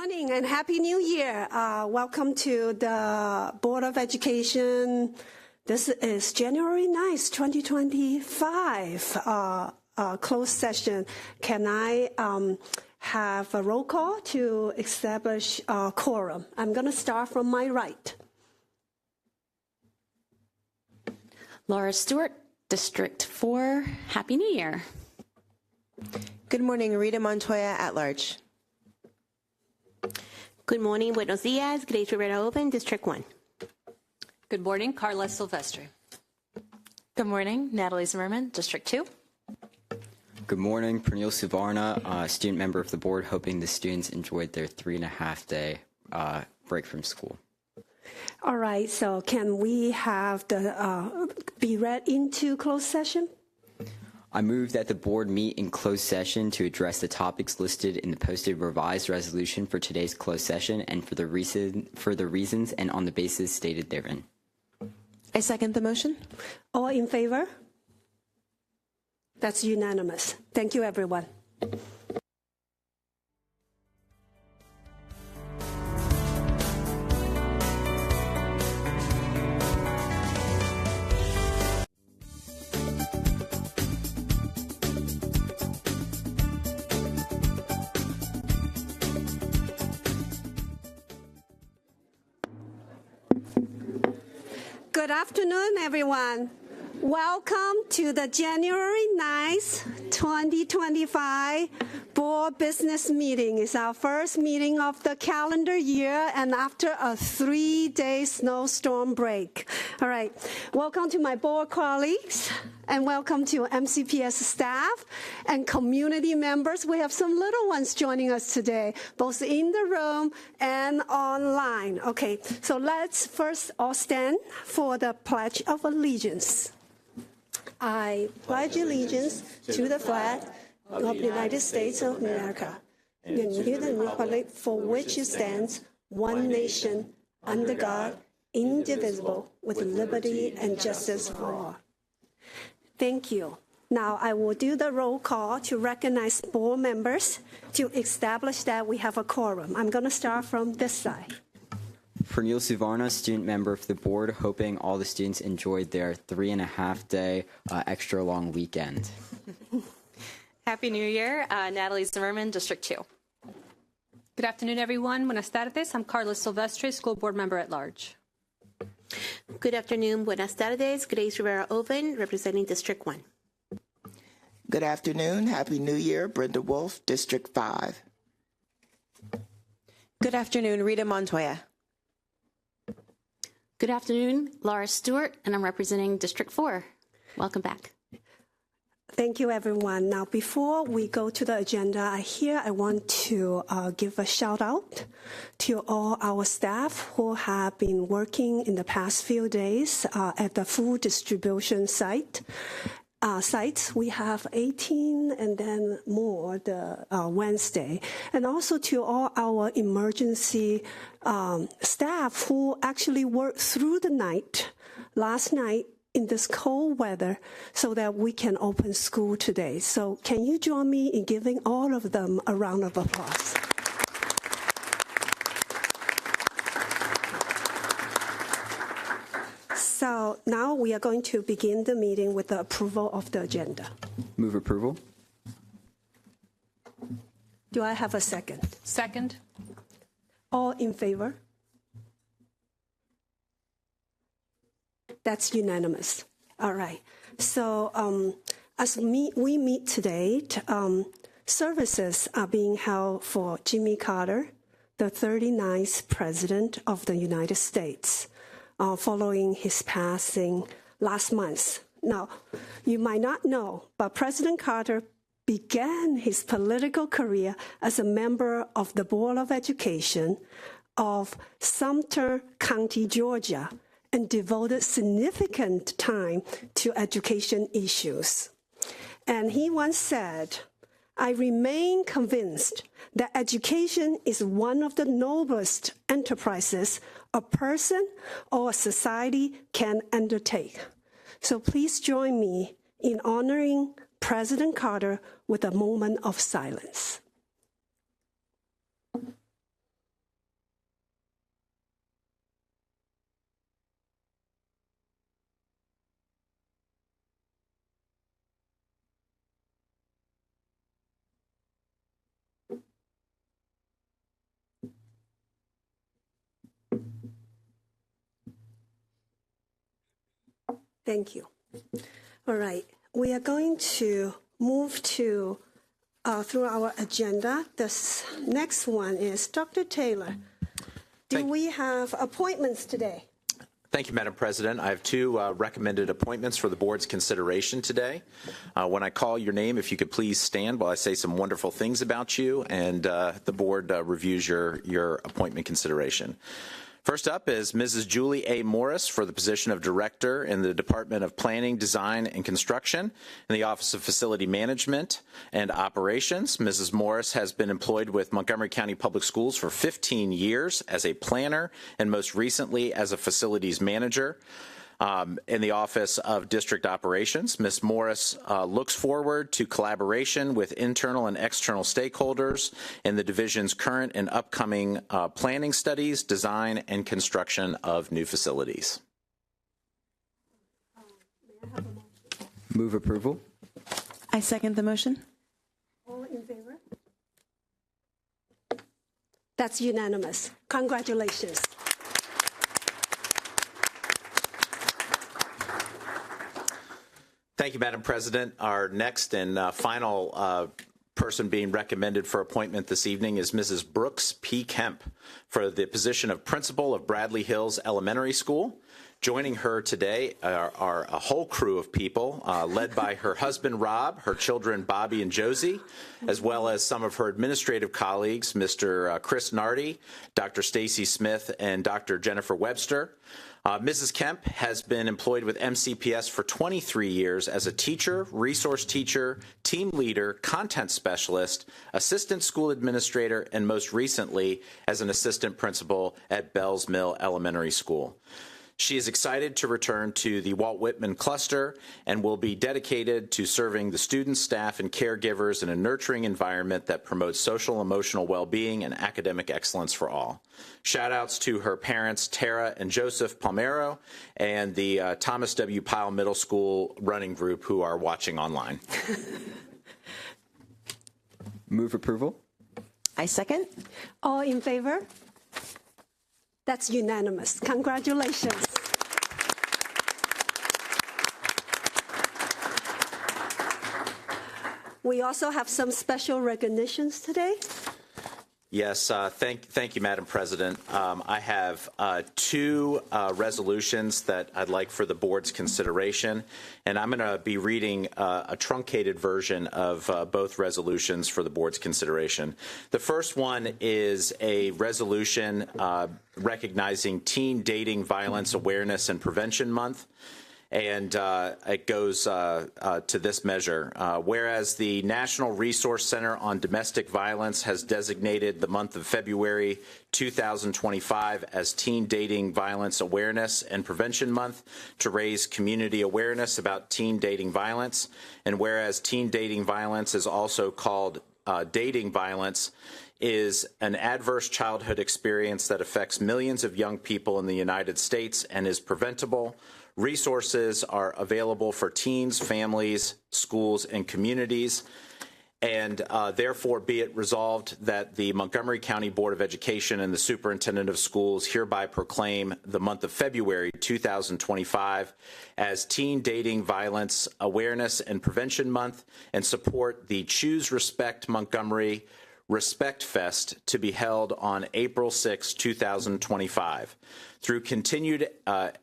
morning and Happy New Year. Welcome to the Board of Education. This is January 9th, 2025, closed session. Can I have a roll call to establish a quorum? I'm going to start from my right. Laura Stewart, District 4, Happy New Year. Good morning, Rita Montoya at large. Good morning, buenos dias, Grace Rivera Oven, District 1. Good morning, Carla Silvestri. Good morning, Natalie Zimmerman, District 2. Good morning, Pranil Suvarna, student member of the board, hoping the students enjoyed their 3.5-day break from school. All right, so can we have the be read into closed session? I move that the board meet in closed session to address the topics listed in the posted revised resolution for today's closed session and for the reasons and on the basis stated therein. I second the motion. All in favor? That's unanimous. Thank you, everyone. Good afternoon, everyone. Welcome to the January 9th, 2025 Board Business Meeting. It's our first meeting of the calendar year and after a 3-day snowstorm break. All right. Welcome to my board colleagues and welcome to MCPS staff and community members. We have some little ones joining us today, both in the room and online. Okay, so let's first all stand for the Pledge of Allegiance. I pledge allegiance to the flag of the United States of America and to the republic for which it stands, one nation, under God, indivisible, with liberty and justice for all. Thank you. Now I will do the roll call to recognize board members to establish that we have a quorum. I'm going to start from this side. Pranil Suvarna, student member of the board, hoping all the students enjoyed their 3.5-day extra long weekend. Happy New Year, Natalie Zimmerman, District 2. Good afternoon, everyone. Buenas tardes. I'm Carla Silvestri, school board member at large. Good afternoon, buenas tardes, Grace Rivera Oven, representing District 1. Good afternoon. Happy New Year. Brenda Wolf, District 5. Good afternoon, Rita Montoya. Good afternoon, Laura Stewart, and I'm representing District 4. Welcome back. Thank you, everyone. Now, before we go to the agenda, I want to give a shout out to all our staff who have been working in the past few days at the food distribution sites. We have 18 and then more the Wednesday. And also to all our emergency staff who actually worked through the night, last night, in this cold weather so that we can open school today. So can you join me in giving all of them a round of applause? So now we are going to begin the meeting with the approval of the agenda. Move approval. Do I have a second? Second. All in favor? That's unanimous. All right. So as we meet today, services are being held for Jimmy Carter, the 39th President of the United States, following his passing last month. Now, you might not know, but President Carter began his political career as a member of the Board of Education of Sumter County, Georgia, and devoted significant time to education issues. And he once said, "I remain convinced that education is one of the noblest enterprises a person or a society can undertake." So please join me in honoring President Carter with a moment of silence. Thank you. All right. We are going to move to through our agenda. This next one is Dr. Taylor. Do we have appointments today? Thank you, Madam President. I have two recommended appointments for the board's consideration today. When I call your name, if you could please stand while I say some wonderful things about you, and the board reviews your appointment consideration. First up is Mrs. Julie A. Morris for the position of Director in the Department of Planning, Design, and Construction in the Office of Facility Management and Operations. Mrs. Morris has been employed with Montgomery County Public Schools for 15 years as a planner and most recently as a facilities manager in the Office of District Operations. Ms. Morris looks forward to collaboration with internal and external stakeholders in the division's current and upcoming planning studies, design, and construction of new facilities. Move approval. I second the motion. All in favor? That's unanimous. Congratulations. Thank you, Madam President. Our next and final person being recommended for appointment this evening is Mrs. Brooks P. Kemp for the position of Principal of Bradley Hills Elementary School. Joining her today are a whole crew of people led by her husband, Rob, her children, Bobby and Josie, as well as some of her administrative colleagues, Mr. Chris Nardi, Dr. Stacy Smith, and Dr. Jennifer Webster. Mrs. Kemp has been employed with MCPS for 23 years as a teacher, resource teacher, team leader, content specialist, assistant school administrator, and most recently as an assistant principal at Bells Mill Elementary School. She is excited to return to the Walt Whitman cluster and will be dedicated to serving the students, staff, and caregivers in a nurturing environment that promotes social, emotional well-being and academic excellence for all. Shout-outs to her parents, Tara and Joseph Palmero, and the Thomas W. Pyle Middle School running group who are watching online. Move approval. I second. All in favor? That's unanimous. Congratulations. We also have some special recognitions today. Yes, thank you, Madam President. I have two resolutions that I'd like for the board's consideration, and I'm going to be reading a truncated version of both resolutions for the board's consideration. The first one is a resolution recognizing Teen Dating Violence Awareness and Prevention Month. And it goes to this measure. Whereas the National Resource Center on Domestic Violence has designated the month of February 2025 as Teen Dating Violence Awareness and Prevention Month to raise community awareness about teen dating violence. And whereas teen dating violence is also called dating violence, is an adverse childhood experience that affects millions of young people in the United States and is preventable. Resources are available for teens, families, schools, and communities, and therefore be it resolved that the Montgomery County Board of Education and the Superintendent of Schools hereby proclaim the month of February 2025 as Teen Dating Violence Awareness and Prevention Month and support the Choose Respect Montgomery Respect Fest to be held on April 6, 2025. Through continued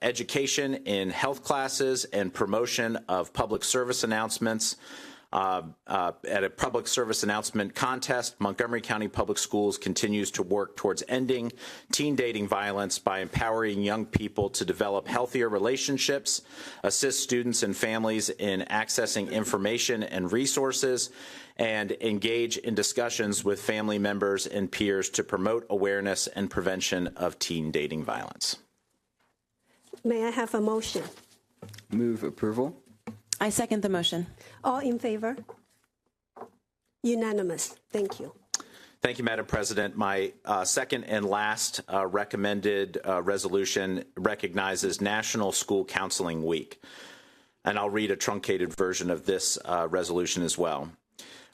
education in health classes and promotion of public service announcements, at a public service announcement contest, Montgomery County Public Schools continues to work towards ending teen dating violence by empowering young people to develop healthier relationships, assist students and families in accessing information and resources, and engage in discussions with family members and peers to promote awareness and prevention of teen dating violence. May I have a motion? Move approval. I second the motion. All in favor? Unanimous. Thank you. Thank you, Madam President. My second and last recommended resolution recognizes National School Counseling Week. And I'll read a truncated version of this resolution as well.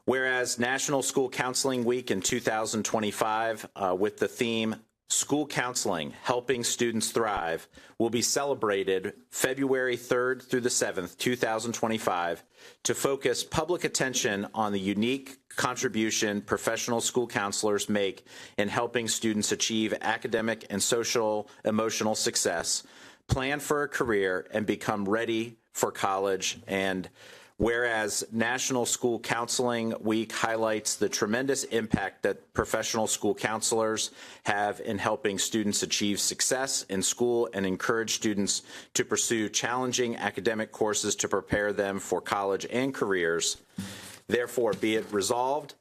Whereas National School Counseling Week in 2025, with the theme School Counseling, Helping Students Thrive, will be celebrated February 3rd through the 7th, 2025, to focus public attention on the unique contribution professional school counselors make in helping students achieve academic and social emotional success, plan for a career, and become ready for college. And whereas National School Counseling Week highlights the tremendous impact that professional school counselors have in helping students achieve success in school and encourage students to pursue challenging academic courses to prepare them for college and careers. Therefore, be it resolved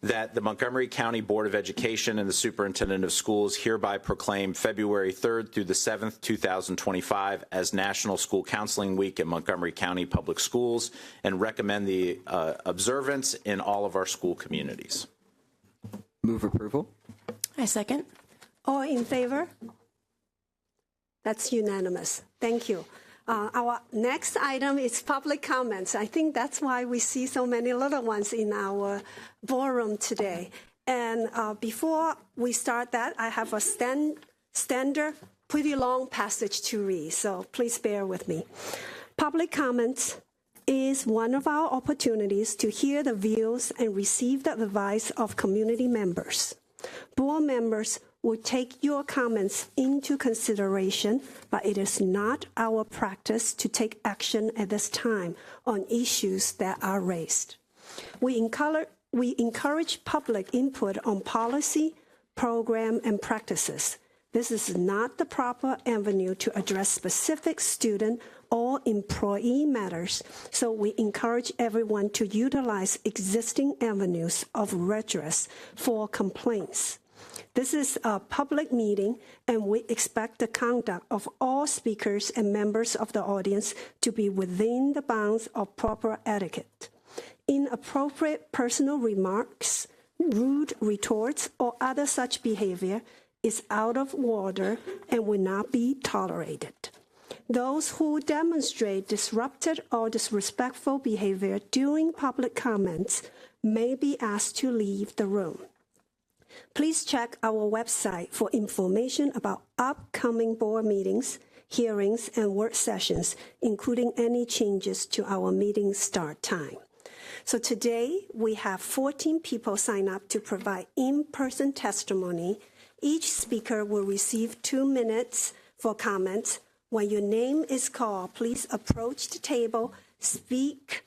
that the Montgomery County Board of Education and the Superintendent of Schools hereby proclaim February 3rd through the 7th, 2025 as National School Counseling Week in Montgomery County Public Schools and recommend the observance in all of our school communities. Move approval. I second. All in favor? That's unanimous. Thank you. Our next item is public comments. I think that's why we see so many little ones in our ballroom today. And before we start that, I have a standard, pretty long passage to read, so please bear with me. Public comments is one of our opportunities to hear the views and receive the advice of community members. Board members will take your comments into consideration, but it is not our practice to take action at this time on issues that are raised. We encourage public input on policy, program, and practices. This is not the proper avenue to address specific student or employee matters, so we encourage everyone to utilize existing avenues of redress for complaints. This is a public meeting, and we expect the conduct of all speakers and members of the audience to be within the bounds of proper etiquette. Inappropriate personal remarks, rude retorts, or other such behavior is out of order and will not be tolerated. Those who demonstrate disruptive or disrespectful behavior during public comments may be asked to leave the room. Please check our website for information about upcoming board meetings, hearings, and work sessions, including any changes to our meeting start time. So today, we have 14 people sign up to provide in-person testimony. Each speaker will receive 2 minutes for comments. When your name is called, please approach the table, speak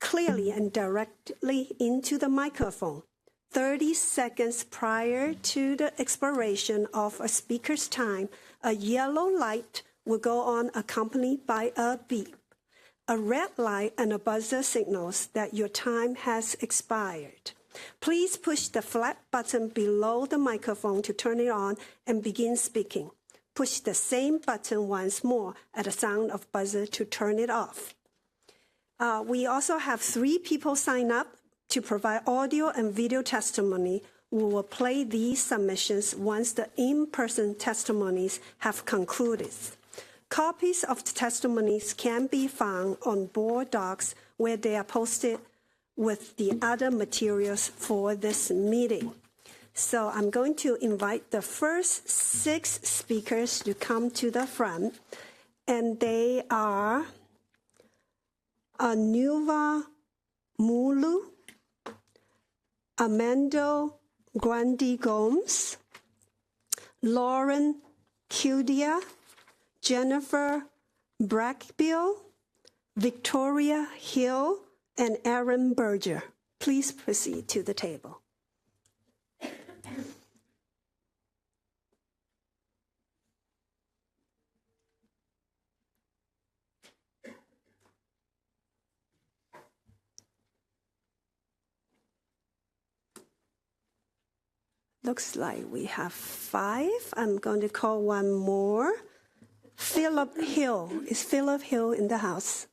clearly and directly into the microphone. 30 seconds prior to the expiration of a speaker's time, a yellow light will go on accompanied by a beep. A red light and a buzzer signals that your time has expired. Please push the flat button below the microphone to turn it on and begin speaking. Push the same button once more at the sound of buzzer to turn it off. We also have 3 people sign up to provide audio and video testimony. We will play these submissions once the in-person testimonies have concluded. Copies of the testimonies can be found on board docs where they are posted with the other materials for this meeting. So I'm going to invite the first 6 speakers to come to the front, and they are Anuva Mulu, Amando Grandi Gomes, Lauren Kildia, Jennifer Brackbill, Victoria Hill, and Aaron Berger. Please proceed to the table. Looks like we have 5. I'm going to call one more. Philip Hill. Is Philip Hill in the house?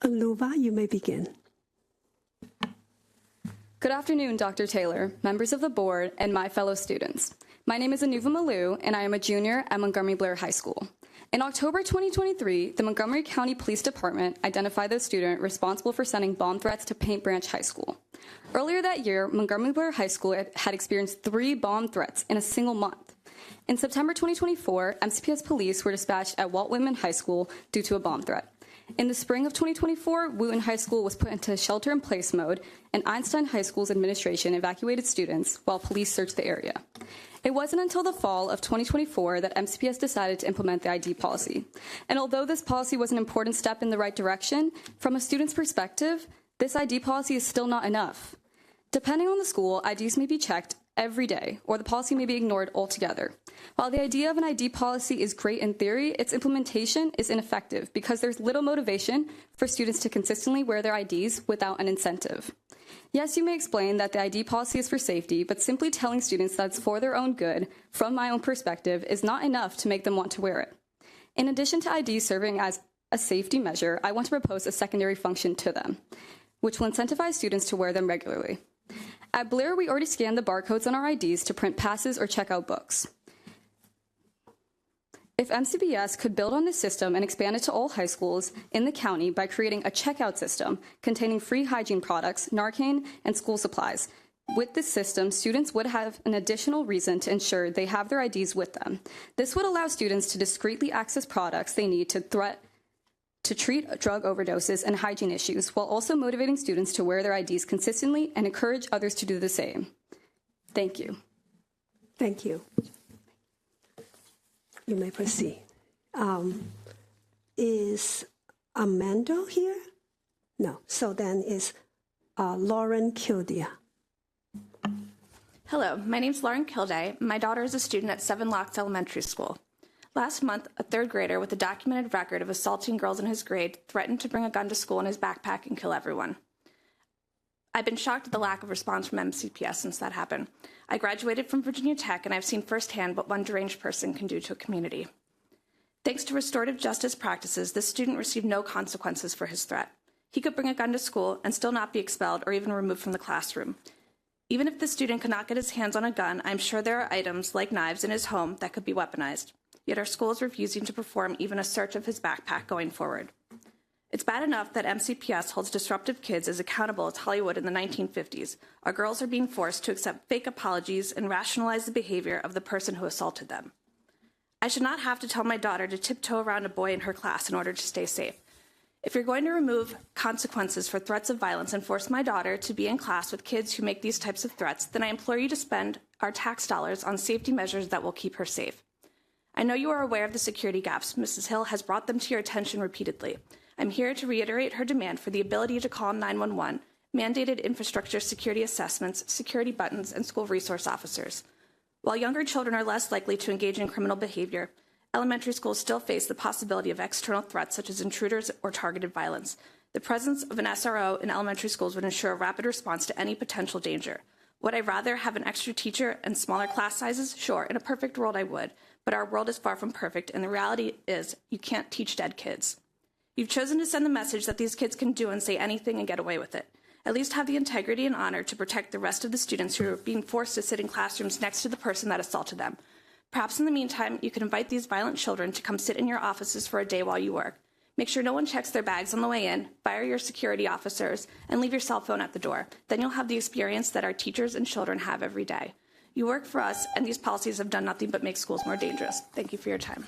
Aluva, you may begin. Good afternoon, Dr. Taylor, members of the board, and my fellow students. My name is Anuva Malu, and I am a junior at Montgomery Blair High School. In October 2023, the Montgomery County Police Department identified the student responsible for sending bomb threats to Paint Branch High School. Earlier that year, Montgomery Blair High School had experienced 3 bomb threats in a single month. In September 2024, MCPS police were dispatched at Walt Whitman High School due to a bomb threat. In the spring of 2024, Wooten High School was put into shelter-in-place mode, and Einstein High School's administration evacuated students while police searched the area. It wasn't until the fall of 2024 that MCPS decided to implement the ID policy. And although this policy was an important step in the right direction, from a student's perspective, this ID policy is still not enough. Depending on the school, IDs may be checked every day, or the policy may be ignored altogether. While the idea of an ID policy is great in theory, its implementation is ineffective because there's little motivation for students to consistently wear their IDs without an incentive. Yes, you may explain that the ID policy is for safety, but simply telling students that it's for their own good, from my own perspective, is not enough to make them want to wear it. In addition to IDs serving as a safety measure, I want to propose a secondary function to them, which will incentivize students to wear them regularly. At Blair, we already scan the barcodes on our IDs to print passes or check out books. If MCPS could build on this system and expand it to all high schools in the county by creating a checkout system containing free hygiene products, Narcan, and school supplies. With this system, students would have an additional reason to ensure they have their IDs with them. This would allow students to discreetly access products they need to treat drug overdoses and hygiene issues, while also motivating students to wear their IDs consistently and encourage others to do the same. Thank you. Thank you. You may proceed. Is Amanda here? No. So then is Lauren Kildia. Hello, my name's Lauren Kilday. My daughter is a student at Seven Locks Elementary School. Last month, a 3rd grader with a documented record of assaulting girls in his grade threatened to bring a gun to school in his backpack and kill everyone. I've been shocked at the lack of response from MCPS since that happened. I graduated from Virginia Tech, and I've seen firsthand what one deranged person can do to a community. Thanks to restorative justice practices, this student received no consequences for his threat. He could bring a gun to school and still not be expelled or even removed from the classroom. Even if the student could not get his hands on a gun, I'm sure there are items like knives in his home that could be weaponized. Yet our school is refusing to perform even a search of his backpack going forward. It's bad enough that MCPS holds disruptive kids as accountable as Hollywood in the 1950s. Our girls are being forced to accept fake apologies and rationalize the behavior of the person who assaulted them. I should not have to tell my daughter to tiptoe around a boy in her class in order to stay safe. If you're going to remove consequences for threats of violence and force my daughter to be in class with kids who make these types of threats, then I implore you to spend our tax dollars on safety measures that will keep her safe. I know you are aware of the security gaps. Mrs. Hill has brought them to your attention repeatedly. I'm here to reiterate her demand for the ability to call 911, mandated infrastructure security assessments, security buttons, and school resource officers. While younger children are less likely to engage in criminal behavior, elementary schools still face the possibility of external threats such as intruders or targeted violence. The presence of an SRO in elementary schools would ensure a rapid response to any potential danger. Would I rather have an extra teacher and smaller class sizes? Sure, in a perfect world I would, but our world is far from perfect, and the reality is you can't teach dead kids. You've chosen to send the message that these kids can do and say anything and get away with it. At least have the integrity and honor to protect the rest of the students who are being forced to sit in classrooms next to the person that assaulted them. Perhaps in the meantime, you can invite these violent children to come sit in your offices for a day while you work. Make sure no one checks their bags on the way in, fire your security officers, and leave your cell phone at the door. Then you'll have the experience that our teachers and children have every day. You work for us, and these policies have done nothing but make schools more dangerous. Thank you for your time.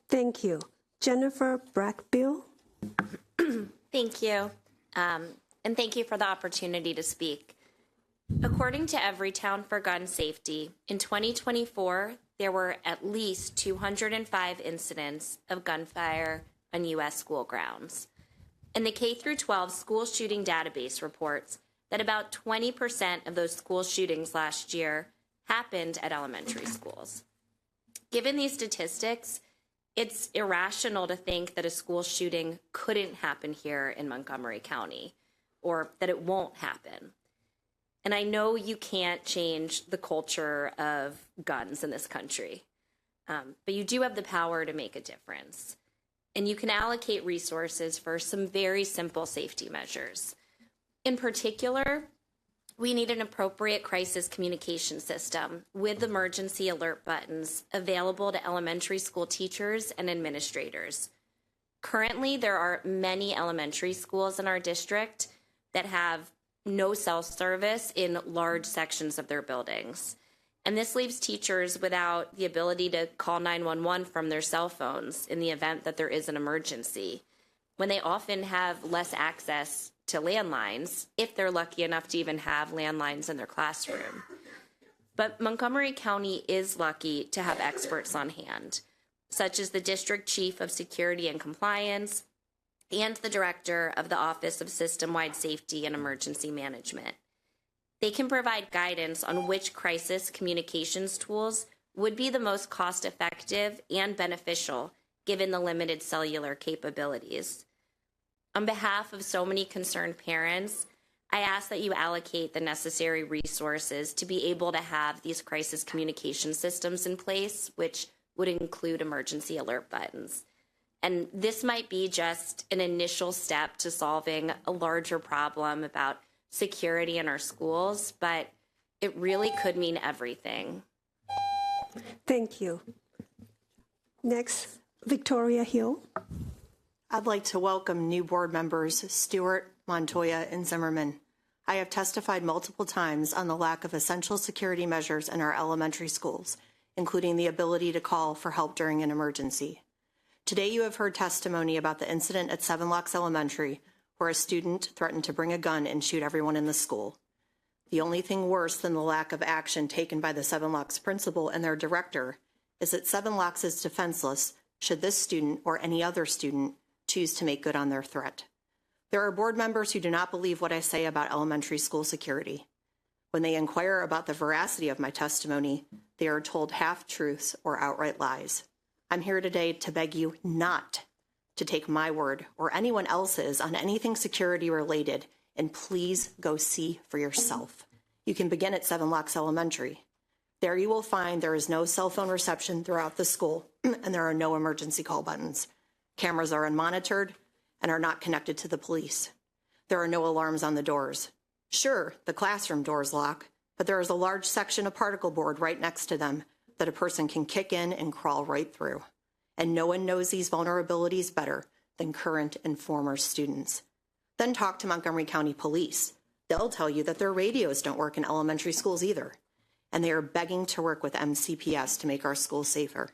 Thank you. Jennifer Brackbill. Thank you. And thank you for the opportunity to speak. According to Everytown for Gun Safety, in 2024, there were at least 205 incidents of gunfire on U.S. school grounds. And the K-12 school shooting database reports that about 20% of those school shootings last year happened at elementary schools. Given these statistics, it's irrational to think that a school shooting couldn't happen here in Montgomery County, or that it won't happen. And I know you can't change the culture of guns in this country, but you do have the power to make a difference. And you can allocate resources for some very simple safety measures. In particular, We need an appropriate crisis communication system with emergency alert buttons available to elementary school teachers and administrators. Currently, there are many elementary schools in our district that have no cell service in large sections of their buildings. And this leaves teachers without the ability to call 911 from their cell phones in the event that there is an emergency, when they often have less access to landlines, if they're lucky enough to even have landlines in their classroom. But Montgomery County is lucky to have experts on hand, such as the District Chief of Security and Compliance and the Director of the Office of System-Wide Safety and Emergency Management. They can provide guidance on which crisis communications tools would be the most cost-effective and beneficial given the limited cellular capabilities. On behalf of so many concerned parents, I ask that you allocate the necessary resources to be able to have these crisis communication systems in place, which would include emergency alert buttons. And this might be just an initial step to solving a larger problem about security in our schools, but it really could mean everything. Thank you. Next, Victoria Hill. I'd like to welcome new board members Stewart, Montoya, and Zimmerman. I have testified multiple times on the lack of essential security measures in our elementary schools, including the ability to call for help during an emergency. Today you have heard testimony about the incident at Seven Locks Elementary where a student threatened to bring a gun and shoot everyone in the school. The only thing worse than the lack of action taken by the Seven Locks principal and their director is that Seven Locks is defenseless should this student or any other student choose to make good on their threat. There are board members who do not believe what I say about elementary school security. When they inquire about the veracity of my testimony, they are told half-truths or outright lies. I'm here today to beg you not to take my word or anyone else's on anything security related, and please go see for yourself. You can begin at Seven Locks Elementary. There you will find there is no cell phone reception throughout the school, and there are no emergency call buttons. Cameras are unmonitored and are not connected to the police. There are no alarms on the doors. Sure, the classroom doors lock, but there is a large section of particle board right next to them that a person can kick in and crawl right through. And no one knows these vulnerabilities better than current and former students. Then talk to Montgomery County Police. They'll tell you that their radios don't work in elementary schools either, and they are begging to work with MCPS to make our schools safer.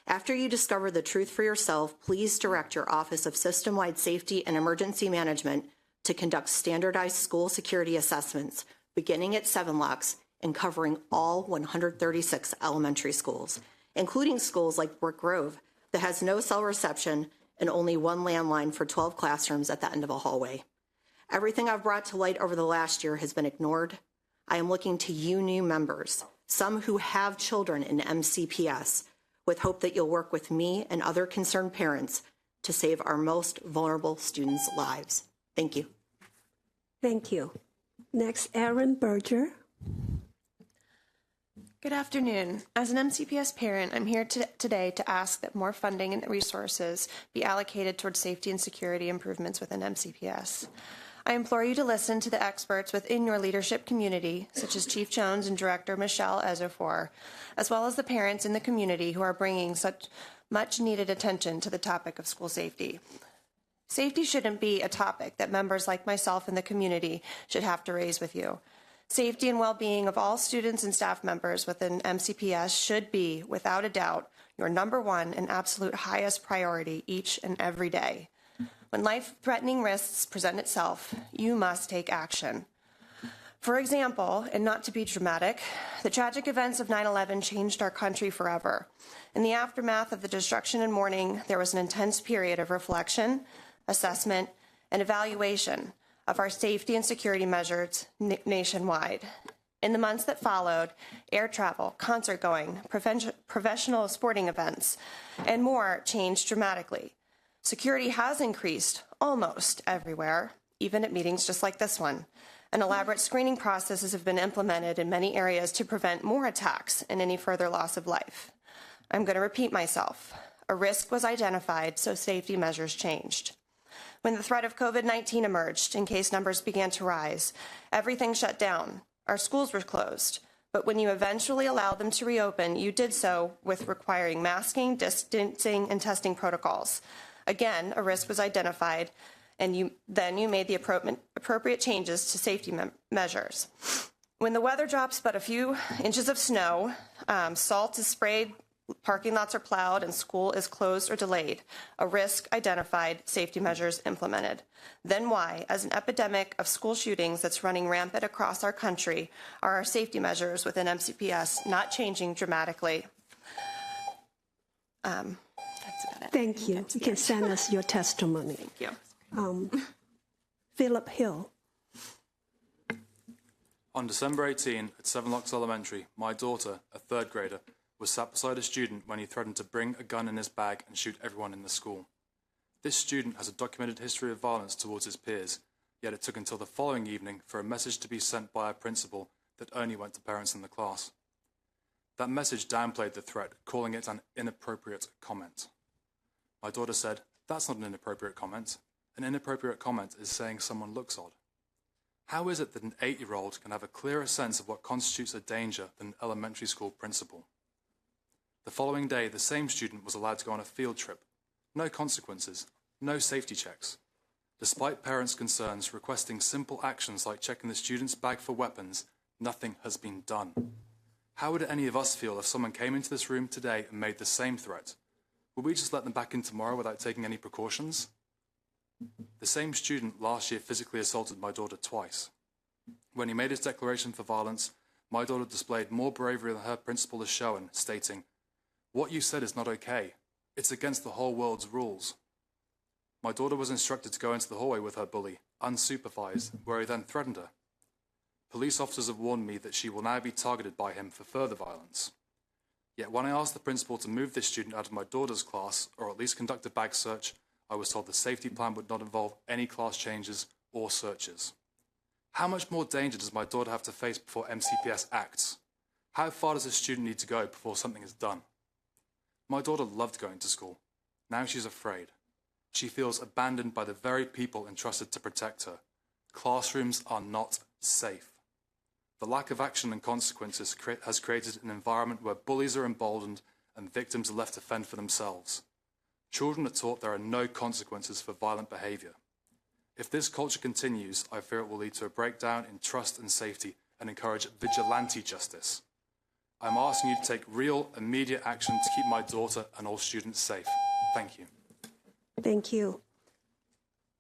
After you discover the truth for yourself, please direct your Office of System-Wide Safety and Emergency Management to conduct standardized school security assessments, beginning at Seven Locks and covering all 136 elementary schools, including schools like Brook Grove that has no cell reception and only one landline for 12 classrooms at the end of a hallway. Everything I've brought to light over the last year has been ignored. I am looking to you new members, some who have children in MCPS, with hope that you'll work with me and other concerned parents to save our most vulnerable students' lives. Thank you. Thank you. Next, Erin Berger. Good afternoon. As an MCPS parent, I'm here today to ask that more funding and resources be allocated towards safety and security improvements within MCPS. I implore you to listen to the experts within your leadership community, such as Chief Jones and Director Michelle Ezofor, as well as the parents in the community who are bringing such much needed attention to the topic of school safety. Safety shouldn't be a topic that members like myself in the community should have to raise with you. Safety and well-being of all students and staff members within MCPS should be, without a doubt, your number one and absolute highest priority each and every day. When life-threatening risks present itself, you must take action. For example, and not to be dramatic, the tragic events of 9/11 changed our country forever. In the aftermath of the destruction and mourning, there was an intense period of reflection, assessment, and evaluation of our safety and security measures nationwide. In the months that followed, air travel, concert going, professional sporting events, and more changed dramatically. Security has increased almost everywhere, even at meetings just like this one. And elaborate screening processes have been implemented in many areas to prevent more attacks and any further loss of life. I'm going to repeat myself. A risk was identified, so safety measures changed. When the threat of COVID-19 emerged and case numbers began to rise, everything shut down. Our schools were closed. But when you eventually allowed them to reopen, you did so with requiring masking, distancing, and testing protocols. Again, a risk was identified, and then you made the appropriate changes to safety measures. When the weather drops but a few inches of snow, salt is sprayed, parking lots are plowed, and school is closed or delayed, a risk identified, safety measures implemented. Then why, as an epidemic of school shootings that's running rampant across our country, are our safety measures within MCPS not changing dramatically? That's about it. Thank you. You can send us your testimony. Thank you. Philip Hill. On December 18 at Seven Locks Elementary, my daughter, a third grader, was sat beside a student when he threatened to bring a gun in his bag and shoot everyone in the school. This student has a documented history of violence towards his peers, yet it took until the following evening for a message to be sent by a principal that only went to parents in the class. That message downplayed the threat, calling it an inappropriate comment. My daughter said, "That's not an inappropriate comment. An inappropriate comment is saying someone looks odd." How is it that an 8-year-old can have a clearer sense of what constitutes a danger than an elementary school principal? The following day, the same student was allowed to go on a field trip. No consequences, no safety checks. Despite parents' concerns requesting simple actions like checking the student's bag for weapons, nothing has been done. How would any of us feel if someone came into this room today and made the same threat? Would we just let them back in tomorrow without taking any precautions? The same student last year physically assaulted my daughter twice. When he made his declaration for violence, my daughter displayed more bravery than her principal has shown, stating, "What you said is not okay. It's against the whole world's rules." My daughter was instructed to go into the hallway with her bully, unsupervised, where he then threatened her. Police officers have warned me that she will now be targeted by him for further violence. Yet when I asked the principal to move this student out of my daughter's class, or at least conduct a bag search, I was told the safety plan would not involve any class changes or searches. How much more danger does my daughter have to face before MCPS acts? How far does a student need to go before something is done? My daughter loved going to school. Now she's afraid. She feels abandoned by the very people entrusted to protect her. Classrooms are not safe. The lack of action and consequences has created an environment where bullies are emboldened and victims are left to fend for themselves. Children are taught there are no consequences for violent behaviour. If this culture continues, I fear it will lead to a breakdown in trust and safety and encourage vigilante justice. I'm asking you to take real, immediate action to keep my daughter and all students safe. Thank you. Thank you.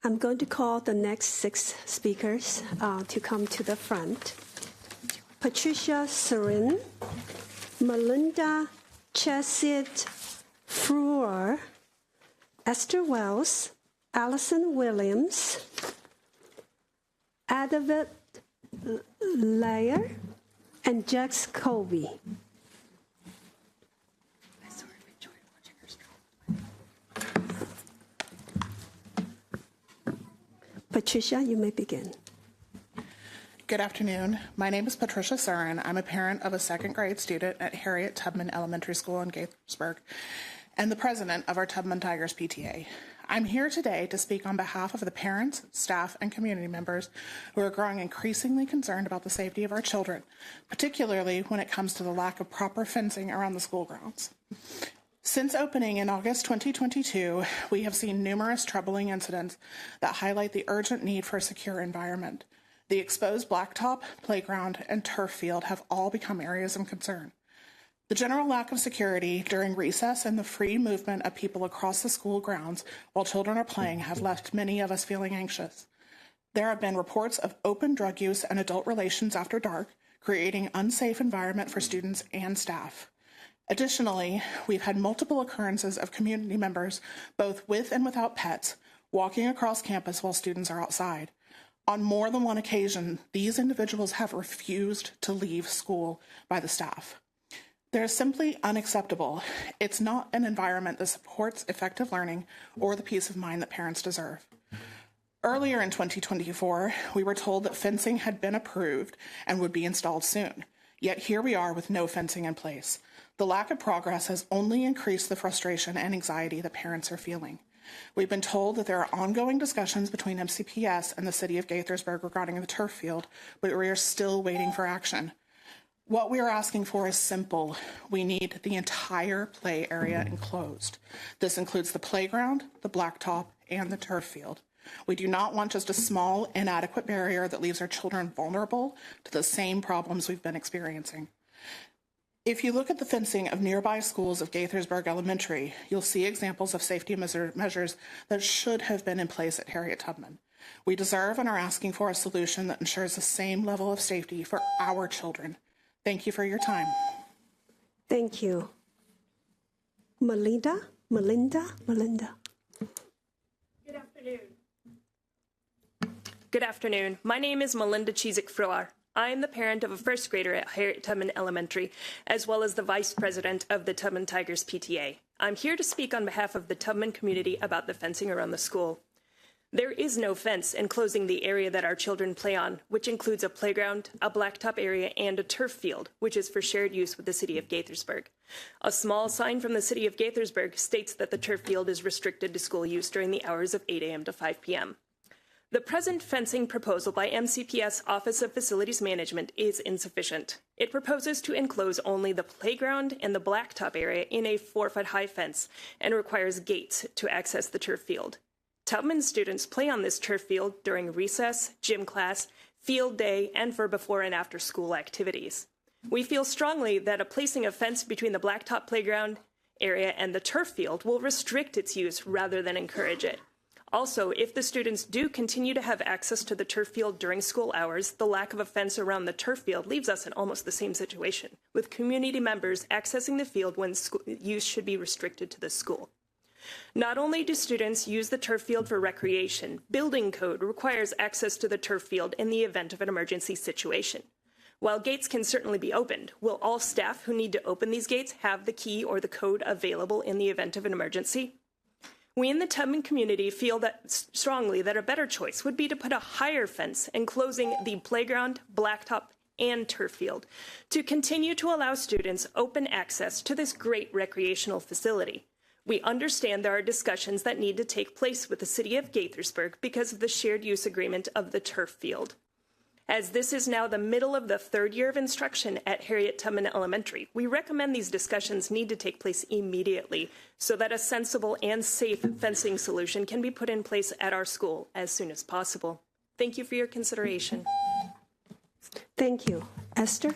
I'm going to call the next 6 speakers to come to the front. Patricia Serin, Melinda Chesed Frewer, Esther Wells, Allison Williams, Adavid Layer, and Jax Colby. Patricia, you may begin. Good afternoon. My name is Patricia Surin. I'm a parent of a 2nd grade student at Harriet Tubman Elementary School in Gaithersburg and the president of our Tubman Tigers PTA. I'm here today to speak on behalf of the parents, staff, and community members who are growing increasingly concerned about the safety of our children, particularly when it comes to the lack of proper fencing around the school grounds. Since opening in August 2022, we have seen numerous troubling incidents that highlight the urgent need for a secure environment. The exposed blacktop, playground, and turf field have all become areas of concern. The general lack of security during recess and the free movement of people across the school grounds while children are playing have left many of us feeling anxious. There have been reports of open drug use and adult relations after dark, creating an unsafe environment for students and staff. Additionally, we've had multiple occurrences of community members, both with and without pets, walking across campus while students are outside. On more than one occasion, these individuals have refused to leave school by the staff. They're simply unacceptable. It's not an environment that supports effective learning or the peace of mind that parents deserve. Earlier in 2024, we were told that fencing had been approved and would be installed soon. Yet here we are with no fencing in place. The lack of progress has only increased the frustration and anxiety that parents are feeling. We've been told that there are ongoing discussions between MCPS and the City of Gaithersburg regarding the turf field, but we are still waiting for action. What we are asking for is simple. We need the entire play area enclosed. This includes the playground, the blacktop, and the turf field. We do not want just a small, inadequate barrier that leaves our children vulnerable to the same problems we've been experiencing. If you look at the fencing of nearby schools of Gaithersburg Elementary, you'll see examples of safety measures that should have been in place at Harriet Tubman. We deserve and are asking for a solution that ensures the same level of safety for our children. Thank you for your time. Thank you. Melinda. Good afternoon. Good afternoon. My name is Melinda Chizik-Frillar. I am the parent of a first grader at Harriet Tubman Elementary, as well as the vice president of the Tubman Tigers PTA. I'm here to speak on behalf of the Tubman community about the fencing around the school. There is no fence enclosing the area that our children play on, which includes a playground, a blacktop area, and a turf field, which is for shared use with the City of Gaithersburg. A small sign from the City of Gaithersburg states that the turf field is restricted to school use during the hours of 8 a.m. to 5 p.m. The present fencing proposal by MCPS Office of Facilities Management is insufficient. It proposes to enclose only the playground and the blacktop area in a 4-foot-high fence and requires gates to access the turf field. Tubman students play on this turf field during recess, gym class, field day, and for before and after school activities. We feel strongly that placing a fence between the blacktop playground area and the turf field will restrict its use rather than encourage it. Also, if the students do continue to have access to the turf field during school hours, the lack of a fence around the turf field leaves us in almost the same situation, with community members accessing the field when use should be restricted to the school. Not only do students use the turf field for recreation, building code requires access to the turf field in the event of an emergency situation. While gates can certainly be opened, will all staff who need to open these gates have the key or the code available in the event of an emergency? We in the Tubman community feel strongly that a better choice would be to put a higher fence enclosing the playground, blacktop, and turf field to continue to allow students open access to this great recreational facility. We understand there are discussions that need to take place with the City of Gaithersburg because of the shared use agreement of the turf field. As this is now the middle of the third year of instruction at Harriet Tubman Elementary, we recommend these discussions need to take place immediately so that a sensible and safe fencing solution can be put in place at our school as soon as possible. Thank you for your consideration. Thank you. Esther?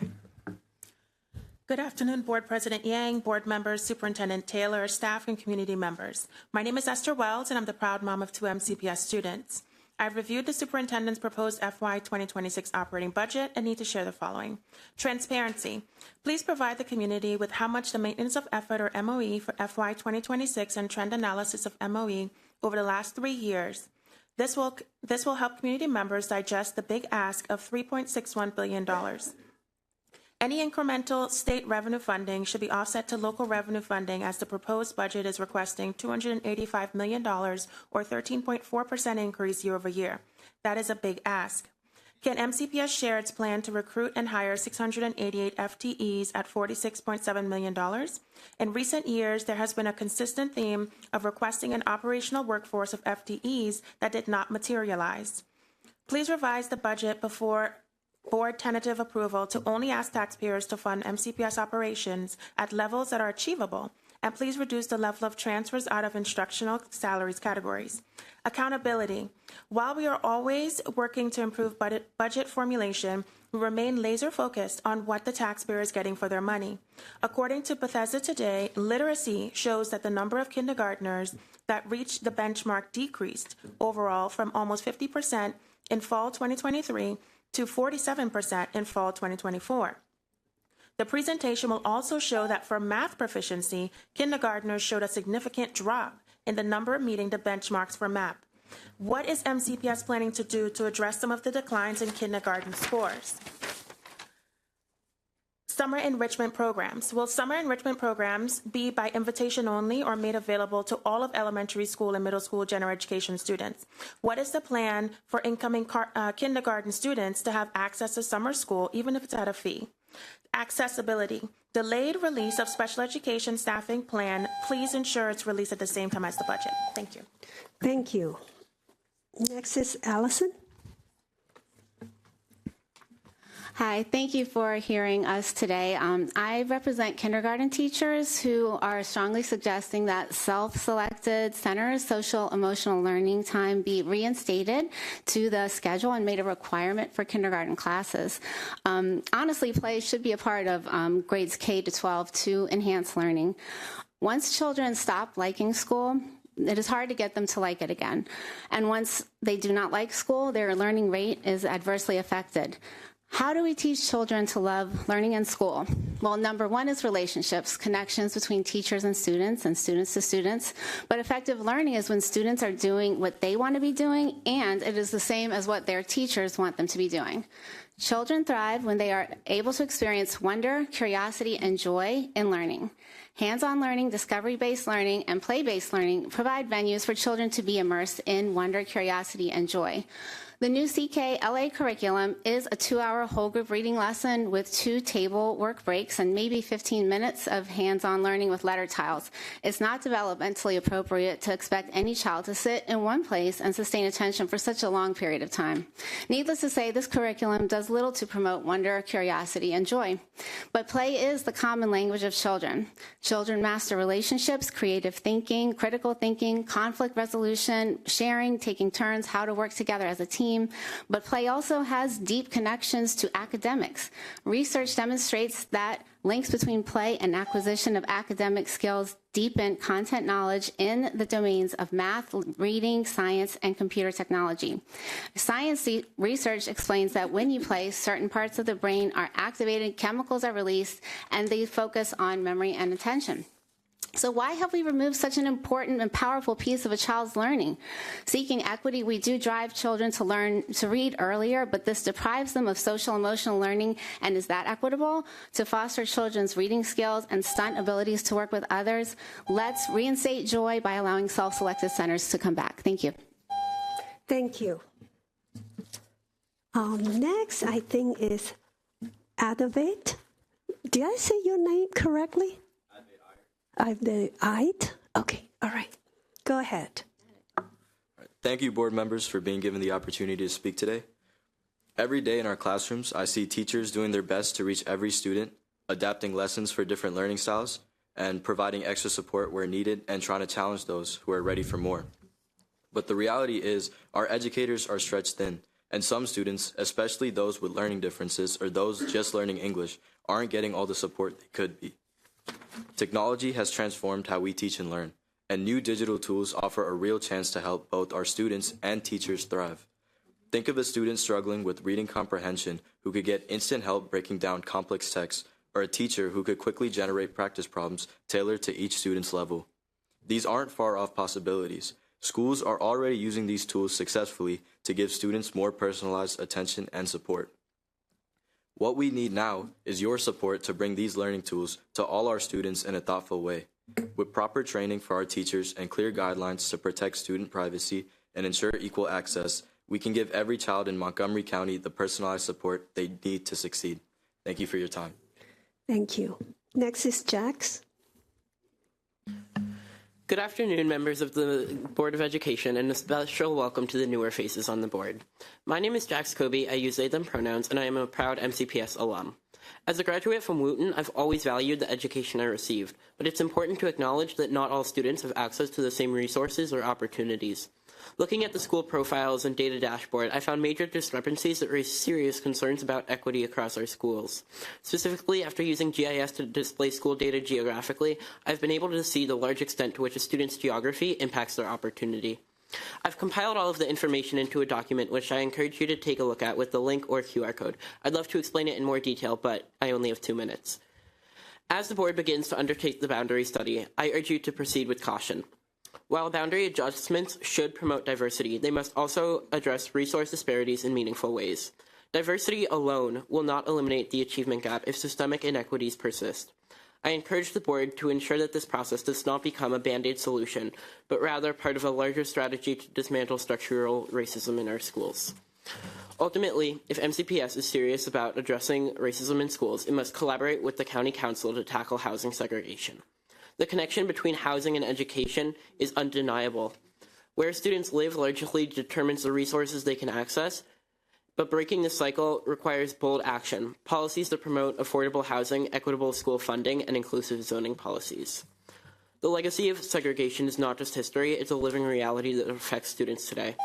Good afternoon, Board President Yang, board members, Superintendent Taylor, staff, and community members. My name is Esther Wells, and I'm the proud mom of 2 MCPS students. I've reviewed the superintendent's proposed FY 2026 operating budget and need to share the following. Transparency. Please provide the community with how much the maintenance of effort or MOE for FY 2026 and trend analysis of MOE over the last 3 years. This will help community members digest the big ask of $3.61 billion. Any incremental state revenue funding should be offset to local revenue funding, as the proposed budget is requesting $285 million or 13.4% increase year over year. That is a big ask. Can MCPS share its plan to recruit and hire 688 FTEs at $46.7 million? In recent years, there has been a consistent theme of requesting an operational workforce of FTEs that did not materialize. Please revise the budget before board tentative approval to only ask taxpayers to fund MCPS operations at levels that are achievable, and please reduce the level of transfers out of instructional salaries categories. Accountability. While we are always working to improve budget formulation, we remain laser focused on what the taxpayer is getting for their money. According to Bethesda Today, literacy shows that the number of kindergartners that reached the benchmark decreased overall from almost 50% in fall 2023 to 47% in fall 2024. The presentation will also show that for math proficiency, kindergartners showed a significant drop in the number meeting the benchmarks for MAP. What is MCPS planning to do to address some of the declines in kindergarten scores? Summer enrichment programs. Will summer enrichment programs be by invitation only or made available to all of elementary school and middle school general education students? What is the plan for incoming kindergarten students to have access to summer school, even if it's at a fee? Accessibility. Delayed release of special education staffing plan. Please ensure it's released at the same time as the budget. Thank you. Thank you. Next is Allison. Hi, thank you for hearing us today. I represent kindergarten teachers who are strongly suggesting that self-selected centers social emotional learning time be reinstated to the schedule and made a requirement for kindergarten classes. Honestly, play should be a part of grades K to 12 to enhance learning. Once children stop liking school, it is hard to get them to like it again. And once they do not like school, their learning rate is adversely affected. How do we teach children to love learning in school? Well, number one is relationships, connections between teachers and students to students. But effective learning is when students are doing what they want to be doing, and it is the same as what their teachers want them to be doing. Children thrive when they are able to experience wonder, curiosity, and joy in learning. Hands-on learning, discovery-based learning, and play-based learning provide venues for children to be immersed in wonder, curiosity, and joy. The new CK-LA curriculum is a 2-hour whole group reading lesson with 2 table work breaks and maybe 15 minutes of hands-on learning with letter tiles. It's not developmentally appropriate to expect any child to sit in one place and sustain attention for such a long period of time. Needless to say, this curriculum does little to promote wonder, curiosity, and joy. But play is the common language of children. Children master relationships, creative thinking, critical thinking, conflict resolution, sharing, taking turns, how to work together as a team. But play also has deep connections to academics. Research demonstrates that links between play and acquisition of academic skills deepen content knowledge in the domains of math, reading, science, and computer technology. Science research explains that when you play, certain parts of the brain are activated, chemicals are released, and they focus on memory and attention. So why have we removed such an important and powerful piece of a child's learning? Seeking equity, we do drive children to learn to read earlier, but this deprives them of social emotional learning. And is that equitable? To foster children's reading skills and stunt abilities to work with others, let's reinstate joy by allowing self-selected centers to come back. Thank you. Thank you. Next, I think, is Adavait. Did I say your name correctly? Okay, all right. Go ahead. Thank you, board members, for being given the opportunity to speak today. Every day in our classrooms, I see teachers doing their best to reach every student, adapting lessons for different learning styles, and providing extra support where needed and trying to challenge those who are ready for more. But the reality is our educators are stretched thin, and some students, especially those with learning differences or those just learning English, aren't getting all the support they could be. Technology has transformed how we teach and learn, and new digital tools offer a real chance to help both our students and teachers thrive. Think of a student struggling with reading comprehension who could get instant help breaking down complex texts, or a teacher who could quickly generate practice problems tailored to each student's level. These aren't far-off possibilities. Schools are already using these tools successfully to give students more personalized attention and support. What we need now is your support to bring these learning tools to all our students in a thoughtful way. With proper training for our teachers and clear guidelines to protect student privacy and ensure equal access, we can give every child in Montgomery County the personalized support they need to succeed. Thank you for your time. Thank you. Next is Jax. Good afternoon, members of the Board of Education, and a special welcome to the newer faces on the board. My name is Jax Kobe. I use they, them pronouns, and I am a proud MCPS alum. As a graduate from Wooten, I've always valued the education I received, but it's important to acknowledge that not all students have access to the same resources or opportunities. Looking at the school profiles and data dashboard, I found major discrepancies that raised serious concerns about equity across our schools. Specifically, after using GIS to display school data geographically, I've been able to see the large extent to which a student's geography impacts their opportunity. I've compiled all of the information into a document which I encourage you to take a look at with the link or QR code. I'd love to explain it in more detail, but I only have 2 minutes. As the board begins to undertake the boundary study, I urge you to proceed with caution. While boundary adjustments should promote diversity, they must also address resource disparities in meaningful ways. Diversity alone will not eliminate the achievement gap if systemic inequities persist. I encourage the board to ensure that this process does not become a band-aid solution, but rather part of a larger strategy to dismantle structural racism in our schools. Ultimately, if MCPS is serious about addressing racism in schools, it must collaborate with the County Council to tackle housing segregation. The connection between housing and education is undeniable. Where students live largely determines the resources they can access, but breaking this cycle requires bold action, policies that promote affordable housing, equitable school funding, and inclusive zoning policies. The legacy of segregation is not just history, it's a living reality that affects students today.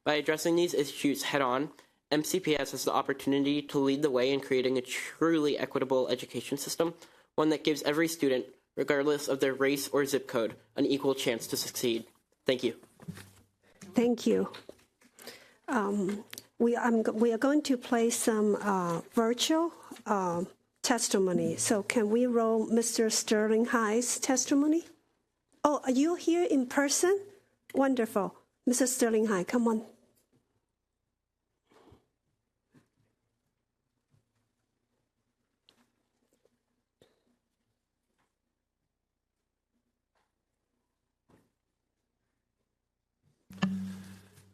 By addressing these issues head-on, MCPS has the opportunity to lead the way in creating a truly equitable education system, one that gives every student, regardless of their race or zip code, an equal chance to succeed. Thank you. Thank you. We are going to play some virtual testimony. So can we roll Mr. Sterling High's testimony? Oh, are you here in person? Wonderful. Mrs. Sterling High, come on.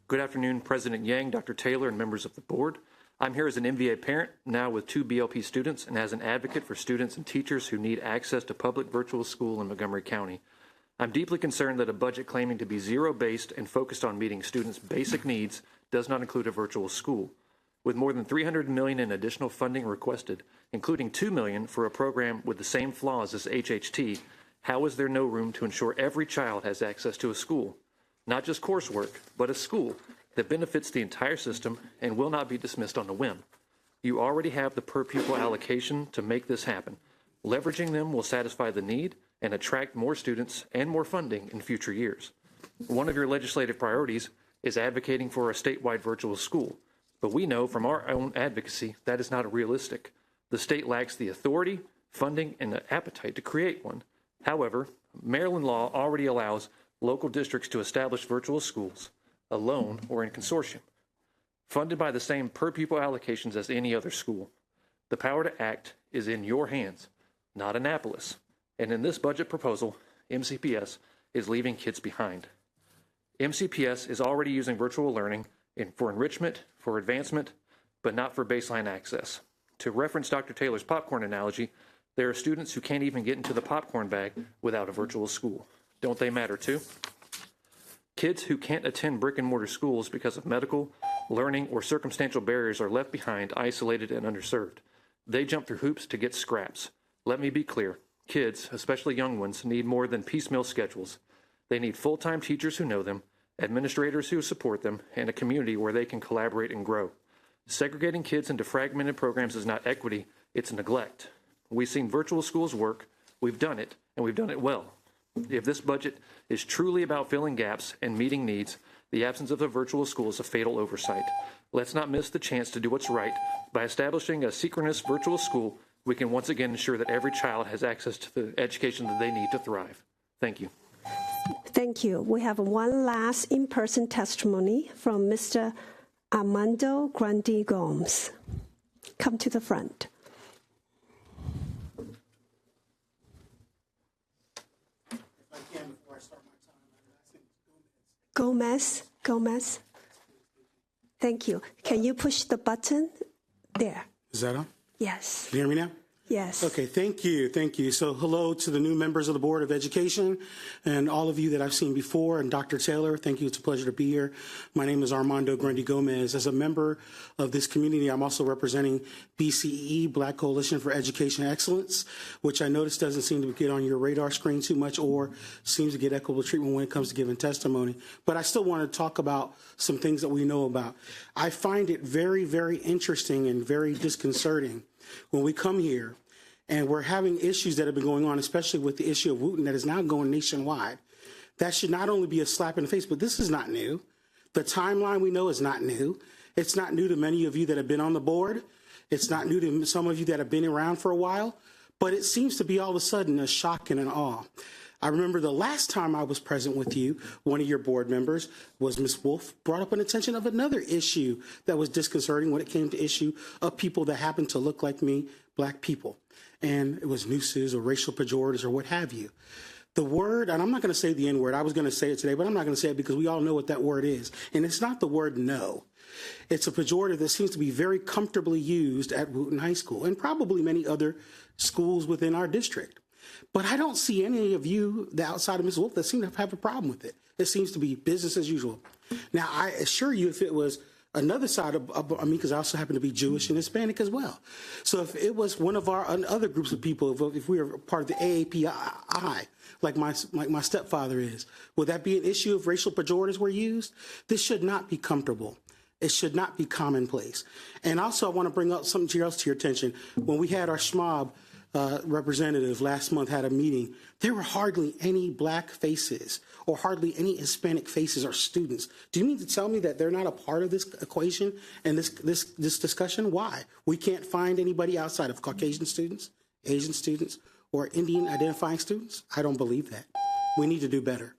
Good afternoon, President Yang, Dr. Taylor, and members of the board. I'm here as an MVA parent, now with 2 BLP students, and as an advocate for students and teachers who need access to public virtual school in Montgomery County. I'm deeply concerned that a budget claiming to be zero-based and focused on meeting students' basic needs does not include a virtual school. With more than $300 million in additional funding requested, including $2 million for a program with the same flaws as HHT, how is there no room to ensure every child has access to a school? Not just coursework, but a school that benefits the entire system and will not be dismissed on a whim. You already have the per-pupil allocation to make this happen. Leveraging them will satisfy the need and attract more students and more funding in future years. One of your legislative priorities is advocating for a statewide virtual school, but we know from our own advocacy that is not realistic. The state lacks the authority, funding, and the appetite to create one. However, Maryland law already allows local districts to establish virtual schools, alone or in consortium, funded by the same per-pupil allocations as any other school. The power to act is in your hands, not Annapolis. And in this budget proposal, MCPS is leaving kids behind. MCPS is already using virtual learning for enrichment, for advancement, but not for baseline access. To reference Dr. Taylor's popcorn analogy, there are students who can't even get into the popcorn bag without a virtual school. Don't they matter too? Kids who can't attend brick and mortar schools because of medical, learning, or circumstantial barriers are left behind, isolated, and underserved. They jump through hoops to get scraps. Let me be clear. Kids, especially young ones, need more than piecemeal schedules. They need full-time teachers who know them, administrators who support them, and a community where they can collaborate and grow. Segregating kids into fragmented programs is not equity, it's neglect. We've seen virtual schools work, we've done it, and we've done it well. If this budget is truly about filling gaps and meeting needs, the absence of a virtual school is a fatal oversight. Let's not miss the chance to do what's right. By establishing a synchronous virtual school, we can once again ensure that every child has access to the education that they need to thrive. Thank you. Thank you. We have one last in-person testimony from Mr. Armando Grandi Gomes. Come to the front. Gomez. Thank you. Can you push the button? There. Is that on? Yes. Can you hear me now? Yes. Okay, thank you. So hello to the new members of the Board of Education and all of you that I've seen before, and Dr. Taylor, thank you. It's a pleasure to be here. My name is Armando Grandi Gomez. As a member of this community, I'm also representing BCE, Black Coalition for Education Excellence, which I notice doesn't seem to get on your radar screen too much or seems to get equitable treatment when it comes to giving testimony. But I still want to talk about some things that we know about. I find it very, very interesting and very disconcerting when we come here and we're having issues that have been going on, especially with the issue of Wooten that is now going nationwide. That should not only be a slap in the face, but this is not new. The timeline we know is not new. It's not new to many of you that have been on the board. It's not new to some of you that have been around for a while, but it seems to be all of a sudden a shock and an awe. I remember the last time I was present with you, one of your board members was Ms. Wolf, brought up an attention of another issue that was disconcerting when it came to issue of people that happen to look like me, Black people. And it was nooses or racial pejoratives or what have you. The word, and I'm not going to say the N word. I was going to say it today, but I'm not going to say it because we all know what that word is. And it's not the word no. It's a pejorative that seems to be very comfortably used at Wooten High School and probably many other schools within our district. But I don't see any of you, the outside of Ms. Wolf, that seem to have a problem with it. It seems to be business as usual. Now, I assure you, if it was another side of me, because I also happen to be Jewish and Hispanic as well. So if it was one of our other groups of people, if we were part of the AAPI, like my stepfather is, would that be an issue if racial pejoratives were used? This should not be comfortable. It should not be commonplace. And also, I want to bring up something else to your attention. When we had our SMOB representative last month had a meeting, there were hardly any black faces or hardly any Hispanic faces or students. Do you mean to tell me that they're not a part of this equation and this discussion? Why? We can't find anybody outside of Caucasian students, Asian students, or Indian identifying students? I don't believe that. We need to do better,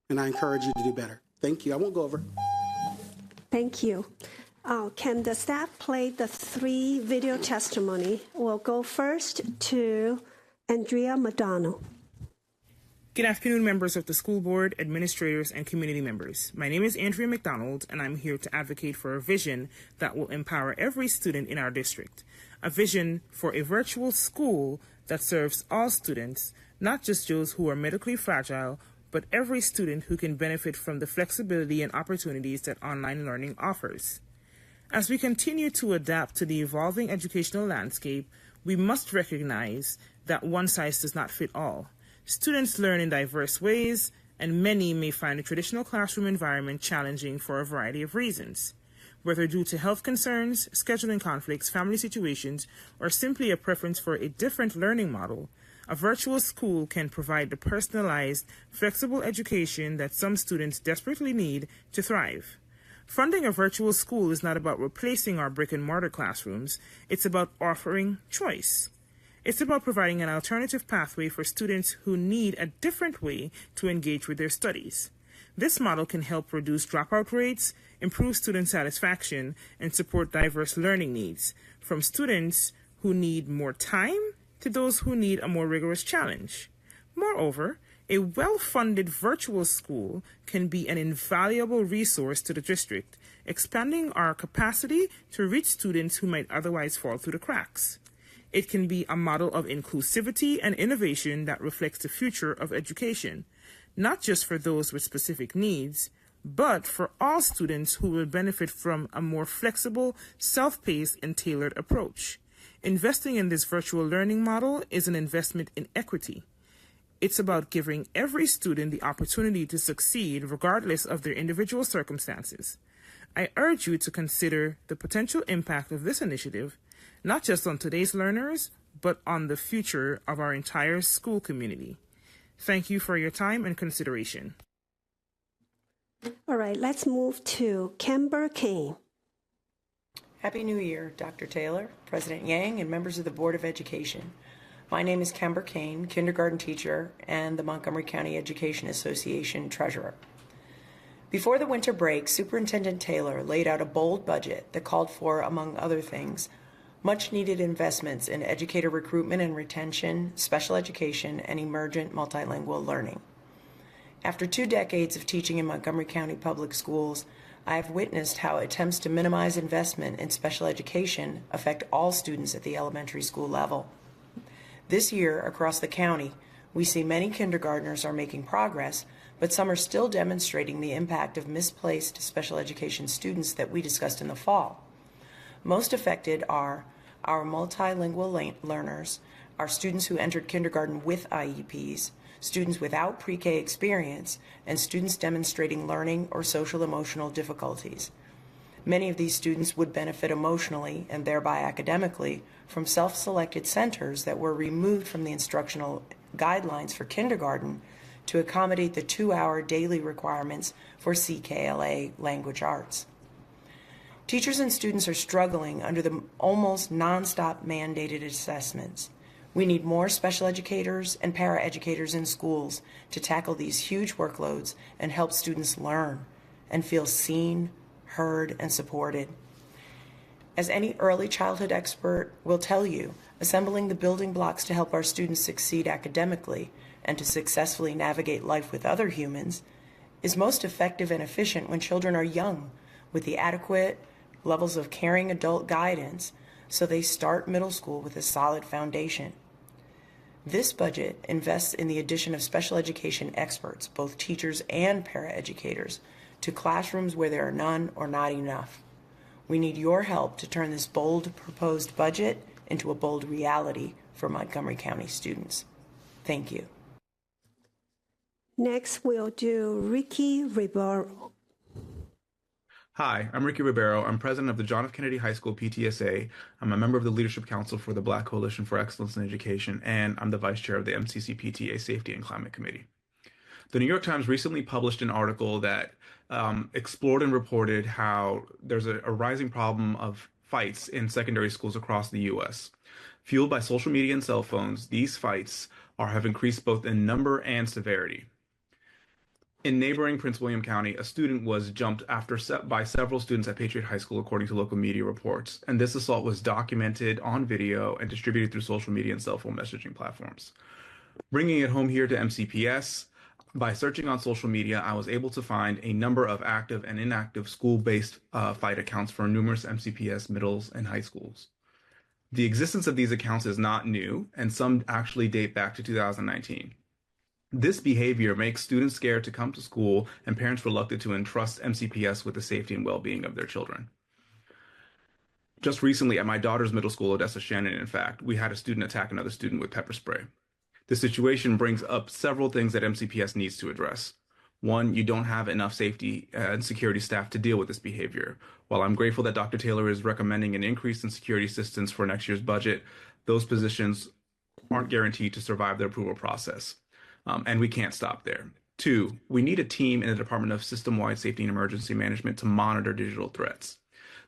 and I encourage you to do better. Thank you. I won't go over. Thank you. Can the staff play the 3 video testimony? We'll go first to Andrea Madonna. Good afternoon, members of the school board, administrators, and community members. My name is Andrea McDonald, and I'm here to advocate for a vision that will empower every student in our district. A vision for a virtual school that serves all students, not just those who are medically fragile, but every student who can benefit from the flexibility and opportunities that online learning offers. As we continue to adapt to the evolving educational landscape, we must recognize that one size does not fit all. Students learn in diverse ways, and many may find the traditional classroom environment challenging for a variety of reasons. Whether due to health concerns, scheduling conflicts, family situations, or simply a preference for a different learning model, a virtual school can provide the personalized, flexible education that some students desperately need to thrive. Funding a virtual school is not about replacing our brick-and-mortar classrooms. It's about offering choice. It's about providing an alternative pathway for students who need a different way to engage with their studies. This model can help reduce dropout rates, improve student satisfaction, and support diverse learning needs, from students who need more time to those who need a more rigorous challenge. Moreover, a well-funded virtual school can be an invaluable resource to the district, expanding our capacity to reach students who might otherwise fall through the cracks. It can be a model of inclusivity and innovation that reflects the future of education, not just for those with specific needs, but for all students who will benefit from a more flexible, self-paced, and tailored approach. Investing in this virtual learning model is an investment in equity. It's about giving every student the opportunity to succeed regardless of their individual circumstances. I urge you to consider the potential impact of this initiative, not just on today's learners, but on the future of our entire school community. Thank you for your time and consideration. All right, let's move to Kimber Kane. Happy New Year, Dr. Taylor, President Yang, and members of the Board of Education. My name is Kimber Kane, kindergarten teacher and the Montgomery County Education Association treasurer. Before the winter break, Superintendent Taylor laid out a bold budget that called for, among other things, much-needed investments in educator recruitment and retention, special education, and emergent multilingual learning. After 2 decades of teaching in Montgomery County Public Schools, I have witnessed how attempts to minimize investment in special education affect all students at the elementary school level. This year, across the county, we see many kindergartners are making progress, but some are still demonstrating the impact of misplaced special education students that we discussed in the fall. Most affected are our multilingual learners, our students who entered kindergarten with IEPs, students without pre-K experience, and students demonstrating learning or social-emotional difficulties. Many of these students would benefit emotionally and thereby academically from self-selected centers that were removed from the instructional guidelines for kindergarten to accommodate the 2-hour daily requirements for CKLA language arts. Teachers and students are struggling under the almost nonstop mandated assessments. We need more special educators and paraeducators in schools to tackle these huge workloads and help students learn and feel seen, heard, and supported. As any early childhood expert will tell you, assembling the building blocks to help our students succeed academically and to successfully navigate life with other humans is most effective and efficient when children are young, with the adequate levels of caring adult guidance so they start middle school with a solid foundation. This budget invests in the addition of special education experts, both teachers and paraeducators, to classrooms where there are none or not enough. We need your help to turn this bold proposed budget into a bold reality for Montgomery County students. Thank you. Next, we'll do Ricky Ribeiro. Hi, I'm Ricky Ribeiro. I'm president of the John F. Kennedy High School PTSA. I'm a member of the Leadership Council for the Black Coalition for Excellence in Education, and I'm the vice chair of the MCCPTA Safety and Climate Committee. The New York Times recently published an article that explored and reported how there's a rising problem of fights in secondary schools across the U.S. Fueled by social media and cell phones, these fights have increased both in number and severity. In neighboring Prince William County, a student was jumped by several students at Patriot High School, according to local media reports. And this assault was documented on video and distributed through social media and cell phone messaging platforms. Bringing it home here to MCPS, by searching on social media, I was able to find a number of active and inactive school-based fight accounts for numerous MCPS middles and high schools. The existence of these accounts is not new, and some actually date back to 2019. This behavior makes students scared to come to school and parents reluctant to entrust MCPS with the safety and well-being of their children. Just recently at my daughter's middle school, Odessa Shannon, in fact, we had a student attack another student with pepper spray. This situation brings up several things that MCPS needs to address. One, you don't have enough safety and security staff to deal with this behavior. While I'm grateful that Dr. Taylor is recommending an increase in security assistance for next year's budget, those positions aren't guaranteed to survive the approval process. And we can't stop there. Two, we need a team in the Department of System-Wide Safety and Emergency Management to monitor digital threats.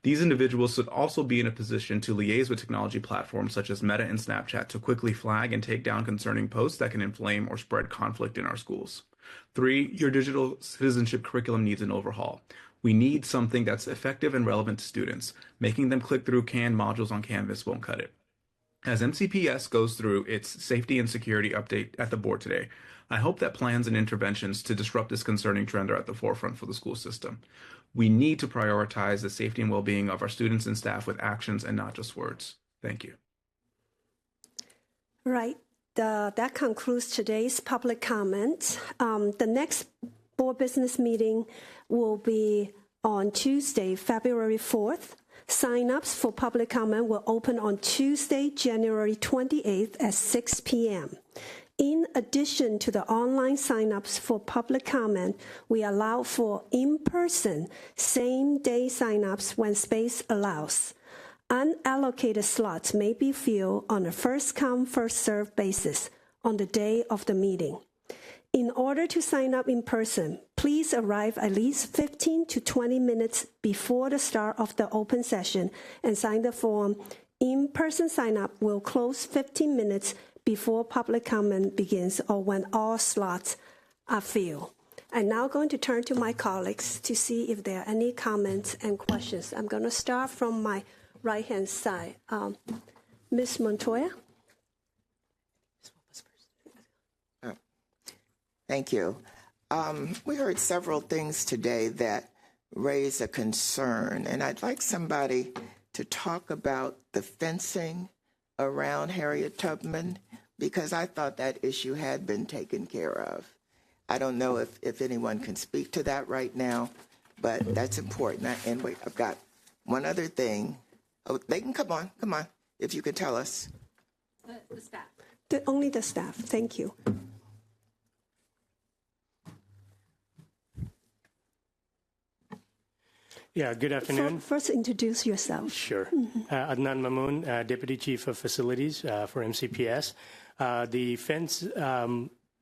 These individuals should also be in a position to liaise with technology platforms such as Meta and Snapchat to quickly flag and take down concerning posts that can inflame or spread conflict in our schools. Three, your digital citizenship curriculum needs an overhaul. We need something that's effective and relevant to students. Making them click through canned modules on Canvas won't cut it. As MCPS goes through its safety and security update at the board today, I hope that plans and interventions to disrupt this concerning trend are at the forefront for the school system. We need to prioritize the safety and well-being of our students and staff with actions and not just words. Thank you. Right. That concludes today's public comment. The next board business meeting will be on Tuesday, February 4th. Sign-ups for public comment will open on Tuesday, January 28th at 6 p.m. In addition to the online sign-ups for public comment, we allow for in-person, same-day sign-ups when space allows. Unallocated slots may be filled on a first-come, first-served basis on the day of the meeting. In order to sign up in person, please arrive at least 15 to 20 minutes before the start of the open session and sign the form. In-person sign-up will close 15 minutes before public comment begins or when all slots are filled. I'm now going to turn to my colleagues to see if there are any comments and questions. I'm going to start from my right-hand side. Ms. Montoya? Thank you. We heard several things today that raise a concern, and I'd like somebody to talk about the fencing around Harriet Tubman, because I thought that issue had been taken care of. I don't know if anyone can speak to that right now, but that's important. And wait, I've got one other thing. Oh, they can come on, if you could tell us. The staff. Only the staff, thank you. Yeah, good afternoon. First, introduce yourself. Sure. Adnan Mamoon, Deputy Chief of Facilities for MCPS. The fence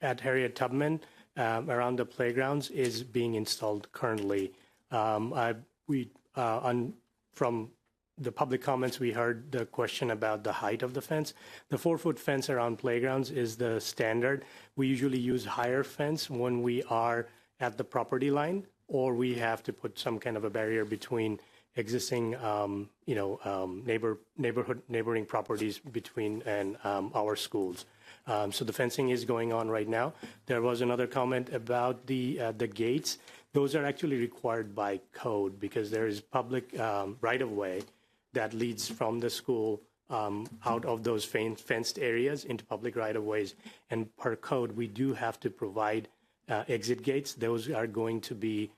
at Harriet Tubman around the playgrounds is being installed currently. From the public comments, we heard the question about the height of the fence. The 4-foot fence around playgrounds is the standard. We usually use higher fence when we are at the property line, or we have to put some kind of a barrier between existing, neighboring properties between and our schools. So the fencing is going on right now. There was another comment about the gates. Those are actually required by code because there is public right-of-way that leads from the school out of those fenced areas into public right-of-ways. And per code, we do have to provide exit gates. Those are going to be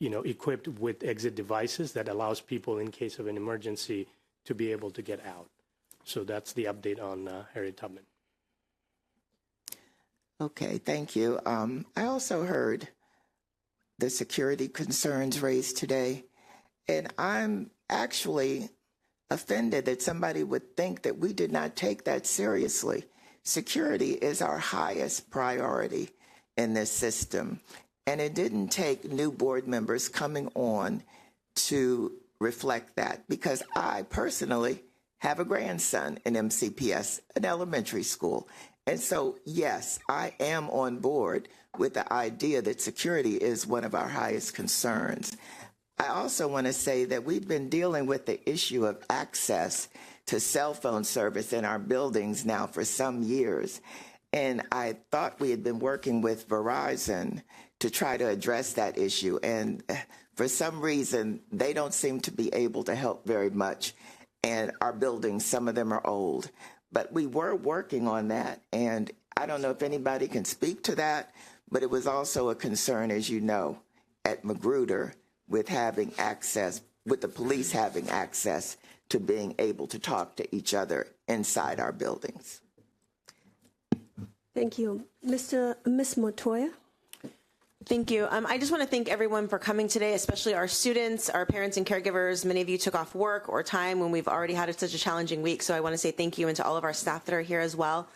equipped with exit devices that allows people in case of an emergency to be able to get out. So that's the update on Harriet Tubman. Okay, thank you. I also heard the security concerns raised today, and I'm actually offended that somebody would think that we did not take that seriously. Security is our highest priority in this system, and it didn't take new board members coming on to reflect that, because I personally have a grandson in MCPS, an elementary school. And so, yes, I am on board with the idea that security is one of our highest concerns. I also want to say that we've been dealing with the issue of access to cell phone service in our buildings now for some years. And I thought we had been working with Verizon to try to address that issue. And for some reason, they don't seem to be able to help very much. And our buildings, some of them are old. But we were working on that. And I don't know if anybody can speak to that, but it was also a concern, as you know, at Magruder with having access, with the police having access to being able to talk to each other inside our buildings. Thank you. Ms. Montoya? Thank you. I just want to thank everyone for coming today, especially our students, our parents and caregivers. Many of you took off work or time when we've already had such a challenging week, so I want to say thank you, and to all of our staff that are here as well.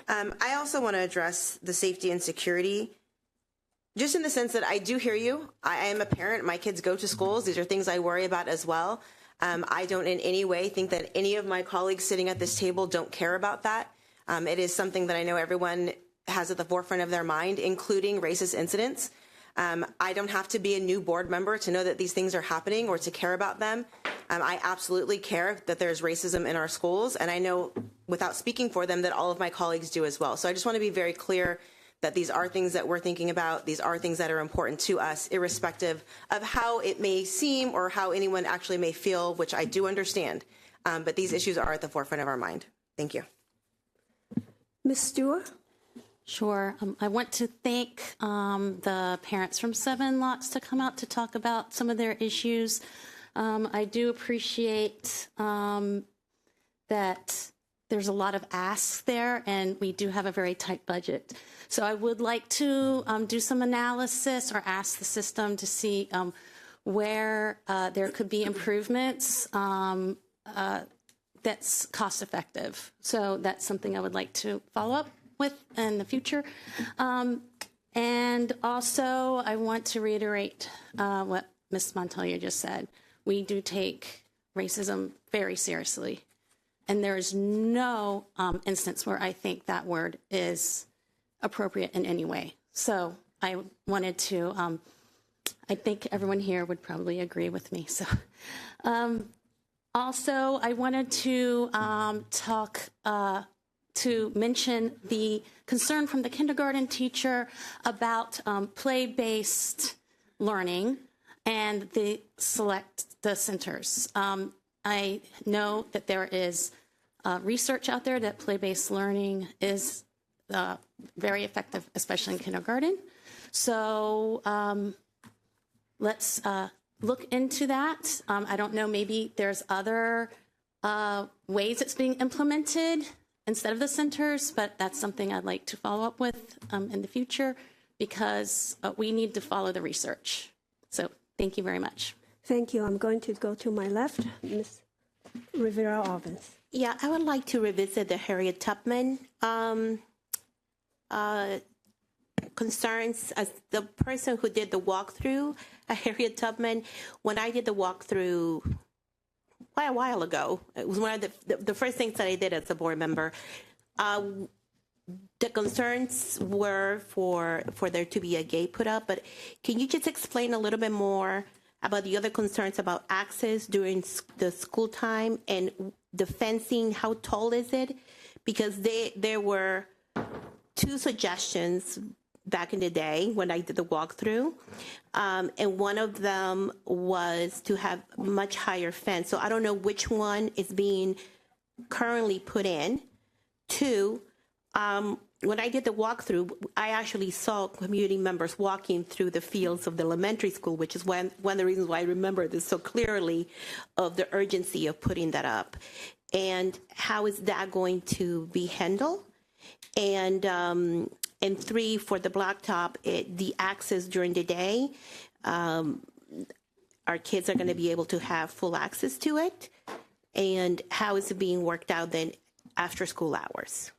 I also want to address the safety and security, just in the sense that I do hear you. I am a parent. My kids go to schools. These are things I worry about as well. I don't in any way think that any of my colleagues sitting at this table don't care about that. It is something that I know everyone has at the forefront of their mind, including racist incidents. I don't have to be a new board member to know that these things are happening or to care about them. I absolutely care that there's racism in our schools, and I know, without speaking for them, that all of my colleagues do as well. So I just want to be very clear that these are things that we're thinking about. These are things that are important to us, irrespective of how it may seem or how anyone actually may feel, which I do understand. But these issues are at the forefront of our mind. Thank you. Ms. Stewart? Sure. I want to thank the parents from Seven Locks to come out to talk about some of their issues. I do appreciate that there's a lot of asks there, and we do have a very tight budget. So I would like to do some analysis or ask the system to see where there could be improvements that's cost effective. So that's something I would like to follow up with in the future. And also, I want to reiterate what Ms. Montoya just said. We do take racism very seriously. And there is no instance where I think that word is appropriate in any way. So I wanted to, I think everyone here would probably agree with me. So also, I wanted to to mention the concern from the kindergarten teacher about play-based learning and the centers. I know that there is research out there that play-based learning is very effective, especially in kindergarten. So let's look into that. I don't know, maybe there's other ways it's being implemented instead of the centers, but that's something I'd like to follow up with in the future, because we need to follow the research. So thank you very much. Thank you. I'm going to go to my left, Ms. Rivera-Ovens. Yeah, I would like to revisit the Harriet Tubman concerns. As the person who did the walkthrough at Harriet Tubman, when I did the walkthrough quite a while ago, it was one of the first things that I did as a board member. The concerns were for there to be a gate put up, but can you just explain a little bit more about the other concerns about access during the school time and the fencing? How tall is it? because there were two suggestions back in the day when I did the walkthrough. And one of them was to have much higher fence. So I don't know which one is being currently put in. Two, when I did the walkthrough, I actually saw community members walking through the fields of the elementary school, which is one of the reasons why I remember this so clearly of the urgency of putting that up. And how is that going to be handled? And three, for the blacktop, the access during the day, our kids are going to be able to have full access to it. And how is it being worked out then after school hours?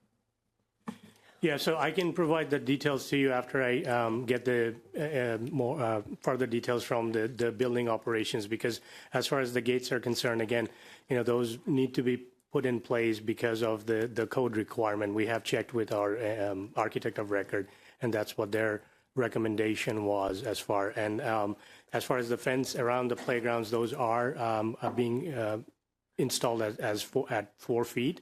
Yeah, so I can provide the details to you after I get the more further details from the building operations, because as far as the gates are concerned, again, those need to be put in place because of the code requirement. We have checked with our architect of record, and that's what their recommendation was as far. And as far as the fence around the playgrounds, those are being installed at 4 feet.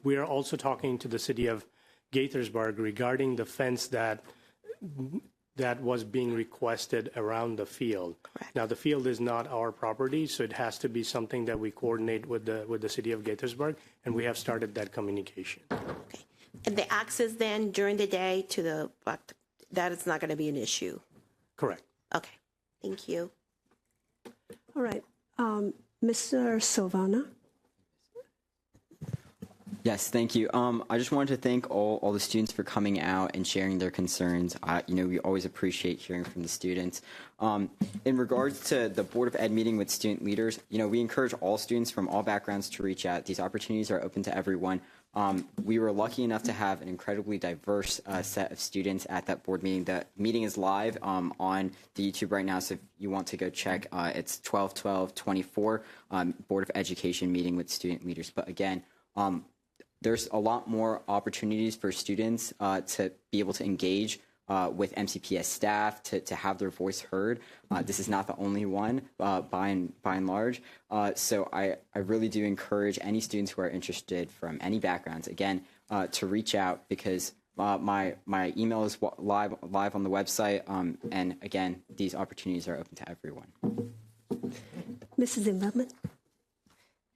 We are also talking to the city of Gaithersburg regarding the fence that was being requested around the field. Correct. Now, the field is not our property, so it has to be something that we coordinate with the city of Gaithersburg, and we have started that communication. Okay. And the access then during the day to that is not going to be an issue? Correct. Okay. Thank you. All right. Mr. Silvana? Yes, thank you. I just wanted to thank all the students for coming out and sharing their concerns. We always appreciate hearing from the students. In regards to the Board of Ed meeting with student leaders, we encourage all students from all backgrounds to reach out. These opportunities are open to everyone. We were lucky enough to have an incredibly diverse set of students at that board meeting. The meeting is live on the YouTube right now, so if you want to go check, it's 12/12/24 Board of Education meeting with student leaders. But again, there's a lot more opportunities for students to be able to engage with MCPS staff, to have their voice heard. This is not the only one by and large. So I really do encourage any students who are interested from any backgrounds, again, to reach out, because my email is live on the website. And again, these opportunities are open to everyone. Mrs. Zimmerman?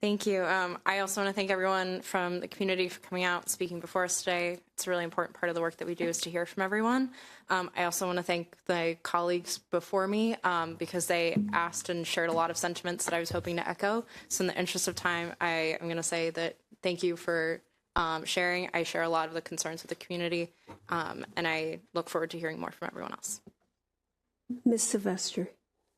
Thank you. I also want to thank everyone from the community for coming out and speaking before us today. It's a really important part of the work that we do is to hear from everyone. I also want to thank the colleagues before me because they asked and shared a lot of sentiments that I was hoping to echo. So in the interest of time, I am going to say that thank you for sharing. I share a lot of the concerns of the community, and I look forward to hearing more from everyone else. Ms. Sylvester.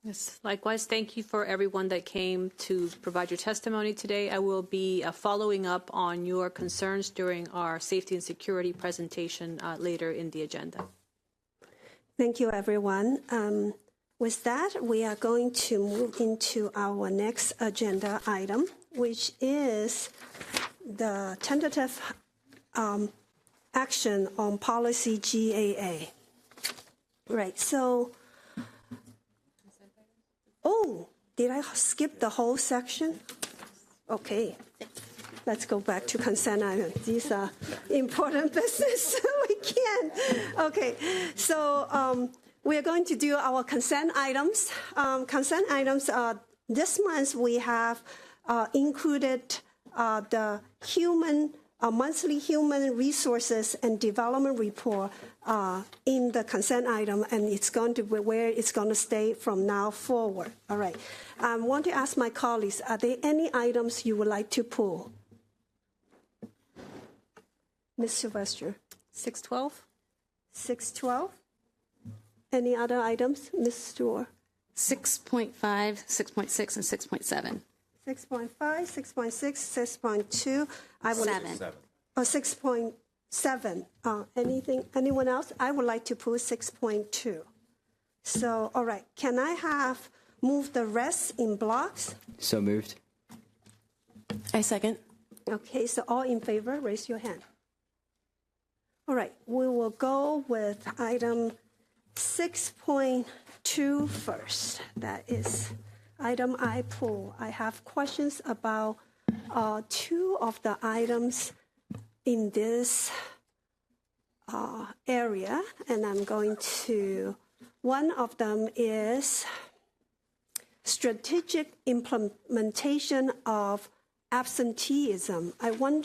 Yes, likewise, thank you for everyone that came to provide your testimony today. I will be following up on your concerns during our safety and security presentation later in the agenda. Thank you, everyone. With that, we are going to move into our next agenda item, which is the tentative action on policy GAA. Right, so... Oh, did I skip the whole section? Okay, let's go back to consent items. These are important business. We can't. Okay, so we are going to do our consent items. Consent items, this month we have included the monthly human resources and development report in the consent item, and it's going to be where it's going to stay from now forward. All right. I want to ask my colleagues, are there any items you would like to pull? Ms. Sylvester. 612? 612? Any other items? Ms. Stewart. 6.5, 6.6, and 6.7. 6.5, 6.6, 6.2. I would 7. Oh, 6.7. Anyone else? I would like to put 6.2. So, all right. Can I have move the rest in blocks? So moved. I second. Okay, so all in favor, raise your hand. All right, we will go with item 6.2 first. That is item I pull. I have questions about two of the items in this area, and I'm going to, one of them is strategic implementation of absenteeism. I want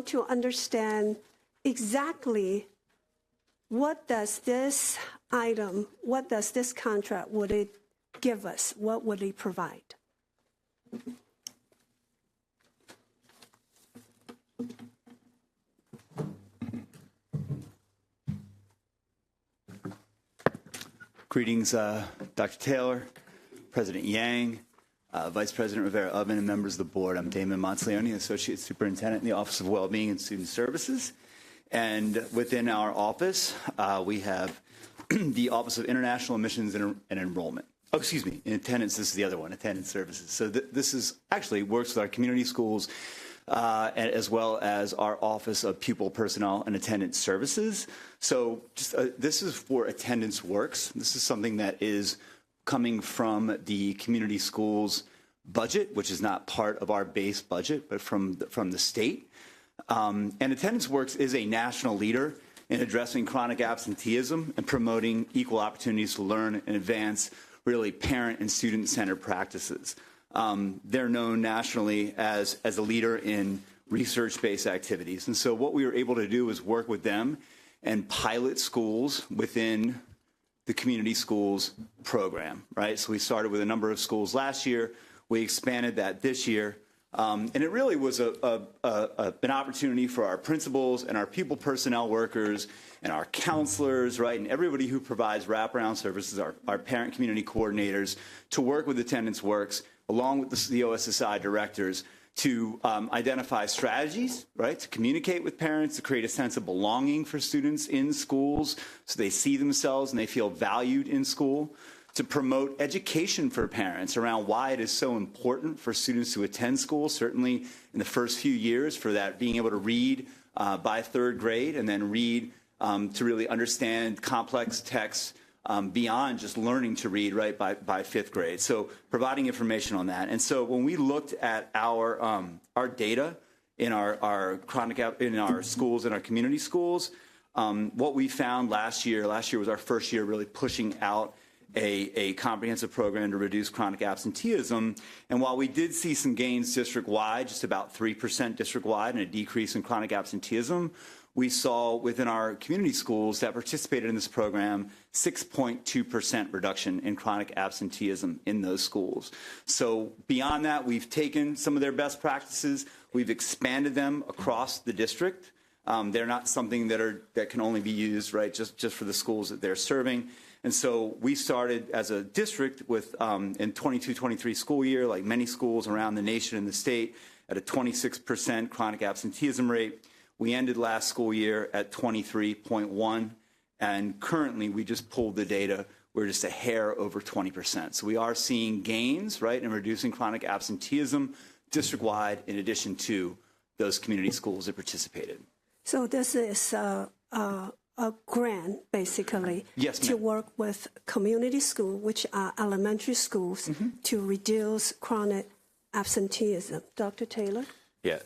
to understand exactly what does this item, what does this contract, would it give us? What would it provide? Greetings, Dr. Taylor, President Yang, Vice President Rivera-Ubben, and members of the board. I'm Damon Monteleone, Associate Superintendent in the Office of Wellbeing and Student Services. And within our office, we have the Office of International Admissions and Enrollment. Oh, excuse me, in attendance, this is the other one, attendance services. So this is actually works with our community schools as well as our Office of Pupil Personnel and Attendance Services. So just, this is for attendance works. This is something that is coming from the community schools budget, which is not part of our base budget, but from the state. And attendance works is a national leader in addressing chronic absenteeism and promoting equal opportunities to learn and advance really parent and student-centered practices. They're known nationally as a leader in research-based activities. And so what we were able to do is work with them and pilot schools within the community schools program, right? So we started with a number of schools last year. We expanded that this year. And it really was an opportunity for our principals and our pupil personnel workers and our counselors, right, and everybody who provides wraparound services, our parent community coordinators, to work with Attendance Works, along with the OSSI directors, to identify strategies, right, to communicate with parents, to create a sense of belonging for students in schools so they see themselves and they feel valued in school, to promote education for parents around why it is so important for students to attend school, certainly in the first few years, for that being able to read by third grade and then read to really understand complex texts beyond just learning to read, right, by fifth grade. So providing information on that. And so when we looked at our data in our schools, in our community schools, what we found last year was our first year really pushing out a comprehensive program to reduce chronic absenteeism. And while we did see some gains district-wide, just about 3% district-wide, and a decrease in chronic absenteeism, we saw within our community schools that participated in this program 6.2% reduction in chronic absenteeism in those schools. So beyond that, we've taken some of their best practices, we've expanded them across the district. They're not something that can only be used, right, just for the schools that they're serving. And so we started as a district with, in 22-23 school year, like many schools around the nation and the state, at a 26% chronic absenteeism rate. We ended last school year at 23.1, and currently we just pulled the data. We're just a hair over 20%. So we are seeing gains, right, in reducing chronic absenteeism district-wide in addition to those community schools that participated. So this is a grant, basically, yes, to work with community schools, which are elementary schools, to reduce chronic absenteeism. Dr. Taylor? Yeah,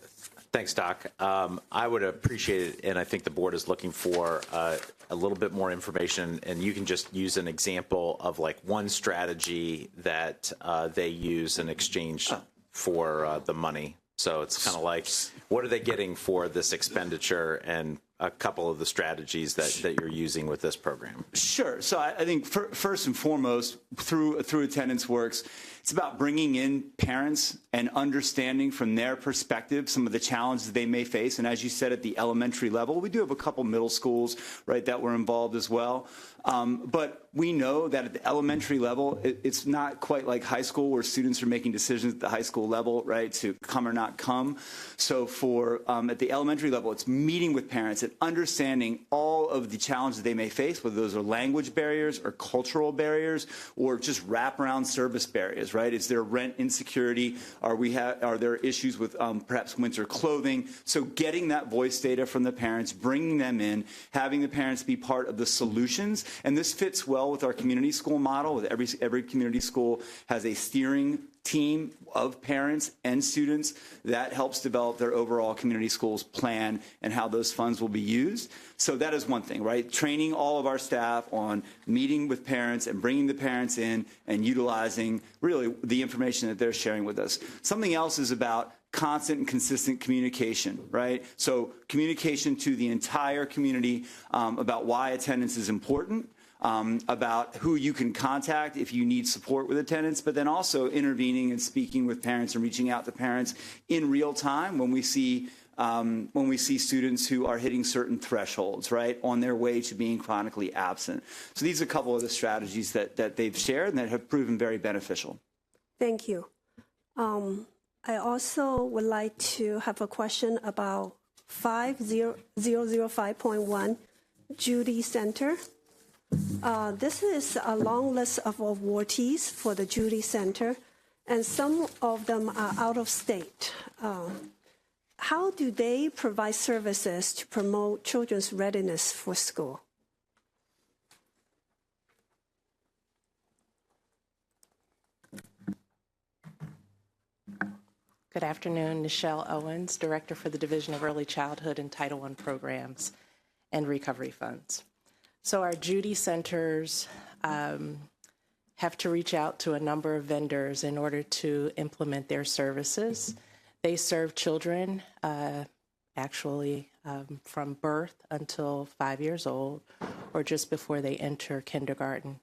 thanks, Doc. I would appreciate it, and I think the board is looking for a little bit more information, and you can just use an example of like one strategy that they use in exchange for the money. So it's kind of like, what are they getting for this expenditure, and a couple of the strategies that you're using with this program? Sure. So I think first and foremost, through Attendance Works, it's about bringing in parents and understanding from their perspective some of the challenges they may face. And as you said, at the elementary level, we do have a couple middle schools, right, that were involved as well. But we know that at the elementary level, it's not quite like high school where students are making decisions at the high school level, right, to come or not come. So for at the elementary level, it's meeting with parents and understanding all of the challenges they may face, whether those are language barriers or cultural barriers or just wraparound service barriers, right? Is there rent insecurity? Are there issues with perhaps winter clothing? So getting that voice data from the parents, bringing them in, having the parents be part of the solutions, And this fits well with our community school model. With every community school has a steering team of parents and students that helps develop their overall community schools plan and how those funds will be used. So that is one thing, right? Training all of our staff on meeting with parents and bringing the parents in and utilizing really the information that they're sharing with us. Something else is about constant and consistent communication, right? So communication to the entire community about why attendance is important, about who you can contact if you need support with attendance, but then also intervening and speaking with parents and reaching out to parents in real time when we see students who are hitting certain thresholds, right, on their way to being chronically absent. So these are a couple of the strategies that they've shared and that have proven very beneficial. Thank you. I also would like to have a question about 5005.1 Judy Center. This is a long list of awardees for the Judy Center, and some of them are out of state. How do they provide services to promote children's readiness for school? Good afternoon, Nichelle Owens, Director for the Division of Early Childhood and Title I Programs and Recovery Funds. So our Judy Centers have to reach out to a number of vendors in order to implement their services. They serve children actually from birth until 5 years old or just before they enter kindergarten.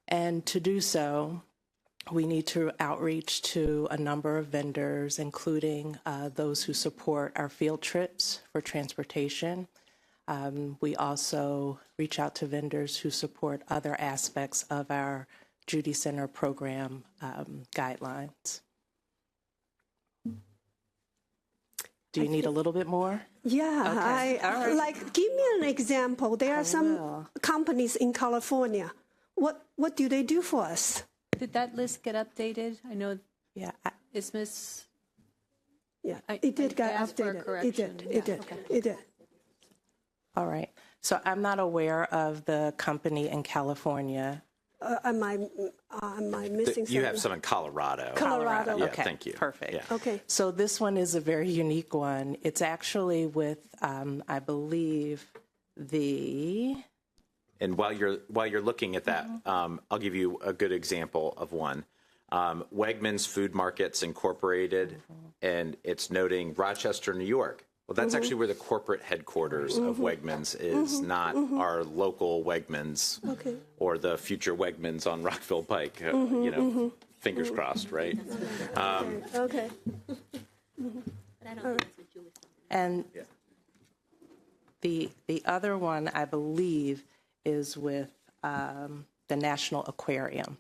And to do so, we need to outreach to a number of vendors, including those who support our field trips for transportation. We also reach out to vendors who support other aspects of our Judy Center program guidelines. Do you need a little bit more? Yeah, Okay. All right. Like, give me an example. There are some companies in California. What do they do for us? Did that list get updated? I know. Yeah. Is Miss? Yeah, it did get updated. It did. It did. Okay. It did. All right. So I'm not aware of the company in California. Am I missing something? You have some in Colorado. Colorado. Yeah, Okay. thank you. Perfect. Yeah. Okay. So this one is a very unique one. It's actually with, I believe, the. And while you're looking at that, I'll give you a good example of one. Wegmans Food Markets Incorporated, and it's noting Rochester, New York. Well, that's actually where the corporate headquarters of Wegmans is, not our local Wegmans or the future Wegmans on Rockville Pike. Fingers crossed, right? Okay. And the other one, I believe, is with the National Aquarium.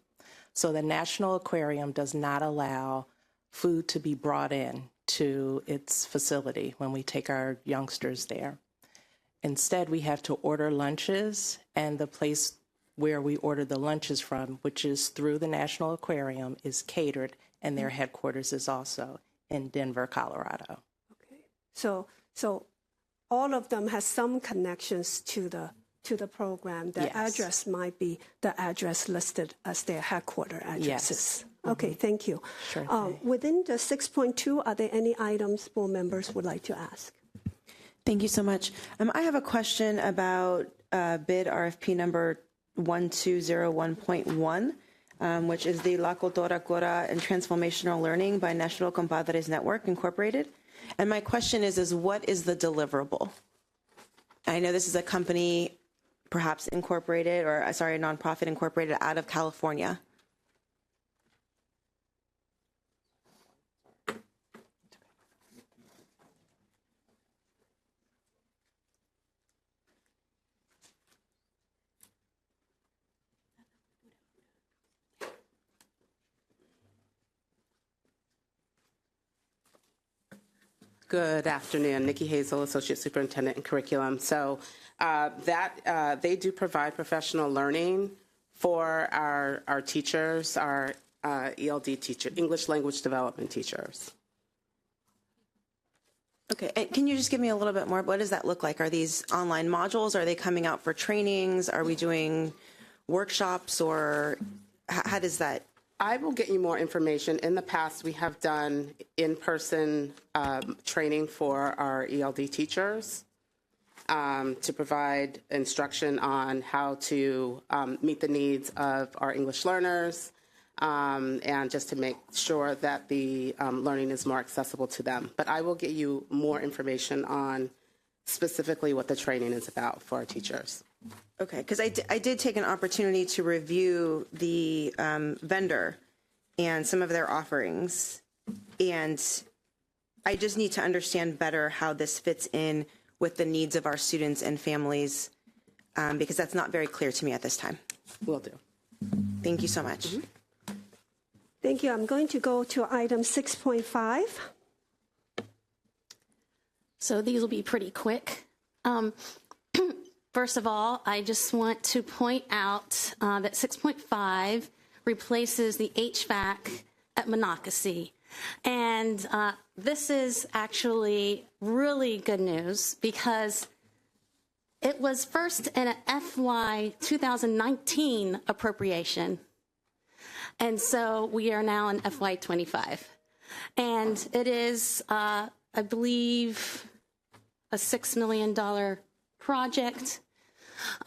So the National Aquarium does not allow food to be brought in to its facility when we take our youngsters there. Instead, we have to order lunches, and the place where we order the lunches from, which is through the National Aquarium, is catered, and their headquarters is also in Denver, Colorado. Okay. So all of them has some connections to the program. The address might be the address listed as their headquarter addresses. Yes. Okay, thank you. Sure. Within the 6.2, are there any items board members would like to ask? Thank you so much. I have a question about bid RFP number 1201.1, which is the La Cultura Cura and Transformational Learning by National Compadres Network Incorporated. And my question is what is the deliverable? I know this is a company perhaps incorporated, or a nonprofit incorporated out of California. Good afternoon. Nikki Hazel, Associate Superintendent in Curriculum. So they do provide professional learning for our teachers, our ELD teacher, English Language Development teachers. Okay, and can you just give me a little bit more? What does that look like? Are these online modules? Are they coming out for trainings? Are we doing workshops, or how does that? I will get you more information. In the past, we have done in-person training for our ELD teachers to provide instruction on how to meet the needs of our English learners, and just to make sure that the learning is more accessible to them. But I will get you more information on specifically what the training is about for our teachers. Okay, because I did take an opportunity to review the vendor and some of their offerings, and I just need to understand better how this fits in with the needs of our students and families, because that's not very clear to me at this time. Will do. Thank you so much. Mm-hmm. Thank you. I'm going to go to item 6.5. So these will be pretty quick. First of all, I just want to point out that 6.5 replaces the HVAC at Monocacy. And this is actually really good news because it was first in an FY 2019 appropriation. And so we are now in FY 25. And it is, I believe, a $6 million project.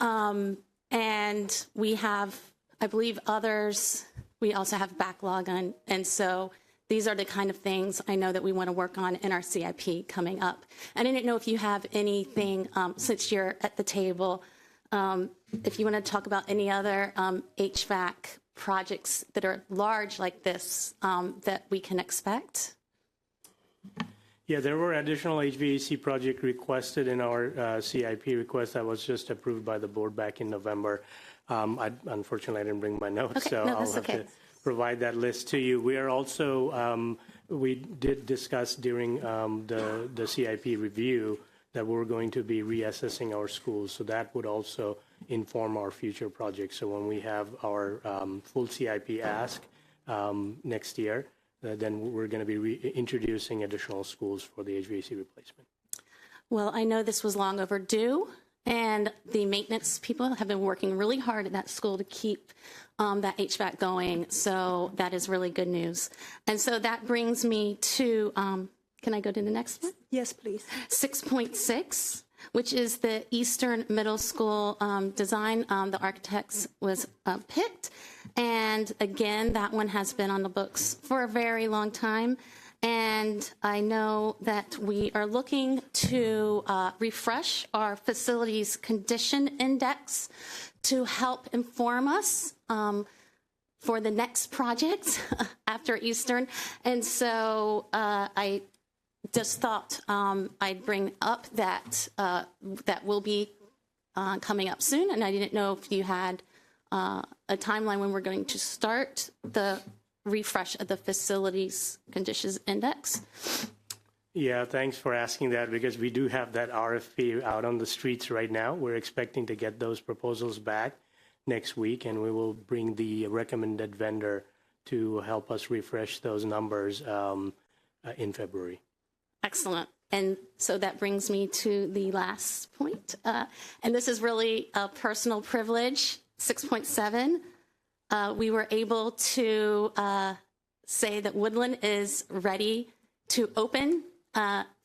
And we have, I believe, others. We also have backlog on. And so these are the kind of things I know that we want to work on in our CIP coming up. And I didn't know if you have anything, since you're at the table, if you want to talk about any other HVAC projects that are large like this that we can expect. Yeah, there were additional HVAC project requested in our CIP request that was just approved by the board back in November. Unfortunately, I didn't bring my notes, okay, so no, I'll have to provide that list to you. We are also, we did discuss during the CIP review that we're going to be reassessing our schools, so that would also inform our future projects. So when we have our full CIP ask next year, then we're going to be introducing additional schools for the HVAC replacement. Well, I know this was long overdue, and the maintenance people have been working really hard at that school to keep that HVAC going. So that is really good news. And so that brings me to, can I go to the next one? Yes, please. 6.6, which is the Eastern Middle School design. The architects was picked. And again, that one has been on the books for a very long time. And I know that we are looking to refresh our facilities condition index to help inform us for the next project after Eastern. And so I just thought I'd bring up that that will be coming up soon. And I didn't know if you had a timeline when we're going to start the refresh of the facilities conditions index. Yeah, thanks for asking that, because we do have that RFP out on the streets right now. We're expecting to get those proposals back next week, and we will bring the recommended vendor to help us refresh those numbers in February. Excellent. And so that brings me to the last point. And this is really a personal privilege. 6.7. We were able to say that Woodland is ready to open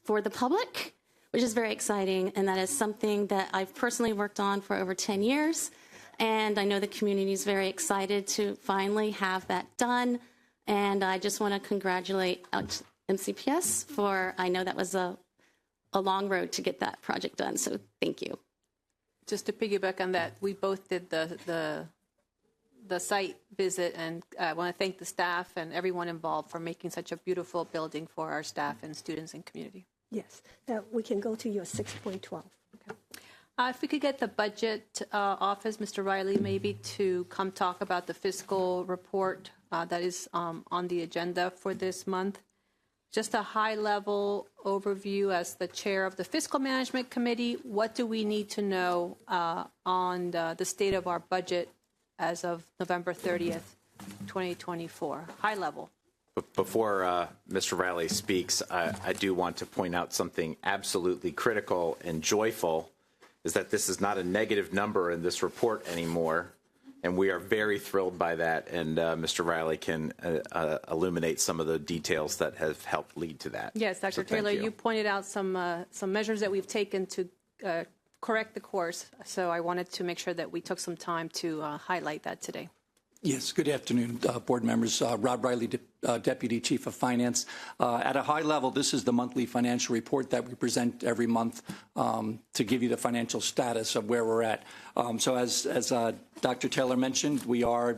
for the public, which is very exciting. And that is something that I've personally worked on for over 10 years. And I know the community is very excited to finally have that done. And I just want to congratulate MCPS for, I know that was a long road to get that project done. So thank you. Just to piggyback on that, we both did the site visit, and I want to thank the staff and everyone involved for making such a beautiful building for our staff and students and community. Yes, we can go to your 6.12. Okay. If we could get the budget office, Mr. Riley, maybe to come talk about the fiscal report that is on the agenda for this month. Just a high-level overview as the chair of the Fiscal Management Committee. What do we need to know on the state of our budget as of November 30th, 2024? High level. Before Mr. Riley speaks, I do want to point out something absolutely critical and joyful, is that this is not a negative number in this report anymore. And we are very thrilled by that. And Mr. Riley can illuminate some of the details that have helped lead to that. Yes, Dr. Taylor, you pointed out some measures that we've taken to correct the course. So I wanted to make sure that we took some time to highlight that today. Yes, good afternoon, board members. Rob Riley, Deputy Chief of Finance. At a high level, this is the monthly financial report that we present every month to give you the financial status of where we're at. So as Dr. Taylor mentioned, we are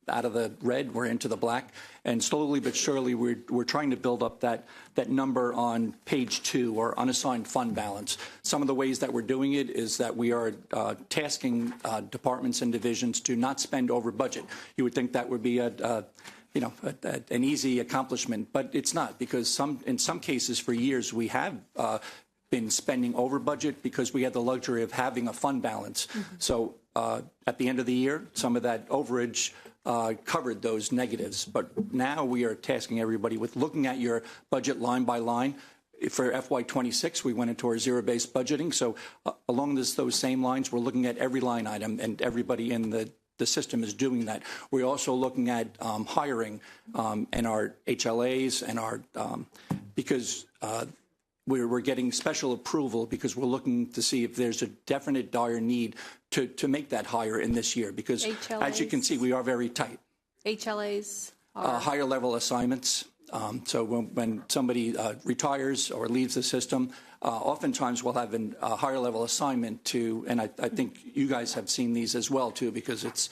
out of the red, we're into the black, and slowly but surely we're trying to build up that number on page 2, or unassigned fund balance. Some of the ways that we're doing it is that we are tasking departments and divisions to not spend over budget. You would think that would be an easy accomplishment, but it's not, because in some cases for years we have been spending over budget because we had the luxury of having a fund balance. Mm-hmm. So at the end of the year, some of that overage covered those negatives. But now we are tasking everybody with looking at your budget line by line. For FY26, we went into our zero-based budgeting. So along those same lines, we're looking at every line item, and everybody in the system is doing that. We're also looking at hiring and our HLAs and our because we're getting special approval because we're looking to see if there's a definite dire need to make that higher in this year, because HLAs, as you can see, we are very tight. HLAs higher level assignments. So when somebody retires or leaves the system, oftentimes we'll have a higher level assignment to, and I think you guys have seen these as well too, because it's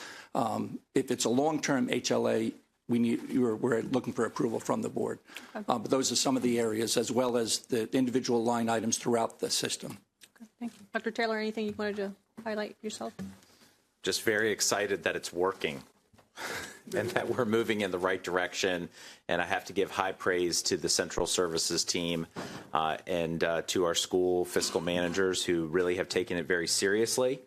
if it's a long-term HLA, we're looking for approval from the board. Okay. But those are some of the areas, as well as the individual line items throughout the system. Okay, thank you. Dr. Taylor, anything you wanted to highlight yourself? Just very excited that it's working and that we're moving in the right direction. And I have to give high praise to the central services team and to our school fiscal managers, who really have taken it very seriously.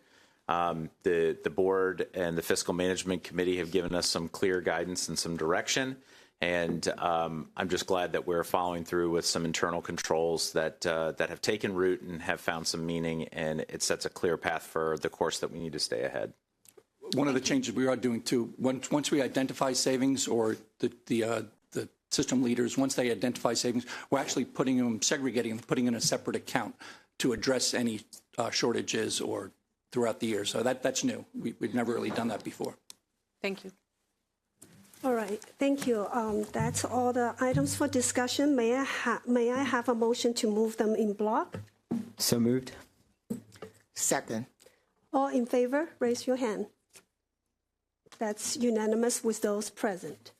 The board and the fiscal management committee have given us some clear guidance and some direction. And I'm just glad that we're following through with some internal controls that have taken root and have found some meaning, and it sets a clear path for the course that we need to stay ahead. One of the changes we are doing too, once we identify savings, or the system leaders, once they identify savings, we're actually segregating them, putting in a separate account to address any shortages or throughout the year. So that's new. We've never really done that before. Thank you. All right, thank you. That's all the items for discussion. May I have a motion to move them in block? So moved. Second. All in favor, raise your hand. That's unanimous with those present.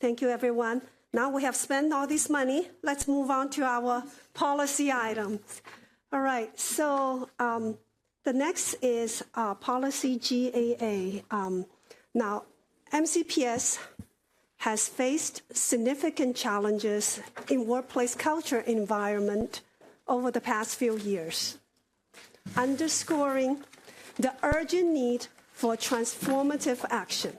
Thank you, everyone. Now we have spent all this money. Let's move on to our policy items. All right, so the next is policy GAA. Now, MCPS has faced significant challenges in workplace culture environment over the past few years, underscoring the urgent need for transformative action.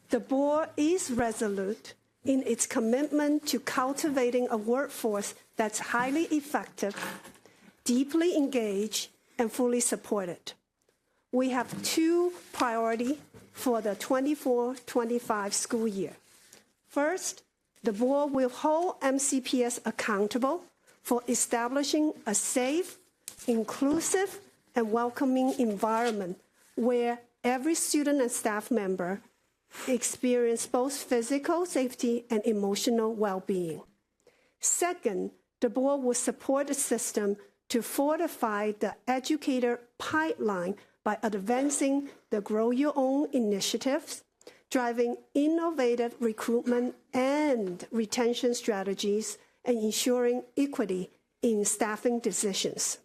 The board is resolute in its commitment to cultivating a workforce that's highly effective, deeply engaged, and fully supported. We have two priorities for the 24-25 school year. First, the board will hold MCPS accountable for establishing a safe, inclusive, and welcoming environment where every student and staff member experience both physical safety and emotional well-being. Second, the board will support the system to fortify the educator pipeline by advancing the Grow Your Own initiatives, driving innovative recruitment and retention strategies, and ensuring equity in staffing decisions.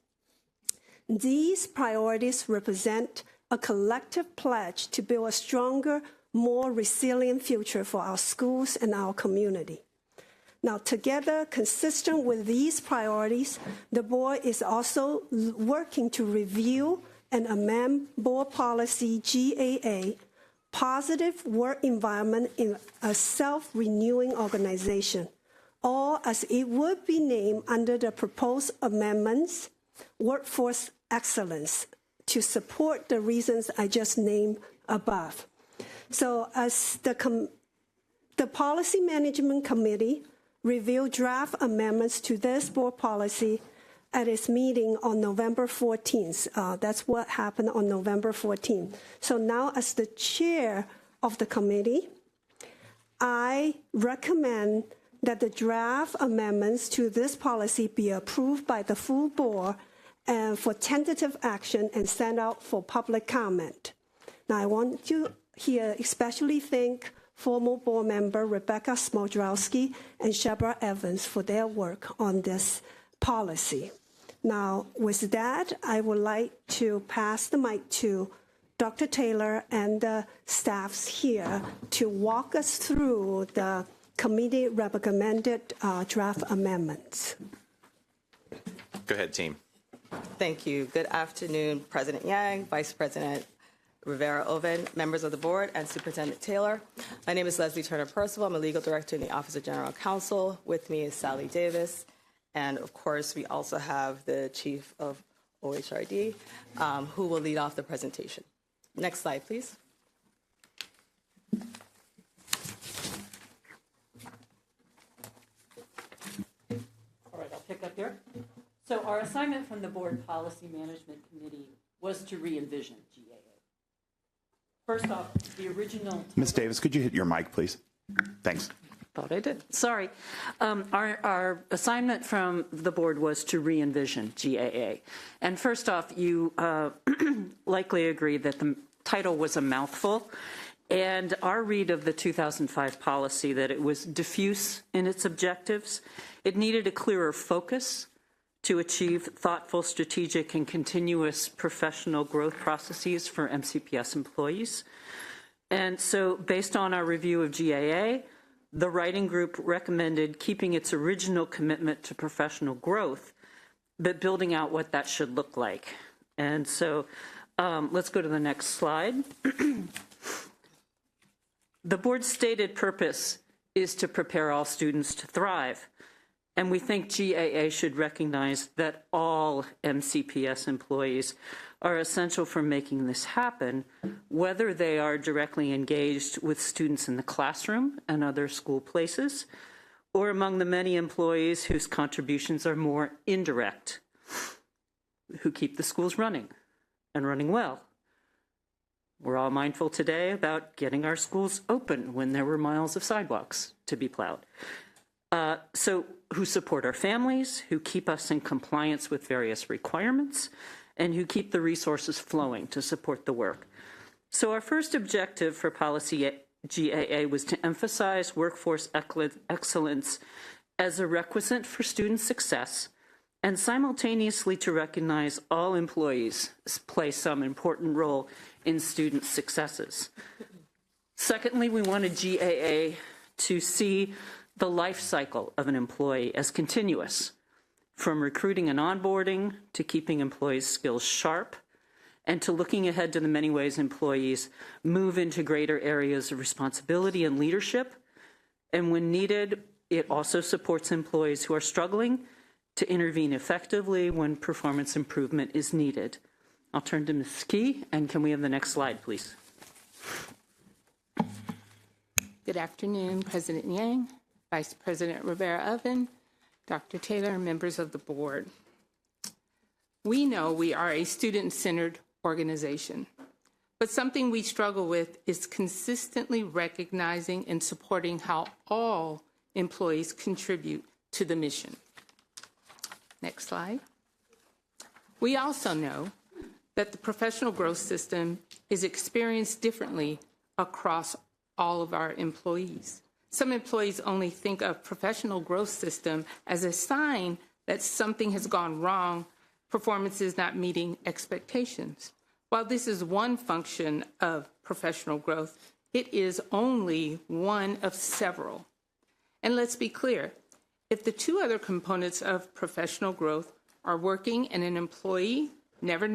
These priorities represent a collective pledge to build a stronger, more resilient future for our schools and our community. Now, together, consistent with these priorities, the board is also working to review and amend board policy GAA, positive work environment in a self-renewing organization, or as it would be named under the proposed amendments, workforce excellence, to support the reasons I just named above. So as the Policy Management Committee reviewed draft amendments to this board policy at its meeting on November 14th. That's what happened on November 14th. So now as the chair of the committee, I recommend that the draft amendments to this policy be approved by the full board and for tentative action and sent out for public comment. Now I want to here especially thank former board member Rebecca Smodrowski and Shebra Evans for their work on this policy. Now, with that, I would like to pass the mic to Dr. Taylor and the staffs here to walk us through the committee recommended draft amendments. Go ahead, team. Thank you. Good afternoon, President Yang, Vice President Rivera-Oven, members of the board, and Superintendent Taylor. My name is Leslie Turner Percival. I'm a legal director in the Office of General Counsel. With me is Sally Davis. And of course, we also have the chief of OHRD, who will lead off the presentation. Next slide, please. All right, I'll pick up here. So our assignment from the Board Policy Management Committee was to re-envision GAA. First off, the original... Ms. Davis, could you hit your mic, please? Thanks. Thought I did. Sorry. Our assignment from the board was to re-envision GAA. And first off, you likely agree that the title was a mouthful. And our read of the 2005 policy, that it was diffuse in its objectives. It needed a clearer focus to achieve thoughtful, strategic, and continuous professional growth processes for MCPS employees. And so based on our review of GAA, the writing group recommended keeping its original commitment to professional growth, but building out what that should look like. And so let's go to the next slide. The board's stated purpose is to prepare all students to thrive. And we think GAA should recognize that all MCPS employees are essential for making this happen, whether they are directly engaged with students in the classroom and other school places, or among the many employees whose contributions are more indirect, who keep the schools running and running well. We're all mindful today about getting our schools open when there were miles of sidewalks to be plowed. So who support our families, who keep us in compliance with various requirements, and who keep the resources flowing to support the work. So our first objective for policy GAA was to emphasize workforce excellence as a requisite for student success, and simultaneously to recognize all employees play some important role in student successes. Secondly, we wanted GAA to see the life cycle of an employee as continuous, from recruiting and onboarding to keeping employees' skills sharp, and to looking ahead to the many ways employees move into greater areas of responsibility and leadership. And when needed, it also supports employees who are struggling to intervene effectively when performance improvement is needed. I'll turn to Ms. Key, and can we have the next slide, please? Good afternoon, President Yang, Vice President Rivera-Oven, Dr. Taylor, and members of the board. We know we are a student-centered organization, but something we struggle with is consistently recognizing and supporting how all employees contribute to the mission. Next slide. We also know that the professional growth system is experienced differently across all of our employees. Some employees only think of professional growth system as a sign that something has gone wrong, performance is not meeting expectations. While this is one function of professional growth, it is only one of several. And let's be clear, if the two other components of professional growth are working and an employee never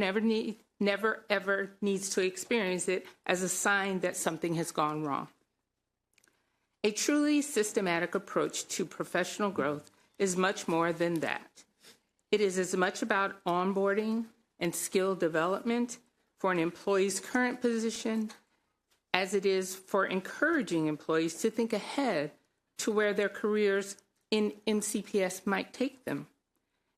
never ever needs to experience it as a sign that something has gone wrong. A truly systematic approach to professional growth is much more than that. It is as much about onboarding and skill development for an employee's current position as it is for encouraging employees to think ahead to where their careers in MCPS might take them.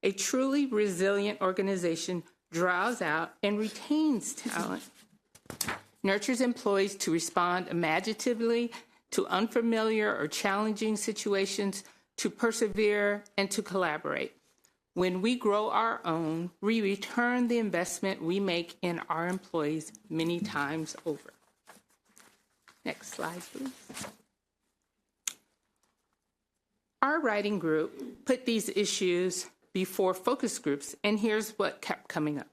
A truly resilient organization draws out and retains talent, nurtures employees to respond imaginatively to unfamiliar or challenging situations, to persevere and to collaborate. When we grow our own, we return the investment we make in our employees many times over. Next slide, please. Our writing group put these issues before focus groups, and here's what kept coming up.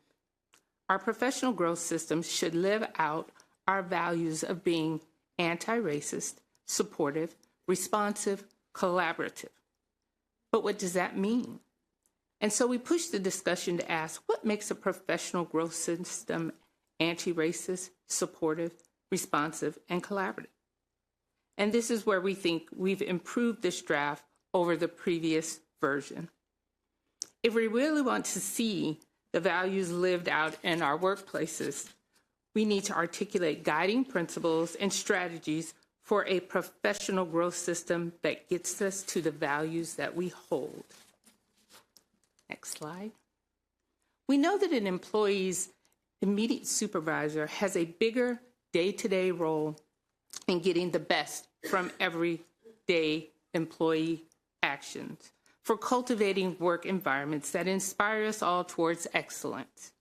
Our professional growth systems should live out our values of being anti-racist, supportive, responsive, collaborative. But what does that mean? And so we pushed the discussion to ask, what makes a professional growth system anti-racist, supportive, responsive, and collaborative? And this is where we think we've improved this draft over the previous version. If we really want to see the values lived out in our workplaces, we need to articulate guiding principles and strategies for a professional growth system that gets us to the values that we hold. Next slide. We know that an employee's immediate supervisor has a bigger day-to-day role in getting the best from everyday employee actions, for cultivating work environments that inspire us all towards excellence.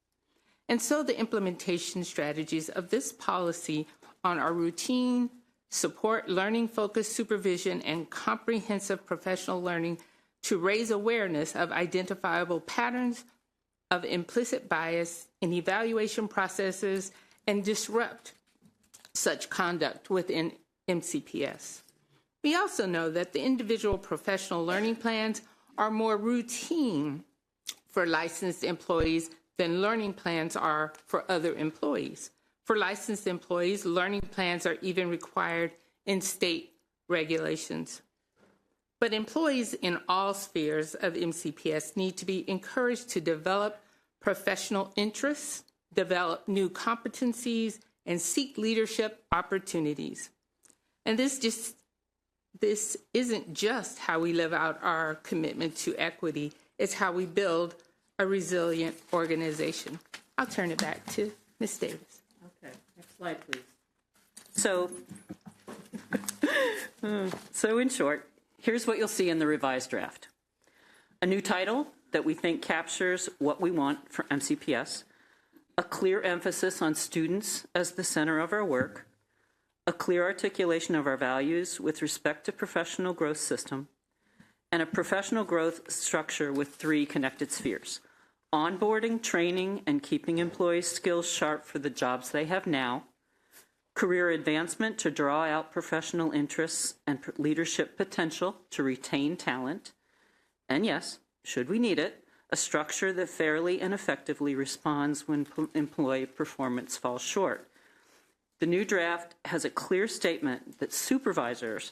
And so the implementation strategies of this policy on our routine, support, learning-focused supervision, and comprehensive professional learning to raise awareness of identifiable patterns of implicit bias in evaluation processes and disrupt such conduct within MCPS. We also know that the individual professional learning plans are more routine for licensed employees than learning plans are for other employees. For licensed employees, learning plans are even required in state regulations. But employees in all spheres of MCPS need to be encouraged to develop professional interests, develop new competencies, and seek leadership opportunities. And this isn't just how we live out our commitment to equity, it's how we build a resilient organization. I'll turn it back to Ms. Davis. Okay, next slide, please. So in short, here's what you'll see in the revised draft. A new title that we think captures what we want for MCPS, a clear emphasis on students as the center of our work, a clear articulation of our values with respect to professional growth system, and a professional growth structure with 3 connected spheres: onboarding, training, and keeping employees' skills sharp for the jobs they have now, career advancement to draw out professional interests and leadership potential to retain talent, and yes, should we need it, a structure that fairly and effectively responds when employee performance falls short. The new draft has a clear statement that supervisors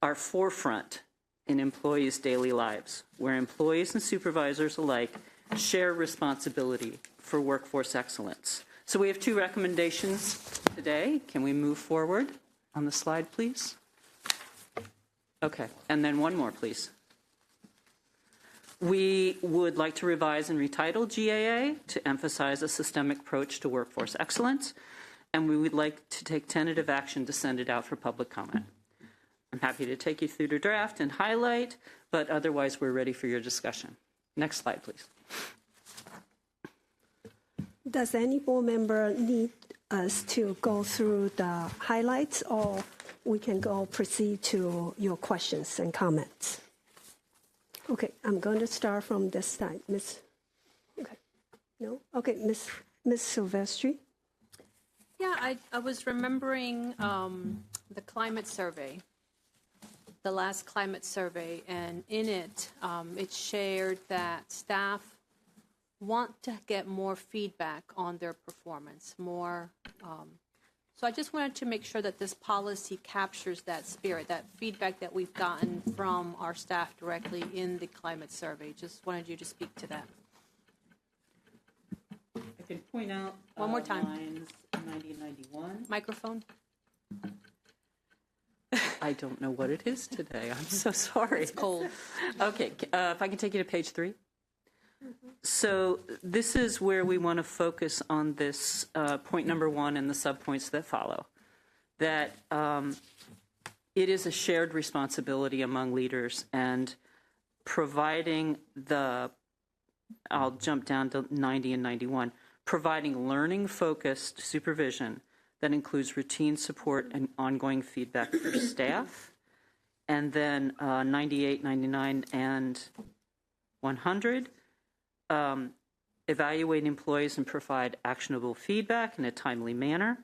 are forefront in employees' daily lives, where employees and supervisors alike share responsibility for workforce excellence. So we have 2 recommendations today. Can we move forward on the slide, please? Okay, and then one more, please. We would like to revise and retitle GAA to emphasize a systemic approach to workforce excellence, and we would like to take tentative action to send it out for public comment. I'm happy to take you through the draft and highlight, but otherwise we're ready for your discussion. Next slide, please. Does any board member need us to go through the highlights, or we can proceed to your questions and comments? Okay, I'm going to start from this side. Miss, okay, no? Okay, Miss Silvestri. Yeah, I was remembering the climate survey, the last climate survey, and in it, it shared that staff want to get more feedback on their performance, more. So I just wanted to make sure that this policy captures that spirit, that feedback that we've gotten from our staff directly in the climate survey. Just wanted you to speak to that. I can point out one more time. Lines 90 and 91. Microphone. I don't know what it is today. I'm so sorry. It's cold. Okay, if I can take you to page 3. So this is where we want to focus on this point number 1 and the subpoints that follow. That it is a shared responsibility among leaders, and providing I'll jump down to 90 and 91, providing learning-focused supervision that includes routine support and ongoing feedback for staff. And then 98, 99, and 100, evaluate employees and provide actionable feedback in a timely manner,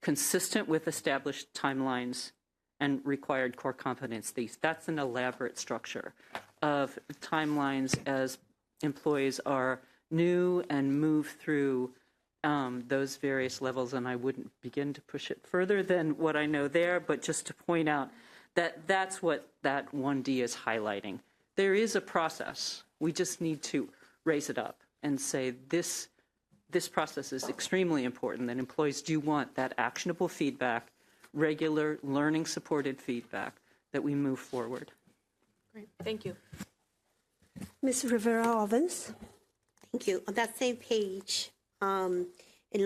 consistent with established timelines and required core competencies. That's an elaborate structure of timelines as employees are new and move through those various levels, and I wouldn't begin to push it further than what I know there, but just to point out that that's what that 1D is highlighting. There is a process. We just need to raise it up and say this process is extremely important, that employees do want that actionable feedback, regular learning-supported feedback, that we move forward. Great. Thank you. Ms. Rivera-Ovens. Thank you. On that same page, in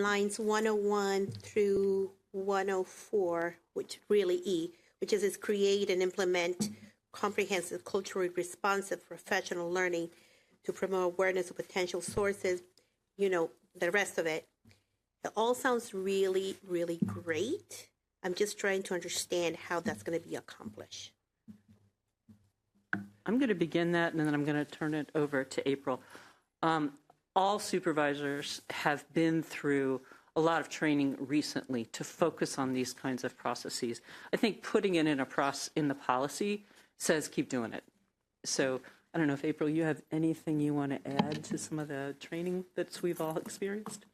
lines 101 through 104, which really E, which is create and implement comprehensive, culturally responsive professional learning to promote awareness of potential sources, the rest of it. It all sounds really, really great. I'm just trying to understand how that's going to be accomplished. I'm going to begin that, and then I'm going to turn it over to April. All supervisors have been through a lot of training recently to focus on these kinds of processes. I think putting it in the policy says keep doing it. So I don't know if, April, you have anything you want to add to some of the training that we've all experienced?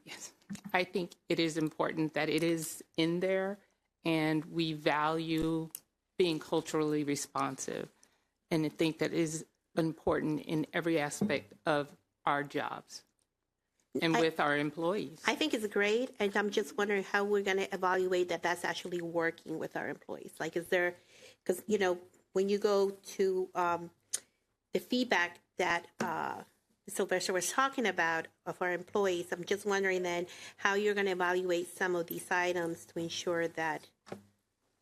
Yes. I think it is important that it is in there, and we value being culturally responsive. And I think that is important in every aspect of our jobs and with our employees. I think it's great, and I'm just wondering how we're going to evaluate that that's actually working with our employees. Like, is there, because, when you go to the feedback that Sylvester was talking about of our employees, I'm just wondering then how you're going to evaluate some of these items to ensure that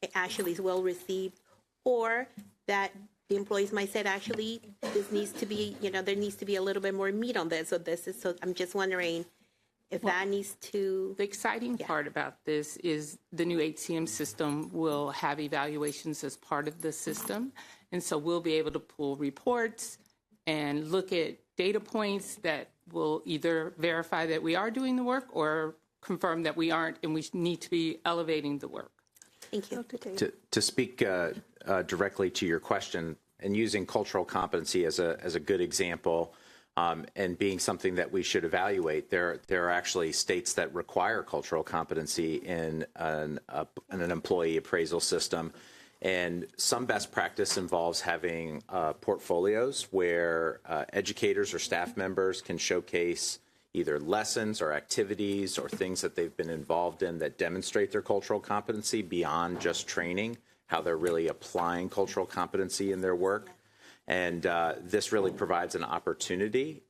it actually is well received, or that the employees might say, actually, this needs to be, there needs to be a little bit more meat on this. So I'm just wondering if that needs to. The exciting part about this is the new HCM system will have evaluations as part of the system. And so we'll be able to pull reports and look at data points that will either verify that we are doing the work or confirm that we aren't, and we need to be elevating the work. Thank you. To speak directly to your question, and using cultural competency as a good example, and being something that we should evaluate, there are actually states that require cultural competency in an employee appraisal system. And some best practice involves having portfolios where educators or staff members can showcase either lessons or activities or things that they've been involved in that demonstrate their cultural competency beyond just training, how they're really applying cultural competency in their work. And this really provides an opportunity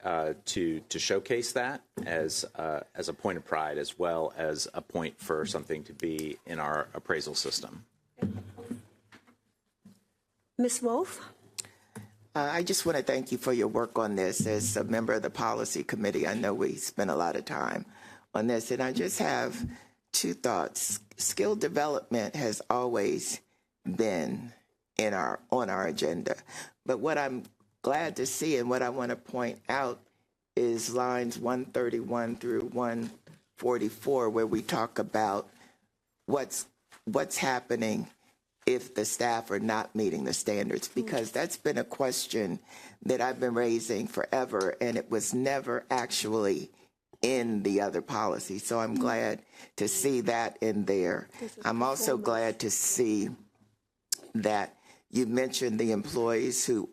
to showcase that as a point of pride, as well as a point for something to be in our appraisal system. Ms. Wolf? I just want to thank you for your work on this. As a member of the policy committee, I know we spent a lot of time on this, and I just have two thoughts. Skill development has always been on our agenda, but what I'm glad to see and what I want to point out is lines 131 through 144, where we talk about what's happening if the staff are not meeting the standards, because that's been a question that I've been raising forever, and it was never actually in the other policy. So I'm glad to see that in there. I'm also glad to see that you mentioned the employees who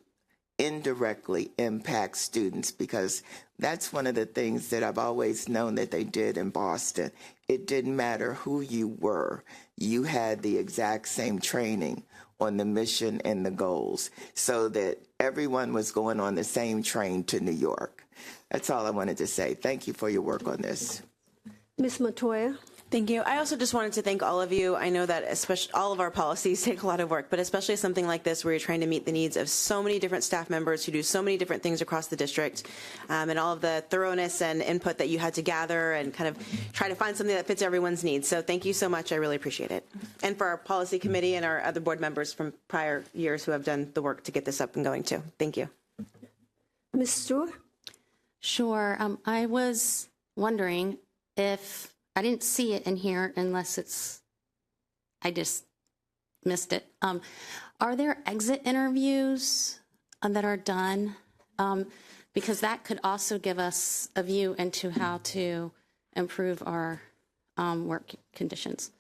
indirectly impact students, because that's one of the things that I've always known that they did in Boston. It didn't matter who you were. You had the exact same training on the mission and the goals, so that everyone was going on the same train to New York. That's all I wanted to say. Thank you for your work on this. Ms. Matoya? Thank you. I also just wanted to thank all of you. I know that especially all of our policies take a lot of work, but especially something like this where you're trying to meet the needs of so many different staff members who do so many different things across the district, and all of the thoroughness and input that you had to gather and kind of try to find something that fits everyone's needs. So thank you so much. I really appreciate it. And for our policy committee and our other board members from prior years who have done the work to get this up and going too. Thank you. Ms. Stewart? Sure. I was wondering if I didn't see it in here unless I just missed it. Are there exit interviews that are done? Because that could also give us a view into how to improve our work conditions.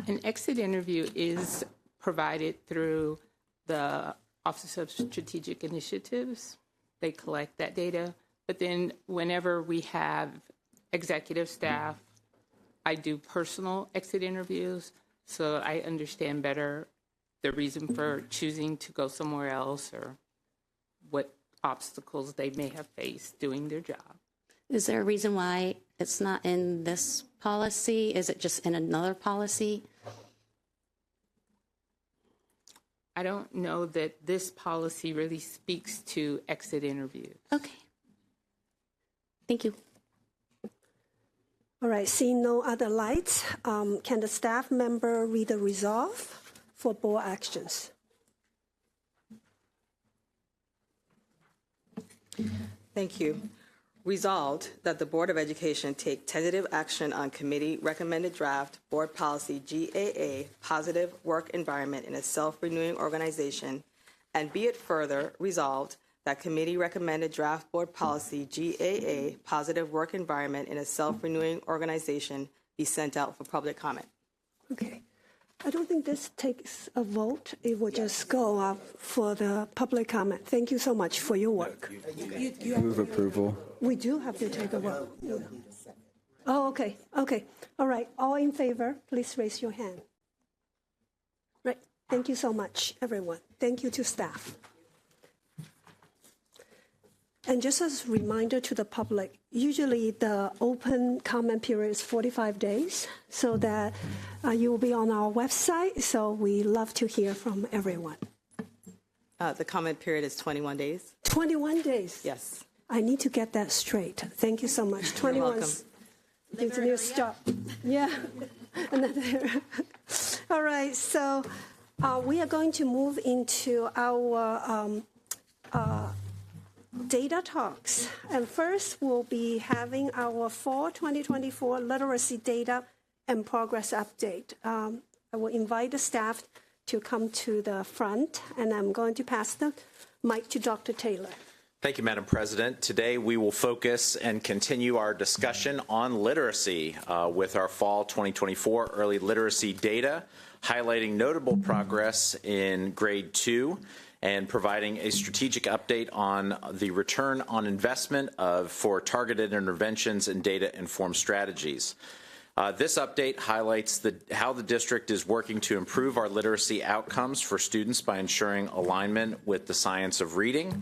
An exit interview is provided through the Office of Strategic Initiatives. They collect that data, but then whenever we have executive staff, I do personal exit interviews so I understand better the reason for choosing to go somewhere else or what obstacles they may have faced doing their job. Is there a reason why it's not in this policy? Is it just in another policy? I don't know that this policy really speaks to exit interviews. Okay. Thank you. All right, seeing no other lights, can the staff member read the resolve for board actions? Thank you. Resolved that the Board of Education take tentative action on committee recommended draft board policy GAA, positive work environment in a self-renewing organization, and be it further resolved that committee recommended draft board policy GAA, positive work environment in a self-renewing organization, be sent out for public comment. Okay. I don't think this takes a vote. It will just go up for the public comment. Thank you so much for your work. Move approval. We do have to take a vote. Oh, okay. Okay. All right. All in favor, please raise your hand. Right. Thank you so much, everyone. Thank you to staff. And just as a reminder to the public, usually the open comment period is 45 days, so that you will be on our website. So we love to hear from everyone. The comment period is 21 days. 21 days? Yes. I need to get that straight. Thank you so much. 21. Gives me a stop. Yeah. Another. All right. So we are going to move into our data talks. And first, we'll be having our fall 2024 literacy data and progress update. I will invite the staff to come to the front, and I'm going to pass the mic to Dr. Taylor. Thank you, Madam President. Today we will focus and continue our discussion on literacy with our fall 2024 early literacy data, highlighting notable progress in grade 2 and providing a strategic update on the return on investment for targeted interventions and data-informed strategies. This update highlights how the district is working to improve our literacy outcomes for students by ensuring alignment with the science of reading,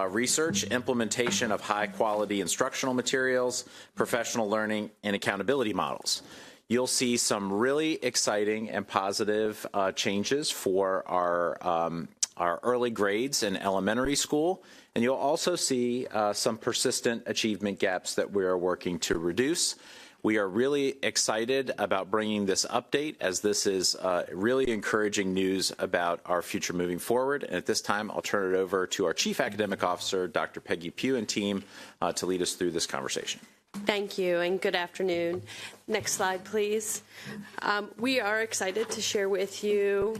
research, implementation of high-quality instructional materials, professional learning, and accountability models. You'll see some really exciting and positive changes for our early grades in elementary school, and you'll also see some persistent achievement gaps that we are working to reduce. We are really excited about bringing this update, as this is really encouraging news about our future moving forward. And at this time, I'll turn it over to our Chief Academic Officer, Dr. Peggy Pugh, and team to lead us through this conversation. Thank you, and good afternoon. Next slide, please. We are excited to share with you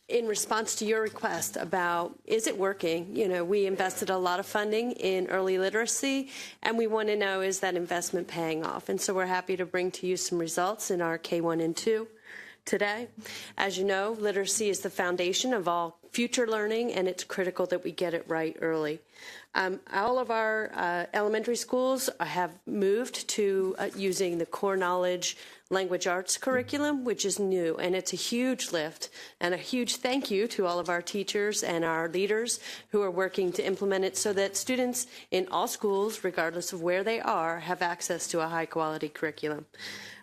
in response to your request about, is it working? You know, we invested a lot of funding in early literacy, and we want to know, is that investment paying off? And so we're happy to bring to you some results in our K1 and 2 today. As you know, literacy is the foundation of all future learning, and it's critical that we get it right early. All of our elementary schools have moved to using the core knowledge language arts curriculum, which is new, and it's a huge lift, and a huge thank you to all of our teachers and our leaders who are working to implement it so that students in all schools, regardless of where they are, have access to a high quality curriculum.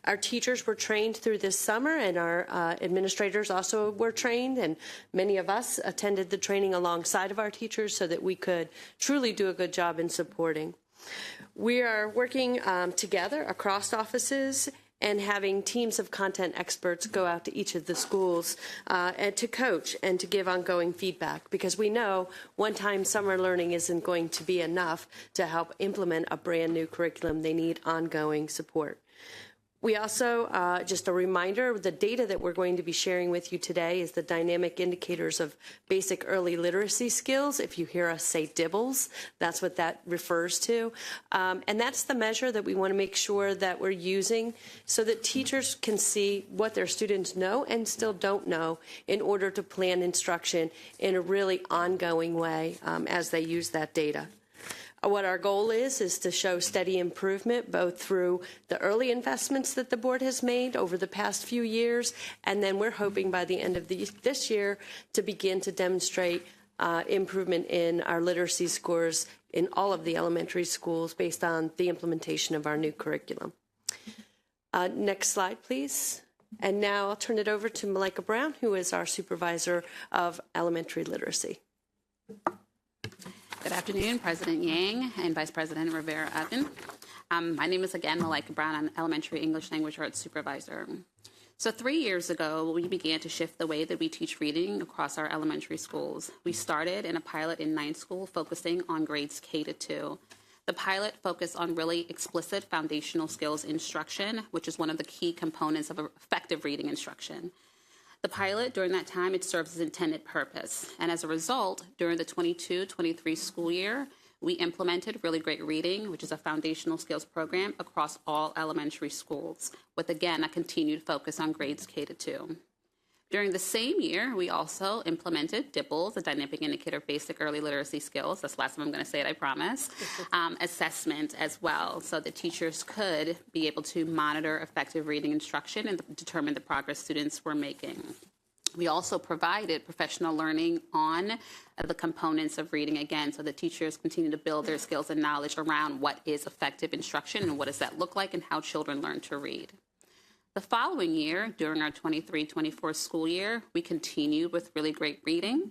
Our teachers were trained through this summer, and our administrators also were trained, and many of us attended the training alongside of our teachers so that we could truly do a good job in supporting. We are working together across offices and having teams of content experts go out to each of the schools and to coach and to give ongoing feedback, because we know one-time summer learning isn't going to be enough to help implement a brand new curriculum. They need ongoing support. We also, just a reminder, the data that we're going to be sharing with you today is the dynamic indicators of basic early literacy skills. If you hear us say DIBELS, that's what that refers to. And that's the measure that we want to make sure that we're using so that teachers can see what their students know and still don't know in order to plan instruction in a really ongoing way as they use that data. What our goal is to show steady improvement both through the early investments that the board has made over the past few years, and then we're hoping by the end of this year to begin to demonstrate improvement in our literacy scores in all of the elementary schools based on the implementation of our new curriculum. Next slide, please. And now I'll turn it over to Malika Brown, who is our supervisor of elementary literacy. Good afternoon, President Yang and Vice President Rivera-Oven. My name is again Malika Brown. I'm Elementary English Language Arts Supervisor. So 3 years ago, we began to shift the way that we teach reading across our elementary schools. We started in a pilot in 9th school focusing on grades K to 2. The pilot focused on really explicit foundational skills instruction, which is one of the key components of effective reading instruction. The pilot, during that time, it serves its intended purpose. And as a result, during the 22-23 school year, we implemented Really Great Reading, which is a foundational skills program across all elementary schools, with, again, a continued focus on grades K to 2. During the same year, we also implemented DIBELS, a dynamic indicator of basic early literacy skills. That's the last time I'm going to say it, I promise. Assessment as well, so that teachers could be able to monitor effective reading instruction and determine the progress students were making. We also provided professional learning on the components of reading, again, so that teachers continue to build their skills and knowledge around what is effective instruction and what does that look like and how children learn to read. The following year, during our 23-24 school year, we continued with Really Great Reading,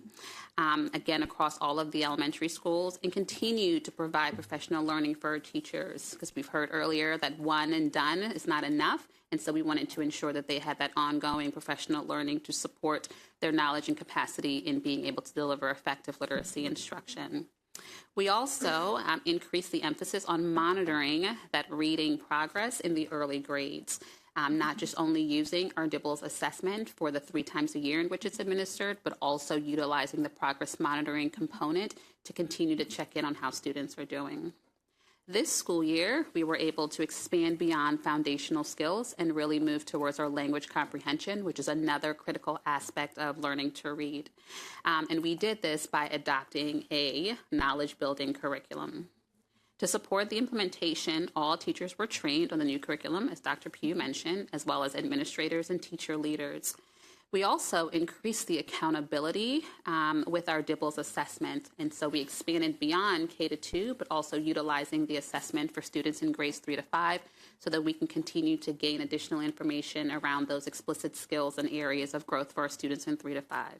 again, across all of the elementary schools, and continued to provide professional learning for our teachers, because we've heard earlier that one and done is not enough, and so we wanted to ensure that they had that ongoing professional learning to support their knowledge and capacity in being able to deliver effective literacy instruction. We also increased the emphasis on monitoring that reading progress in the early grades. Not just only using our DIBELS assessment for the 3 times a year in which it's administered, but also utilizing the progress monitoring component to continue to check in on how students are doing. This school year, we were able to expand beyond foundational skills and really move towards our language comprehension, which is another critical aspect of learning to read. And we did this by adopting a knowledge-building curriculum. To support the implementation, all teachers were trained on the new curriculum, as Dr. Pugh mentioned, as well as administrators and teacher leaders. We also increased the accountability with our DIBELS assessment, and so we expanded beyond K to 2, but also utilizing the assessment for students in grades 3 to 5, so that we can continue to gain additional information around those explicit skills and areas of growth for our students in 3 to 5.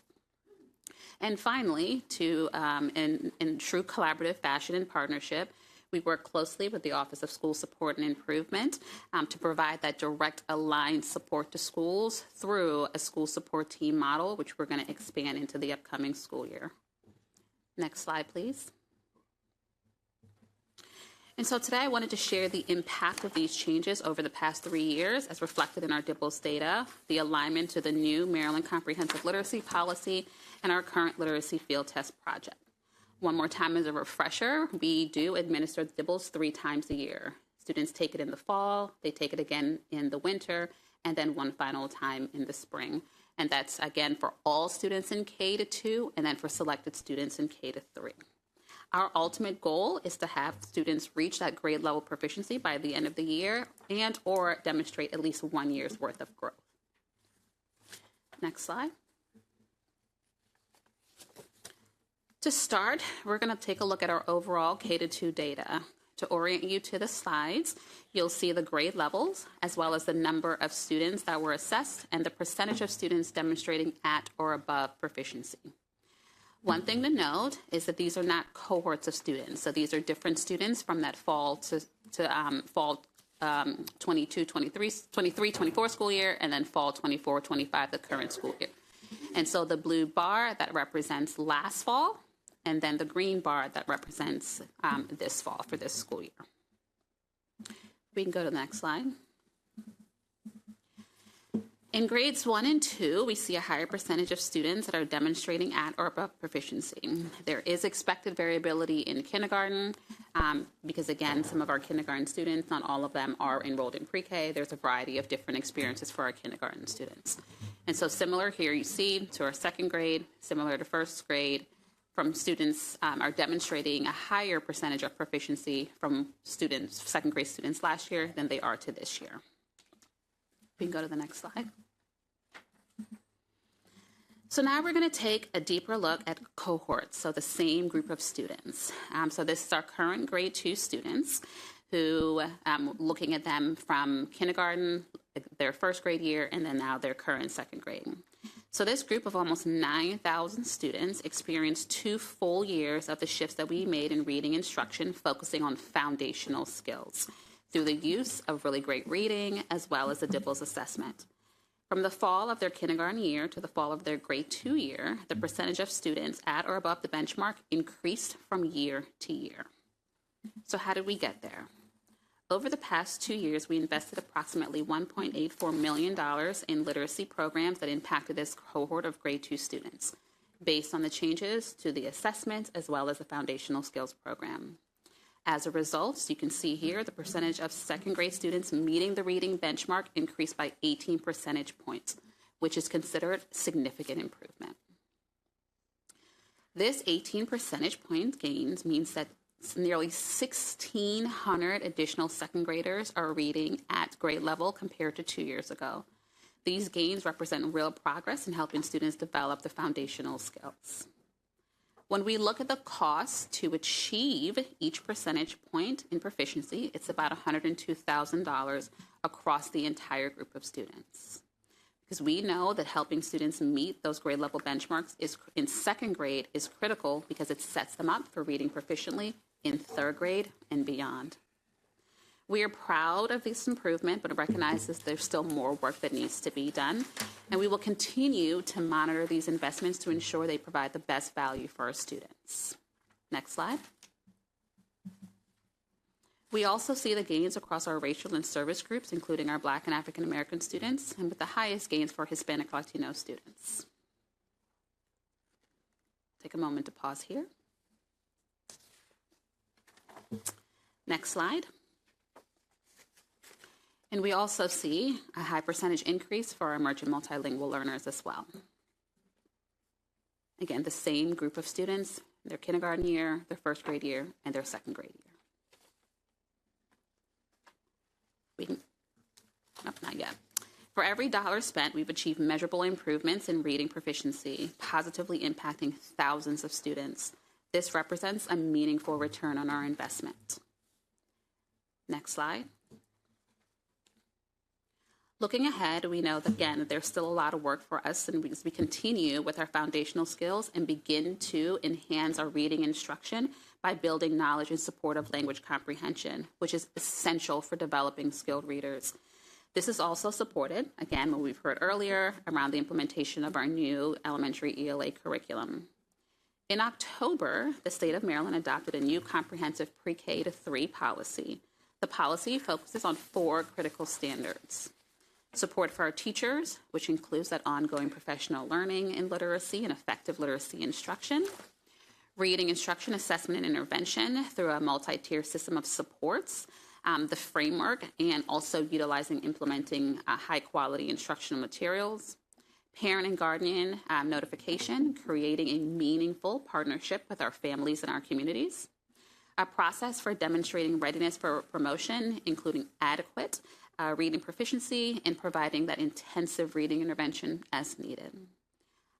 And finally, in true collaborative fashion and partnership, we work closely with the Office of School Support and Improvement to provide that direct aligned support to schools through a school support team model, which we're going to expand into the upcoming school year. Next slide, please. And so today I wanted to share the impact of these changes over the past 3 years as reflected in our DIBELS data, the alignment to the new Maryland Comprehensive Literacy Policy, and our current literacy field test project. One more time as a refresher, we do administer the DIBELS 3 times a year. Students take it in the fall, they take it again in the winter, and then one final time in the spring. And that's, again, for all students in K-2, and then for selected students in K-3. Our ultimate goal is to have students reach that grade level proficiency by the end of the year and or demonstrate at least 1 year's worth of growth. Next slide. To start, we're going to take a look at our overall K-2 data. To orient you to the slides, you'll see the grade levels as well as the number of students that were assessed and the percentage of students demonstrating at or above proficiency. One thing to note is that these are not cohorts of students. So these are different students from that fall to fall 22, 23, 24 school year, and then fall 24, 25, the current school year. And so the blue bar that represents last fall, and then the green bar that represents this fall for this school year. We can go to the next slide. In grades 1 and 2, we see a higher percentage of students that are demonstrating at or above proficiency. There is expected variability in kindergarten because, again, some of our kindergarten students, not all of them are enrolled in pre-K. There's a variety of different experiences for our kindergarten students. And so similar here you see to our second grade, similar to first grade, from students are demonstrating a higher percentage of proficiency from students, second grade students last year than they are to this year. We can go to the next slide. So now we're going to take a deeper look at cohorts, so the same group of students. So this is our current grade 2 students who, looking at them from kindergarten, their first grade year, and then now their current second grade. So this group of almost 9,000 students experienced 2 full years of the shifts that we made in reading instruction, focusing on foundational skills through the use of really great reading as well as the DIBELS assessment. From the fall of their kindergarten year to the fall of their grade 2 year, the percentage of students at or above the benchmark increased from year to year. So how did we get there? Over the past 2 years, we invested approximately $1.84 million in literacy programs that impacted this cohort of grade 2 students, based on the changes to the assessment as well as the foundational skills program. As a result, you can see here the percentage of second grade students meeting the reading benchmark increased by 18 percentage points, which is considered significant improvement. This 18 percentage point gains means that nearly 1,600 additional second graders are reading at grade level compared to 2 years ago. These gains represent real progress in helping students develop the foundational skills. When we look at the cost to achieve each percentage point in proficiency, it's about $102,000 across the entire group of students. Because we know that helping students meet those grade level benchmarks in second grade is critical because it sets them up for reading proficiently in third grade and beyond. We are proud of this improvement, but recognize that there's still more work that needs to be done. And we will continue to monitor these investments to ensure they provide the best value for our students. Next slide. We also see the gains across our racial and service groups, including our Black and African American students, and with the highest gains for Hispanic Latino students. Take a moment to pause here. Next slide. And we also see a high percentage increase for our emergent multilingual learners as well. Again, the same group of students, their kindergarten year, their first grade year, and their second grade year. Not yet. For every dollar spent, we've achieved measurable improvements in reading proficiency, positively impacting thousands of students. This represents a meaningful return on our investment. Next slide. Looking ahead, we know that, again, there's still a lot of work for us, and as we continue with our foundational skills and begin to enhance our reading instruction by building knowledge in support of language comprehension, which is essential for developing skilled readers. This is also supported, again, what we've heard earlier, around the implementation of our new elementary ELA curriculum. In October, the state of Maryland adopted a new comprehensive pre-K to 3 policy. The policy focuses on 4 critical standards. Support for our teachers, which includes that ongoing professional learning in literacy and effective literacy instruction. Reading instruction, assessment, and intervention through a multi-tier system of supports, the framework, and also utilizing, implementing high-quality instructional materials. Parent and guardian notification, creating a meaningful partnership with our families and our communities. A process for demonstrating readiness for promotion, including adequate reading proficiency and providing that intensive reading intervention as needed.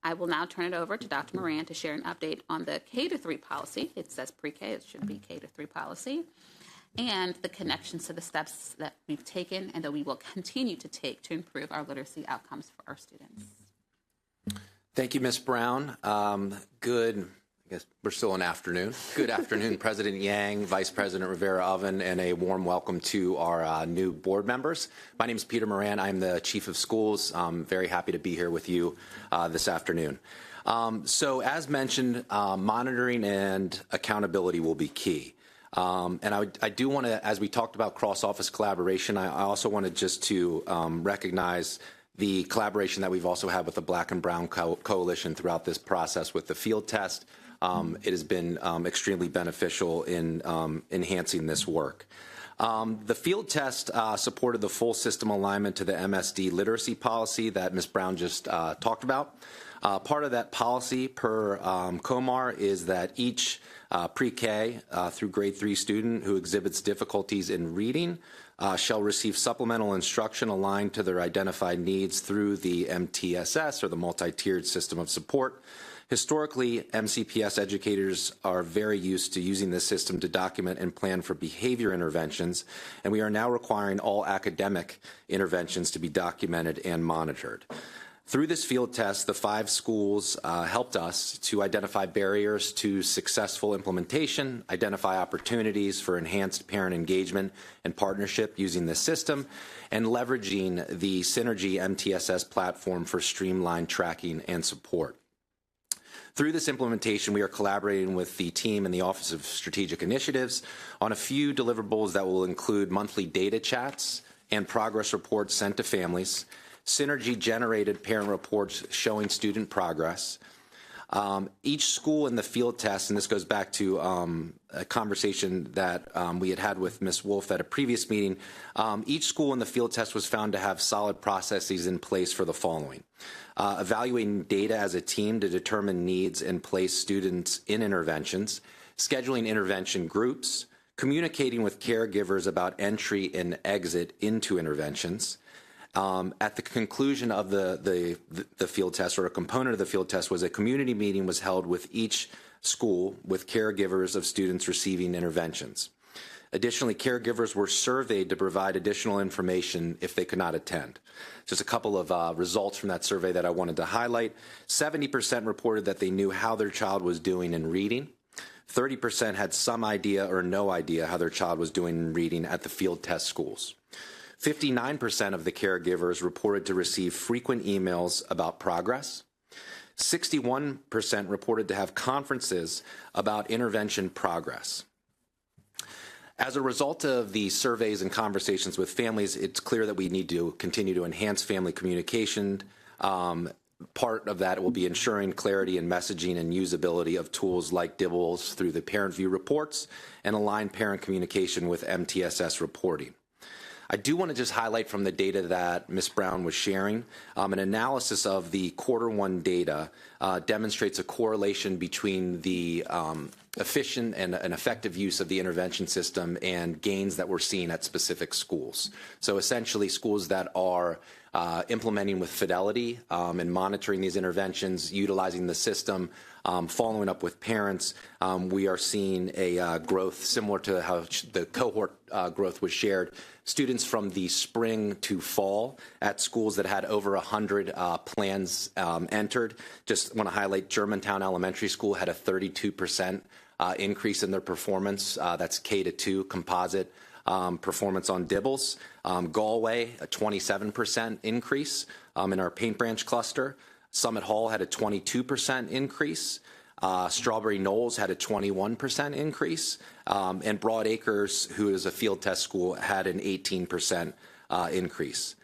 I will now turn it over to Dr. Moran to share an update on the K-3 policy. It says pre-K, it should be K-3 policy, and the connections to the steps that we've taken and that we will continue to take to improve our literacy outcomes for our students. Thank you, Ms. Brown. I guess we're still in afternoon. Good afternoon, President Yang, Vice President Rivera-Oven, and a warm welcome to our new board members. My name is Peter Moran. I'm the Chief of Schools. I'm very happy to be here with you this afternoon. So as mentioned, monitoring and accountability will be key. And I do want to, as we talked about cross-office collaboration, I also wanted just to recognize the collaboration that we've also had with the Black and Brown Coalition throughout this process with the field test. It has been extremely beneficial in enhancing this work. The field test supported the full system alignment to the MSD literacy policy that Ms. Brown just talked about. Part of that policy per COMAR is that each pre-K through grade 3 student who exhibits difficulties in reading shall receive supplemental instruction aligned to their identified needs through the MTSS, or the multi-tiered system of support. Historically, MCPS educators are very used to using this system to document and plan for behavior interventions, and we are now requiring all academic interventions to be documented and monitored. Through this field test, the 5 schools helped us to identify barriers to successful implementation, identify opportunities for enhanced parent engagement and partnership using this system, and leveraging the Synergy MTSS platform for streamlined tracking and support. Through this implementation, we are collaborating with the team in the Office of Strategic Initiatives on a few deliverables that will include monthly data chats and progress reports sent to families, Synergy-generated parent reports showing student progress. Each school in the field test, and this goes back to a conversation that we had with Ms. Wolf at a previous meeting, each school in the field test was found to have solid processes in place for the following. Evaluating data as a team to determine needs and place students in interventions, scheduling intervention groups, communicating with caregivers about entry and exit into interventions. At the conclusion of the field test, or a component of the field test, was a community meeting was held with each school with caregivers of students receiving interventions. Additionally, caregivers were surveyed to provide additional information if they could not attend. Just a couple of results from that survey that I wanted to highlight. 70% reported that they knew how their child was doing in reading. 30% had some idea or no idea how their child was doing in reading at the field test schools. 59% of the caregivers reported to receive frequent emails about progress. 61% reported to have conferences about intervention progress. As a result of the surveys and conversations with families, it's clear that we need to continue to enhance family communication. Part of that will be ensuring clarity and messaging and usability of tools like Dibbles through the parent view reports and align parent communication with MTSS reporting. I do want to just highlight from the data that Ms. Brown was sharing, an analysis of the Q1 data demonstrates a correlation between the efficient and effective use of the intervention system and gains that we're seeing at specific schools. So essentially, schools that are implementing with fidelity and monitoring these interventions, utilizing the system, following up with parents, we are seeing a growth similar to how the cohort growth was shared. Students from the spring to fall at schools that had over 100 plans entered. Just want to highlight Germantown Elementary School had a 32% increase in their performance. That's K-2 composite performance on Dibbles. Galway, a 27% increase in our Paint Branch cluster. Summit Hall had a 22% increase. Strawberry Knolls had a 21% increase, and Broad Acres, who is a field test school, had an 18% increase.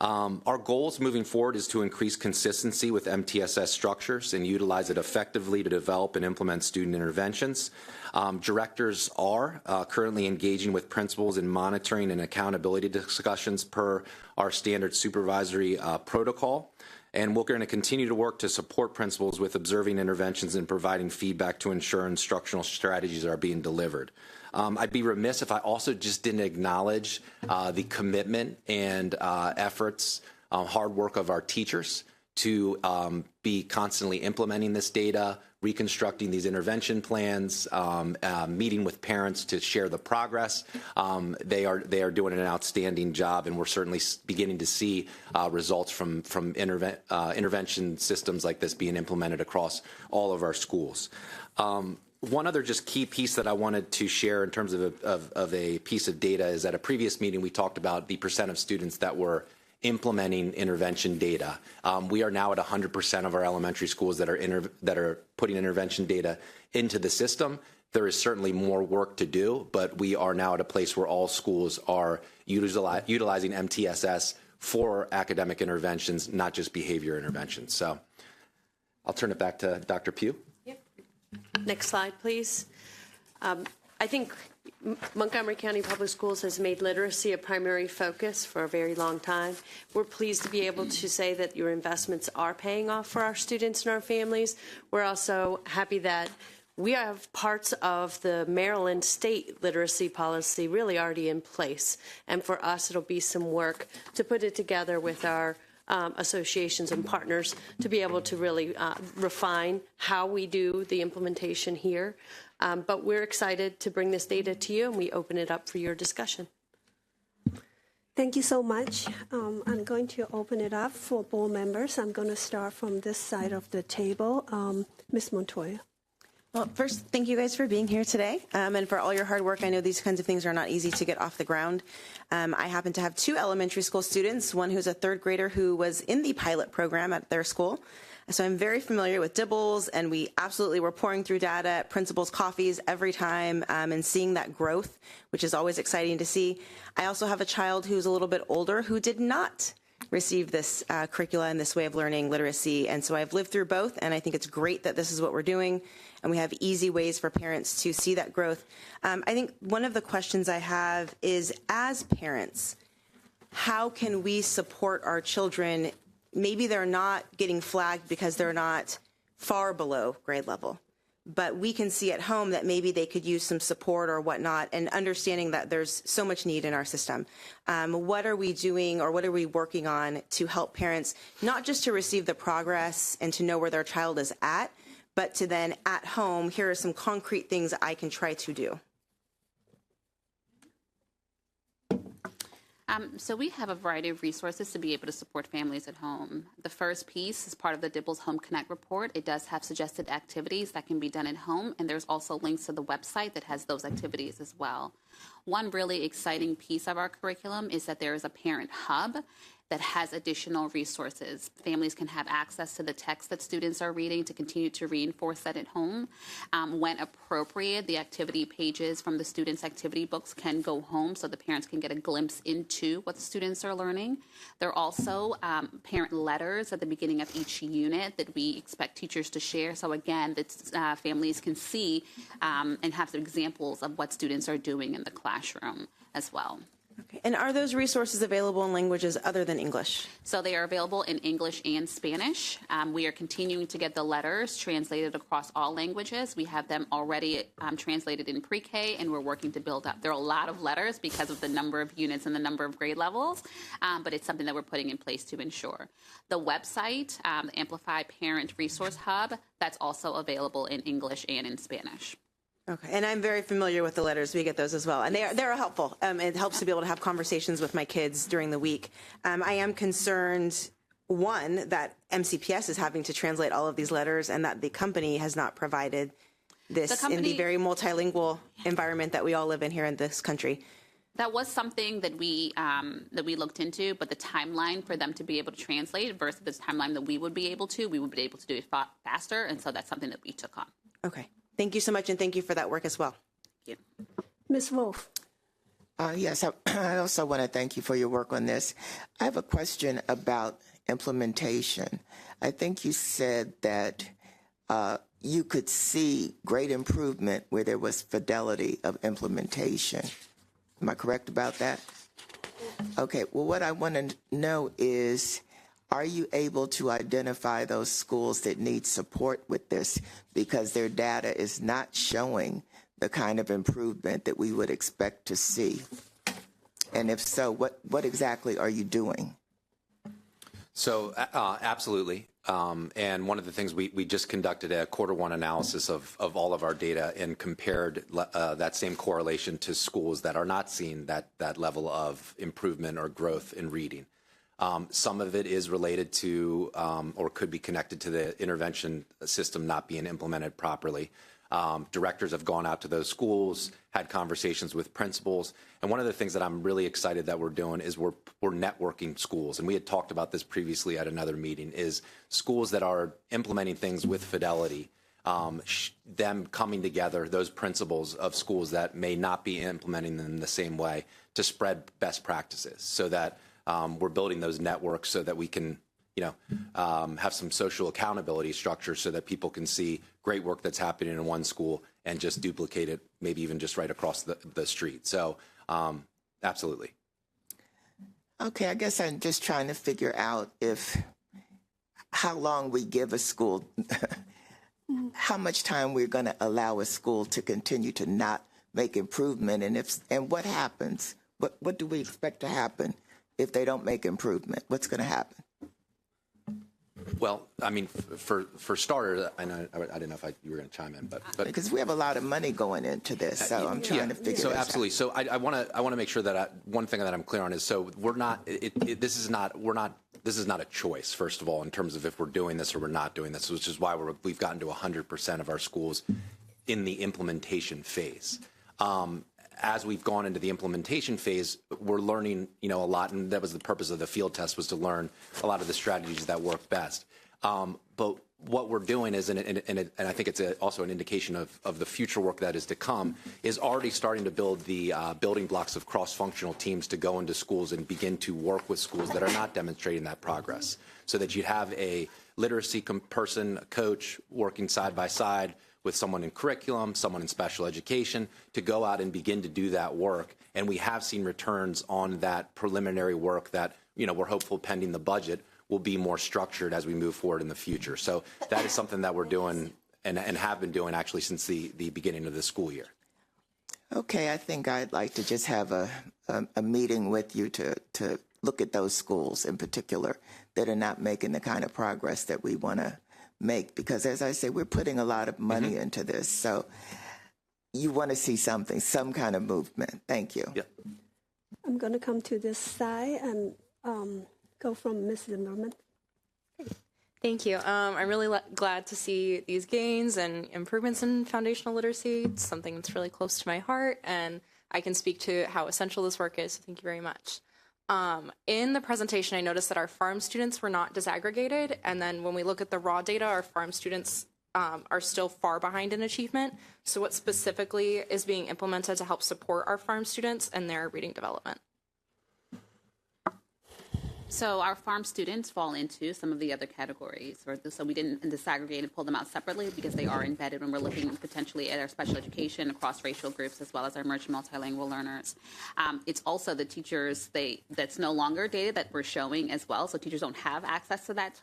Our goals moving forward is to increase consistency with MTSS structures and utilize it effectively to develop and implement student interventions. Directors are currently engaging with principals in monitoring and accountability discussions per our standard supervisory protocol. And we're going to continue to work to support principals with observing interventions and providing feedback to ensure instructional strategies are being delivered. I'd be remiss if I also just didn't acknowledge the commitment and efforts, hard work of our teachers to be constantly implementing this data, reconstructing these intervention plans, meeting with parents to share the progress. They are doing an outstanding job, and we're certainly beginning to see results from intervention systems like this being implemented across all of our schools. One other just key piece that I wanted to share in terms of a piece of data is at a previous meeting we talked about the % of students that were implementing intervention data. We are now at 100% of our elementary schools that are putting intervention data into the system. There is certainly more work to do, but we are now at a place where all schools are utilizing MTSS for academic interventions, not just behavior interventions. So I'll turn it back to Dr. Pugh. Next slide, please. I think Montgomery County Public Schools has made literacy a primary focus for a very long time. We're pleased to be able to say that your investments are paying off for our students and our families. We're also happy that we have parts of the Maryland state literacy policy really already in place. And for us, it'll be some work to put it together with our associations and partners to be able to really refine how we do the implementation here. But we're excited to bring this data to you, and we open it up for your discussion. Thank you so much. I'm going to open it up for board members. I'm going to start from this side of the table. Ms. Montoya. Well, first, thank you guys for being here today and for all your hard work. I know these kinds of things are not easy to get off the ground. I happen to have 2 elementary school students, one who's a 3rd grader who was in the pilot program at their school. So I'm very familiar with Dibbles, and we absolutely were pouring through data at principals' coffees every time and seeing that growth, which is always exciting to see. I also have a child who's a little bit older who did not receive this curricula and this way of learning literacy. And so I've lived through both, and I think it's great that this is what we're doing, and we have easy ways for parents to see that growth. I think one of the questions I have is, as parents, how can we support our children? Maybe they're not getting flagged because they're not far below grade level, but we can see at home that maybe they could use some support or whatnot, and understanding that there's so much need in our system. What are we doing, or what are we working on to help parents, not just to receive the progress and to know where their child is at, but to then at home, here are some concrete things I can try to do? So we have a variety of resources to be able to support families at home. The first piece is part of the Dibbles Home Connect report. It does have suggested activities that can be done at home, and there's also links to the website that has those activities as well. One really exciting piece of our curriculum is that there is a parent hub that has additional resources. Families can have access to the text that students are reading to continue to reinforce that at home. When appropriate, the activity pages from the students' activity books can go home so the parents can get a glimpse into what the students are learning. There are also parent letters at the beginning of each unit that we expect teachers to share. So again, that families can see and have some examples of what students are doing in the classroom as well. Okay. And are those resources available in languages other than English? So they are available in English and Spanish. We are continuing to get the letters translated across all languages. We have them already translated in pre-K, and we're working to build up. There are a lot of letters because of the number of units and the number of grade levels, but it's something that we're putting in place to ensure. The website, the Amplify Parent Resource Hub, that's also available in English and in Spanish. Okay, and I'm very familiar with the letters. We get those as well, and they're helpful. It helps to be able to have conversations with my kids during the week. I am concerned, one, that MCPS is having to translate all of these letters, and that the company has not provided this in the very multilingual environment that we all live in here in this country. That was something that we looked into, but the timeline for them to be able to translate versus the timeline that we would be able to do it faster, and so that's something that we took on. Okay. Thank you so much, and thank you for that work as well. Thank you. Ms. Wolf. Yes, I also want to thank you for your work on this. I have a question about implementation. I think you said that you could see great improvement where there was fidelity of implementation. Am I correct about that? Okay, well, what I want to know is, are you able to identify those schools that need support with this because their data is not showing the kind of improvement that we would expect to see? And if so, what exactly are you doing? So absolutely. And one of the things we just conducted a quarter one analysis of all of our data and compared that same correlation to schools that are not seeing that level of improvement or growth in reading. Some of it is related to or could be connected to the intervention system not being implemented properly. Directors have gone out to those schools, had conversations with principals, and one of the things that I'm really excited that we're doing is we're networking schools, and we had talked about this previously at another meeting, is schools that are implementing things with fidelity, them coming together, those principals of schools that may not be implementing them the same way, to spread best practices so that we're building those networks so that we can have some social accountability structure so that people can see great work that's happening in one school and just duplicate it, maybe even just right across the street. So, absolutely. Okay, I guess I'm just trying to figure out how long we give a school, how much time we're going to allow a school to continue to not make improvement, and what happens? What do we expect to happen if they don't make improvement? What's going to happen? Well, I mean, for starters, I didn't know if you were going to chime in, but because we have a lot of money going into this, so I'm trying to figure this out. So absolutely. So I want to make sure that one thing that I'm clear on is, so we're not. This is not a choice. First of all, in terms of if we're doing this or we're not doing this, which is why we've gotten to 100% of our schools in the implementation phase. As we've gone into the implementation phase, we're learning, a lot, and that was the purpose of the field test, was to learn a lot of the strategies that work best. But what we're doing is, and I think it's also an indication of the future work that is to come, is already starting to build the building blocks of cross-functional teams to go into schools and begin to work with schools that are not demonstrating that progress, so that you have a literacy person, a coach, working side by side with someone in curriculum, someone in special education, to go out and begin to do that work. And we have seen returns on that preliminary work that, we're hopeful, pending the budget, will be more structured as we move forward in the future. So that is something that we're doing and have been doing actually since the beginning of the school year. Okay, I think I'd like to just have a meeting with you to look at those schools in particular that are not making the kind of progress that we want to make, because as I say, we're putting a lot of money into this. So you want to see some kind of movement. Thank you. Yeah. I'm going to come to this side and go from Ms. Zimmerman. Thank you. I'm really glad to see these gains and improvements in foundational literacy. It's something that's really close to my heart, and I can speak to how essential this work is. So thank you very much. In the presentation, I noticed that our farm students were not disaggregated, and then when we look at the raw data, our farm students are still far behind in achievement. So what specifically is being implemented to help support our farm students and their reading development? So our farm students fall into some of the other categories. So we didn't disaggregate and pull them out separately because they are embedded when we're looking potentially at our special education across racial groups as well as our emerging multilingual learners. It's also the teachers, that's no longer data that we're showing as well. So teachers don't have access to that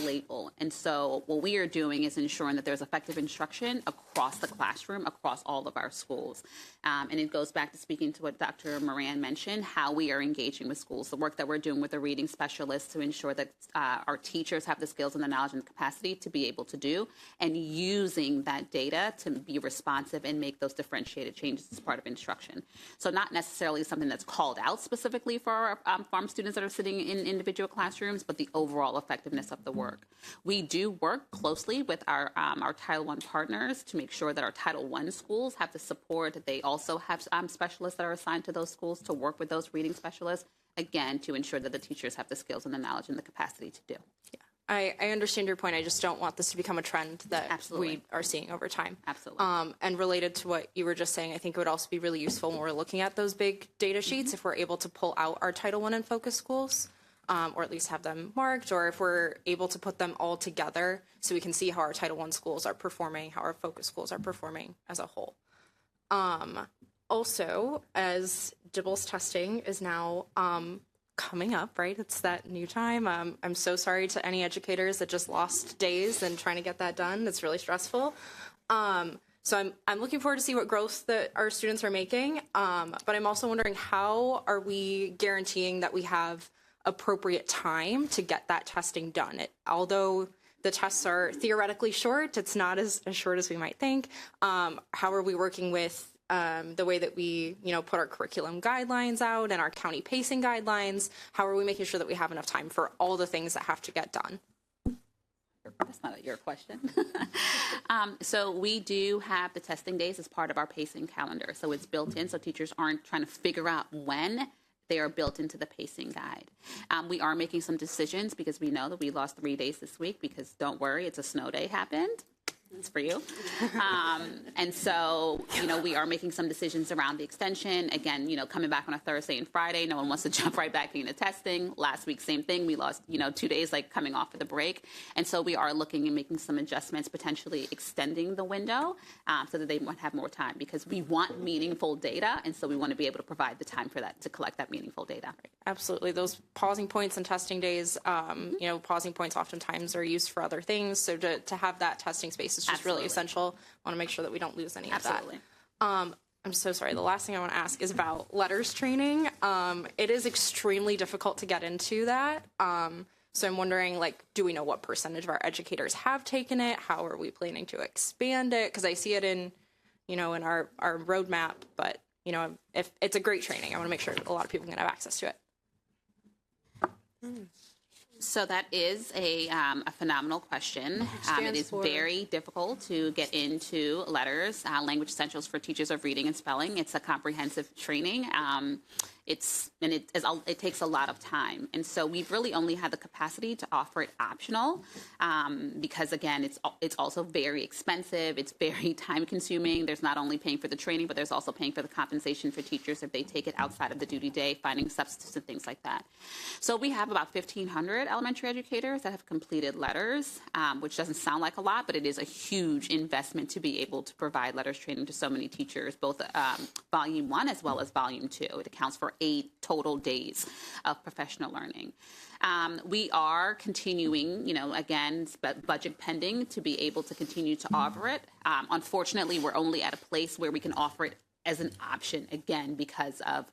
label. And so what we are doing is ensuring that there's effective instruction across the classroom, across all of our schools. And it goes back to speaking to what Dr. Moran mentioned, how we are engaging with schools, the work that we're doing with the reading specialists to ensure that our teachers have the skills and the knowledge and the capacity to be able to do, and using that data to be responsive and make those differentiated changes as part of instruction. So not necessarily something that's called out specifically for our farm students that are sitting in individual classrooms, but the overall overall effectiveness of the work. We do work closely with our Title I partners to make sure that our Title I schools have the support. They also have specialists that are assigned to those schools to work with those reading specialists, again, to ensure that the teachers have the skills and the knowledge and the capacity to do. Yeah. I understand your point. I just don't want this to become a trend that we are seeing over time. Absolutely. And related to what you were just saying, I think it would also be really useful when we're looking at those big data sheets if we're able to pull out our Title I and focus schools, or at least have them marked, or if we're able to put them all together so we can see how our Title I schools are performing, how our focus schools are performing as a whole. Also, as DIBELS testing is now coming up, right? It's that new time. I'm so sorry to any educators that just lost days and trying to get that done. It's really stressful. So I'm looking forward to see what growth that our students are making. But I'm also wondering, how are we guaranteeing that we have appropriate time to get that testing done? Although the tests are theoretically short, it's not as short as we might think. How are we working with the way that we, put our curriculum guidelines out and our county pacing guidelines? How are we making sure that we have enough time for all the things that have to get done? That's not your question. So we do have the testing days as part of our pacing calendar. So it's built in, so teachers aren't trying to figure out when. They are built into the pacing guide. We are making some decisions because we know that we lost 3 days this week, because don't worry, it's a snow day happened. It's for you. And so, we are making some decisions around the extension. Again, coming back on a Thursday and Friday, no one wants to jump right back into testing. Last week, same thing. We lost, 2 days, coming off of the break. And so we are looking and making some adjustments, potentially extending the window so that they might have more time, because we want meaningful data. And so we want to be able to provide the time for that, to collect that meaningful data. Absolutely. Those pausing points and testing days, pausing points oftentimes are used for other things. So to have that testing space is just really essential. I want to make sure that we don't lose any of that. I'm so sorry. The last thing I want to ask is about letters training. It is extremely difficult to get into that. So I'm wondering, do we know what percentage of our educators have taken it? How are we planning to expand it? Because I see it in, in our roadmap, but, if it's a great training, I want to make sure a lot of people can have access to it. So that is a phenomenal question. It is very difficult to get into letters, language essentials for teachers of reading and spelling. It's a comprehensive training. It takes a lot of time. And so we've really only had the capacity to offer it optional because, again, it's also very expensive. It's very time consuming. There's not only paying for the training, but there's also paying for the compensation for teachers if they take it outside of the duty day, finding substitutes and things like that. So we have about 1,500 elementary educators that have completed letters, which doesn't sound like a lot, but it is a huge investment to be able to provide letters training to so many teachers, both Volume 1 as well as Volume 2. It accounts for 8 total days of professional learning. We are continuing, again, budget pending, to be able to continue to offer it. Unfortunately, we're only at a place where we can offer it as an option, again, because of,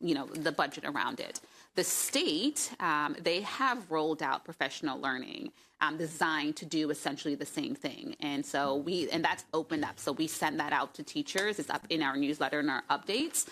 the budget around it. The state, they have rolled out professional learning designed to do essentially the same thing. And so that's opened up. So we send that out to teachers. It's up in our newsletter and our updates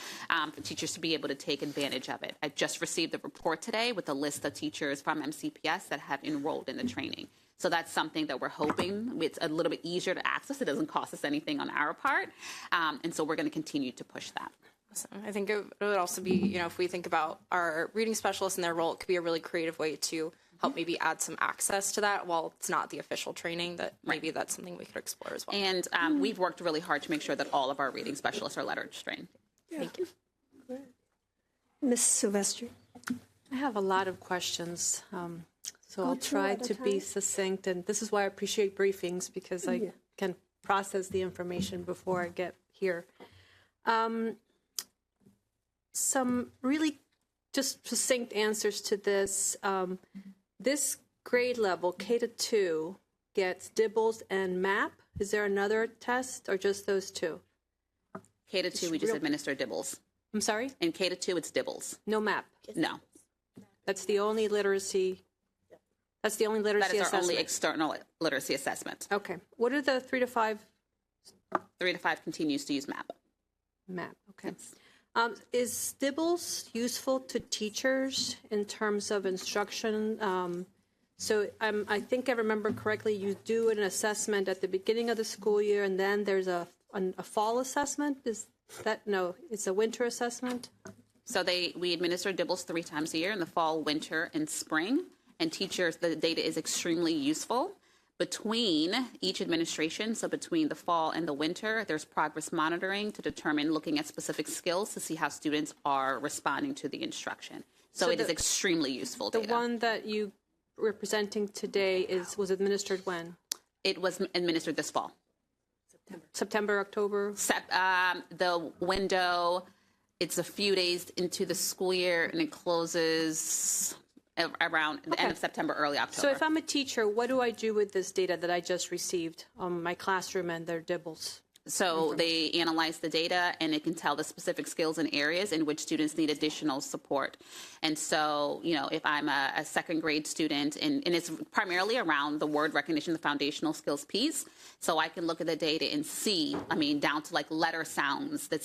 for teachers to be able to take advantage of it. I just received a report today with a list of teachers from MCPS that have enrolled in the training. So that's something that we're hoping it's a little bit easier to access. It doesn't cost us anything on our part. And so we're going to continue to push that. Awesome. I think it would also be, if we think about our reading specialists and their role, it could be a really creative way to help maybe add some access to that while it's not the official training, that maybe that's something we could explore as well. And we've worked really hard to make sure that all of our reading specialists are letter trained. Yeah. Thank you. Ms. Sylvester. I have a lot of questions, so I'll try to be succinct. And this is why I appreciate briefings, because I can process the information before I get here. Some really just succinct answers to this. This grade level, K-2, gets DIBELS and MAP. Is there another test or just those two? K-2, we just administer DIBELS. I'm sorry? In K-2, it's DIBELS. No MAP? No. That's the only literacy. That's the only literacy assessment. That is our only external literacy assessment. Okay. What are the 3 to 5? 3 to 5 continues to use MAP. MAP, okay. Is DIBELS useful to teachers in terms of instruction? So I think I remember correctly, you do an assessment at the beginning of the school year, and then there's a fall assessment? Is that, no, it's a winter assessment? So we administer DIBELS 3 times a year, in the fall, winter, and spring. And teachers, the data is extremely useful. Between each administration, so between the fall and the winter, there's progress monitoring to determine, looking at specific skills to see how students are responding to the instruction. So it is extremely useful data. The one that you were presenting today was administered when? It was administered this fall. September, October? The window, it's a few days into the school year, and it closes around the end of September, early October. So if I'm a teacher, what do I do with this data that I just received on my classroom and their DIBELS? So they analyze the data, and it can tell the specific skills and areas in which students need additional support. And so, if I'm a second grade student, and it's primarily around the word recognition, the foundational skills piece, so I can look at the data and see, down to like letter sounds that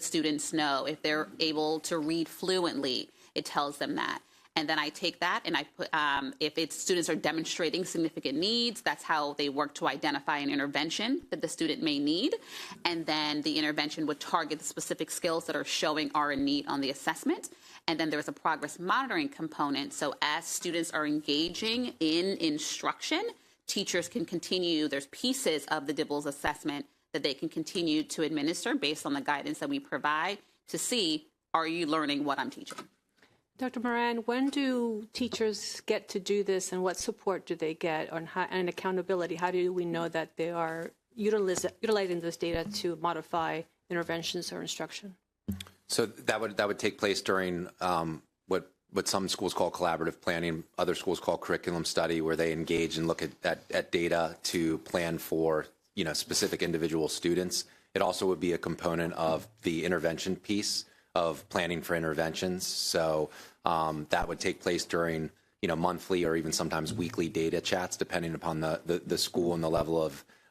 students know. If they're able to read fluently, it tells them that. And then I take that and I put, if students are demonstrating significant needs, that's how they work to identify an intervention that the student may need. And then the intervention would target the specific skills that are showing are in need on the assessment. And then there's a progress monitoring component. So as students are engaging in instruction, teachers can continue, there's pieces of the DIBELS assessment that they can continue to administer based on the guidance that we provide to see, are you learning what I'm teaching? Dr. Moran, when do teachers get to do this, and what support do they get, and accountability? How do we know that they are utilizing this data to modify interventions or instruction? So that would take place during what some schools call collaborative planning, other schools call curriculum study, where they engage and look at data to plan for specific individual students. It also would be a component of the intervention piece of planning for interventions. So that would take place during monthly or even sometimes weekly data chats, depending upon the school and the level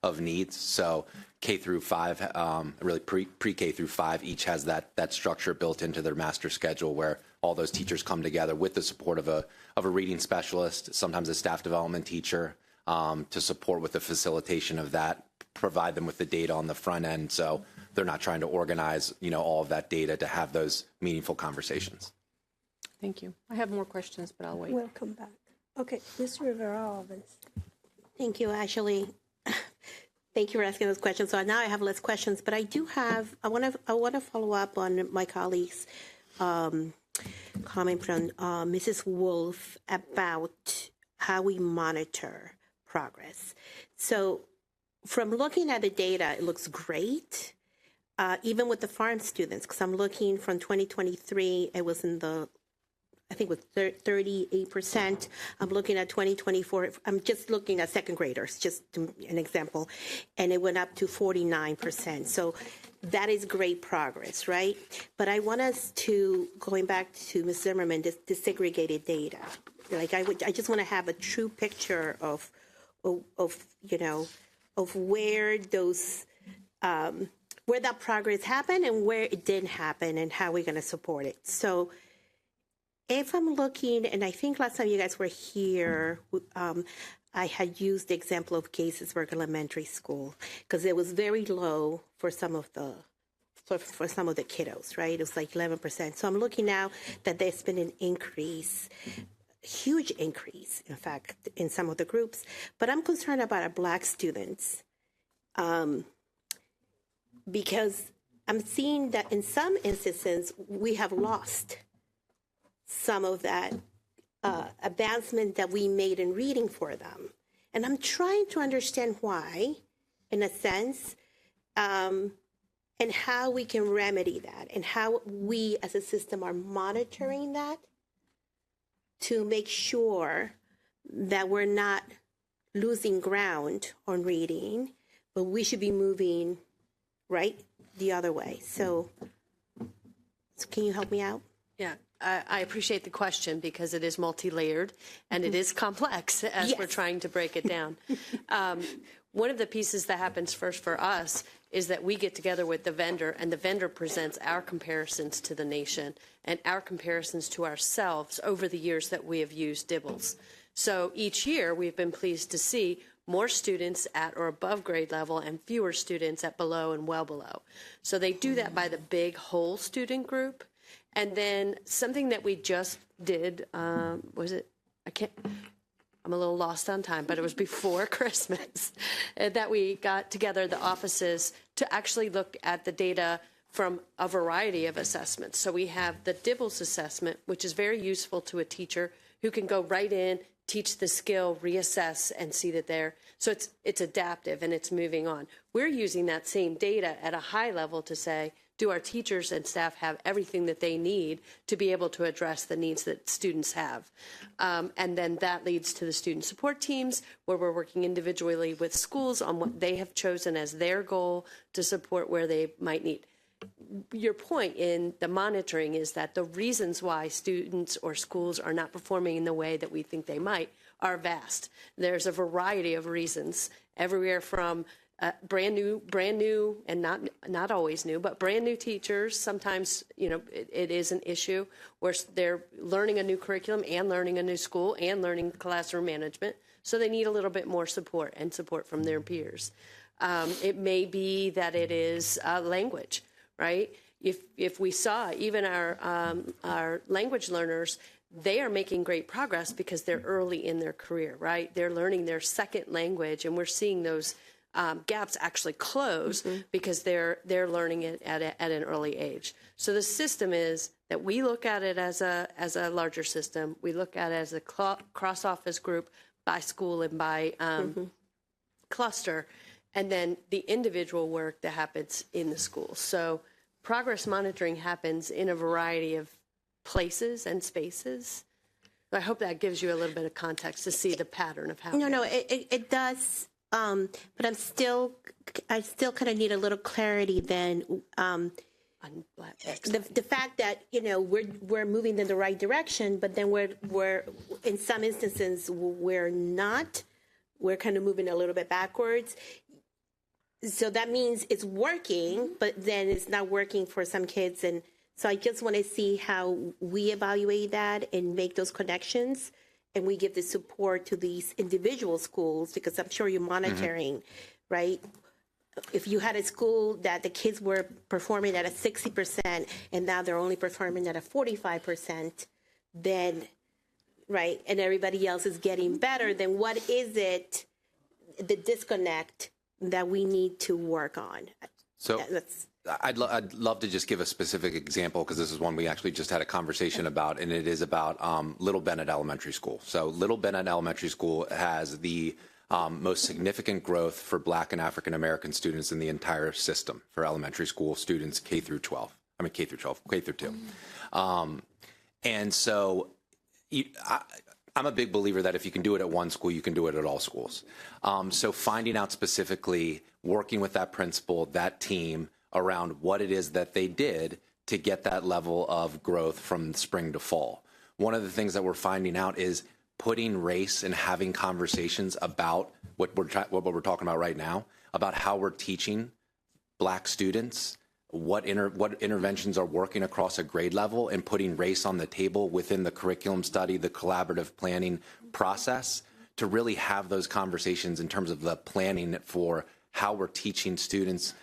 of needs. So K through 5, really pre-K through 5, each has that structure built into their master schedule, where all those teachers come together with the support of a reading specialist, sometimes a staff development teacher, to support with the facilitation of that, provide them with the data on the front end, so they're not trying to organize all of that data to have those meaningful conversations. Thank you. I have more questions, but I'll wait. Welcome back. Okay, Ms. Rivera. Thank you, Ashley. Thank you for asking those questions. So now I have less questions, but I do have. I want to follow up on my colleague's comment from Mrs. Wolf about how we monitor progress. So from looking at the data, it looks great. Even with the farm students, because I'm looking from 2023, it was in the, I think it was 38%. I'm looking at 2024. I'm just looking at second graders, just an example, and it went up to 49%. So that is great progress, right? But I want us to, going back to Ms. Zimmerman, this disaggregated data. Like I just want to have a true picture of where those. Where that progress happened and where it didn't happen, and how we're going to support it. So if I'm looking, and I think last time you guys were here, I had used the example of Gaithersburg Elementary School, because it was very low for some of the for some of the kiddos, right? It was like 11%. So I'm looking now that there's been an increase, huge increase, in fact, in some of the groups. But I'm concerned about our Black students. Because I'm seeing that in some instances, we have lost some of that advancement that we made in reading for them. And I'm trying to understand why, in a sense, and how we can remedy that, and how we as a system are monitoring that to make sure that we're not losing ground on reading, but we should be moving right the other way. So can you help me out? Yeah, I appreciate the question, because it is multi-layered and it is complex as we're trying to break it down. One of the pieces that happens first for us is that we get together with the vendor, and the vendor presents our comparisons to the nation and our comparisons to ourselves over the years that we have used DIBELS. So each year, we've been pleased to see more students at or above grade level and fewer students at below and well below. So they do that by the big whole student group. And then something that we just did, I'm a little lost on time, but it was before Christmas, that we got together the offices to actually look at the data from a variety of assessments. So we have the DIBELS assessment, which is very useful to a teacher who can go right in, teach the skill, reassess, and see that so it's adaptive and it's moving on. We're using that same data at a high level to say, do our teachers and staff have everything that they need to be able to address the needs that students have? And then that leads to the student support teams, where we're working individually with schools on what they have chosen as their goal to support where they might need. Your point in the monitoring is that the reasons why students or schools are not performing in the way that we think they might are vast. There's a variety of reasons, everywhere from brand new, and not always new, but brand new teachers. Sometimes, it is an issue where they're learning a new curriculum and learning a new school and learning classroom management. So they need a little bit more support and support from their peers. It may be that it is language, right? If we saw even our language learners, they are making great progress because they're early in their career, right? They're learning their second language, and we're seeing those gaps actually close because they're learning it at an early age. So the system is that we look at it as a larger system. We look at it as a cross-office group by school and by cluster, and then the individual work that happens in the school. So progress monitoring happens in a variety of places and spaces. I hope that gives you a little bit of context to see the pattern of how. No, it does. But I still kind of need a little clarity then. The fact that we're moving in the right direction, but then we're in some instances we're not. We're kind of moving a little bit backwards. So that means it's working, but then it's not working for some kids. And so I just want to see how we evaluate that and make those connections. And we give the support to these individual schools, because I'm sure you're monitoring, right? If you had a school that the kids were performing at a 60% and now they're only performing at a 45%, then, right, and everybody else is getting better, then what is it, the disconnect that we need to work on? So I'd love to just give a specific example, because this is one we actually just had a conversation about, and it is about Little Bennett Elementary School. So Little Bennett Elementary School has the most significant growth for Black and African American students in the entire system for elementary school students K through 2. And so I'm a big believer that if you can do it at one school, you can do it at all schools. So finding out specifically, working with that principal, that team, around what it is that they did to get that level of growth from spring to fall. One of the things that we're finding out is putting race and having conversations about what we're talking about right now, about how we're teaching Black students, what interventions are working across a grade level, and putting race on the table within the curriculum study, the collaborative planning process, to really have those conversations in terms of the planning for how we're teaching students,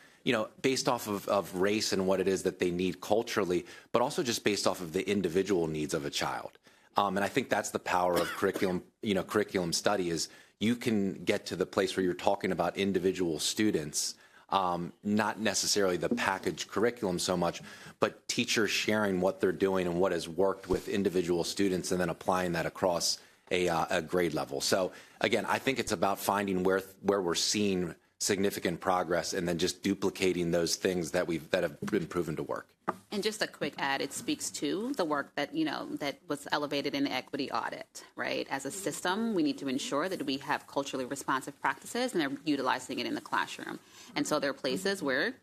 based off of race and what it is that they need culturally, but also just based off of the individual needs of a child. And I think that's the power of curriculum study, is you can get to the place where you're talking about individual students, not necessarily the packaged curriculum so much, but teachers sharing what they're doing and what has worked with individual students, and then applying that across a grade level. So again, I think it's about finding where we're seeing significant progress, and then just duplicating those things that have been proven to work. And just a quick add, it speaks to the work that, that was elevated in the equity audit, right? As a system, we need to ensure that we have culturally responsive practices and they're utilizing it in the classroom. And so there are places where,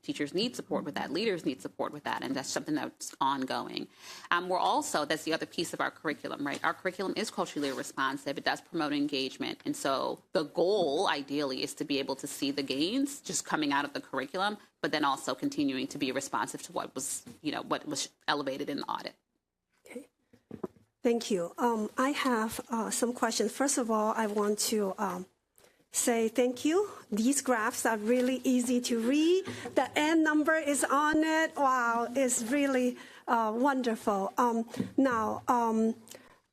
teachers need support with that, leaders need support with that, and that's something that's ongoing. We're also, that's the other piece of our curriculum, right? Our curriculum is culturally responsive. It does promote engagement. And so the goal, ideally, is to be able to see the gains just coming out of the curriculum, but then also continuing to be responsive to what was elevated in the audit. Thank you. I have some questions. First of all, I want to say thank you. These graphs are really easy to read. The N number is on it. Wow, it's really wonderful. Now,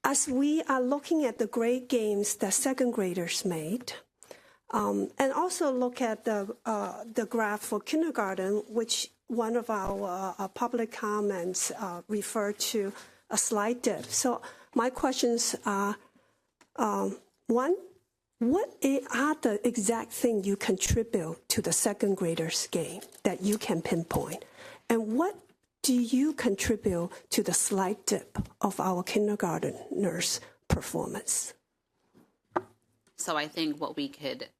as we are looking at the grade gains that second graders made, and also look at the graph for kindergarten, which one of our public comments referred to a slight dip. So my questions are, one, what are the exact things you contribute to the second graders' gain that you can pinpoint? And what do you contribute to the slight dip of our kindergarteners' performance? So I think what we could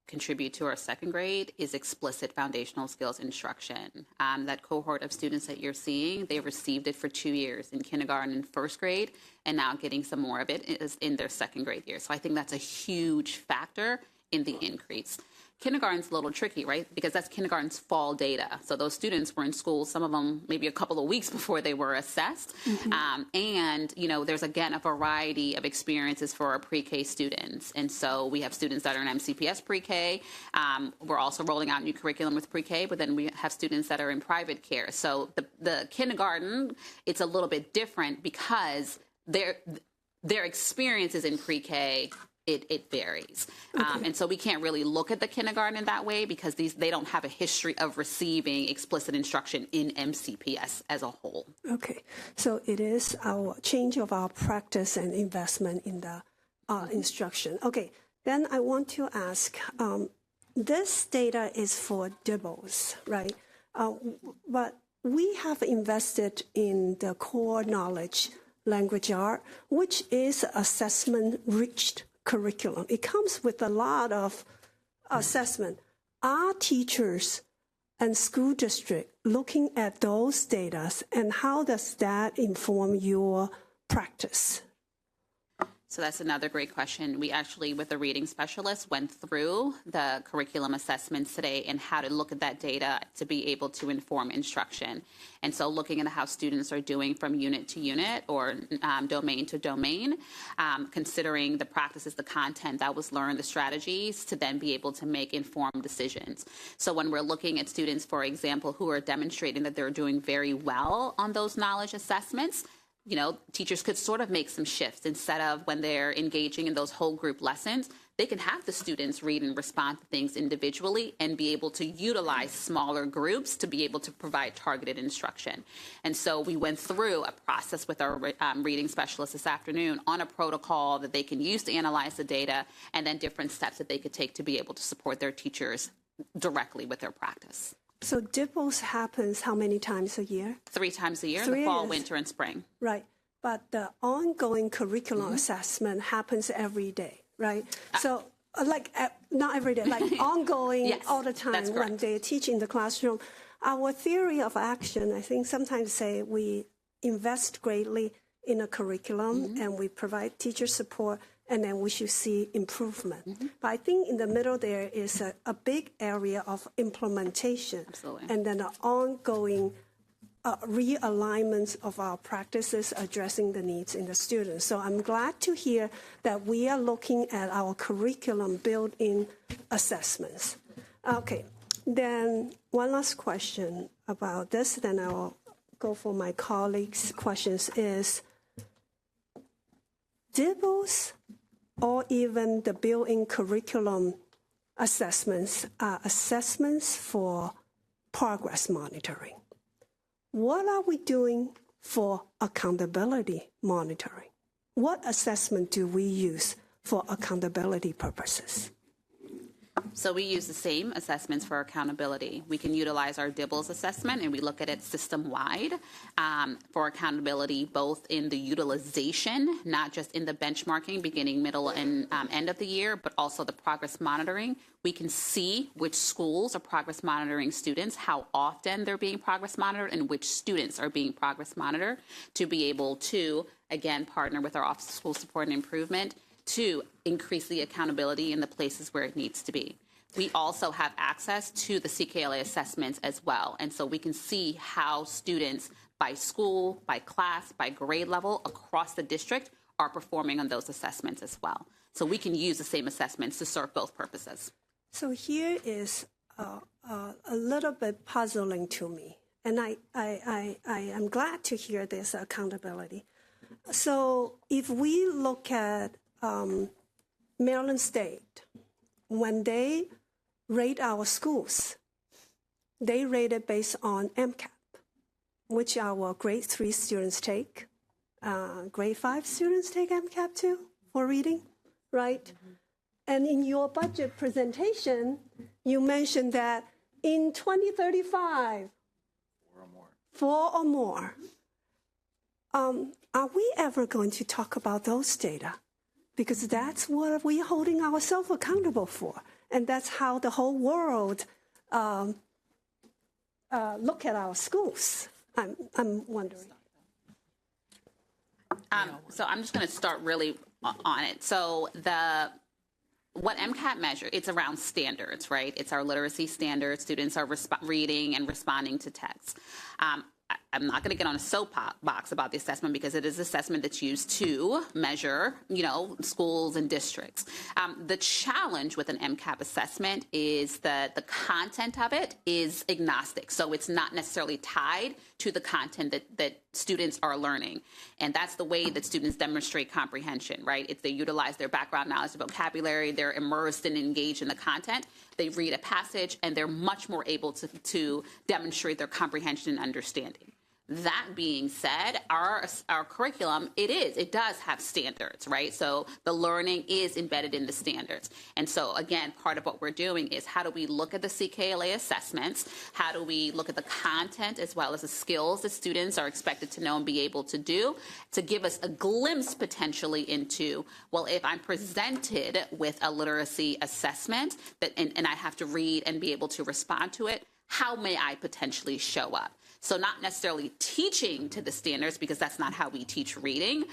contribute to our second grade is explicit foundational skills instruction. That cohort of students that you're seeing, they received it for 2 years in kindergarten and first grade, and now getting some more of it is in their second grade year. So I think that's a huge factor in the increase. Kindergarten's a little tricky, right? Because that's kindergarten's fall data. So those students were in school, some of them maybe a couple of weeks before they were assessed. And, you know, there's, again, a variety of experiences for our pre-K students. And so we have students that are in MCPS pre-K. We're also rolling out new curriculum with pre-K, but then we have students that are in private care. So the kindergarten, it's a little bit different because their experiences in pre-K, it varies. Okay. And so we can't really look at the kindergarten in that way because they don't have a history of receiving explicit instruction in MCPS as a whole. Okay. So it is our change of our practice and investment in the instruction. Okay. Then I want to ask, this data is for DIBELS, right? But we have invested in the core knowledge language art, which is assessment-rich curriculum. It comes with a lot of assessment. Are teachers and school district looking at those data, and how does that inform your practice? So that's another great question. We actually, with the reading specialist, went through the curriculum assessments today and how to look at that data to be able to inform instruction. And so looking at how students are doing from unit to unit or domain to domain, considering the practices, the content that was learned, the strategies to then be able to make informed decisions. So when we're looking at students, for example, who are demonstrating that they're doing very well on those knowledge assessments, you know, teachers could sort of make some shifts. Instead of when they're engaging in those whole group lessons, they can have the students read and respond to things individually and be able to utilize smaller groups to be able to provide targeted instruction. And so we went through a process with our reading specialist this afternoon on a protocol that they can use to analyze the data, and then different steps that they could take to be able to support their teachers directly with their practice. So DIBELS happens how many times a year? 3 times a year, in the fall, winter, and spring. Right. But the ongoing curriculum assessment happens every day, right? So not every day, like ongoing yes, all the time when they teach in the classroom. Our theory of action, I think sometimes say we invest greatly in a curriculum and we provide teacher support, and then we should see improvement. But I think in the middle there is a big area of implementation. Absolutely. And then an ongoing realignment of our practices addressing the needs in the students. So I'm glad to hear that we are looking at our curriculum built-in assessments. Okay, then one last question about this, then I'll go for my colleagues' questions is, DIBELS or even the built-in curriculum assessments are assessments for progress monitoring. What are we doing for accountability monitoring? What assessment do we use for accountability purposes? So we use the same assessments for accountability. We can utilize our DIBELS assessment, and we look at it system-wide for accountability, both in the utilization, not just in the benchmarking, beginning, middle, and end of the year, but also the progress monitoring. We can see which schools are progress monitoring students, how often they're being progress monitored, and which students are being progress monitored to be able to, again, partner with our Office of School Support and Improvement to increase the accountability in the places where it needs to be. We also have access to the CKLA assessments as well, and so we can see how students by school, by class, by grade level across the district are performing on those assessments as well. So we can use the same assessments to serve both purposes. So here is a little bit puzzling to me, and I am glad to hear this accountability. So if we look at Maryland State, when they rate our schools, they rate it based on MCAP, which our grade 3 students take. Grade 5 students take MCAP too for reading, right? Mm-hmm. And in your budget presentation, you mentioned that in 2035, 4 or more. Are we ever going to talk about those data? Because that's what we're holding ourselves accountable for. And that's how the whole world look at our schools. I'm wondering. So I'm just going to start really on it. So what MCAT measure, it's around standards, right? It's our literacy standards. Students are reading and responding to texts. I'm not going to get on a soapbox about the assessment because it is an assessment that's used to measure, schools and districts. The challenge with an MCAP assessment is that the content of it is agnostic. So it's not necessarily tied to the content that students are learning. And that's the way that students demonstrate comprehension, right? If they utilize their background knowledge, vocabulary, they're immersed and engaged in the content, they read a passage, and they're much more able to demonstrate their comprehension and understanding. That being said, our curriculum, it does have standards, right? So the learning is embedded in the standards. And so, again, part of what we're doing is how do we look at the CKLA assessments? How do we look at the content as well as the skills that students are expected to know and be able to do to give us a glimpse potentially into, well, if I'm presented with a literacy assessment and I have to read and be able to respond to it, how may I potentially show up? So not necessarily teaching to the standards, because that's not how we teach reading,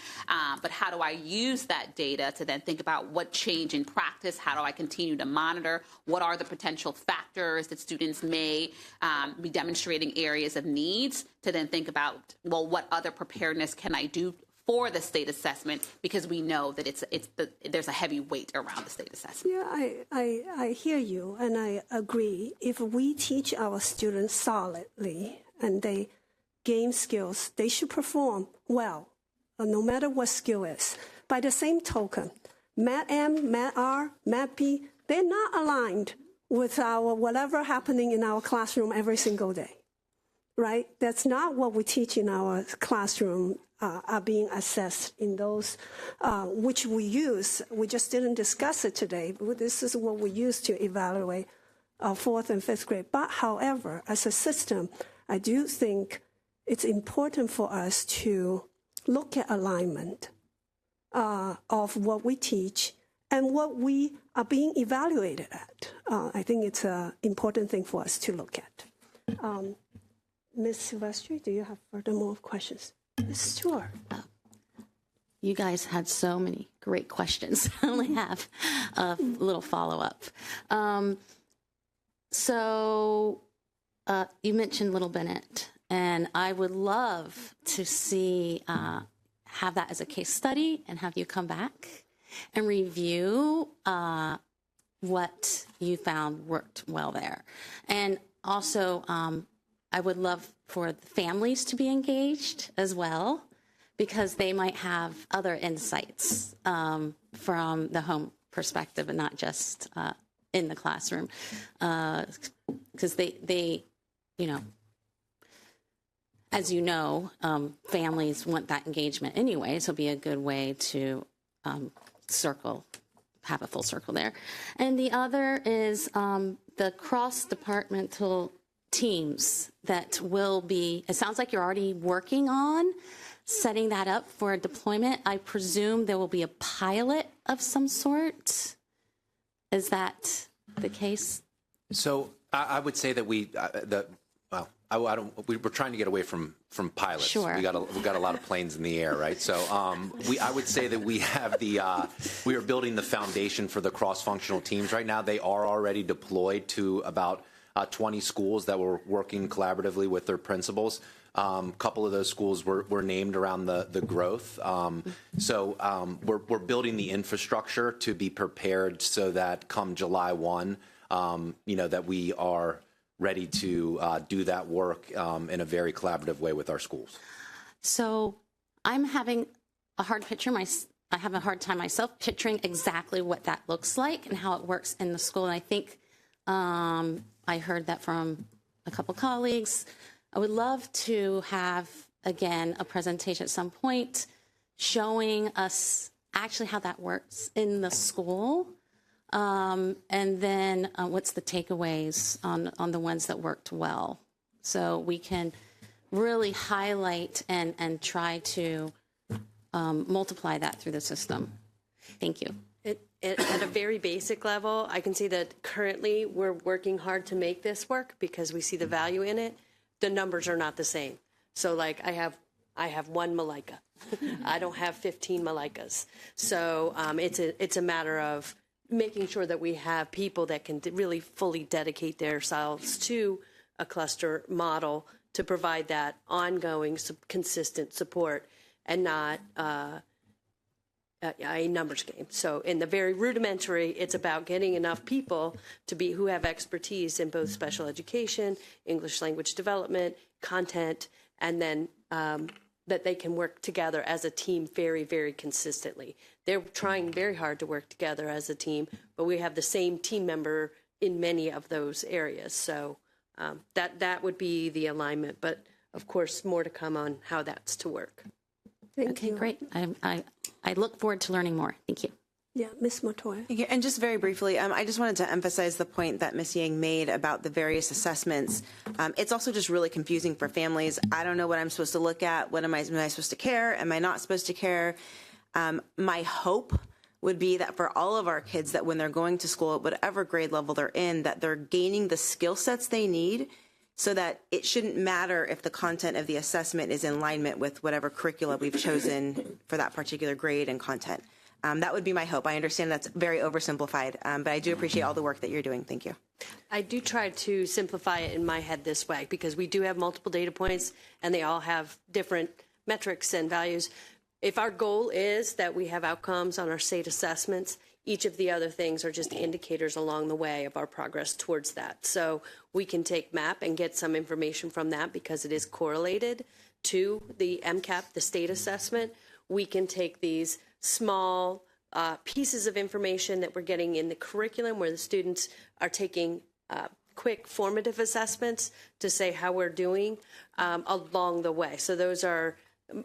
but how do I use that data to then think about what change in practice, how do I continue to monitor, what are the potential factors that students may be demonstrating areas of needs, to then think about, well, what other preparedness can I do for the state assessment, because we know that there's a heavy weight around the state assessment. Yeah, I hear you, and I agree. If we teach our students solidly and they gain skills, they should perform well, no matter what skill is. By the same token, Mat M, Mat R, Mat B, they're not aligned with our whatever happening in our classroom every single day, right? That's not what we teach in our classroom. Are being assessed in those which we use. We just didn't discuss it today, but this is what we use to evaluate our 4th and 5th grade. But however, as a system, I do think it's important for us to look at alignment of what we teach and what we are being evaluated at. I think it's an important thing for us to look at. Ms. Silvestri, do you have furthermore questions? Sure. You guys had so many great questions. I only have a little follow-up. So you mentioned Little Bennett, and I would love to see have that as a case study and have you come back and review what you found worked well there. And also, I would love for the families to be engaged as well, because they might have other insights from the home perspective and not just in the classroom. Because they, as you know, families want that engagement anyway, so it'll be a good way to have a full circle there. And the other is the cross-departmental teams that will be, it sounds like you're already working on setting that up for a deployment. I presume there will be a pilot of some sort. Is that the case? So I would say that we're trying to get away from pilots. Sure. We got a lot of planes in the air, right? So I would say that we have we are building the foundation for the cross-functional teams right now. They are already deployed to about 20 schools that we're working collaboratively with their principals. Couple of those schools were named around the growth. We're building the infrastructure to be prepared so that come July 1, that we are ready to do that work in a very collaborative way with our schools. So I'm having a hard picture. I have a hard time myself picturing exactly what that looks like and how it works in the school. And I think I heard that from a couple colleagues. I would love to have, again, a presentation at some point showing us actually how that works in the school. And then what's the takeaways on the ones that worked well. So we can really highlight and try to multiply that through the system. Thank you. At a very basic level, I can see that currently we're working hard to make this work because we see the value in it. The numbers are not the same. So like I have one Malaika. I don't have 15 Malaikas. So it's a matter of making sure that we have people that can really fully dedicate themselves to a cluster model to provide that ongoing, consistent support and not a numbers game. So in the very rudimentary, it's about getting enough people who have expertise in both special education, English language development, content, and then that they can work together as a team very, very consistently. They're trying very hard to work together as a team, but we have the same team member in many of those areas. So that would be the alignment, but of course, more to come on how that's to work. Okay, great. I look forward to learning more. Thank you. Yeah, Ms. Matoya. Yeah, and just very briefly, I just wanted to emphasize the point that Ms. Yang made about the various assessments. It's also just really confusing for families. I don't know what I'm supposed to look at. Am I supposed to care? Am I not supposed to care? My hope would be that for all of our kids, that when they're going to school at whatever grade level they're in, that they're gaining the skill sets they need so that it shouldn't matter if the content of the assessment is in alignment with whatever curricula we've chosen for that particular grade and content. That would be my hope. I understand that's very oversimplified, but I do appreciate all the work that you're doing. Thank you. I do try to simplify it in my head this way because we do have multiple data points and they all have different metrics and values. If our goal is that we have outcomes on our state assessments, each of the other things are just indicators along the way of our progress towards that. So we can take MAP and get some information from that because it is correlated to the MCAP, the state assessment. We can take these small pieces of information that we're getting in the curriculum where the students are taking quick formative assessments to say how we're doing along the way. So those are,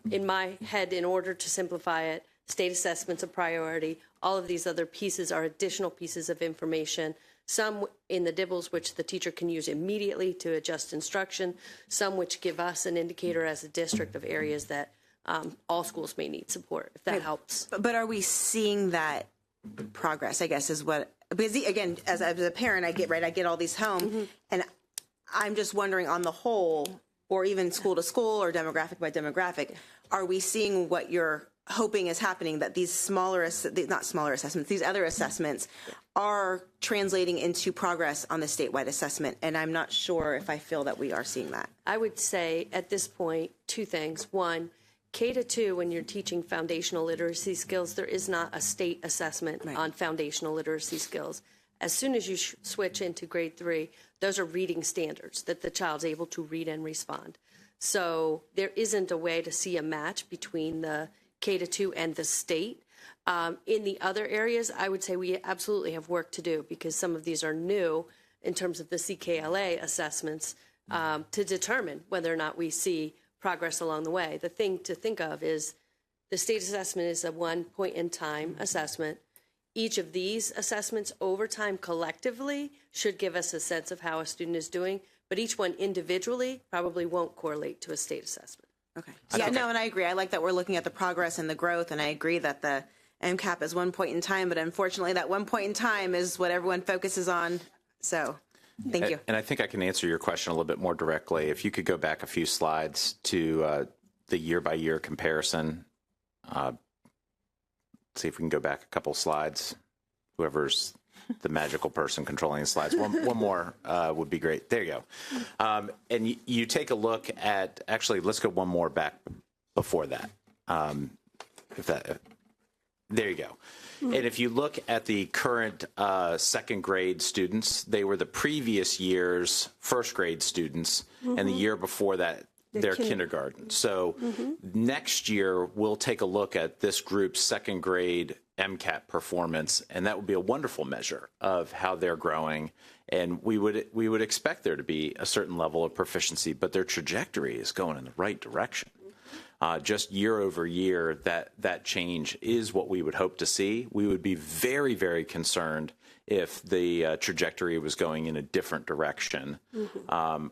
in my head, in order to simplify it, state assessment's a priority. All of these other pieces are additional pieces of information, some in the DIBELS, which the teacher can use immediately to adjust instruction, some which give us an indicator as a district of areas that all schools may need support, if that helps. But are we seeing that progress, I guess, is what, because again, as a parent, I get all these home, and I'm just wondering on the whole, or even school to school or demographic by demographic, are we seeing what you're hoping is happening, that these these other assessments are translating into progress on the statewide assessment? And I'm not sure if I feel that we are seeing that. I would say at this point, two things. One, K-2, when you're teaching foundational literacy skills, there is not a state assessment on foundational literacy skills. As soon as you switch into grade 3, those are reading standards that the child's able to read and respond. So there isn't a way to see a match between the K-2 and the state. In the other areas, I would say we absolutely have work to do because some of these are new in terms of the CKLA assessments to determine whether or not we see progress along the way. The thing to think of is the state assessment is a one point in time assessment. Each of these assessments over time collectively should give us a sense of how a student is doing, but each one individually probably won't correlate to a state assessment. Okay. Yeah, no, and I agree. I like that we're looking at the progress and the growth, and I agree that the MCAP is one point in time, but unfortunately that one point in time is what everyone focuses on. So thank you. And I think I can answer your question a little bit more directly. If you could go back a few slides to the year-by-year comparison. See if we can go back a couple slides. Whoever's the magical person controlling the slides. One more would be great. There you go. And you take a look at, actually, let's go one more back before that. There you go. And if you look at the current second grade students, they were the previous year's first grade students, and the year before that, their kindergarten. So next year, we'll take a look at this group's second grade MCAT performance, and that would be a wonderful measure of how they're growing. And we would expect there to be a certain level of proficiency, but their trajectory is going in the right direction. Just year over year, that change is what we would hope to see. We would be very, very concerned if the trajectory was going in a different direction,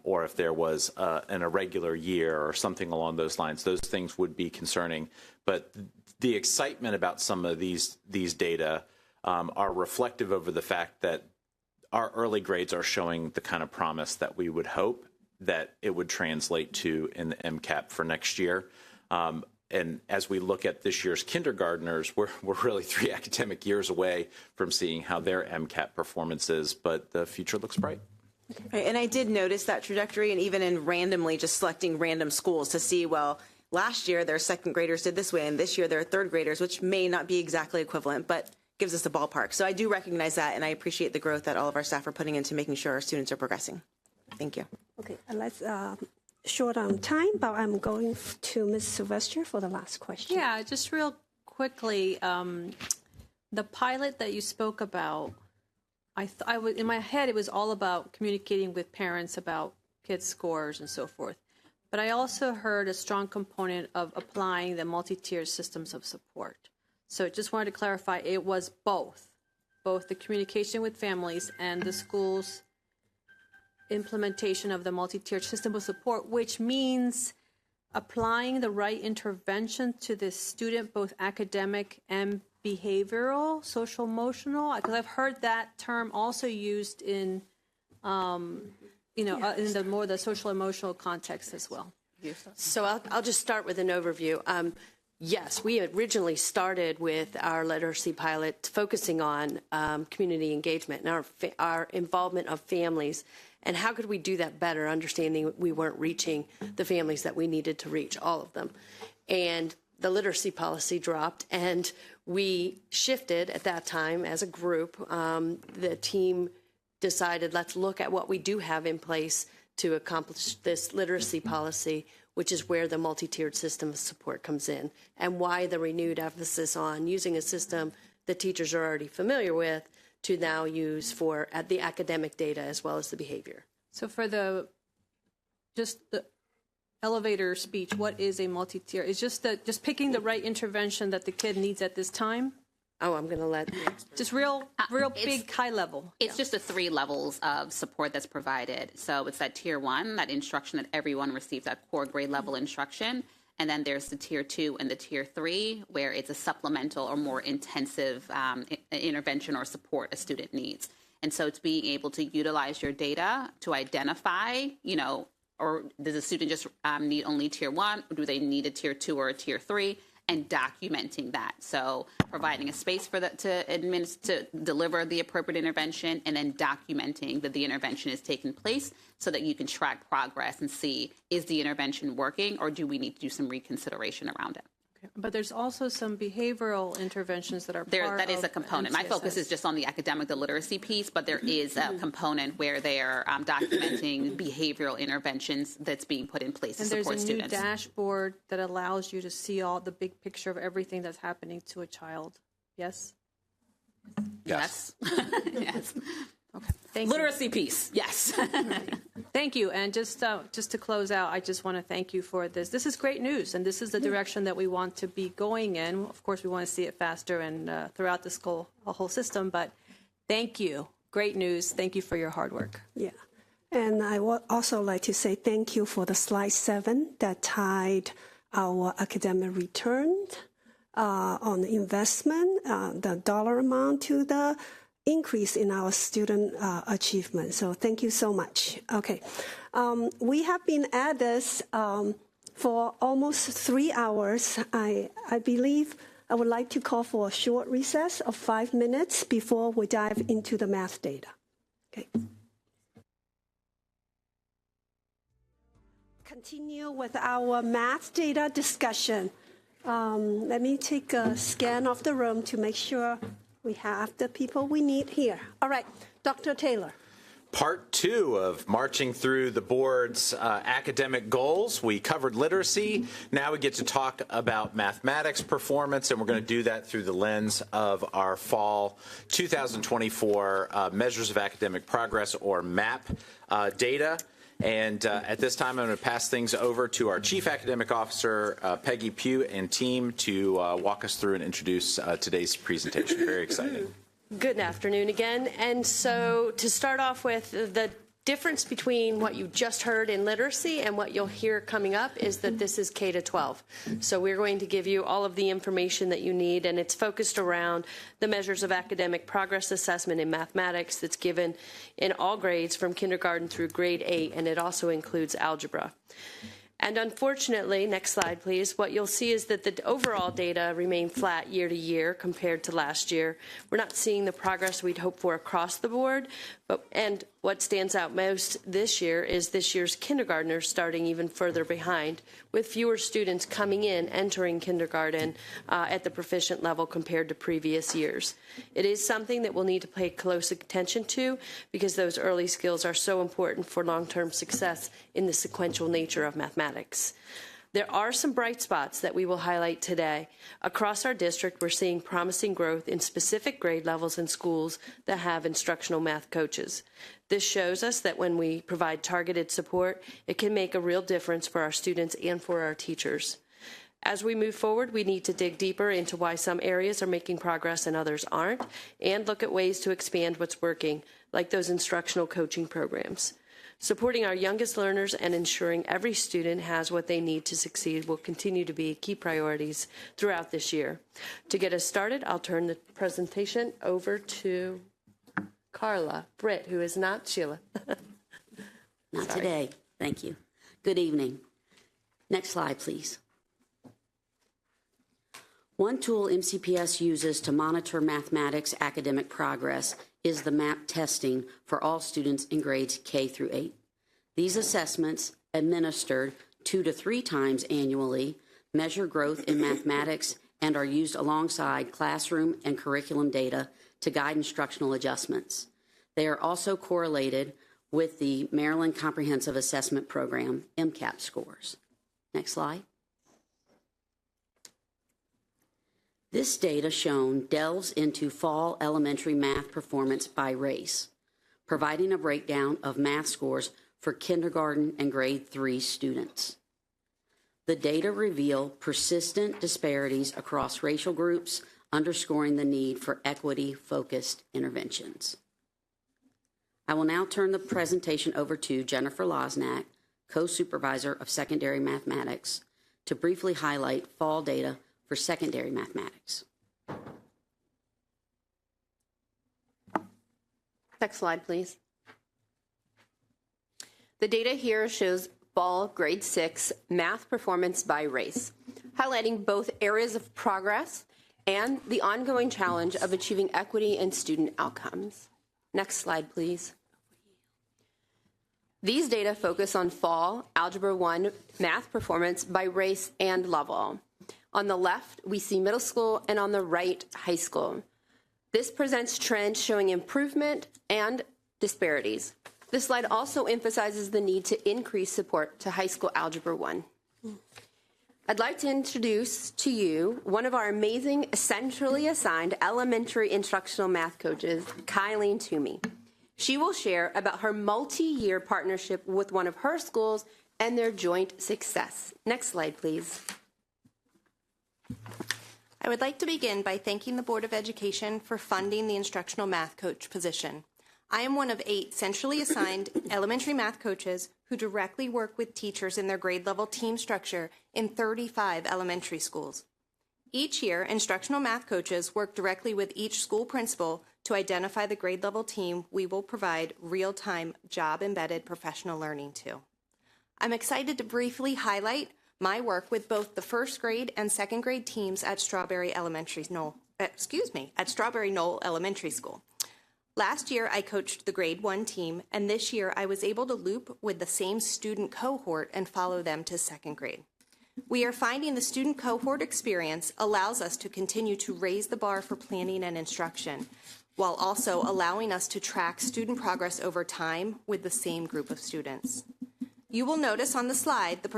or if there was an irregular year or something along those lines. Those things would be concerning. But the excitement about some of these data are reflective over the fact that our early grades are showing the kind of promise that we would hope that it would translate to in the MCAT for next year. And as we look at this year's kindergartners, we're really 3 academic years away from seeing how their MCAT performance is, but the future looks bright. Right, and I did notice that trajectory, and even in randomly just selecting random schools to see, well, last year their second graders did this way, and this year their third graders, which may not be exactly equivalent, but gives us a ballpark. So I do recognize that, and I appreciate the growth that all of our staff are putting into making sure our students are progressing. Thank you. Okay, let's short on time, but I'm going to Ms. Sylvester for the last question. Yeah, just real quickly, the pilot that you spoke about, I was in my head, it was all about communicating with parents about kids' scores and so forth. But I also heard a strong component of applying the multi-tiered systems of support. So just wanted to clarify, it was both the communication with families and the schools' implementation of the multi-tiered system of support, which means applying the right intervention to the student, both academic and behavioral, social emotional, because I've heard that term also used in, in the social emotional context as well. So I'll just start with an overview. Yes, we originally started with our literacy pilot focusing on community engagement and our involvement of families. And how could we do that better, understanding we weren't reaching the families that we needed to reach, all of them. And the literacy policy dropped, and we shifted at that time as a group. The team decided, let's look at what we do have in place to accomplish this literacy policy, which is where the multi-tiered system of support comes in, and why the renewed emphasis on using a system that teachers are already familiar with to now use for the academic data as well as the behavior. So for the elevator speech, what is a multi-tier? Is just picking the right intervention that the kid needs at this time? Oh, I'm going to let just real big high level. It's just the 3 levels of support that's provided. So it's that tier 1, that instruction that everyone receives, that core grade level instruction. And then there's the tier 2 and the tier 3, where it's a supplemental or more intensive intervention or support a student needs. And so it's being able to utilize your data to identify, or does a student just need only tier 1, or do they need a tier 2 or a tier 3? And documenting that. So providing a space for that to deliver the appropriate intervention, and then documenting that the intervention is taking place so that you can track progress and see, is the intervention working, or do we need to do some reconsideration around it? Okay. But there's also some behavioral interventions that are part that is of a component. My focus is just on the academic, the literacy piece, but there is a component where they're documenting behavioral interventions that's being put in place to support students. And there's a new dashboard that allows you to see all the big picture of everything that's happening to a child. Yes? Yes. Yes. Okay. Thank literacy piece. Yes. Thank you. And just to close out, I just want to thank you for this. This is great news, and this is the direction that we want to be going in. Of course, we want to see it faster and throughout the whole system, but thank you. Great news. Thank you for your hard work. Yeah. And I would also like to say thank you for the slide 7 that tied our academic return on the investment, the dollar amount to the increase in our student achievement. So thank you so much. Okay. We have been at this for almost 3 hours. I believe I would like to call for a short recess of 5 minutes before we dive into the math data. Okay. Continue with our math data discussion. Let me take a scan of the room to make sure we have the people we need here. All right, Dr. Taylor. Part 2 of marching through the board's academic goals. We covered literacy. Now we get to talk about mathematics performance, and we're going to do that through the lens of our fall 2024 Measures of Academic Progress, or MAP, data. And at this time, I'm going to pass things over to our Chief Academic Officer, Peggy Pugh, and team to walk us through and introduce today's presentation. Very excited. Good afternoon again. And so to start off with, the difference between what you just heard in literacy and what you'll hear coming up is that this is K to 12. So we're going to give you all of the information that you need, and it's focused around the measures of academic progress assessment in mathematics that's given in all grades from kindergarten through grade 8, and it also includes algebra. And unfortunately, next slide, please, what you'll see is that the overall data remain flat year to year compared to last year. We're not seeing the progress we'd hoped for across the board, and what stands out most this year is this year's kindergartners starting even further behind, with fewer students coming in, entering kindergarten at the proficient level compared to previous years. It is something that we'll need to pay close attention to, because those early skills are so important for long-term success in the sequential nature of mathematics. There are some bright spots that we will highlight today. Across our district, we're seeing promising growth in specific grade levels in schools that have instructional math coaches. This shows us that when we provide targeted support, it can make a real difference for our students and for our teachers. As we move forward, we need to dig deeper into why some areas are making progress and others aren't, and look at ways to expand what's working, like those instructional coaching programs. Supporting our youngest learners and ensuring every student has what they need to succeed will continue to be key priorities throughout this year. To get us started, I'll turn the presentation over to Carla Britt, who is not Sheila. Not today. Thank you. Good evening. Next slide, please. One tool MCPS uses to monitor mathematics academic progress is the MAP testing for all students in grades K through 8. These assessments, administered 2 to 3 times annually, measure growth in mathematics and are used alongside classroom and curriculum data to guide instructional adjustments. They are also correlated with the Maryland Comprehensive Assessment Program, MCAP scores. Next slide. This data shown delves into fall elementary math performance by race, providing a breakdown of math scores for kindergarten and grade 3 students. The data reveal persistent disparities across racial groups, underscoring the need for equity-focused interventions. I will now turn the presentation over to Jennifer Losnack, co-supervisor of secondary mathematics, to briefly highlight fall data for secondary mathematics. Next slide, please. The data here shows fall grade 6 math performance by race, highlighting both areas of progress and the ongoing challenge of achieving equity in student outcomes. Next slide, please. These data focus on fall Algebra 1 math performance by race and level. On the left, we see middle school, and on the right, high school. This presents trends showing improvement and disparities. This slide also emphasizes the need to increase support to high school Algebra 1. I'd like to introduce to you one of our amazing centrally assigned elementary instructional math coaches, Kylene Toomey. She will share about her multi-year partnership with one of her schools and their joint success. Next slide, please. I would like to begin by thanking the Board of Education for funding the instructional math coach position. I am one of 8 centrally assigned elementary math coaches who directly work with teachers in their grade level team structure in 35 elementary schools. Each year, instructional math coaches work directly with each school principal to identify the grade level team we will provide real-time job-embedded professional learning to. I'm excited to briefly highlight my work with both the first grade and second grade teams at Strawberry Knoll Elementary School. Last year, I coached the grade 1 team, and this year I was able to loop with the same student cohort and follow them to second grade. We are finding the student cohort experience allows us to continue to raise the bar for planning and instruction, while also allowing us to track student progress over time with the same group of students. You will notice on the slide the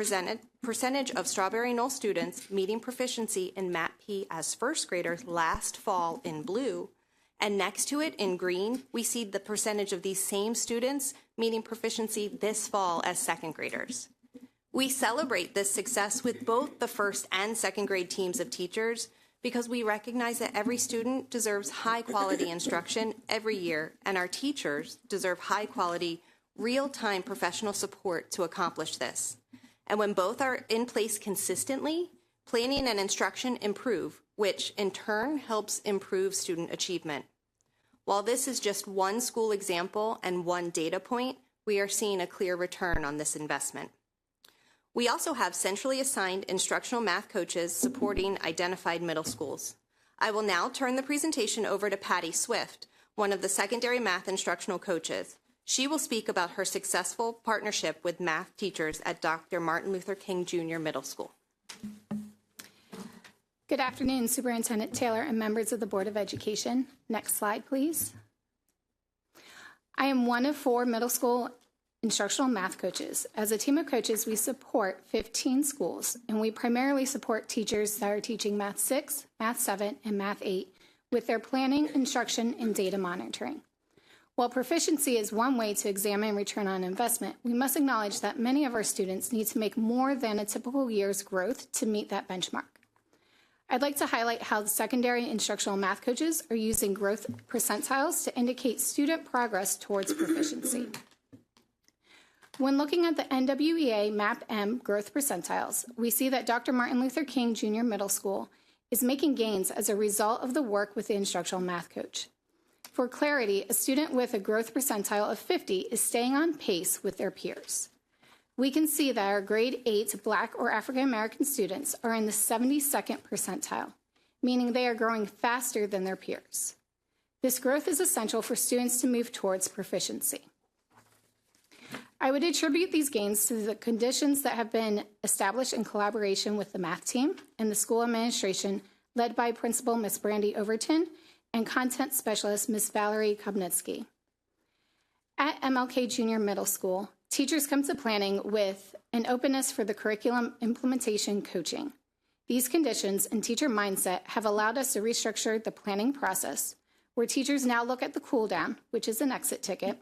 percentage of Strawberry Knoll students meeting proficiency in MAP-P as first graders last fall in blue, and next to it in green, we see the percentage of these same students meeting proficiency this fall as second graders. We celebrate this success with both the first and second grade teams of teachers because we recognize that every student deserves high-quality instruction every year, and our teachers deserve high-quality, real-time professional support to accomplish this. And when both are in place consistently, planning and instruction improve, which in turn helps improve student achievement. While this is just one school example and one data point, we are seeing a clear return on this investment. We also have centrally assigned instructional math coaches supporting identified middle schools. I will now turn the presentation over to Patty Swift, one of the secondary math instructional coaches. She will speak about her successful partnership with math teachers at Dr. Martin Luther King Jr. Middle School. Good afternoon, Superintendent Taylor and members of the Board of Education. Next slide, please. I am one of 4 middle school instructional math coaches. As a team of coaches, we support 15 schools, and we primarily support teachers that are teaching Math 6, Math 7, and Math 8 with their planning, instruction, and data monitoring. While proficiency is one way to examine return on investment, we must acknowledge that many of our students need to make more than a typical year's growth to meet that benchmark. I'd like to highlight how the secondary instructional math coaches are using growth percentiles to indicate student progress towards proficiency. When looking at the NWEA MAP-M growth percentiles, we see that Dr. Martin Luther King Jr. Middle School is making gains as a result of the work with the instructional math coach. For clarity, a student with a growth percentile of 50 is staying on pace with their peers. We can see that our grade 8 Black or African American students are in the 72nd percentile, meaning they are growing faster than their peers. This growth is essential for students to move towards proficiency. I would attribute these gains to the conditions that have been established in collaboration with the math team and the school administration led by Principal Ms. Brandy Overton and Content Specialist Ms. Valerie Kobnitsky. At MLK Junior Middle School, teachers come to planning with an openness for the curriculum implementation coaching. These conditions and teacher mindset have allowed us to restructure the planning process, where teachers now look at the cool down, which is an exit ticket,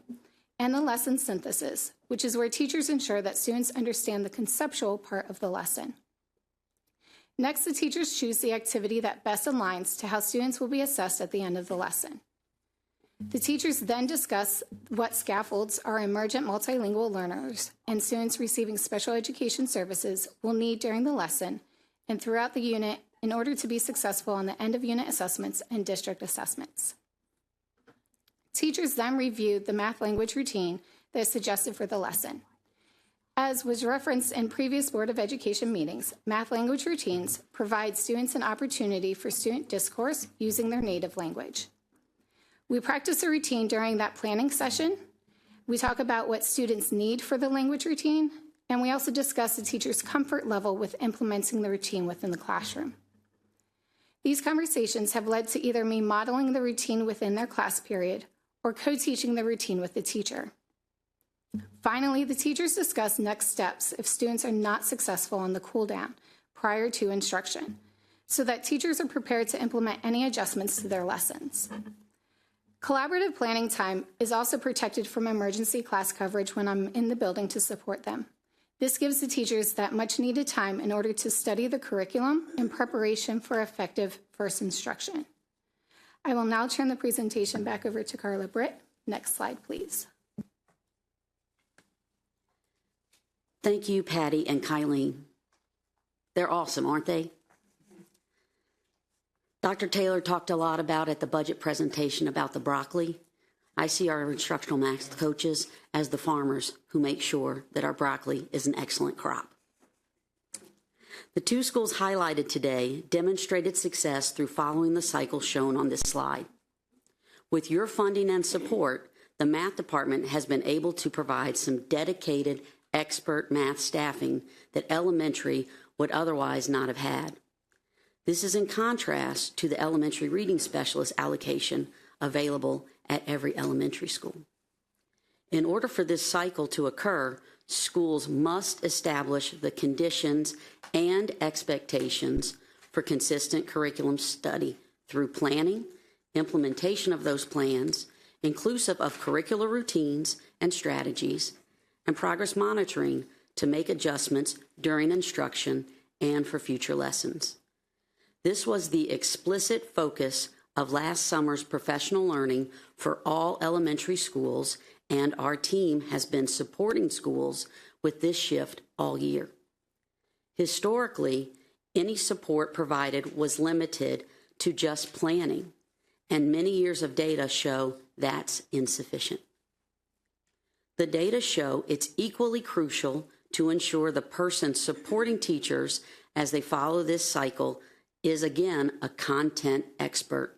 and the lesson synthesis, which is where teachers ensure that students understand the conceptual part of the lesson. Next, the teachers choose the activity that best aligns to how students will be assessed at the end of the lesson. The teachers then discuss what scaffolds our emergent multilingual learners and students receiving special education services will need during the lesson and throughout the unit in order to be successful on the end of unit assessments and district assessments. Teachers then reviewed the math language routine that is suggested for the lesson. As was referenced in previous Board of Education meetings, math language routines provide students an opportunity for student discourse using their native language. We practice a routine during that planning session. We talk about what students need for the language routine, and we also discuss the teacher's comfort level with implementing the routine within the classroom. These conversations have led to either me modeling the routine within their class period or co-teaching the routine with the teacher. Finally, the teachers discuss next steps if students are not successful on the cool down prior to instruction, so that teachers are prepared to implement any adjustments to their lessons. Collaborative planning time is also protected from emergency class coverage when I'm in the building to support them. This gives the teachers that much needed time in order to study the curriculum in preparation for effective first instruction. I will now turn the presentation back over to Carla Britt. Next slide, please. Thank you, Patty and Kylene. They're awesome, aren't they? Dr. Taylor talked a lot about at the budget presentation about the broccoli. I see our instructional math coaches as the farmers who make sure that our broccoli is an excellent crop. The two schools highlighted today demonstrated success through following the cycle shown on this slide. With your funding and support, the math department has been able to provide some dedicated expert math staffing that elementary would otherwise not have had. This is in contrast to the elementary reading specialist allocation available at every elementary school. In order for this cycle to occur, schools must establish the conditions and expectations for consistent curriculum study through planning, implementation of those plans, inclusive of curricular routines and strategies, and progress monitoring to make adjustments during instruction and for future lessons. This was the explicit focus of last summer's professional learning for all elementary schools, and our team has been supporting schools with this shift all year. Historically, any support provided was limited to just planning, and many years of data show that's insufficient. The data show it's equally crucial to ensure the person supporting teachers as they follow this cycle is, again, a content expert.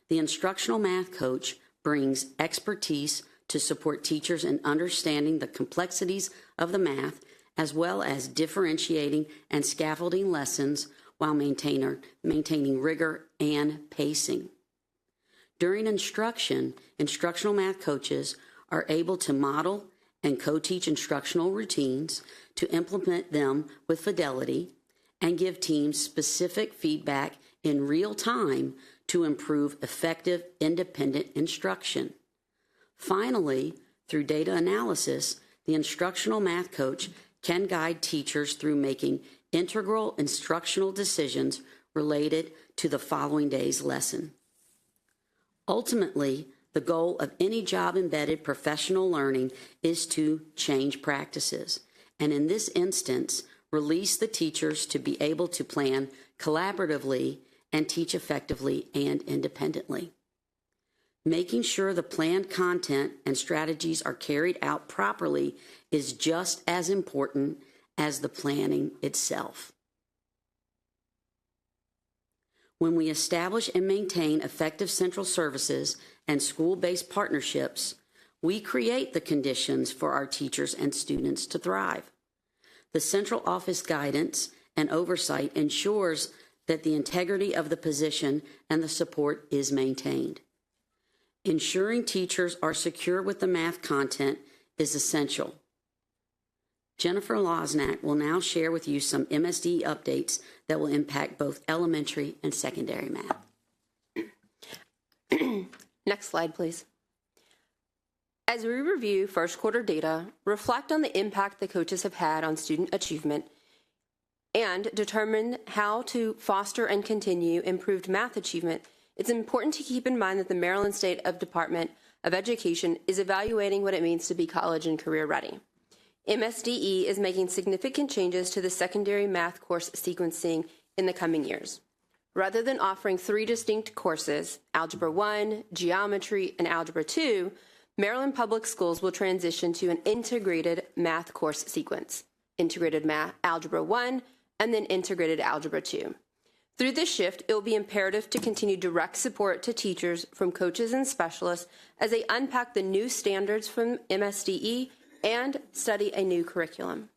The instructional math coach brings expertise to support teachers in understanding the complexities of the math, as well as differentiating and scaffolding lessons while maintaining rigor and pacing. During instruction, instructional math coaches are able to model and co-teach instructional routines, to implement them with fidelity, and give teams specific feedback in real time to improve effective, independent instruction. Finally, through data analysis, the instructional math coach can guide teachers through making integral instructional decisions related to the following day's lesson. Ultimately, the goal of any job-embedded professional learning is to change practices, and in this instance, release the teachers to be able to plan collaboratively and teach effectively and independently. Making sure the planned content and strategies are carried out properly is just as important as the planning itself. When we establish and maintain effective central services and school-based partnerships, we create the conditions for our teachers and students to thrive. The central office guidance and oversight ensures that the integrity of the position and the support is maintained. Ensuring teachers are secure with the math content is essential. Jennifer Losnack will now share with you some MSD updates that will impact both elementary and secondary math. Next slide, please. As we review first quarter data, reflect on the impact the coaches have had on student achievement, and determine how to foster and continue improved math achievement, it's important to keep in mind that the Maryland State Department of Education is evaluating what it means to be college and career ready. MSDE is making significant changes to the secondary math course sequencing in the coming years. Rather than offering 3 distinct courses, Algebra 1, Geometry, and Algebra 2, Maryland Public Schools will transition to an integrated math course sequence, Integrated Algebra 1, and then Integrated Algebra 2. Through this shift, it will be imperative to continue direct support to teachers from coaches and specialists as they unpack the new standards from MSDE and study a new curriculum.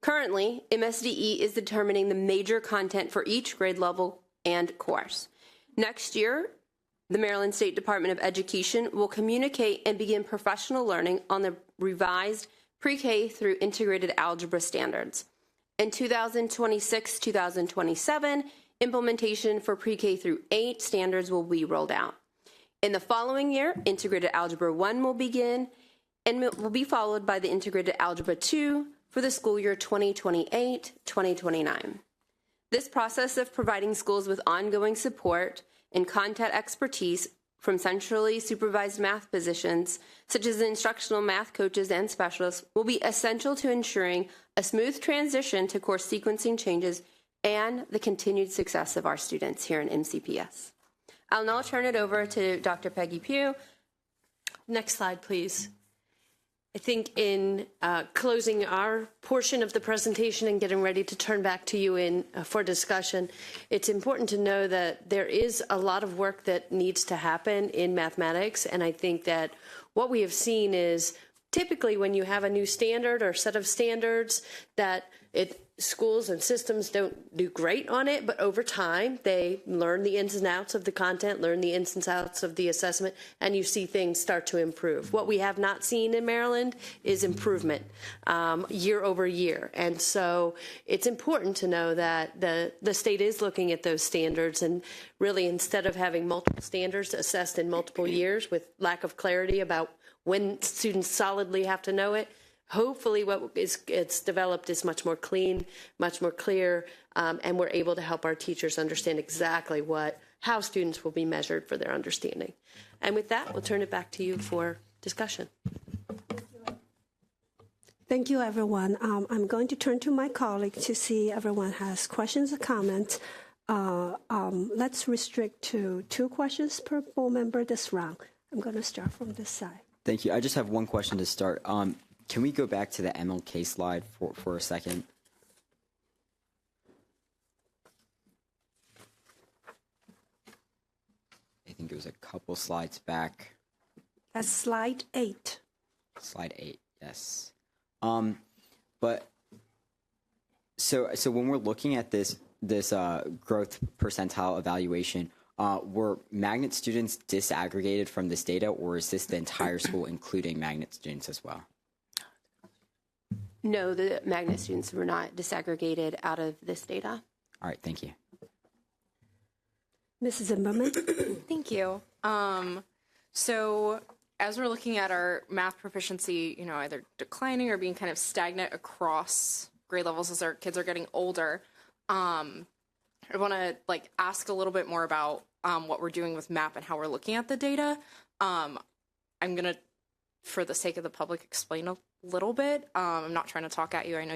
Currently, MSDE is determining the major content for each grade level and course. Next year, the Maryland State Department of Education will communicate and begin professional learning on the revised pre-K through integrated algebra standards. In 2026-2027, implementation for pre-K through 8 standards will be rolled out. In the following year, integrated algebra 1 will begin and will be followed by the integrated algebra 2 for the school year 2028-2029. This process of providing schools with ongoing support and content expertise from centrally supervised math positions, such as the instructional math coaches and specialists, will be essential to ensuring a smooth transition to course sequencing changes and the continued success of our students here in MCPS. I'll now turn it over to Dr. Peggy Pugh. Next slide, please. I think in closing our portion of the presentation and getting ready to turn back to you for discussion, it's important to know that there is a lot of work that needs to happen in mathematics. And I think that what we have seen is typically when you have a new standard or set of standards that schools and systems don't do great on it, but over time they learn the ins and outs of the content, learn the ins and outs of the assessment, and you see things start to improve. What we have not seen in Maryland is improvement year over year. And so it's important to know that the state is looking at those standards, and really instead of having multiple standards assessed in multiple years with lack of clarity about when students solidly have to know it, hopefully what it's developed is much more clean, much more clear, and we're able to help our teachers understand exactly how students will be measured for their understanding. And with that, we'll turn it back to you for discussion. Thank you, everyone. I'm going to turn to my colleague to see if everyone has questions or comments. Let's restrict to 2 questions per board member this round. I'm going to start from this side. Thank you. I just have one question to start. Can we go back to the MLK slide for a second? I think it was a couple slides back. That's slide 8. Slide 8, yes. But so when we're looking at this growth percentile evaluation, were magnet students disaggregated from this data, or is this the entire school including magnet students as well? No, the magnet students were not disaggregated out of this data. All right, thank you. Mrs. Zimmerman? Thank you. So as we're looking at our math proficiency, either declining or being kind of stagnant across grade levels as our kids are getting older, I want to ask a little bit more about what we're doing with MAP and how we're looking at the data. I'm going to, for the sake of the public, explain a little bit. I'm not trying to talk at you. I know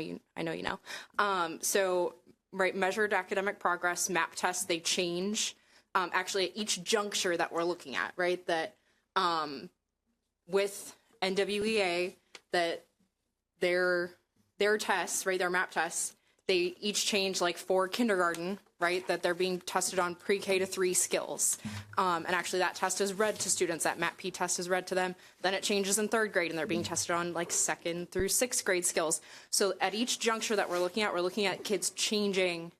you know. So, right, measured academic progress, MAP tests, they change actually at each juncture that we're looking at, right? That with NWEA, that their tests, right, their MAP tests, they each change for kindergarten, right, that they're being tested on pre-K to 3 skills. And actually that test is read to students, that MAP-P test is read to them. Then it changes in 3rd grade and they're being tested on 2nd through 6th grade skills. So at each juncture that we're looking at kids changing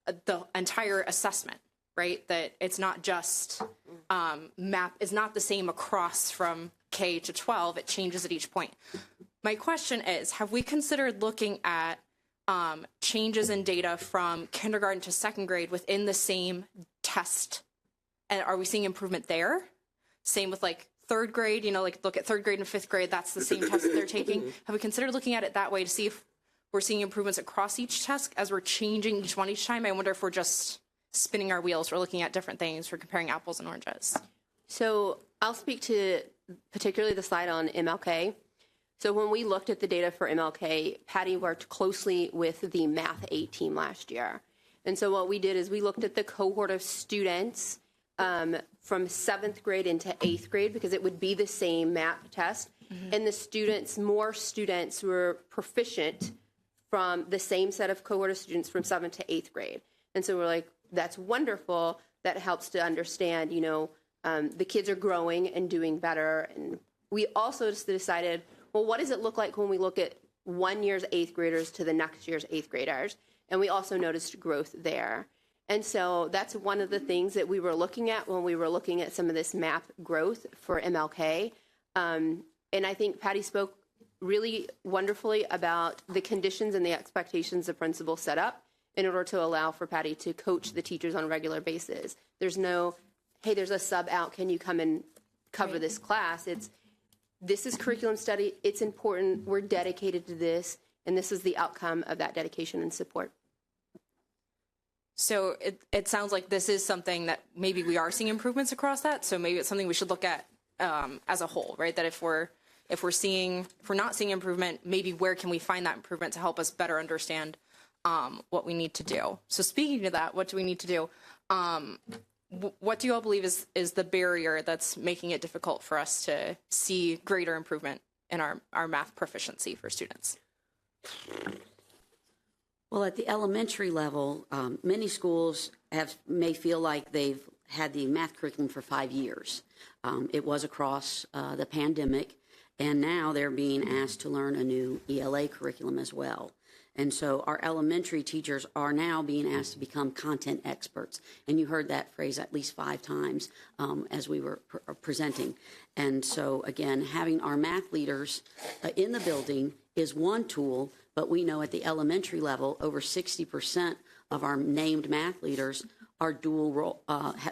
the entire assessment, right? That it's not just MAP is not the same across from K to 12, it changes at each point. My question is, have we considered looking at changes in data from kindergarten to 2nd grade within the same test? And are we seeing improvement there? Same with 3rd grade, look at 3rd grade and 5th grade, that's the same test that they're taking. Have we considered looking at it that way to see if we're seeing improvements across each test as we're changing each one each time? I wonder if we're just spinning our wheels. We're looking at different things. We're comparing apples and oranges. So I'll speak to particularly the slide on MLK. So when we looked at the data for MLK, Patty worked closely with the Math 8 team last year. And so what we did is we looked at the cohort of students from 7th grade into 8th grade, because it would be the same MAP test. Mm-hmm. And more students were proficient from the same set of cohort of students from 7th to 8th grade. And so we're like, that's wonderful. That helps to understand, the kids are growing and doing better. And we also just decided, well, what does it look like when we look at one year's 8th graders to the next year's 8th graders? And we also noticed growth there. And so that's one of the things that we were looking at when we were looking at some of this MAP growth for MLK. And I think Patty spoke really wonderfully about the conditions and the expectations the principal set up in order to allow for Patty to coach the teachers on a regular basis. There's no, hey, there's a sub out, can you come and cover this class? This is curriculum study, it's important, we're dedicated to this, and this is the outcome of that dedication and support. So it sounds like this is something that maybe we are seeing improvements across that. So maybe it's something we should look at as a whole, right? That if we're not seeing improvement, maybe where can we find that improvement to help us better understand what we need to do? So speaking to that, what do we need to do? What do you all believe is the barrier that's making it difficult for us to see greater improvement in our math proficiency for students? Well, at the elementary level, many schools may feel like they've had the math curriculum for 5 years. It was across the pandemic, and now they're being asked to learn a new ELA curriculum as well. And so our elementary teachers are now being asked to become content experts. And you heard that phrase at least 5 times as we were presenting. And so, again, having our math leaders in the building is one tool, but we know at the elementary level, over 60% of our named math leaders are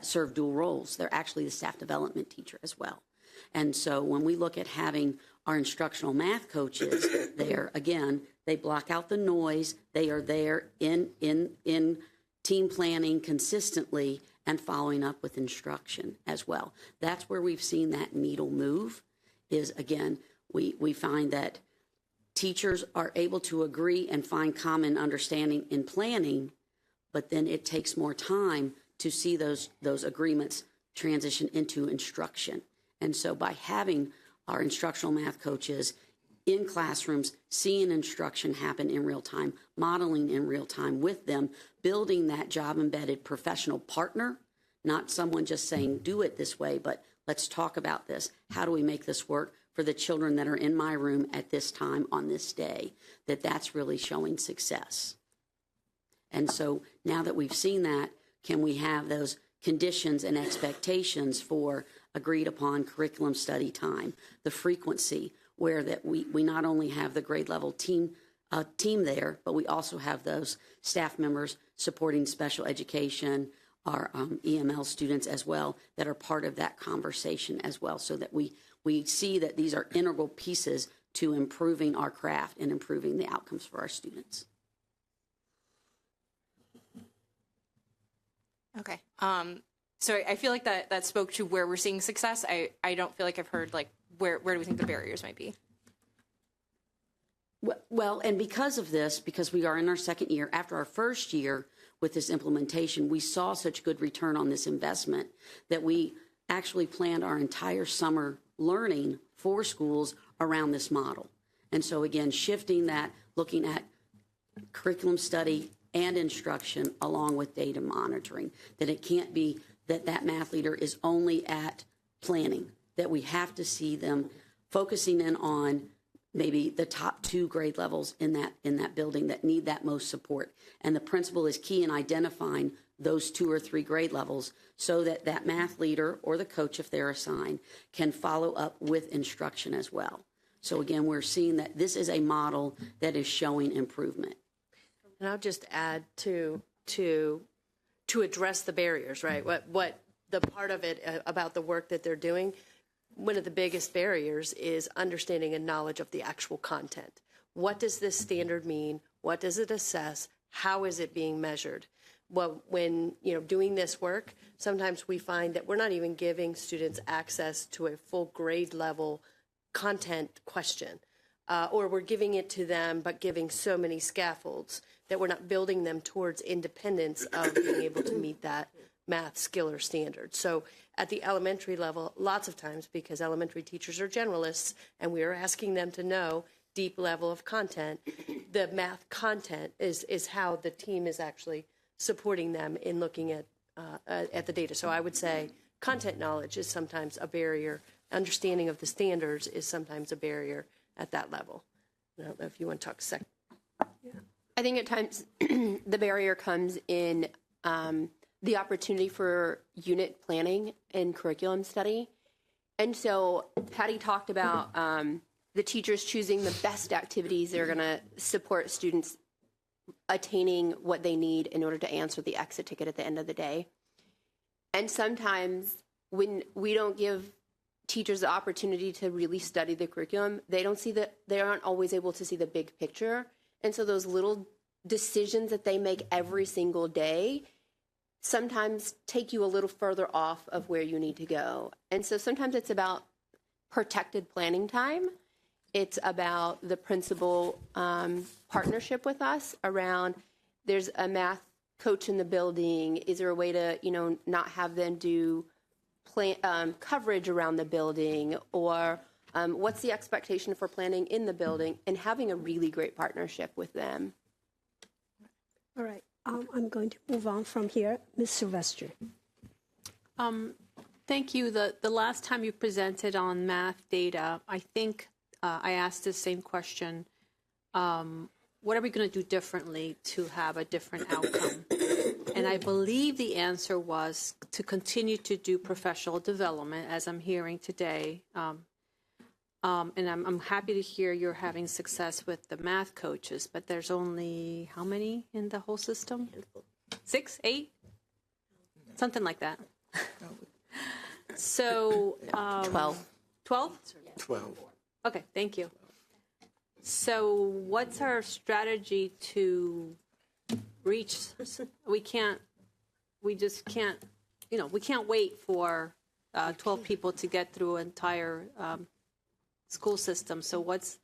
serve dual roles. They're actually the staff development teacher as well. And so when we look at having our instructional math coaches there, again, they block out the noise. They are there in team planning consistently and following up with instruction as well. That's where we've seen that needle move is, again, we find that teachers are able to agree and find common understanding in planning, but then it takes more time to see those agreements transition into instruction. And so by having our instructional math coaches in classrooms, seeing instruction happen in real time, modeling in real time with them, building that job-embedded professional partner, not someone just saying, do it this way, but let's talk about this. How do we make this work for the children that are in my room at this time on this day? That's really showing success. And so now that we've seen that, can we have those conditions and expectations for agreed upon curriculum study time, the frequency, where that we not only have the grade level team there, but we also have those staff members supporting special education, our EML students as well, that are part of that conversation as well, so that we see that these are integral pieces to improving our craft and improving the outcomes for our students. Okay. So I feel like that spoke to where we're seeing success. I don't feel like I've heard, like, where do we think the barriers might be? Well, and because of this, because we are in our second year, after our first year with this implementation, we saw such good return on this investment that we actually planned our entire summer learning for schools around this model. And so, again, shifting that, looking at curriculum study and instruction along with data monitoring, that it can't be that math leader is only at planning, that we have to see them focusing in on maybe the top 2 grade levels in that building that need that most support. And the principal is key in identifying those 2 or 3 grade levels so that math leader or the coach, if they're assigned, can follow up with instruction as well. So again, we're seeing that this is a model that is showing improvement. And I'll just add to address the barriers, right? What the part of it about the work that they're doing, one of the biggest barriers is understanding and knowledge of the actual content. What does this standard mean? What does it assess? How is it being measured? Well, when doing this work, sometimes we find that we're not even giving students access to a full grade level content question, or we're giving it to them but giving so many scaffolds that we're not building them towards independence of being able to meet that math skill or standard. So at the elementary level, lots of times, because elementary teachers are generalists and we are asking them to know deep level of content, the math content is how the team is actually supporting them in looking at the data. So I would say content knowledge is sometimes a barrier. Understanding of the standards is sometimes a barrier at that level. I don't know if you want to talk a second. Yeah. I think at times the barrier comes in the opportunity for unit planning and curriculum study. And so Patty talked about the teachers choosing the best activities that are going to support students attaining what they need in order to answer the exit ticket at the end of the day. And sometimes when we don't give teachers the opportunity to really study the curriculum, they aren't always able to see the big picture. And so those little decisions that they make every single day sometimes take you a little further off of where you need to go. And so sometimes it's about protected planning time. It's about the principal partnership with us around, there's a math coach in the building. Is there a way to, not have them do coverage around the building, or What's the expectation for planning in the building, and having a really great partnership with them. All right. I'm going to move on from here. Ms. Sylvester. Thank you. The last time you presented on math data, I think I asked the same question. What are we going to do differently to have a different outcome? And I believe the answer was to continue to do professional development, as I'm hearing today. And I'm happy to hear you're having success with the math coaches, but there's only how many in the whole system? 6, 8? Something like that. So 12. 12? 12. Okay, thank you. So what's our strategy to reach? We just can't, we can't wait for 12 people to get through an entire school system. So what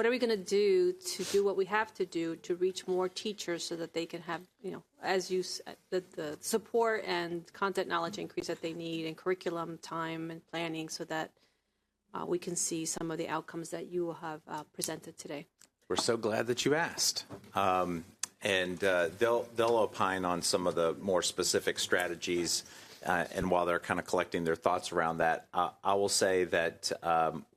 are we going to do what we have to do to reach more teachers so that they can have, as you said, the support and content knowledge increase that they need, and curriculum time and planning, so that we can see some of the outcomes that you have presented today. We're so glad that you asked. And they'll opine on some of the more specific strategies. And while they're kind of collecting their thoughts around that, I will say that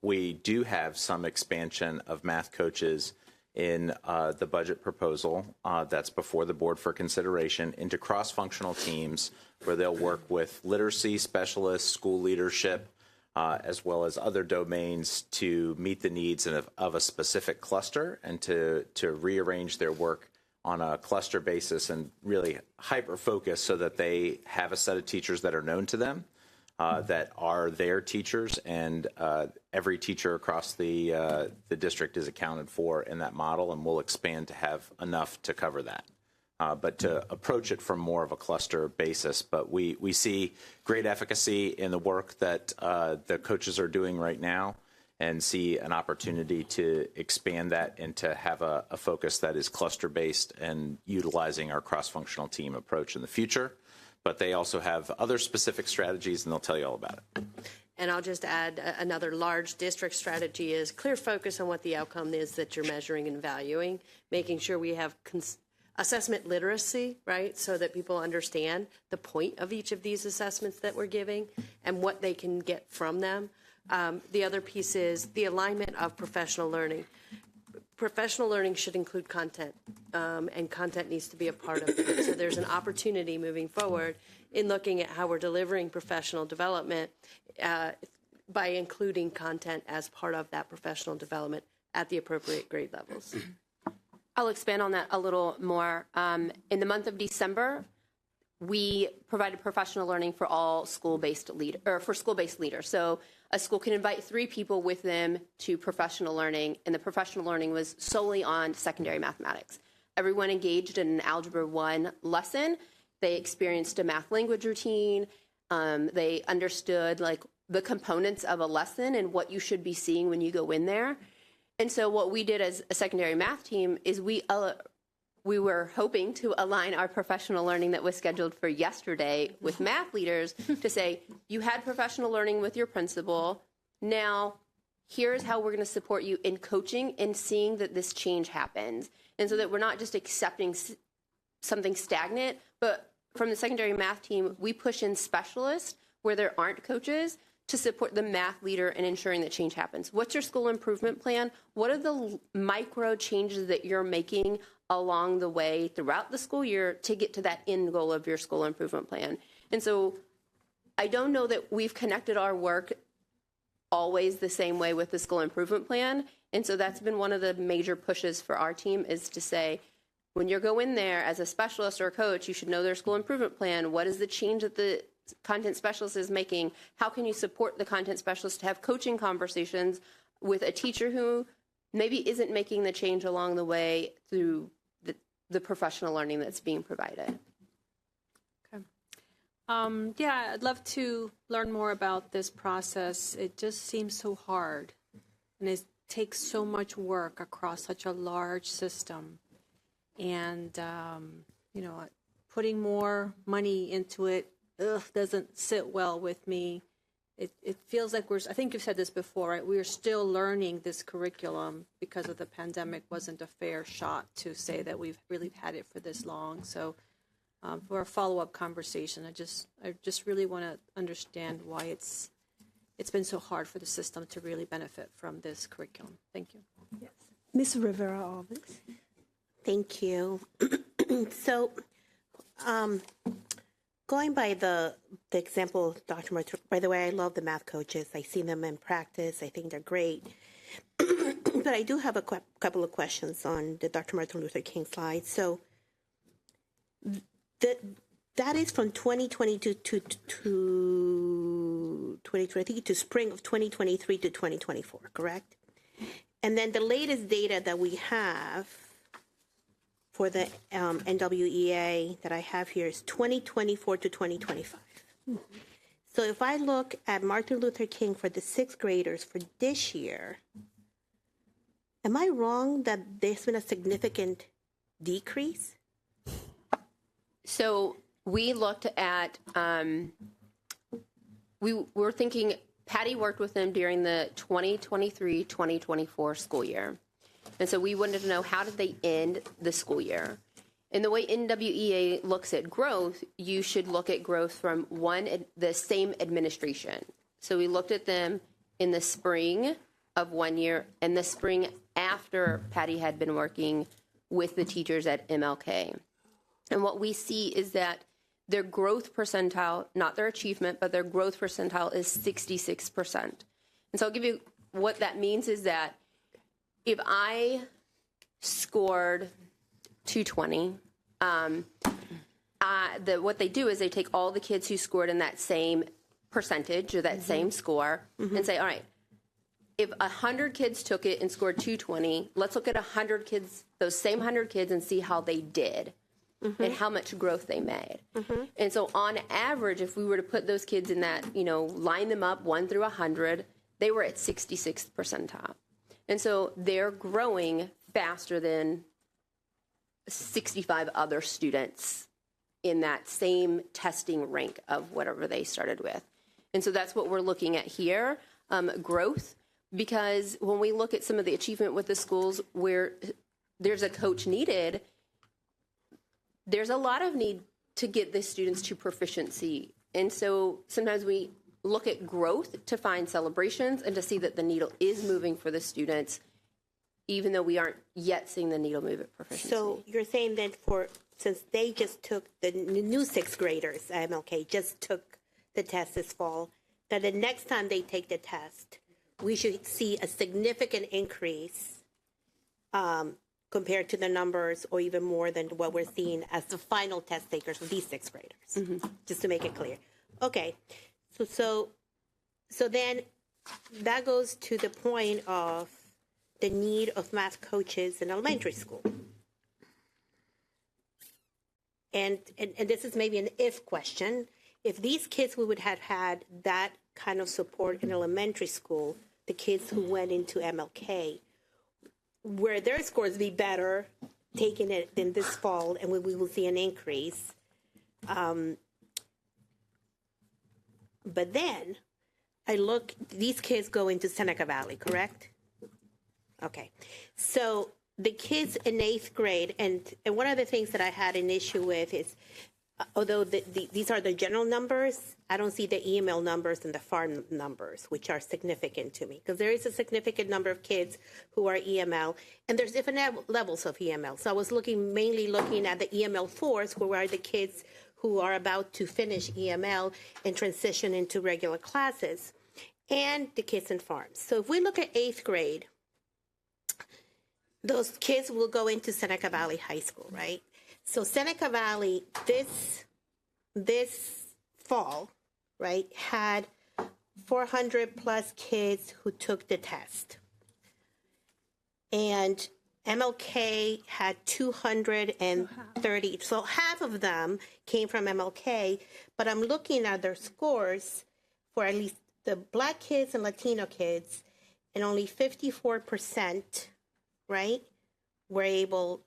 we do have some expansion of math coaches in the budget proposal that's before the board for consideration into cross-functional teams where they'll work with literacy specialists, school leadership, as well as other domains to meet the needs of a specific cluster and to rearrange their work on a cluster basis and really hyper-focus so that they have a set of teachers that are known to them, that are their teachers, and every teacher across the district is accounted for in that model, and we'll expand to have enough to cover that. But to approach it from more of a cluster basis. But we see great efficacy in the work that the coaches are doing right now, and see an opportunity to expand that and to have a focus that is cluster-based and utilizing our cross-functional team approach in the future. But they also have other specific strategies, and they'll tell you all about it. And I'll just add another large district strategy is clear focus on what the outcome is that you're measuring and valuing, making sure we have assessment literacy, right, so that people understand the point of each of these assessments that we're giving and what they can get from them. The other piece is the alignment of professional learning. Professional learning should include content, and content needs to be a part of it. So there's an opportunity moving forward in looking at how we're delivering professional development by including content as part of that professional development at the appropriate grade levels. I'll expand on that a little more. In the month of December, we provided professional learning for all school-based leaders. So a school can invite 3 people with them to professional learning, and the professional learning was solely on secondary mathematics. Everyone engaged in an Algebra 1 lesson. They experienced a math language routine. They understood the components of a lesson and what you should be seeing when you go in there. And so what we did as a secondary math team is we were hoping to align our professional learning that was scheduled for yesterday with math leaders to say, you had professional learning with your principal. Now, here's how we're going to support you in coaching and seeing that this change happens. And so that we're not just accepting something stagnant, but from the secondary math team, we push in specialists where there aren't coaches to support the math leader in ensuring that change happens. What's your school improvement plan? What are the micro changes that you're making along the way throughout the school year to get to that end goal of your school improvement plan? And so I don't know that we've connected our work always the same way with the school improvement plan. And so that's been one of the major pushes for our team, is to say, when you go in there as a specialist or a coach, you should know their school improvement plan. What is the change that the content specialist is making? How can you support the content specialist to have coaching conversations with a teacher who maybe isn't making the change along the way through the professional learning that's being provided? Okay. Yeah, I'd love to learn more about this process. It just seems so hard, and it takes so much work across such a large system. And, putting more money into it doesn't sit well with me. it feels like I think you've said this before, right? We're still learning this curriculum because of the pandemic. Wasn't a fair shot to say that we've really had it for this long. So for a follow-up conversation, I just really want to understand why it's been so hard for the system to really benefit from this curriculum. Thank you. Yes. Ms. Rivera-Oven. Thank you. So, going by the example of Dr. Martin, by the way, I love the math coaches. I see them in practice. I think they're great. But I do have a couple of questions on the Dr. Martin Luther King slide. So, that is from 2022 to 2023 to spring of 2023 to 2024, correct? And then the latest data that we have for the NWEA that I have here is 2024 to 2025. So if I look at Martin Luther King for the sixth graders for this year, am I wrong that there's been a significant decrease? So we looked at, we were thinking, Patty worked with them during the 2023-2024 school year. And so we wanted to know, how did they end the school year? And the way NWEA looks at growth, you should look at growth from the same administration. So we looked at them in the spring of one year and the spring after Patty had been working with the teachers at MLK. And what we see is that their growth percentile, not their achievement, but their growth percentile is 66%. And so I'll give you what that means is that if I scored 220, what they do is they take all the kids who scored in that same percentage or that same score and say, all right, if 100 kids took it and scored 220, let's look at 100 kids, those same 100 kids, and see how they did and how much growth they made. And so on average, if we were to put those kids in that, line them up 1 through 100, they were at 66th percentile. And so they're growing faster than 65 other students in that same testing rank of whatever they started with. And so that's what we're looking at here, growth, because when we look at some of the achievement with the schools where there's a coach needed, there's a lot of need to get the students to proficiency. And so sometimes we look at growth to find celebrations and to see that the needle is moving for the students, even though we aren't yet seeing the needle move at proficiency. So you're saying that since they just took, the new sixth graders at MLK just took the test this fall, that the next time they take the test, we should see a significant increase compared to the numbers, or even more than what we're seeing as the final test takers of these sixth graders, just to make it clear. Okay, so then that goes to the point of the need of math coaches in elementary school. And this is maybe an if question. If these kids would have had that kind of support in elementary school, the kids who went into MLK, where their scores be better taking it than this fall, and we will see an increase. But then I look, these kids go into Seneca Valley, correct? Okay. So the kids in 8th grade, and one of the things that I had an issue with is, although these are the general numbers, I don't see the EML numbers and the FAR numbers, which are significant to me, because there is a significant number of kids who are EML, and there's different levels of EML. So I was mainly looking at the EML 4s, who are the kids who are about to finish EML and transition into regular classes, and the kids in farms. So if we look at 8th grade, those kids will go into Seneca Valley High School, right? So Seneca Valley, this fall, right, had 400 plus kids who took the test. And MLK had 230. So half of them came from MLK, but I'm looking at their scores for at least the Black kids and Latino kids, and only 54%, right, were able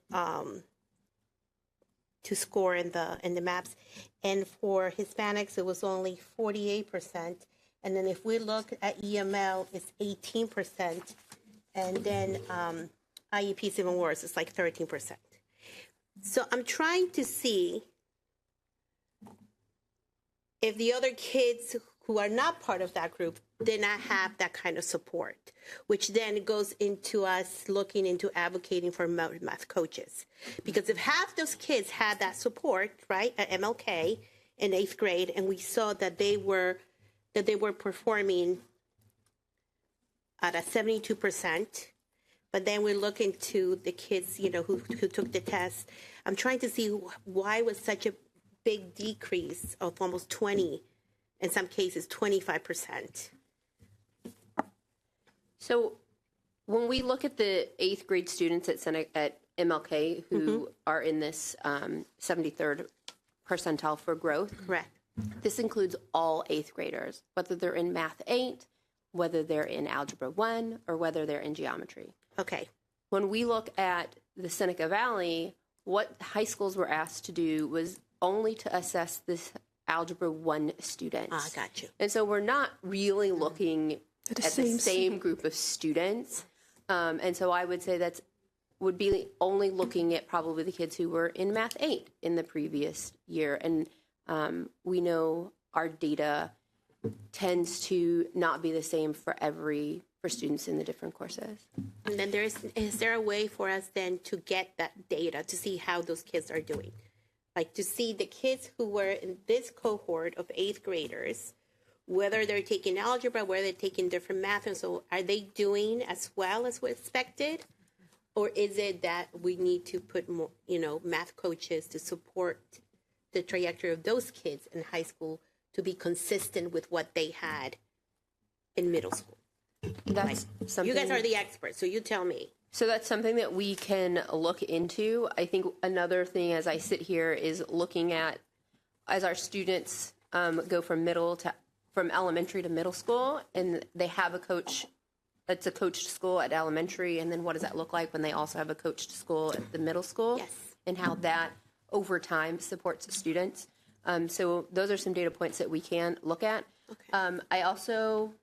to score in the maps, and for Hispanics it was only 48%, And then if we look at EML, it's 18%. And then IEP is even worse, it's like 13%. So I'm trying to see if the other kids who are not part of that group did not have that kind of support, which then goes into us looking into advocating for math coaches. Because if half those kids had that support, right, at MLK in 8th grade, and we saw that they were performing at a 72%, but then we look into the kids, you know, who took the test. I'm trying to see why was such a big decrease of almost 20, in some cases 25%. So when we look at the 8th grade students at MLK who are in this 73rd percentile for growth, correct. This includes all 8th graders, whether they're in Math 8, whether they're in Algebra 1, or whether they're in Geometry. Okay. When we look at the Seneca Valley, what high schools were asked to do was only to assess this Algebra 1 student. Ah, got you. And so we're not really looking at the same group of students. And so I would say would be only looking at probably the kids who were in Math 8 in the previous year. And we know our data tends to not be the same for students in the different courses. And then is there a way for us then to get that data to see how those kids are doing? Like to see the kids who were in this cohort of 8th graders, whether they're taking algebra, whether they're taking different math, and so are they doing as well as we expected? Or is it that we need to put more, math coaches to support the trajectory of those kids in high school to be consistent with what they had in middle school? That's something. You guys are the experts, so you tell me. So that's something that we can look into. I think another thing as I sit here is looking at, as our students go from elementary to middle school, and they have a coach. It's a coached school at elementary, and then what does that look like when they also have a coached school at the middle school? Yes. And how that over time supports the students. So those are some data points that we can look at. Okay. I also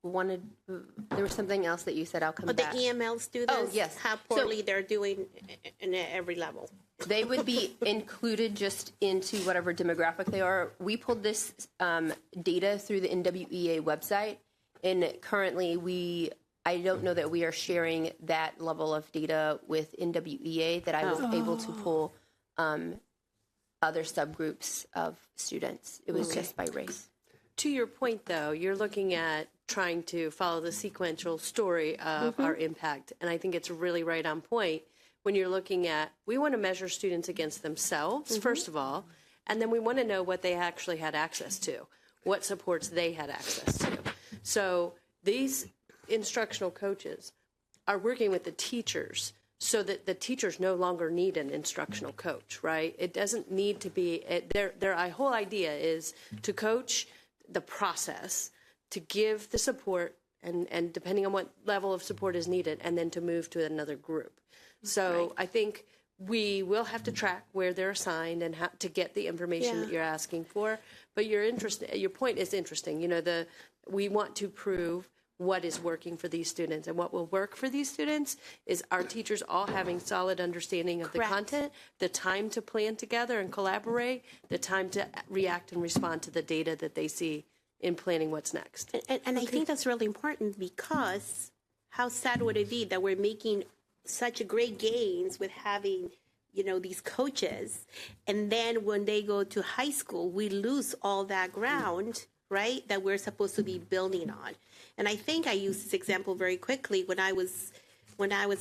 there was something else that you said. I'll come back. The EML students. Oh, yes. How poorly they're doing in every level. They would be included just into whatever demographic they are. We pulled this data through the NWEA website, and currently I don't know that we are sharing that level of data with NWEA that I was able to pull other subgroups of students. It was just by race. To your point, though, you're looking at trying to follow the sequential story of our impact. And I think it's really right on point when you're looking at, we want to measure students against themselves, first of all, and then we want to know what they actually had access to, what supports they had access to. So these instructional coaches are working with the teachers so that the teachers no longer need an instructional coach, right? It doesn't need to be, their whole idea is to coach the process, to give the support, and depending on what level of support is needed, and then to move to another group. So I think we will have to track where they're assigned and how to get the information that you're asking for. But your point is interesting. We want to prove what is working for these students, and what will work for these students is our teachers all having solid understanding of the content, the time to plan together and collaborate, the time to react and respond to the data that they see in planning what's next. And I think that's really important, because how sad would it be that we're making such great gains with having these coaches, and then when they go to high school, we lose all that ground, right, that we're supposed to be building on. And I think I used this example very quickly when I was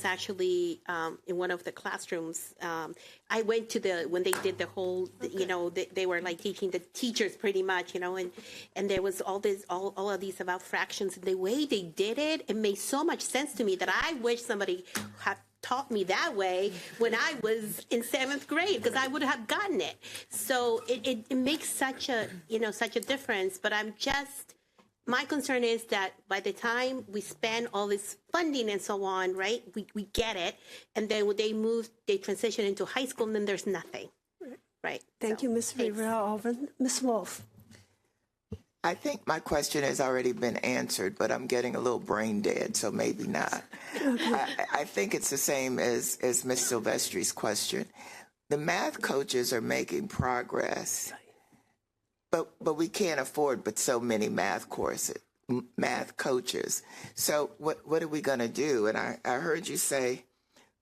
actually in one of the classrooms. I went to when they did the whole, they were like teaching the teachers pretty much, and there was all of these about fractions. And the way they did it, it made so much sense to me that I wish somebody had taught me that way when I was in 7th grade, because I would have gotten it. So it makes such a difference. But my concern is that by the time we spend all this funding and so on, right, we get it, and then when they transition into high school, and then there's nothing, right? Thank you, Ms. Rivera-Oven. Ms. Wolf. I think my question has already been answered, but I'm getting a little brain dead, so maybe not. I think it's the same as Ms. Silvestri's question. The math coaches are making progress, but we can't afford but so many math coaches. So what are we going to do? And I heard you say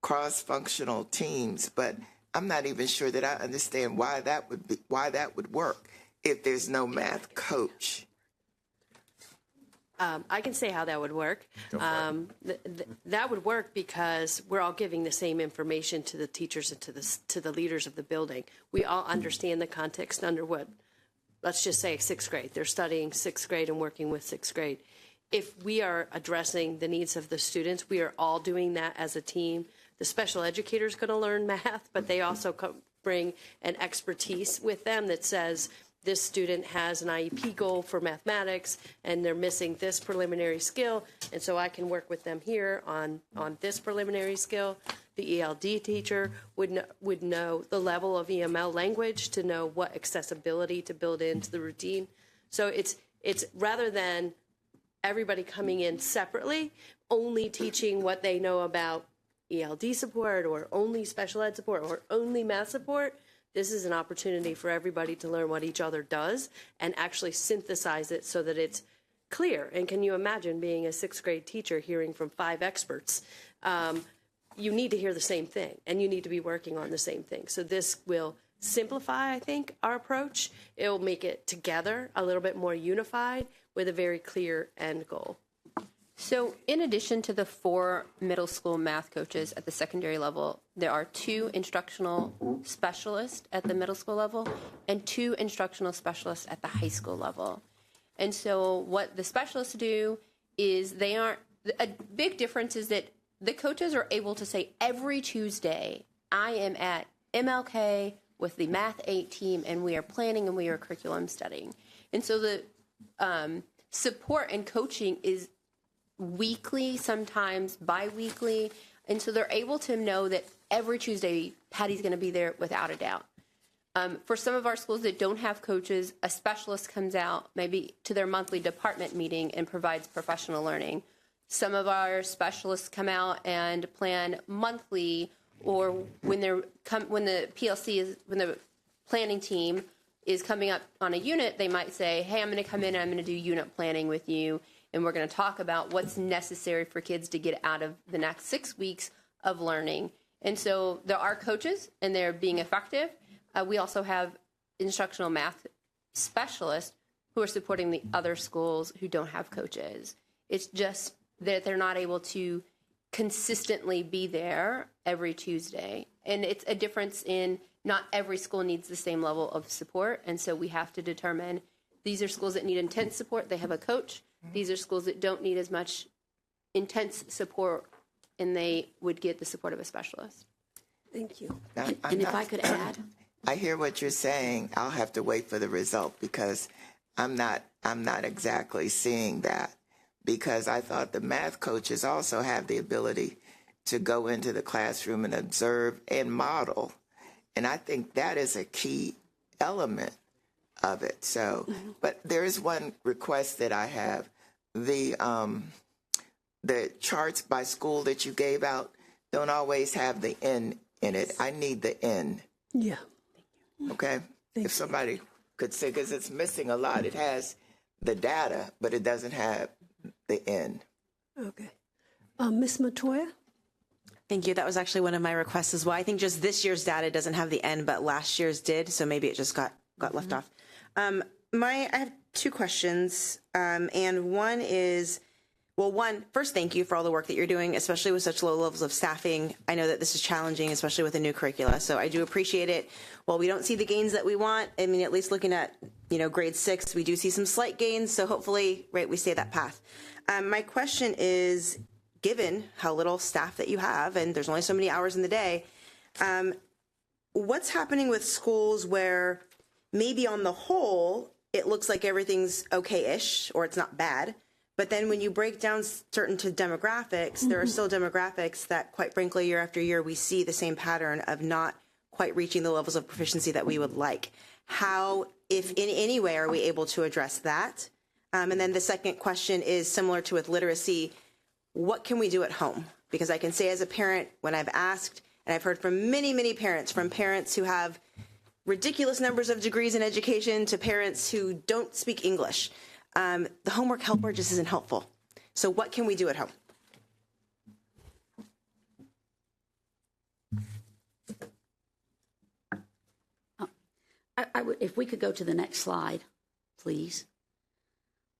cross-functional teams, but I'm not even sure that I understand why that would work if there's no math coach. I can say how that would work. That would work because we're all giving the same information to the teachers and to the leaders of the building. We all understand the context under what, let's just say, sixth grade. They're studying sixth grade and working with sixth grade. If we are addressing the needs of the students, we are all doing that as a team. The special educator is going to learn math, but they also bring an expertise with them that says, this student has an IEP goal for mathematics and they're missing this preliminary skill, and so I can work with them here on this preliminary skill. The ELD teacher would know the level of EML language to know what accessibility to build into the routine. So it's rather than everybody coming in separately, only teaching what they know about ELD support or only special ed support or only math support. This is an opportunity for everybody to learn what each other does and actually synthesize it so that it's clear. And can you imagine being a sixth grade teacher hearing from 5 experts? You need to hear the same thing, and you need to be working on the same thing. So this will simplify, I think, our approach. It will make it together a little bit more unified with a very clear end goal. So in addition to the 4 middle school math coaches at the secondary level, there are 2 instructional specialists at the middle school level and 2 instructional specialists at the high school level. And so what the specialists do is a big difference is that the coaches are able to say every Tuesday, I am at MLK with the Math 8 team and we are planning and we are curriculum studying. And so the support and coaching is weekly, sometimes bi-weekly, and so they're able to know that every Tuesday Patty's going to be there without a doubt. For some of our schools that don't have coaches, a specialist comes out maybe to their monthly department meeting and provides professional learning. Some of our specialists come out and plan monthly, or when the planning team is coming up on a unit, they might say, hey, I'm going to come in and I'm going to do unit planning with you. And we're going to talk about what's necessary for kids to get out of the next 6 weeks of learning. And so there are coaches, and they're being effective. We also have instructional math specialists who are supporting the other schools who don't have coaches. It's just that they're not able to consistently be there every Tuesday. And it's a difference in not every school needs the same level of support. And so we have to determine these are schools that need intense support. They have a coach. These are schools that don't need as much intense support, and they would get the support of a specialist. Thank you. And if I could add, I hear what you're saying. I'll have to wait for the result because I'm not exactly seeing that, because I thought the math coaches also have the ability to go into the classroom and observe and model, and I think that is a key element of it. So, but there is one request that I have. The charts by school that you gave out don't always have the N in it. I need the N. Yeah. Okay? If somebody could say, because it's missing a lot. It has the data, but it doesn't have the N. Okay. Ms. Matoya? Thank you. That was actually one of my requests as well. I think just this year's data doesn't have the N, but last year's did, so maybe it just got left off. I have 2 questions, and one is, first, thank you for all the work that you're doing, especially with such low levels of staffing. I know that this is challenging, especially with a new curricula, so I do appreciate it. While we don't see the gains that we want, I mean, at least looking at, grade 6, we do see some slight gains, so hopefully, we stay that path. My question is, given how little staff that you have, and there's only so many hours in the day, what's happening with schools where maybe on the whole, it looks like everything's okay-ish, or it's not bad. But then when you break down certain demographics, there are still demographics that, quite frankly, year after year, we see the same pattern of not quite reaching the levels of proficiency that we would like. How, if in any way, are we able to address that? And then the second question is similar to with literacy. What can we do at home? Because I can say as a parent, when I've asked, and I've heard from many, many parents, from parents who have ridiculous numbers of degrees in education to parents who don't speak English, the homework helper just isn't helpful. So what can we do at home? If we could go to the next slide, please.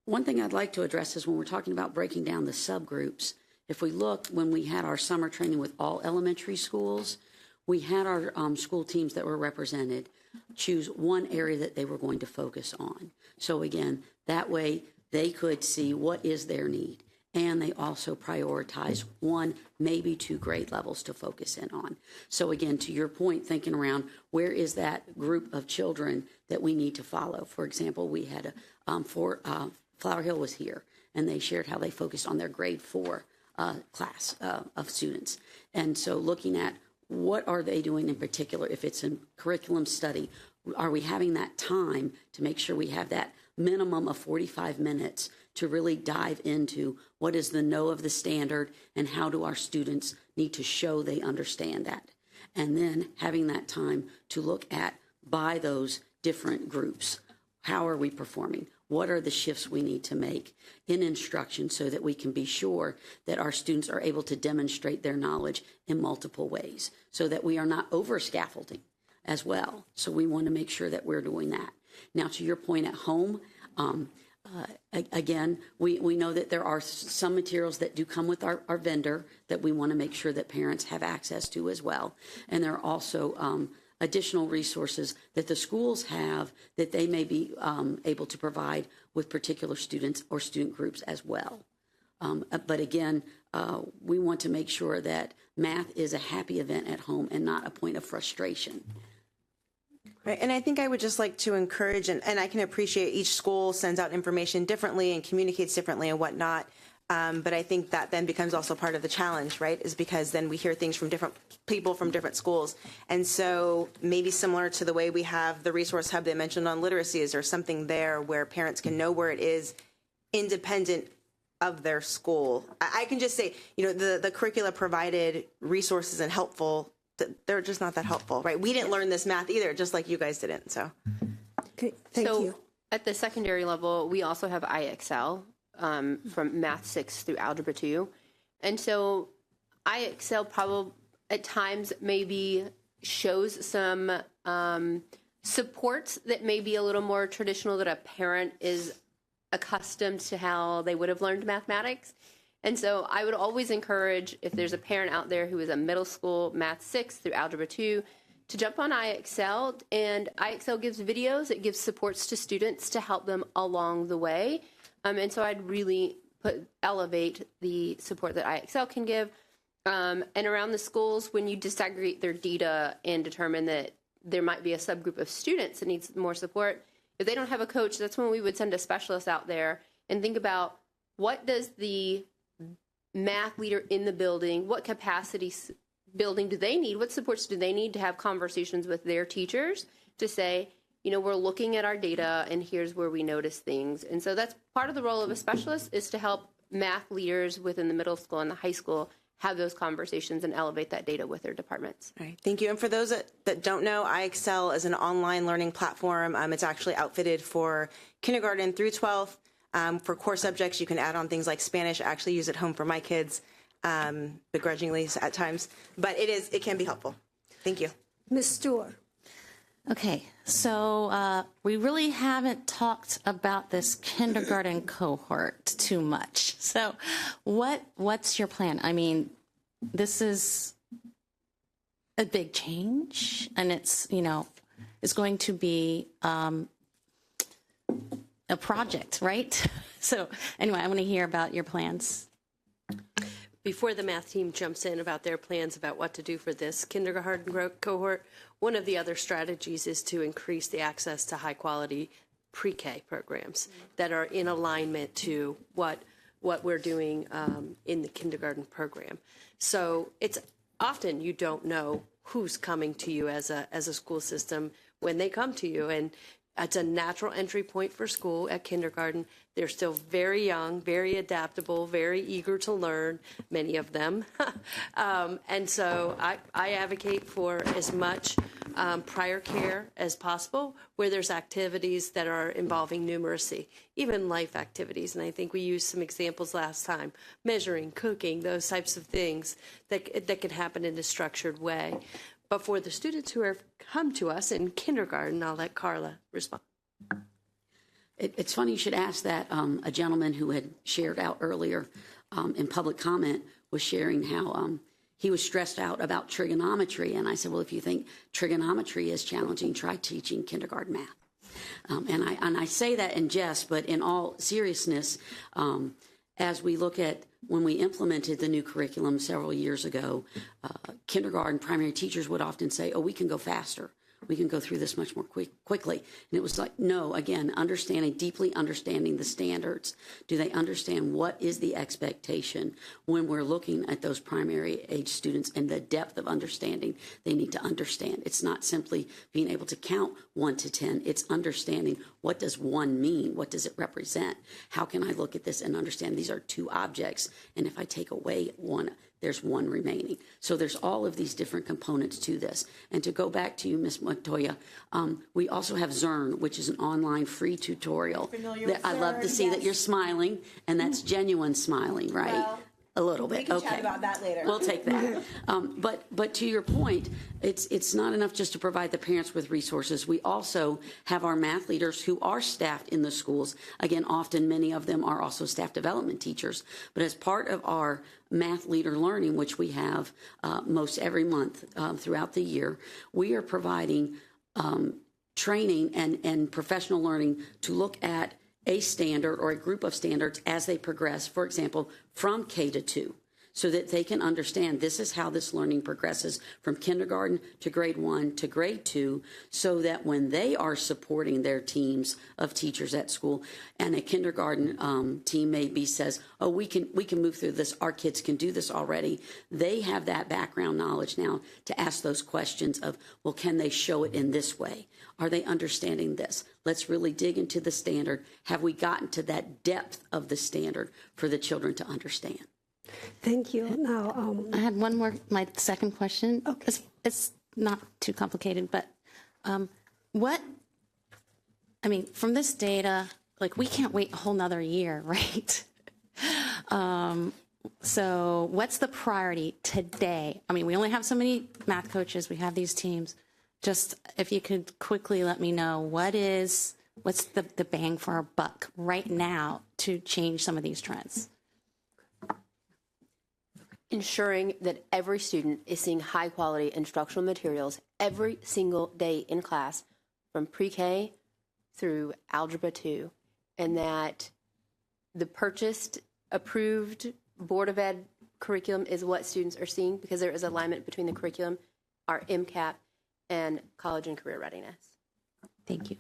One thing I'd like to address is when we're talking about breaking down the subgroups, if we look, when we had our summer training with all elementary schools, we had our school teams that were represented choose one area that they were going to focus on. So again, that way they could see what is their need. And they also prioritize 1, maybe 2 grade levels to focus in on. So again, to your point, thinking around where is that group of children that we need to follow. For example, we had Flower Hill was here, and they shared how they focused on their grade 4 class of students. And so looking at what are they doing in particular, if it's a curriculum study, are we having that time to make sure we have that minimum of 45 minutes to really dive into what is the know of the standard and how do our students need to show they understand that. And then having that time to look at by those different groups, how are we performing? What are the shifts we need to make in instruction so that we can be sure that our students are able to demonstrate their knowledge in multiple ways so that we are not over scaffolding as well. So we want to make sure that we're doing that. Now, to your point at home, again, we know that there are some materials that do come with our vendor that we want to make sure that parents have access to as well. And there are also additional resources that the schools have that they may be able to provide with particular students or student groups as well. But again, we want to make sure that math is a happy event at home and not a point of frustration. Right, and I think I would just like to encourage, and I can appreciate each school sends out information differently and communicates differently and whatnot, but I think that then becomes also part of the challenge, right, is because then we hear things from different people from different schools. And so maybe similar to the way we have the resource hub they mentioned on literacy, is there something there where parents can know where it is independent of their school? I can just say, the curricula provided resources and helpful, they're just not that helpful, right? We didn't learn this math either, just like you guys didn't. So, okay, thank you. At the secondary level, we also have IXL from Math 6 through Algebra 2. And so IXL probably at times maybe shows some supports that may be a little more traditional that a parent is accustomed to how they would have learned mathematics. And so I would always encourage, if there's a parent out there who is a middle school Math 6 through Algebra 2, to jump on IXL. And IXL gives videos. It gives supports to students to help them along the way. And so I'd really elevate the support that IXL can give. And around the schools, when you disaggregate their data and determine that there might be a subgroup of students that needs more support, if they don't have a coach, that's when we would send a specialist out there and think about what does the math leader in the building, what capacity building do they need? What supports do they need to have conversations with their teachers to say, we're looking at our data and here's where we notice things. And so that's part of the role of a specialist, is to help math leaders within the middle school and the high school have those conversations and elevate that data with their departments. All right, thank you. And for those that don't know, IXL is an online learning platform. It's actually outfitted for kindergarten through 12th. For core subjects, you can add on things like Spanish. I actually use it home for my kids, begrudgingly at times. But it can be helpful. Thank you. Ms. Stewart. Okay, so we really haven't talked about this kindergarten cohort too much. So what's your plan? I mean, this is a big change, and it's going to be a project, right? So anyway, I want to hear about your plans. Before the math team jumps in about their plans about what to do for this kindergarten cohort, one of the other strategies is to increase the access to high-quality pre-K programs that are in alignment to what we're doing in the kindergarten program. So it's often you don't know who's coming to you as a school system when they come to you, and It's a natural entry point for school at kindergarten. They're still very young, very adaptable, very eager to learn, many of them. And so I advocate for as much prior care as possible where there's activities that are involving numeracy, even life activities. And I think we used some examples last time, measuring, cooking, those types of things that can happen in a structured way. But for the students who have come to us in kindergarten, I'll let Carla respond. It's funny you should ask that. A gentleman who had shared out earlier in public comment was sharing how he was stressed out about trigonometry. And I said, well, if you think trigonometry is challenging, try teaching kindergarten math. And I say that in jest, but in all seriousness, as we look at when we implemented the new curriculum several years ago, kindergarten primary teachers would often say, oh, we can go faster. We can go through this much more quickly. And it was like, no, again, deeply understanding the standards. Do they understand what is the expectation when we're looking at those primary age students and the depth of understanding they need to understand? It's not simply being able to count 1 to 10. It's understanding, what does 1 mean? What does it represent? How can I look at this and understand these are 2 objects? And if I take away 1, there's 1 remaining. So there's all of these different components to this. And to go back to you, Ms. Montoya, we also have Zern, which is an online free tutorial. That I love to see that you're smiling, and that's genuine smiling, right? Well, a little bit. We can okay. chat about that later. We'll take that. But to your point, it's not enough just to provide the parents with resources. We also have our math leaders who are staffed in the schools. Again, often many of them are also staff development teachers. But as part of our math leader learning, which we have most every month throughout the year, we are providing training and professional learning to look at a standard or a group of standards as they progress, for example, from K to 2, so that they can understand this is how this learning progresses from kindergarten to grade 1 to grade 2, so that when they are supporting their teams of teachers at school and a kindergarten team maybe says, oh, we can move through this, our kids can do this already, they have that background knowledge now to ask those questions of, well, can they show it in this way? Are they understanding this? Let's really dig into the standard. Have we gotten to that depth of the standard for the children to understand? Thank you. Now, I had one more, my second question. Okay. It's not too complicated, but from this data, like, we can't wait a whole nother year, right? So what's the priority today? I mean, we only have so many math coaches. We have these teams. Just if you could quickly let me know what's the bang for our buck right now to change some of these trends? Ensuring that every student is seeing high quality instructional materials every single day in class from pre-K through Algebra 2, and that the purchased, approved Board of Ed curriculum is what students are seeing, because there is alignment between the curriculum, our MCAP, and college and career readiness. Thank you.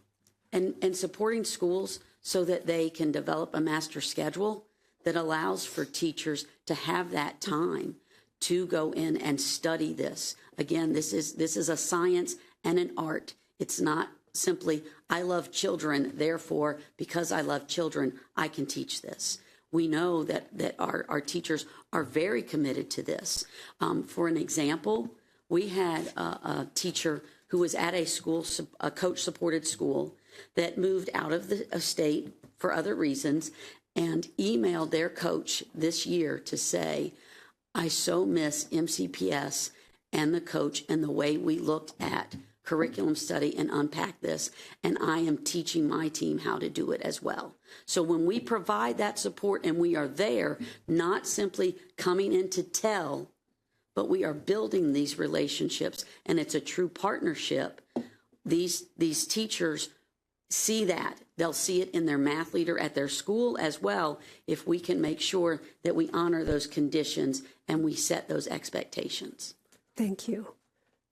And supporting schools so that they can develop a master schedule that allows for teachers to have that time to go in and study this. Again, this is a science and an art. It's not simply, I love children, therefore, because I love children, I can teach this. We know that our teachers are very committed to this. For an example, we had a teacher who was at a school, a coach-supported school, that moved out of the state for other reasons and emailed their coach this year to say, I so miss MCPS and the coach and the way we looked at curriculum study and unpack this, and I am teaching my team how to do it as well. So when we provide that support and we are there, not simply coming in to tell, but we are building these relationships, and it's a true partnership. These teachers see that. They'll see it in their math leader at their school as well, if we can make sure that we honor those conditions and we set those expectations. Thank you.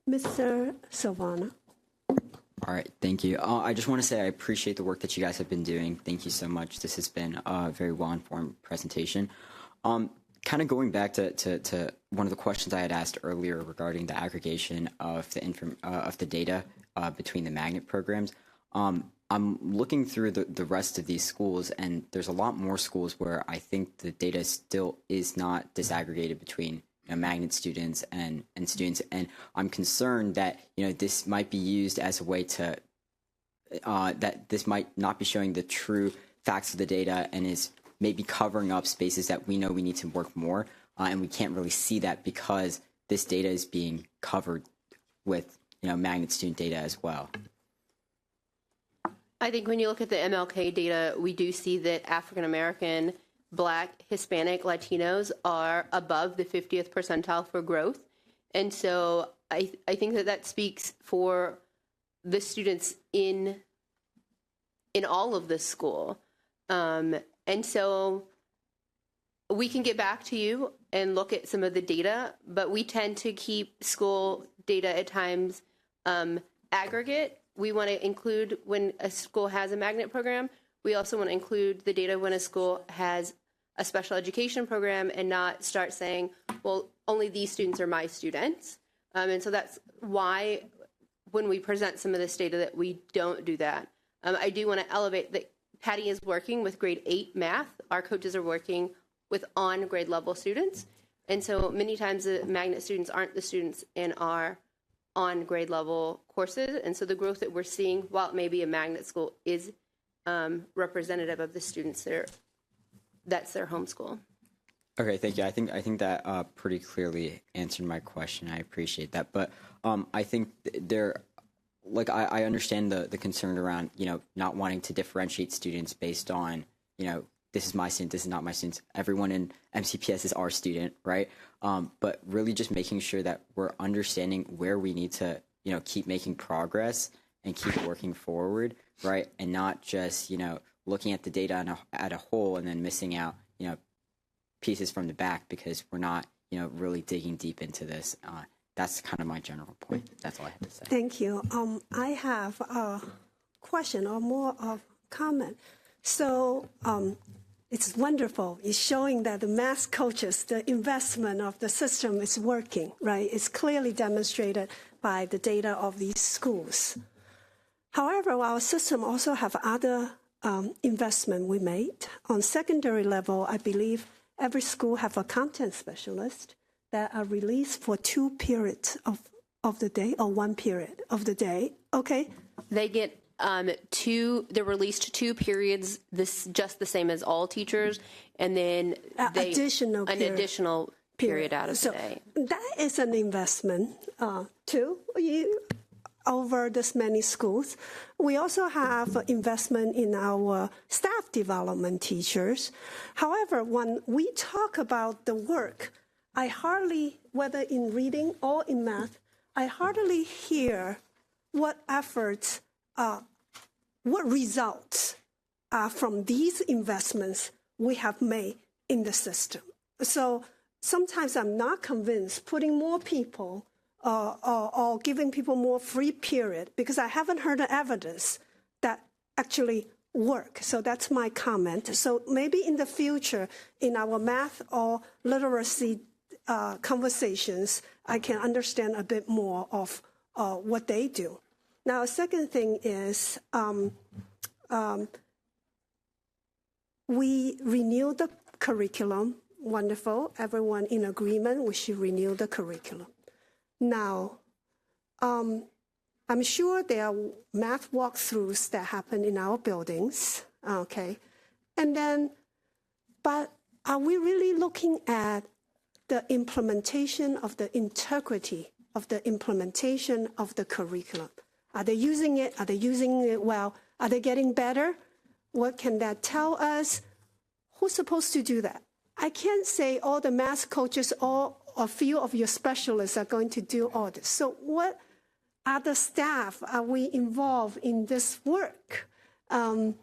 Mr. Silvana. All right, thank you. I just want to say I appreciate the work that you guys have been doing. Thank you so much. This has been a very well-informed presentation. Kind of going back to one of the questions I had asked earlier regarding the aggregation of the data between the magnet programs. I'm looking through the rest of these schools, and there's a lot more schools where I think the data still is not disaggregated between magnet students and students, and I'm concerned that this might be used as a way to that this might not be showing the true facts of the data and is maybe covering up spaces that we know we need to work more, and we can't really see that because this data is being covered with magnet student data as well. I think when you look at the MLK data, we do see that African American, Black, Hispanic, Latinos are above the 50th percentile for growth. And so I think that speaks for the students in all of the school. And so we can get back to you and look at some of the data, but we tend to keep school data at times aggregate. We want to include when a school has a magnet program. We also want to include the data when a school has a special education program and not start saying, well, only these students are my students. And so that's why when we present some of this data that we don't do that. I do want to elevate that Patty is working with grade 8 math. Our coaches are working with on grade level students. And so many times the magnet students aren't the students in our on grade level courses. And so the growth that we're seeing, while it may be a magnet school, is representative of the students that's their home school. Okay, thank you. I think that pretty clearly answered my question. I appreciate that. But I think I understand the concern around, not wanting to differentiate students based on, this is my student, this is not my student. Everyone in MCPS is our student, right? But really just making sure that we're understanding where we need to, keep making progress and keep working forward, right? And not just, looking at the data at a whole and then missing out, pieces from the back because we're not, really digging deep into this. That's kind of my general point. That's all I have to say. Thank you. I have a question or more of comment. So it's wonderful. It's showing that the math coaches, the investment of the system is working, right? It's clearly demonstrated by the data of these schools. However, our system also have other investment we made. On secondary level, I believe every school have a content specialist that are released for 2 periods of the day or 1 period of the day. Okay. They get they're released 2 periods, this just the same as all teachers, and then an additional period out of the day. That is an investment too. Over this many schools. We also have investment in our staff development teachers. However, when we talk about the work, I hardly, whether in reading or in math, I hardly hear what efforts, what results from these investments we have made in the system. So sometimes I'm not convinced putting more people or giving people more free period because I haven't heard the evidence that actually work. So that's my comment. So maybe in the future, in our math or literacy conversations, I can understand a bit more of what they do. Now, a second thing is we renew the curriculum. Wonderful. Everyone in agreement, we should renew the curriculum. Now, I'm sure there are math walkthroughs that happen in our buildings, okay? And then, but are we really looking at the implementation of the integrity of the implementation of the curriculum? Are they using it? Are they using it well? Are they getting better? What can that tell us? Who's supposed to do that? I can't say all the math coaches or a few of your specialists are going to do all this. So what other staff are we involved in this work? I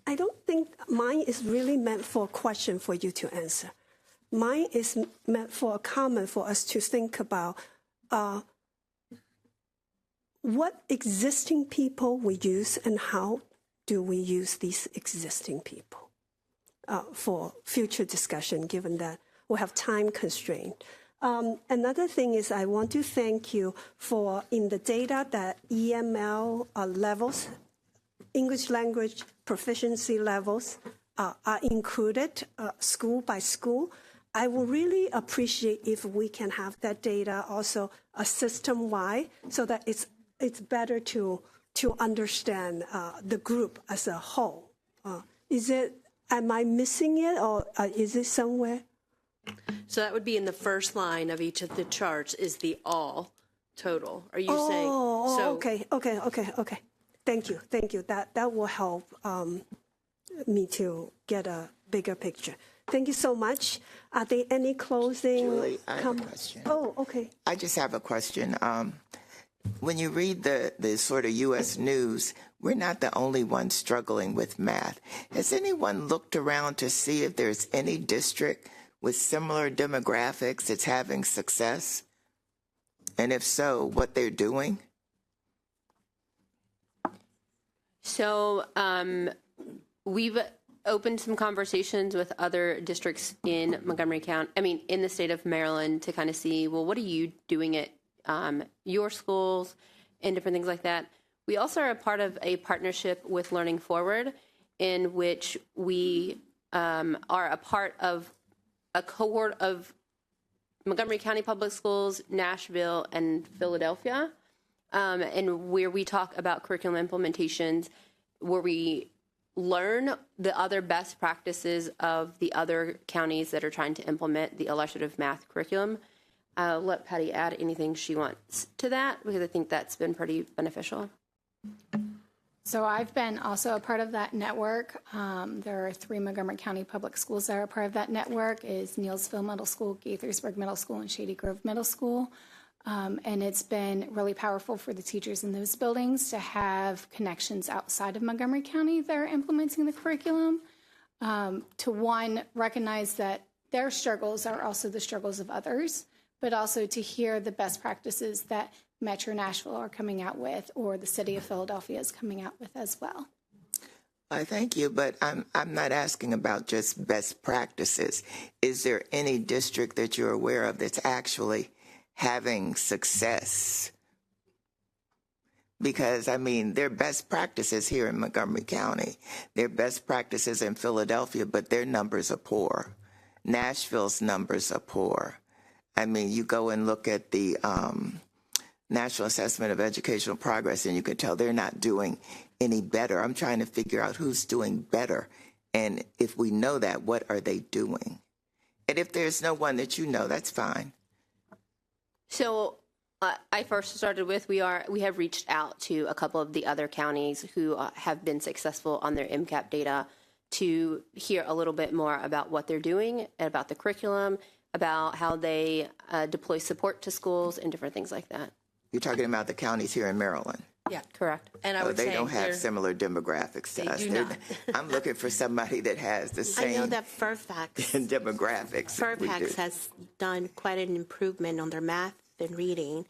don't think mine is really meant for a question for you to answer. Mine is meant for a comment for us to think about what existing people we use and how do we use these existing people for future discussion, given that we have time constraint. Another thing is I want to thank you for in the data that EML levels, English language proficiency levels are included school by school. I would really appreciate if we can have that data also system-wide so that it's better to understand the group as a whole. Am I missing it or is it somewhere? So that would be in the first line of each of the charts is the all total. Are you saying? Oh, okay. Thank you. That will help me to get a bigger picture. Thank you so much. Are there any closing Julie, I have a question. Oh, okay. I just have a question. When you read the sort of U.S. news, we're not the only ones struggling with math. Has anyone looked around to see if there's any district with similar demographics that's having success? And if so, what they're doing? So we've opened some conversations with other districts in Montgomery County, in the state of Maryland to kind of see, well, what are you doing at your schools and different things like that. We also are a part of a partnership with Learning Forward in which we are a part of a cohort of Montgomery County Public Schools, Nashville, and Philadelphia, and where we talk about curriculum implementations, where we learn the other best practices of the other counties that are trying to implement the illustrative math curriculum. I'll let Patty add anything she wants to that because I think that's been pretty beneficial. So I've been also a part of that network. There are 3 Montgomery County public schools that are part of that network, is Neillsville Middle School, Gaithersburg Middle School, and Shady Grove Middle School. And it's been really powerful for the teachers in those buildings to have connections outside of Montgomery County that are implementing the curriculum, to one, recognize that their struggles are also the struggles of others, but also to hear the best practices that Metro Nashville are coming out with, or the city of Philadelphia is coming out with as well. I thank you, but I'm not asking about just best practices. Is there any district that you're aware of that's actually having success? Because, there are best practices here in Montgomery County. There are best practices in Philadelphia, but their numbers are poor. Nashville's numbers are poor. You go and look at the National Assessment of Educational Progress, and you can tell they're not doing any better. I'm trying to figure out who's doing better. And if we know that, what are they doing? And if there's no one that you know, that's fine. So I first started with, we have reached out to a couple of the other counties who have been successful on their MCAP data to hear a little bit more about what they're doing, about the curriculum, about how they deploy support to schools and different things like that. You're talking about the counties here in Maryland? Yeah, correct. And I would they say don't have similar demographics to us. They do not. I'm looking for somebody that has the same I know that Fairfax demographics. has done quite an improvement on their math and reading,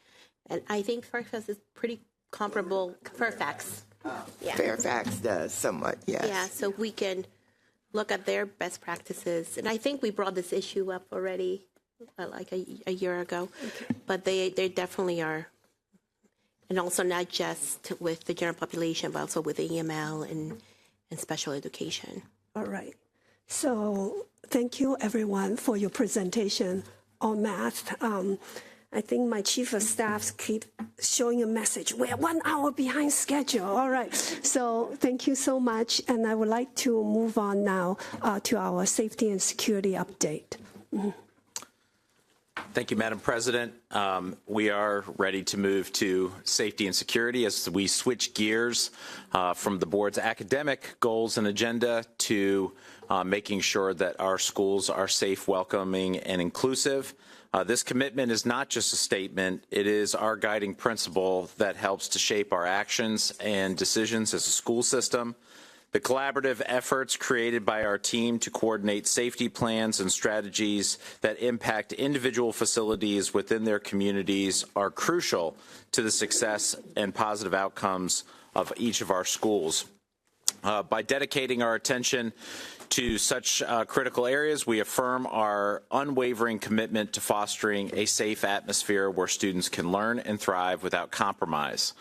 and I think Fairfax is pretty comparable. Fairfax. Yeah. Fairfax does somewhat, yes. Yeah, so we can look at their best practices, and I think we brought this issue up already, like a year ago, but they definitely are. And also not just with the general population, but also with EML and special education. All right. So thank you, everyone, for your presentation on math. I think my chief of staffs keep showing a message. We're 1 hour behind schedule. All right. So thank you so much. And I would like to move on now to our safety and security update. Mm-hmm. Thank you, Madam President. We are ready to move to safety and security as we switch gears from the board's academic goals and agenda to making sure that our schools are safe, welcoming, and inclusive. This commitment is not just a statement. It is our guiding principle that helps to shape our actions and decisions as a school system. The collaborative efforts created by our team to coordinate safety plans and strategies that impact individual facilities within their communities are crucial to the success and positive outcomes of each of our schools. By dedicating our attention to such critical areas, we affirm our unwavering commitment to fostering a safe atmosphere where students can learn and thrive without compromise.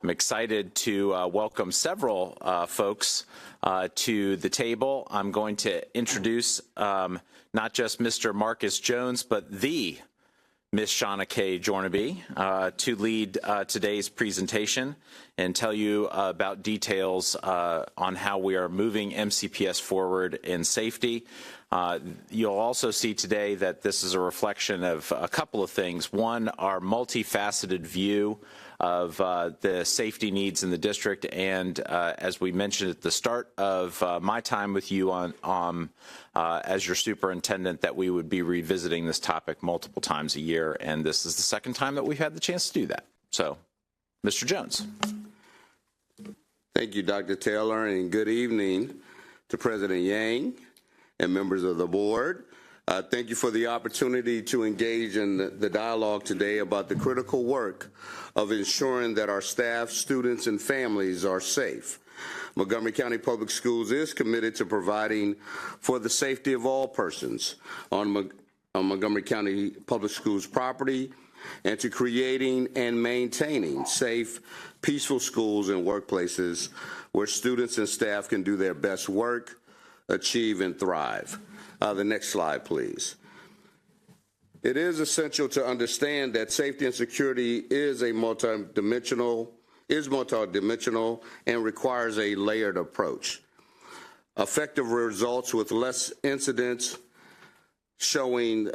I'm excited to welcome several folks to the table. I'm going to introduce not just Mr. Marcus Jones, but the Ms. Shauna K. Jornaby to lead today's presentation and tell you about details on how we are moving MCPS forward in safety. You'll also see today that this is a reflection of a couple of things. One, our multifaceted view of the safety needs in the district, and as we mentioned at the start of my time with you on as your superintendent, that we would be revisiting this topic multiple times a year, and this is the second time that we've had the chance to do that. So, Mr. Jones. Thank you, Dr. Taylor, and good evening to President Yang and members of the board. Thank you for the opportunity to engage in the dialogue today about the critical work of ensuring that our staff, students, and families are safe. Montgomery County Public Schools is committed to providing for the safety of all persons on Montgomery County Public Schools property and to creating and maintaining safe, peaceful schools and workplaces where students and staff can do their best work, achieve, and thrive. The next slide, please. It is essential to understand that safety and security is multidimensional and requires a layered approach. Effective results with less incidents showing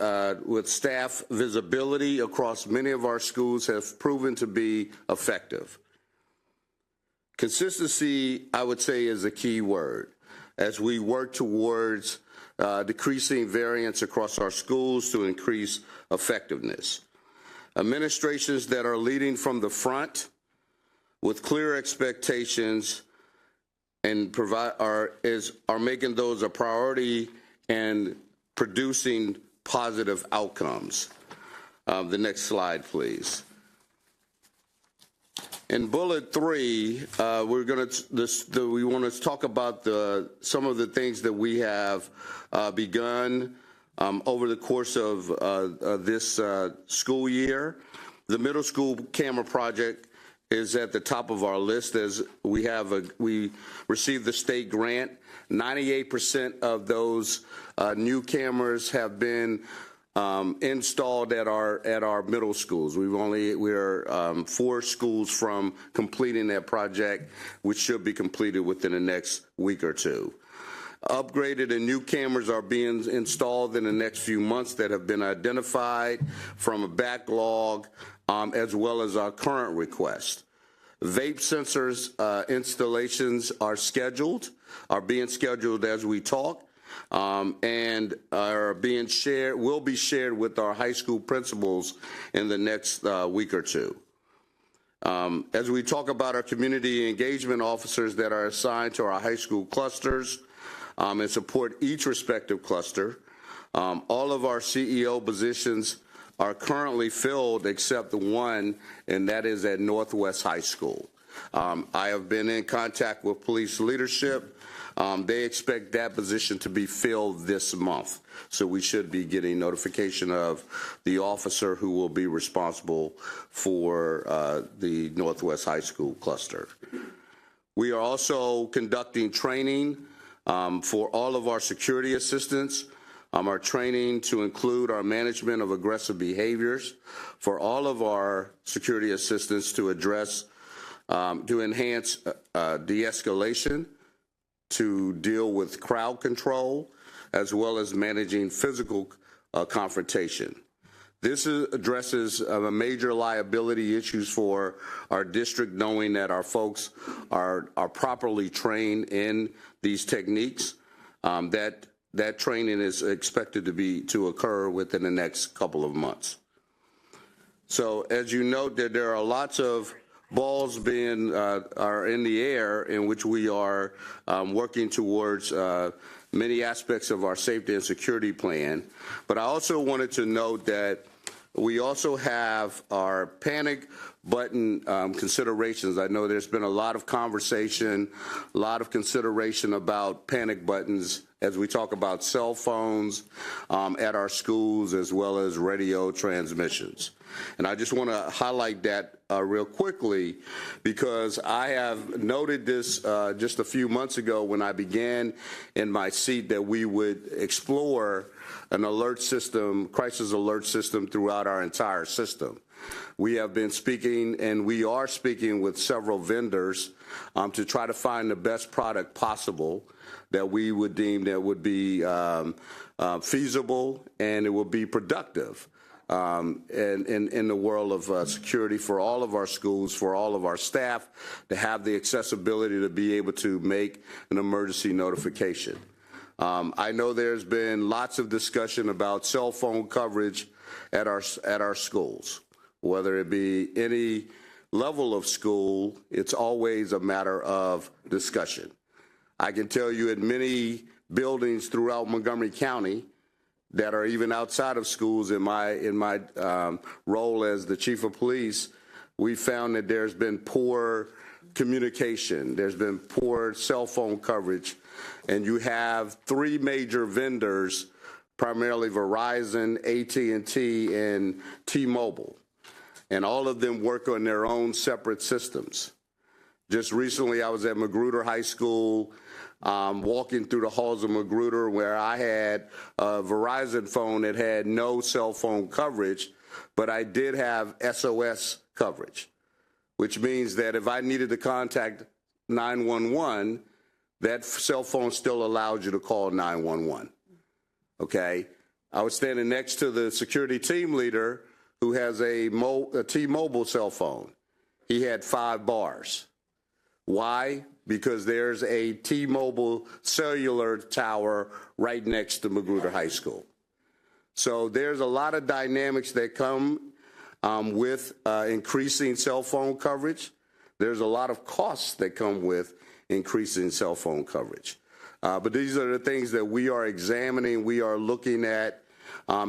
with staff visibility across many of our schools have proven to be effective. Consistency, I would say, is a key word as we work towards decreasing variance across our schools to increase effectiveness. Administrations that are leading from the front with clear expectations and are making those a priority and producing positive outcomes. The next slide, please. In bullet 3, we want to talk about some of the things that we have begun over the course of this school year. The middle school camera project is at the top of our list as we received the state grant. 98% of those new cameras have been installed at our middle schools. We're 4 schools from completing that project, which should be completed within the next week or two. Upgraded and new cameras are being installed in the next few months that have been identified from a backlog as well as our current request. Vape sensors installations are being scheduled as we talk. And will be shared with our high school principals in the next week or two. As we talk about our community engagement officers that are assigned to our high school clusters and support each respective cluster, all of our CEO positions are currently filled except the one, and that is at Northwest High School. I have been in contact with police leadership. They expect that position to be filled this month. So we should be getting notification of the officer who will be responsible for the Northwest High School cluster. We are also conducting training for all of our security assistants. Our training to include our management of aggressive behaviors for all of our security assistants to address, to enhance de-escalation, to deal with crowd control, as well as managing physical confrontation. This addresses major liability issues for our district, knowing that our folks are properly trained in these techniques. That training is expected to occur within the next couple of months. So as you note, that there are lots of balls are in the air in which we are working towards many aspects of our safety and security plan. But I also wanted to note that We also have our panic button considerations. I know there's been a lot of conversation, a lot of consideration about panic buttons as we talk about cell phones at our schools as well as radio transmissions. And I just want to highlight that real quickly because I have noted this just a few months ago when I began in my seat that we would explore an alert system, crisis alert system throughout our entire system. We have been speaking and we are speaking with several vendors to try to find the best product possible that we would deem that would be feasible and it would be productive in the world of security for all of our schools, for all of our staff to have the accessibility to be able to make an emergency notification. I know there's been lots of discussion about cell phone coverage at our schools. Whether it be any level of school, it's always a matter of discussion. I can tell you in many buildings throughout Montgomery County that are even outside of schools in my role as the chief of police, we found that there's been poor communication, there's been poor cell phone coverage, and you have three major vendors, primarily Verizon, AT&T, and T-Mobile, and all of them work on their own separate systems. Just recently, I was at Magruder High School, walking through the halls of Magruder where I had a Verizon phone that had no cell phone coverage, but I did have SOS coverage, which means that if I needed to contact 911, that cell phone still allowed you to call 911, okay? I was standing next to the security team leader who has a T-Mobile cell phone. He had 5 bars. Why? Because there's a T-Mobile cellular tower right next to Magruder High School. So there's a lot of dynamics that come with increasing cell phone coverage. There's a lot of costs that come with increasing cell phone coverage. But these are the things that we are examining, we are looking at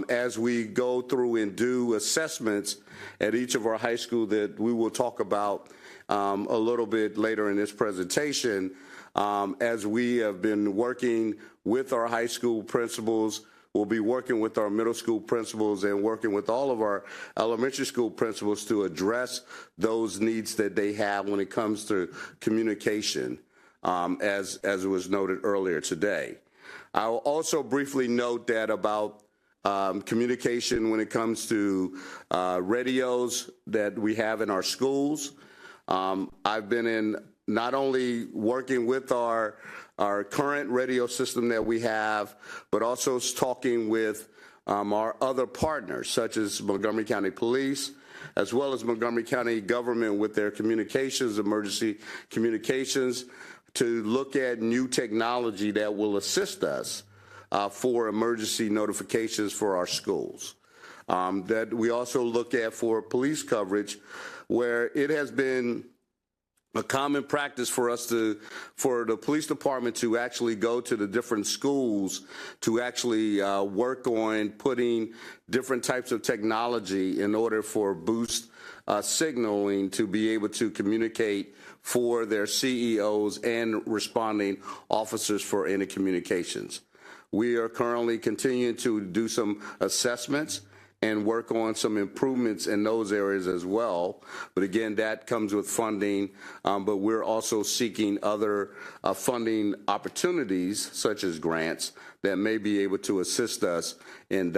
as we go through and do assessments at each of our high school that we will talk about a little bit later in this presentation, as we have been working with our high school principals. We'll be working with our middle school principals and working with all of our elementary school principals to address those needs that they have when it comes to communication, as it was noted earlier today. I'll also briefly note that about communication when it comes to radios that we have in our schools. I've been in not only working with our current radio system that we have, but also talking with our other partners, such as Montgomery County Police, as well as Montgomery County government with their communications, emergency communications, to look at new technology that will assist us for emergency notifications for our schools. That we also look at for police coverage, where it has been a common practice for the police department to actually go to the different schools to actually work on putting different types of technology in order for boost signaling to be able to communicate for their CEOs and responding officers for any communications. We are currently continuing to do some assessments and work on some improvements in those areas as well. But again, that comes with funding, but we're also seeking other funding opportunities, such as grants, that may be able to assist us in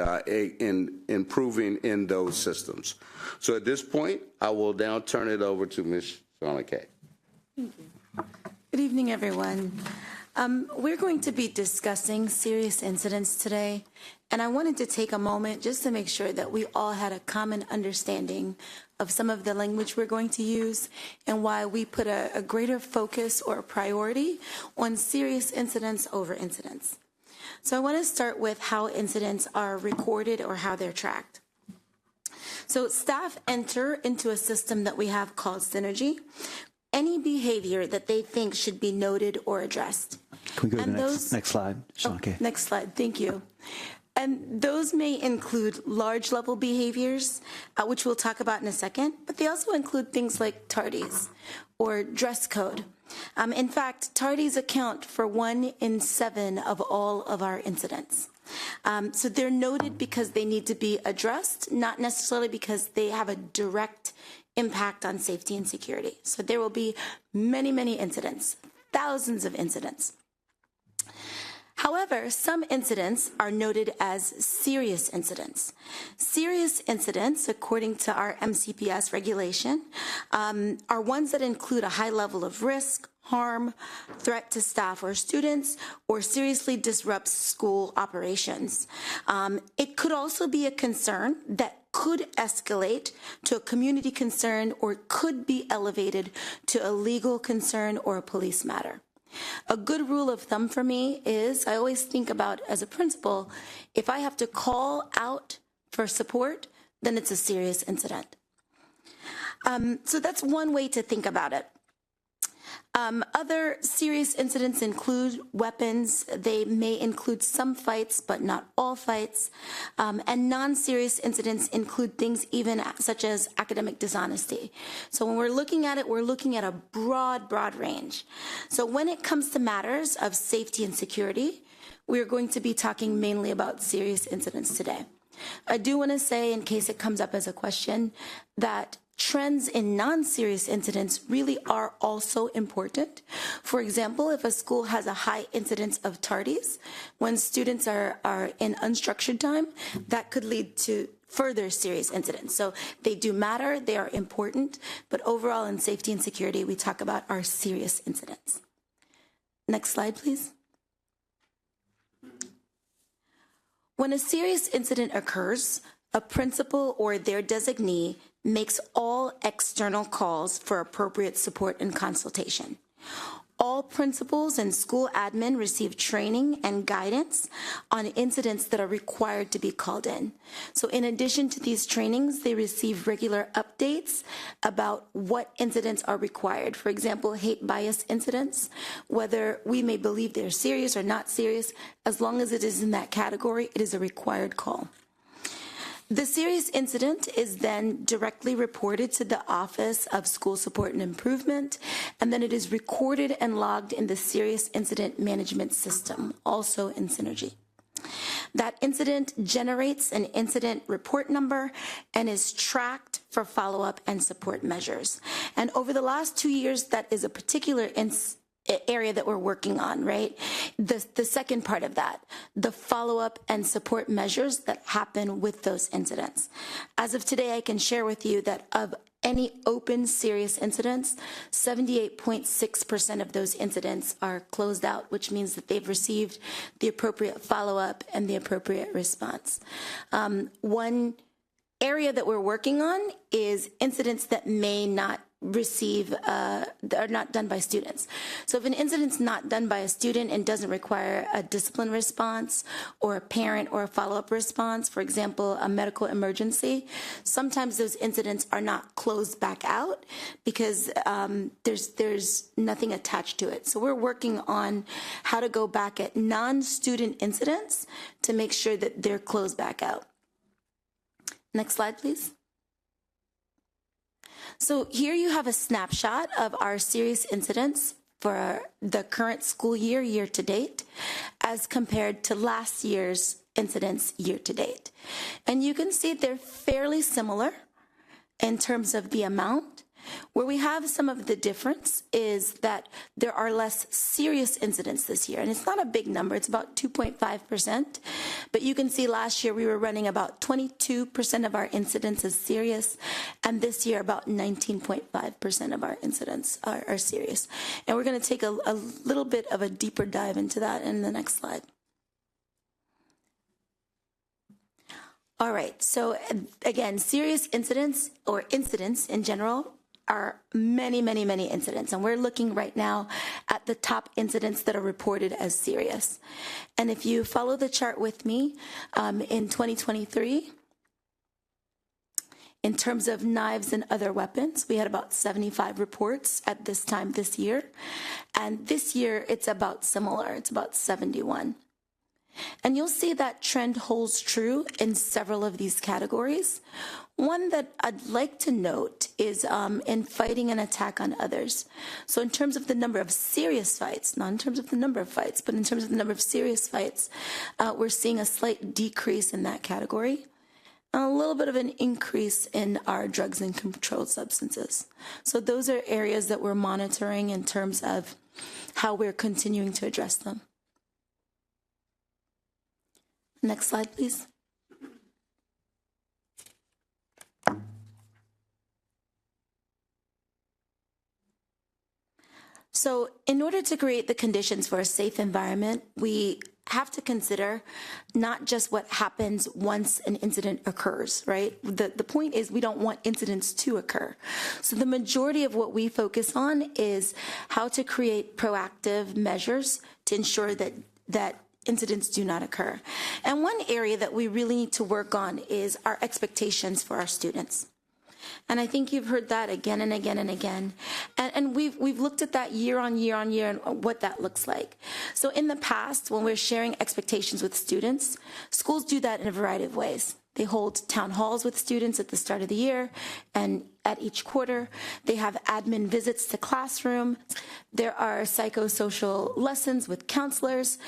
improving in those systems. So at this point, I will now turn it over to Ms. Shauna Kay. Thank you. Good evening, everyone. We're going to be discussing serious incidents today, and I wanted to take a moment just to make sure that we all had a common understanding of some of the language we're going to use and why we put a greater focus or a priority on serious incidents over incidents. So I want to start with how incidents are recorded or how they're tracked. So staff enter into a system that we have called Synergy, any behavior that they think should be noted or addressed. Can we go to the next slide, Sean? Next slide, thank you. And those may include large level behaviors, which we'll talk about in a second, but they also include things like tardies or dress code. In fact, tardies account for 1 in 7 of all of our incidents. So they're noted because they need to be addressed, not necessarily because they have a direct impact on safety and security. So there will be many, many incidents, thousands of incidents. However, some incidents are noted as serious incidents. Serious incidents, according to our MCPS regulation, are ones that include a high level of risk, harm, threat to staff or students, or seriously disrupts school operations. It could also be a concern that could escalate to a community concern or could be elevated to a legal concern or a police matter. A good rule of thumb for me is I always think about, as a principal, if I have to call out for support, then it's a serious incident. So that's one way to think about it. Other serious incidents include weapons. They may include some fights, but not all fights. And non-serious incidents include things even such as academic dishonesty. So when we're looking at it, we're looking at a broad range. So when it comes to matters of safety and security, we're going to be talking mainly about serious incidents today. I do want to say, in case it comes up as a question, that trends in non-serious incidents really are also important. For example, if a school has a high incidence of tardies, when students are in unstructured time, that could lead to further serious incidents. So they do matter, they are important, but overall in safety and security, we talk about our serious incidents. Next slide, please. When a serious incident occurs, a principal or their designee makes all external calls for appropriate support and consultation. All principals and school admin receive training and guidance on incidents that are required to be called in. So in addition to these trainings, they receive regular updates about what incidents are required. For example, hate bias incidents, whether we may believe they're serious or not serious, as long as it is in that category, it is a required call. The serious incident is then directly reported to the Office of School Support and Improvement, and then it is recorded and logged in the Serious Incident Management System, also in Synergy. That incident generates an incident report number and is tracked for follow-up and support measures. And over the last 2 years, that is a particular area that we're working on, right? The second part of that, the follow-up and support measures that happen with those incidents. As of today, I can share with you that of any open serious incidents, 78.6% of those incidents are closed out, which means that they've received the appropriate follow-up and the appropriate response. One area that we're working on is incidents that may not receive, are not done by students. So if an incident's not done by a student and doesn't require a discipline response or a parent or a follow-up response, for example, a medical emergency, sometimes those incidents are not closed back out because there's nothing attached to it. So we're working on how to go back at non-student incidents to make sure that they're closed back out. Next slide, please. So here you have a snapshot of our serious incidents for the current school year, year to date, as compared to last year's incidents year to date. And you can see they're fairly similar in terms of the amount. Where we have some of the difference is that there are less serious incidents this year. And it's not a big number, it's about 2.5%. But you can see last year we were running about 22% of our incidents as serious. And this year about 19.5% of our incidents are serious. And we're going to take a little bit of a deeper dive into that in the next slide. All right, so again, serious incidents or incidents in general are many incidents. And we're looking right now at the top incidents that are reported as serious. And if you follow the chart with me, in 2023, in terms of knives and other weapons, we had about 75 reports at this time this year. And this year, it's about similar. It's about 71. And you'll see that trend holds true in several of these categories. One that I'd like to note is in fighting an attack on others. So in terms of the number of serious fights, not in terms of the number of fights, but in terms of the number of serious fights, we're seeing a slight decrease in that category. A little bit of an increase in our drugs and controlled substances. So those are areas that we're monitoring in terms of how we're continuing to address them. Next slide, please. So in order to create the conditions for a safe environment, we have to consider not just what happens once an incident occurs, right? The point is we don't want incidents to occur. So the majority of what we focus on is how to create proactive measures to ensure that incidents do not occur. And one area that we really need to work on is our expectations for our students. And I think you've heard that again and again and again. And we've looked at that year on year on year and what that looks like. So in the past, when we're sharing expectations with students, schools do that in a variety of ways. They hold town halls with students at the start of the year and at each quarter. They have admin visits to classroom. There are psychosocial lessons with counselors.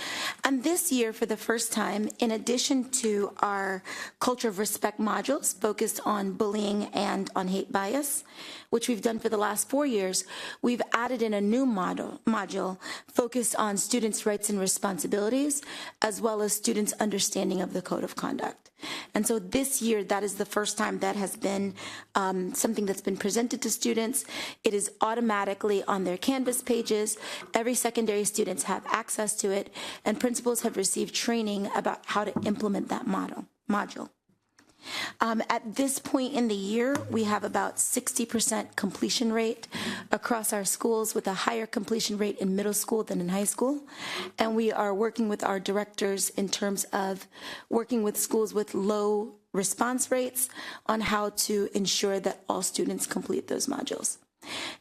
And this year, for the first time, in addition to our culture of respect modules focused on bullying and on hate bias, which we've done for the last 4 years, we've added in a new module focused on students' rights and responsibilities, as well as students' understanding of the code of conduct. And so this year, that is the first time that has been something that's been presented to students. It is automatically on their Canvas pages. Every secondary students have access to it, and principals have received training about how to implement that module. At this point in the year, we have about 60% completion rate across our schools, with a higher completion rate in middle school than in high school. And we are working with our directors in terms of working with schools with low response rates on how to ensure that all students complete those modules.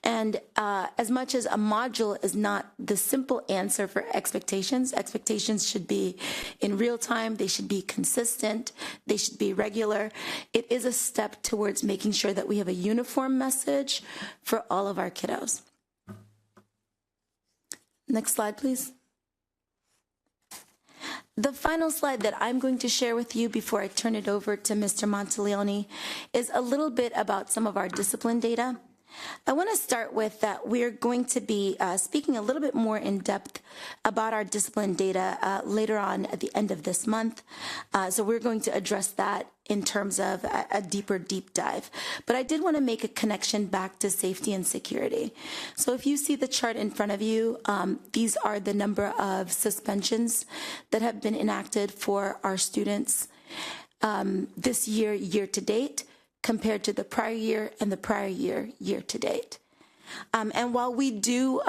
And as much as a module is not the simple answer for expectations should be in real time, they should be consistent, they should be regular. It is a step towards making sure that we have a uniform message for all of our kiddos. Next slide, please. The final slide that I'm going to share with you before I turn it over to Mr. Monteleone is a little bit about some of our discipline data. I want to start with that we're going to be speaking a little bit more in depth about our discipline data later on at the end of this month. So we're going to address that in terms of a deep dive. But I did want to make a connection back to safety and security. So if you see the chart in front of you, these are the number of suspensions that have been enacted for our students this year, year to date, compared to the prior year and the prior year, year to date. And while we do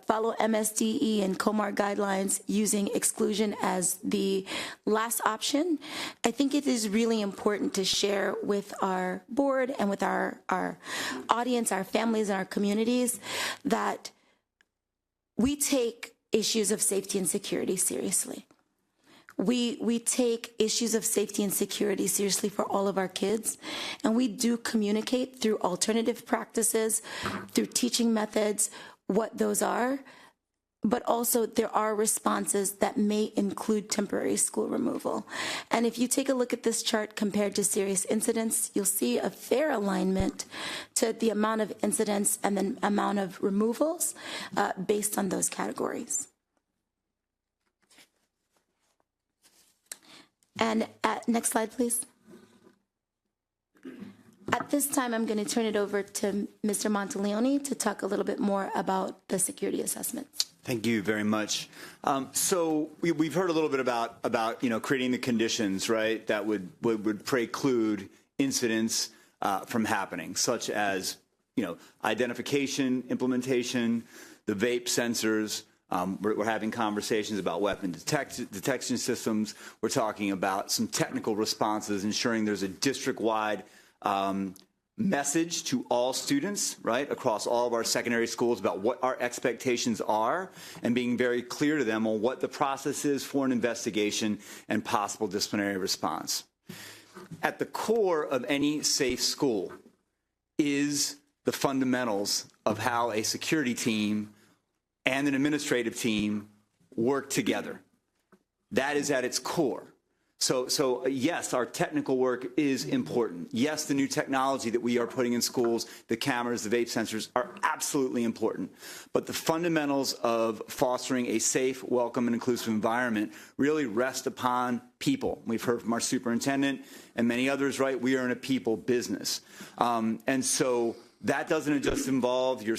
follow MSDE and COMAR guidelines using exclusion as the last option, I think it is really important to share with our board and with our audience, our families, and our communities that we take issues of safety and security seriously. We take issues of safety and security seriously for all of our kids, and we do communicate through alternative practices, through teaching methods, what those are, but also there are responses that may include temporary school removal. And if you take a look at this chart compared to serious incidents, you'll see a fair alignment to the amount of incidents and the amount of removals based on those categories. And next slide, please. At this time, I'm going to turn it over to Mr. Monteleone to talk a little bit more about the security assessments. Thank you very much. So we've heard a little bit about creating the conditions, right, that would preclude incidents from happening, such as identification, implementation, the vape sensors. We're having conversations about weapon detection systems. We're talking about some technical responses, ensuring there's a district-wide message to all students, right, across all of our secondary schools about what our expectations are and being very clear to them on what the process is for an investigation and possible disciplinary response. At the core of any safe school is the fundamentals of how a security team and an administrative team work together. That is at its core. So yes, our technical work is important. Yes, the new technology that we are putting in schools, the cameras, the vape sensors, are absolutely important. But the fundamentals of fostering a safe, welcome, and inclusive environment really rest upon people. We've heard from our superintendent and many others, right? We are in a people business. And so that doesn't just involve your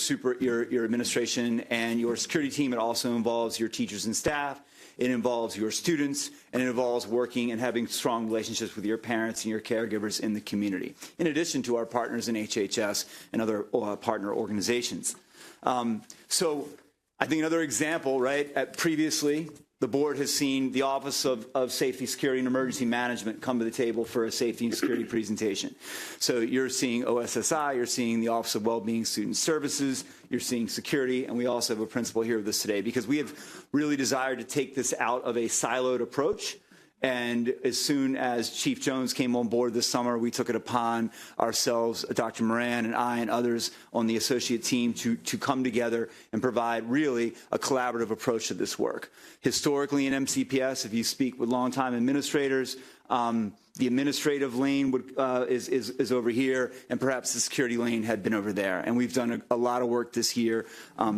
administration and your security team. It also involves your teachers and staff. It involves your students, and it involves working and having strong relationships with your parents and your caregivers in the community, in addition to our partners in HHS and other partner organizations. So I think another example, right, previously, the board has seen the Office of Safety, Security, and Emergency Management come to the table for a safety and security presentation. So you're seeing OSSI, you're seeing the Office of Wellbeing Student Services, you're seeing security, and we also have a principal here with us today because we have really desired to take this out of a siloed approach. And as soon as Chief Jones came on board this summer, we took it upon ourselves, Dr. Moran and I and others on the associate team to come together and provide really a collaborative approach to this work. Historically in MCPS, if you speak with longtime administrators, the administrative lane is over here, and perhaps the security lane had been over there. And we've done a lot of work this year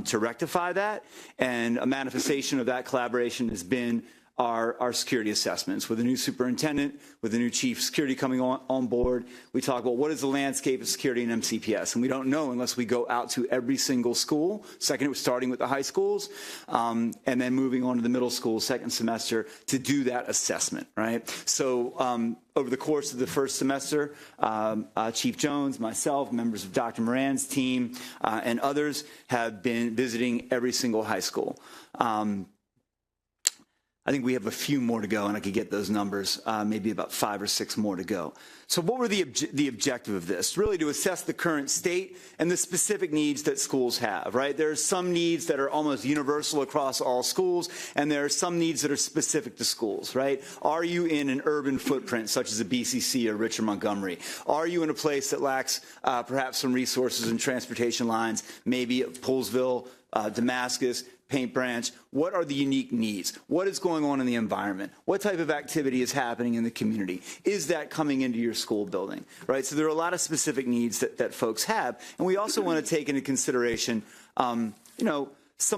to rectify that. And a manifestation of that collaboration has been our security assessments. With a new superintendent, with a new chief security coming on board, we talk about what is the landscape of security in MCPS. And we don't know unless we go out to every single school, starting with the high schools, and then moving on to the middle school, second semester, to do that assessment, right? So over the course of the first semester, Chief Jones, myself, members of Dr. Moran's team, and others have been visiting every single high school. I think we have a few more to go, and I could get those numbers, maybe about 5 or 6 more to go. So what were the objective of this? Really to assess the current state and the specific needs that schools have, right? There are some needs that are almost universal across all schools, and there are some needs that are specific to schools, right? Are you in an urban footprint, such as a BCC or Richard Montgomery? Are you in a place that lacks perhaps some resources and transportation lines, maybe Poolesville, Damascus, Paint Branch? What are the unique needs? What is going on in the environment? What type of activity is happening in the community? Is that coming into your school building, right? So there are a lot of specific needs that folks have. And we also want to take into consideration, some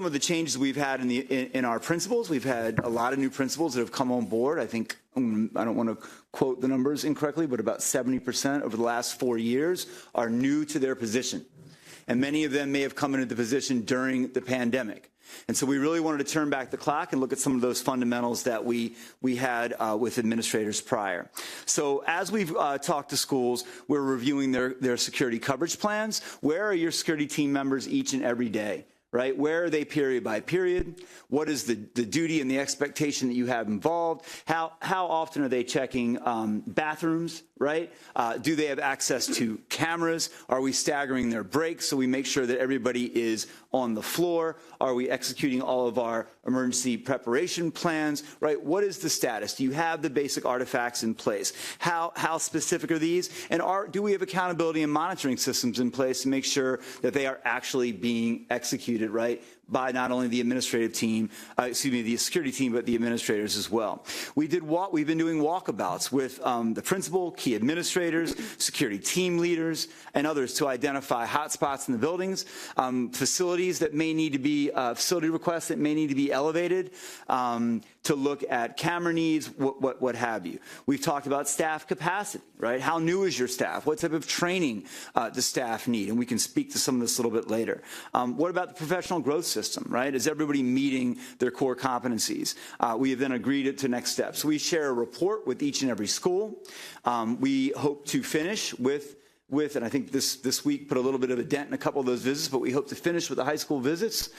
of the changes we've had in our principals. We've had a lot of new principals that have come on board. I think, I don't want to quote the numbers incorrectly, but about 70% over the last 4 years are new to their position. And many of them may have come into the position during the pandemic. And so we really wanted to turn back the clock and look at some of those fundamentals that we had with administrators prior. So as we've talked to schools, we're reviewing their security coverage plans. Where are your security team members each and every day? Right? Where are they period by period? What is the duty and the expectation that you have involved? How often are they checking bathrooms, right? Do they have access to cameras? Are we staggering their breaks so we make sure that everybody is on the floor? Are we executing all of our emergency preparation plans, right? What is the status? Do you have the basic artifacts in place? How specific are these? And do we have accountability and monitoring systems in place to make sure that they are actually being executed, right, by not only the administrative team, the security team, but the administrators as well. We've been doing walkabouts with the principal, key administrators, security team leaders, and others to identify hotspots in the buildings, facilities that may need to be, facility requests that may need to be elevated, to look at camera needs, what have you. We've talked about staff capacity, right? How new is your staff? What type of training does staff need? And we can speak to some of this a little bit later. What about the professional growth system, right? Is everybody meeting their core competencies? We have then agreed to next steps. We share a report with each and every school. We hope to finish with with, and I think this week put a little bit of a dent in a couple of those visits, but we hope to finish with the high school visits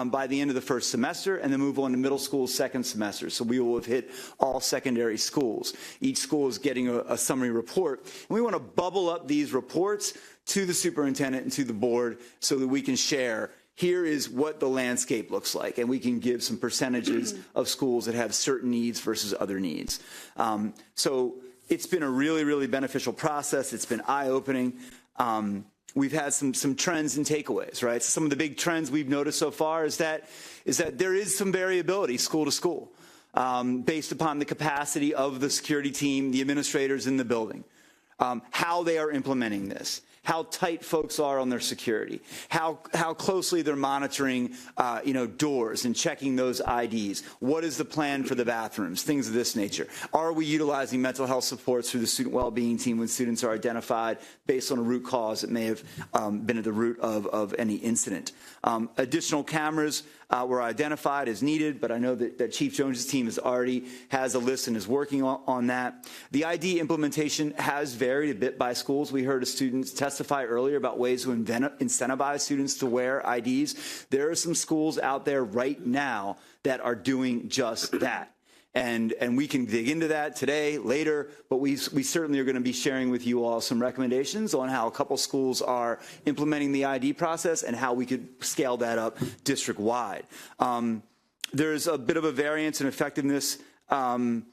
by the end of the first semester and then move on to middle school second semester. So we will have hit all secondary schools. Each school is getting a summary report. And we want to bubble up these reports to the superintendent and to the board so that we can share, here is what the landscape looks like, and we can give some percentages of schools that have certain needs versus other needs. So it's been a really, really beneficial process. It's been eye-opening. We've had some trends and takeaways, right? So some of the big trends we've noticed so far is that there is some variability school to school based upon the capacity of the security team, the administrators in the building, how they are implementing this, how tight folks are on their security, how closely they're monitoring, doors and checking those IDs. What is the plan for the bathrooms? Things of this nature. Are we utilizing mental health supports through the student well-being team when students are identified based on a root cause that may have been at the root of any incident? Additional cameras were identified as needed, but I know that Chief Jones's team has a list and is working on that. The ID implementation has varied a bit by schools. We heard a student testify earlier about ways to incentivize students to wear IDs. There are some schools out there right now that are doing just that. And we can dig into that today, later, but we certainly are going to be sharing with you all some recommendations on how a couple schools are implementing the ID process and how we could scale that up district-wide. There's a bit of a variance in effectiveness, excuse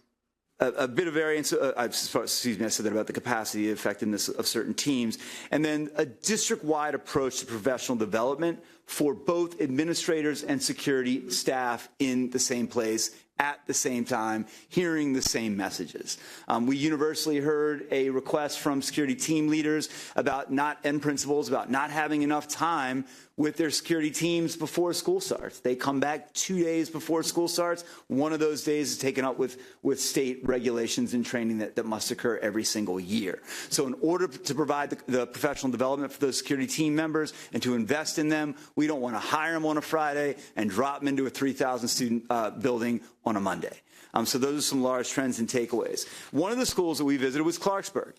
me, I said that about the capacity and effectiveness of certain teams, and then a district-wide approach to professional development for both administrators and security staff in the same place at the same time, hearing the same messages. We universally heard a request from security team leaders and principals about not having enough time with their security teams before school starts. They come back 2 days before school starts. One of those days is taken up with state regulations and training that must occur every single year. So in order to provide the professional development for those security team members and to invest in them, we don't want to hire them on a Friday and drop them into a 3,000 student building on a Monday. So those are some large trends and takeaways. One of the schools that we visited was Clarksburg.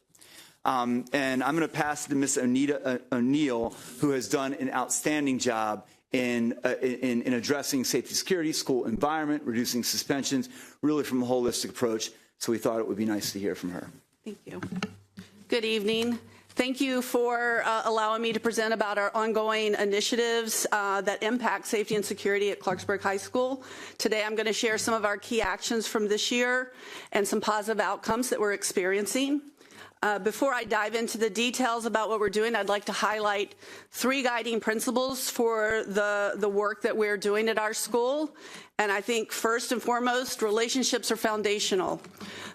And I'm going to pass it to Ms. Anita O'Neill, who has done an outstanding job in addressing safety, security, school environment, reducing suspensions, really from a holistic approach. So we thought it would be nice to hear from her. Thank you. Good evening. Thank you for allowing me to present about our ongoing initiatives that impact safety and security at Clarksburg High School. Today I'm going to share some of our key actions from this year and some positive outcomes that we're experiencing. Before I dive into the details about what we're doing, I'd like to highlight 3 guiding principles for the work that we're doing at our school. And I think first and foremost, relationships are foundational.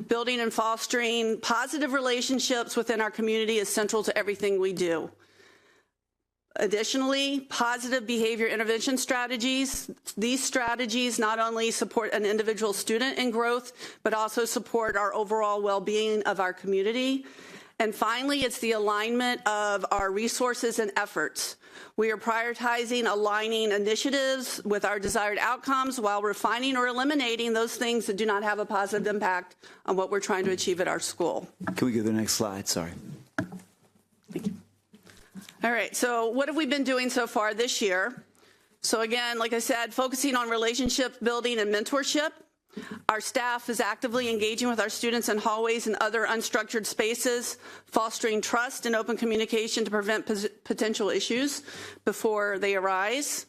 Building and fostering positive relationships within our community is central to everything we do. Additionally, positive behavior intervention strategies. These strategies not only support an individual student in growth, but also support our overall well-being of our community. And finally, it's the alignment of our resources and efforts. We are prioritizing aligning initiatives with our desired outcomes while refining or eliminating those things that do not have a positive impact on what we're trying to achieve at our school. Can we go to the next slide? Sorry. Thank you. All right, so what have we been doing so far this year? So again, like I said, focusing on relationship building and mentorship. Our staff is actively engaging with our students in hallways and other unstructured spaces, fostering trust and open communication to prevent potential issues before they arise.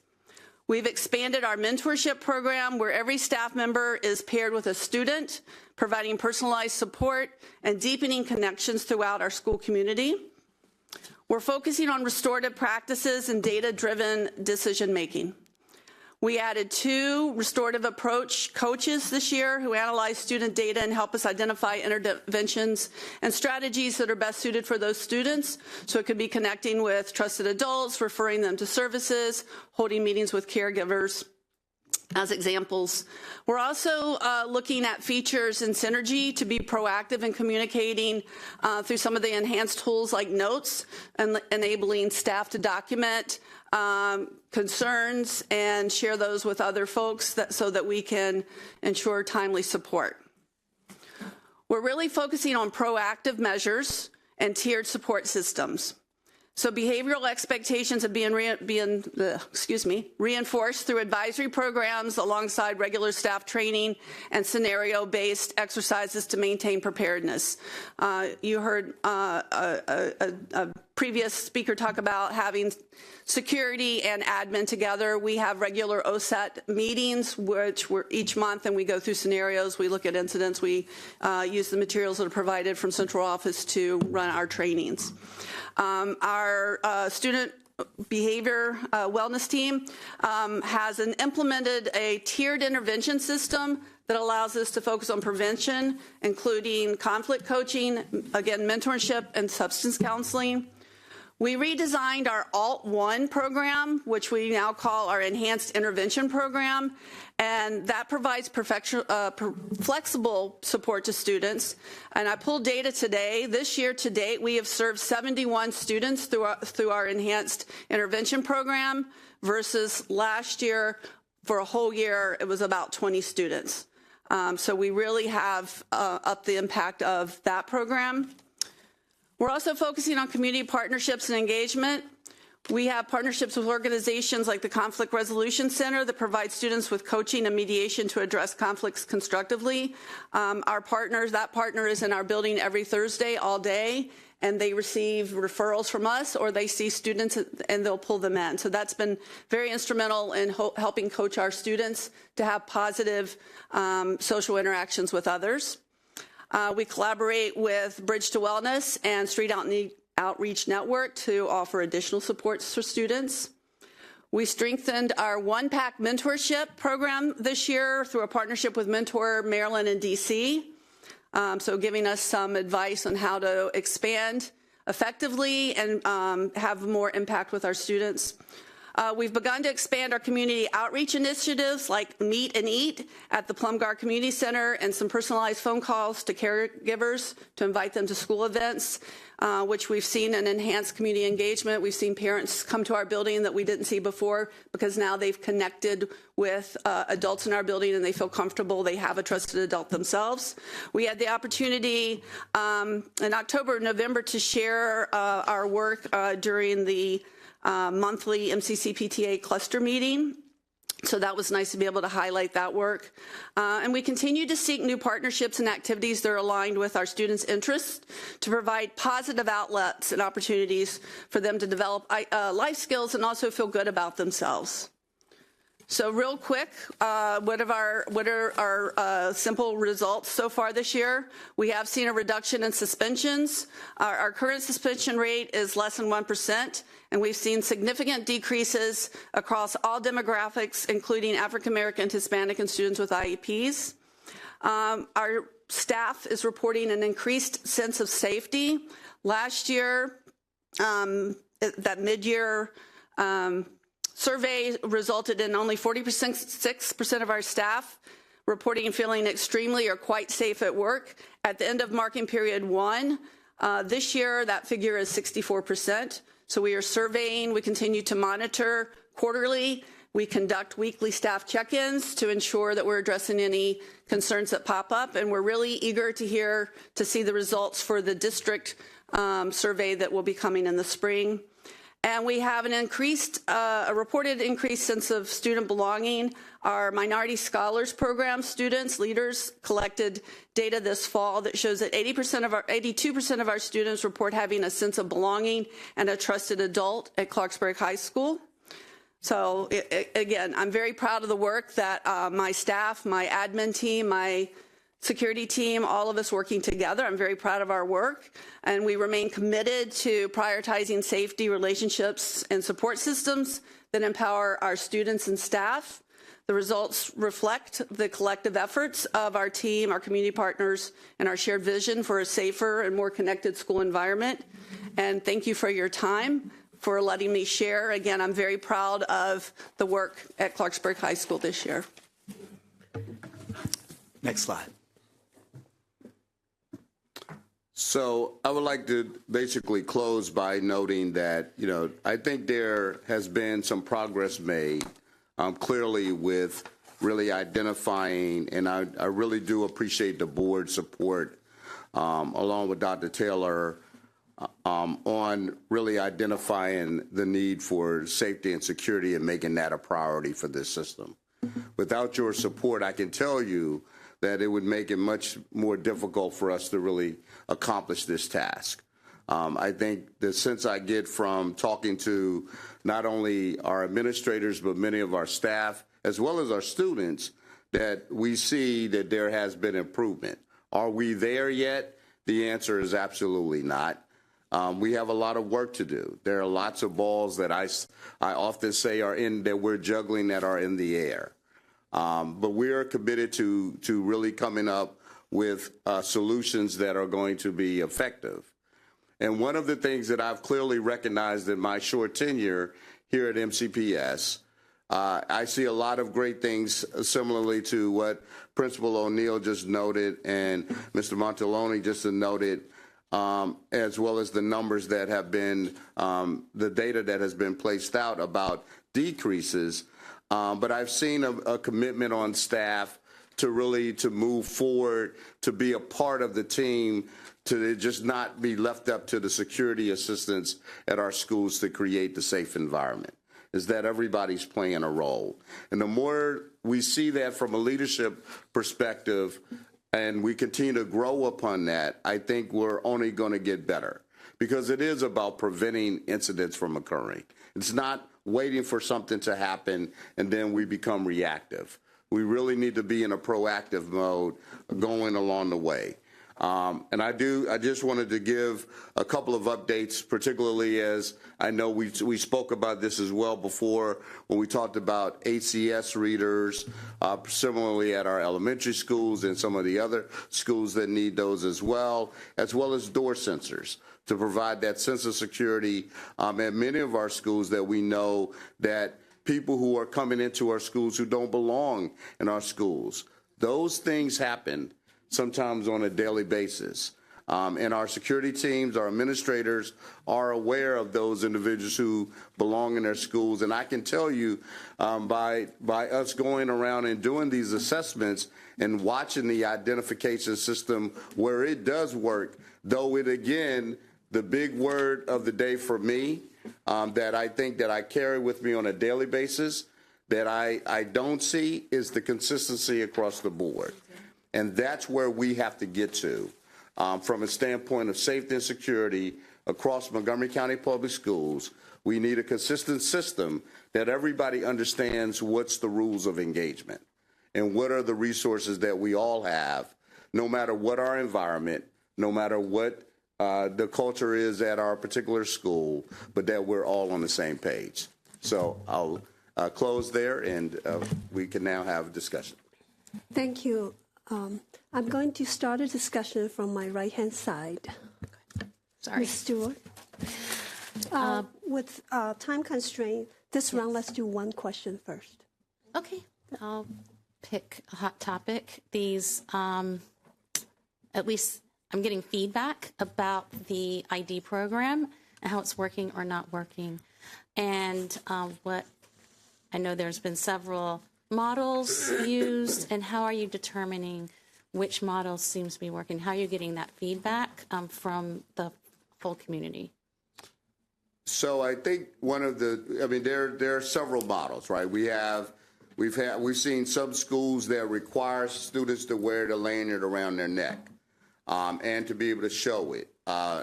We've expanded our mentorship program where every staff member is paired with a student, providing personalized support and deepening connections throughout our school community. We're focusing on restorative practices and data-driven decision-making. We added 2 restorative approach coaches this year who analyze student data and help us identify interventions and strategies that are best suited for those students. So it could be connecting with trusted adults, referring them to services, holding meetings with caregivers as examples. We're also looking at features and synergy to be proactive in communicating through some of the enhanced tools like notes and enabling staff to document concerns and share those with other folks so that we can ensure timely support. We're really focusing on proactive measures and tiered support systems. So behavioral expectations are being reinforced through advisory programs alongside regular staff training and scenario-based exercises to maintain preparedness. You heard a previous speaker talk about having security and admin together. We have regular OSET meetings, which we're each month, and we go through scenarios. We look at incidents. We use the materials that are provided from central office to run our trainings. Our student behavior wellness team has implemented a tiered intervention system that allows us to focus on prevention, including conflict coaching, again, mentorship, and substance counseling. We redesigned our Alt-1 program, which we now call our Enhanced Intervention Program, and that provides flexible support to students. And I pulled data today. This year to date, we have served 71 students through our Enhanced Intervention Program versus last year, for a whole year, it was about 20 students. So we really have upped the impact of that program. We're also focusing on community partnerships and engagement. We have partnerships with organizations like the Conflict Resolution Center that provide students with coaching and mediation to address conflicts constructively. That partner is in our building every Thursday all day, and they receive referrals from us, or they see students and they'll pull them in. So that's been very instrumental in helping coach our students to have positive social interactions with others. We collaborate with Bridge to Wellness and Street Outreach Network to offer additional supports for students. We strengthened our one-pack mentorship program this year through a partnership with Mentor Maryland and DC, so giving us some advice on how to expand effectively and have more impact with our students. We've begun to expand our community outreach initiatives like Meet and Eat at the Plumgar Community Center and some personalized phone calls to caregivers to invite them to school events, which we've seen an enhanced community engagement. We've seen parents come to our building that we didn't see before because now they've connected with adults in our building and they feel comfortable. They have a trusted adult themselves. We had the opportunity in October and November to share our work during the monthly MCCPTA cluster meeting. So that was nice to be able to highlight that work. And we continue to seek new partnerships and activities that are aligned with our students' interests to provide positive outlets and opportunities for them to develop life skills and also feel good about themselves. So real quick, what are our simple results so far this year? We have seen a reduction in suspensions. Our current suspension rate is less than 1%, and we've seen significant decreases across all demographics, including African American, Hispanic, and students with IEPs. Our staff is reporting an increased sense of safety. Last year, that mid-year survey resulted in only 46% of our staff reporting and feeling extremely or quite safe at work. At the end of marking period 1, this year that figure is 64%. So we are surveying, we continue to monitor quarterly. We conduct weekly staff check-ins to ensure that we're addressing any concerns that pop up, and we're really eager to see the results for the district survey that will be coming in the spring. And we have an a reported increased sense of student belonging. Our Minority Scholars Program students, leaders, collected data this fall that shows that 82% of our students report having a sense of belonging and a trusted adult at Clarksburg High School. So again, I'm very proud of the work that my staff, my admin team, my security team, all of us working together. I'm very proud of our work, and we remain committed to prioritizing safety, relationships, and support systems that empower our students and staff. The results reflect the collective efforts of our team, our community partners, and our shared vision for a safer and more connected school environment. And thank you for your time, for letting me share. Again, I'm very proud of the work at Clarksburg High School this year. Next slide. So I would like to basically close by noting that, I think there has been some progress made clearly with really identifying, and I really do appreciate the board's support along with Dr. Taylor on really identifying the need for safety and security and making that a priority for this system. Without your support, I can tell you that it would make it much more difficult for us to really accomplish this task. I think the sense I get from talking to not only our administrators, but many of our staff, as well as our students, that we see that there has been improvement. Are we there yet? The answer is absolutely not. We have a lot of work to do. There are lots of balls that I often say that we're juggling that are in the air. But we are committed to really coming up with solutions that are going to be effective. And one of the things that I've clearly recognized in my short tenure here at MCPS, I see a lot of great things similarly to what Principal O'Neill just noted and Mr. Montaloni just noted, as well as the numbers that have been, the data that has been placed out about decreases. But I've seen a commitment on staff to really to move forward, to be a part of the team, to just not be left up to the security assistants at our schools to create the safe environment, is that everybody's playing a role. And the more we see that from a leadership perspective and we continue to grow upon that, I think we're only going to get better, because it is about preventing incidents from occurring. It's not waiting for something to happen and then we become reactive. We really need to be in a proactive mode going along the way. And I just wanted to give a couple of updates, particularly as I know we spoke about this as well before when we talked about ACS readers, similarly at our elementary schools and some of the other schools that need those as well as door sensors to provide that sense of security at many of our schools that we know that people who are coming into our schools who don't belong in our schools. Those things happen sometimes on a daily basis. And our security teams, our administrators are aware of those individuals who belong in their schools. And I can tell you by us going around and doing these assessments and watching the identification system where it does work, though it, again, the big word of the day for me that I think that I carry with me on a daily basis that I don't see is the consistency across the board. And that's where we have to get to from a standpoint of safety and security across Montgomery County Public Schools. We need a consistent system that everybody understands what's the rules of engagement and what are the resources that we all have, no matter what our environment, no matter what the culture is at our particular school, but that we're all on the same page. So I'll close there, and we can now have a discussion. Thank you. I'm going to start a discussion from my right-hand side. Sorry. Ms. Stewart. With time constraint, this round, let's do one question first. Okay. I'll pick a hot topic. These, at least I'm getting feedback about the ID program and how it's working or not working. And what I know there's been several models used, and how are you determining which model seems to be working? How are you getting that feedback from the whole community? So I think there are several models, right? We've seen some schools that require students to wear the lanyard around their neck and to be able to show it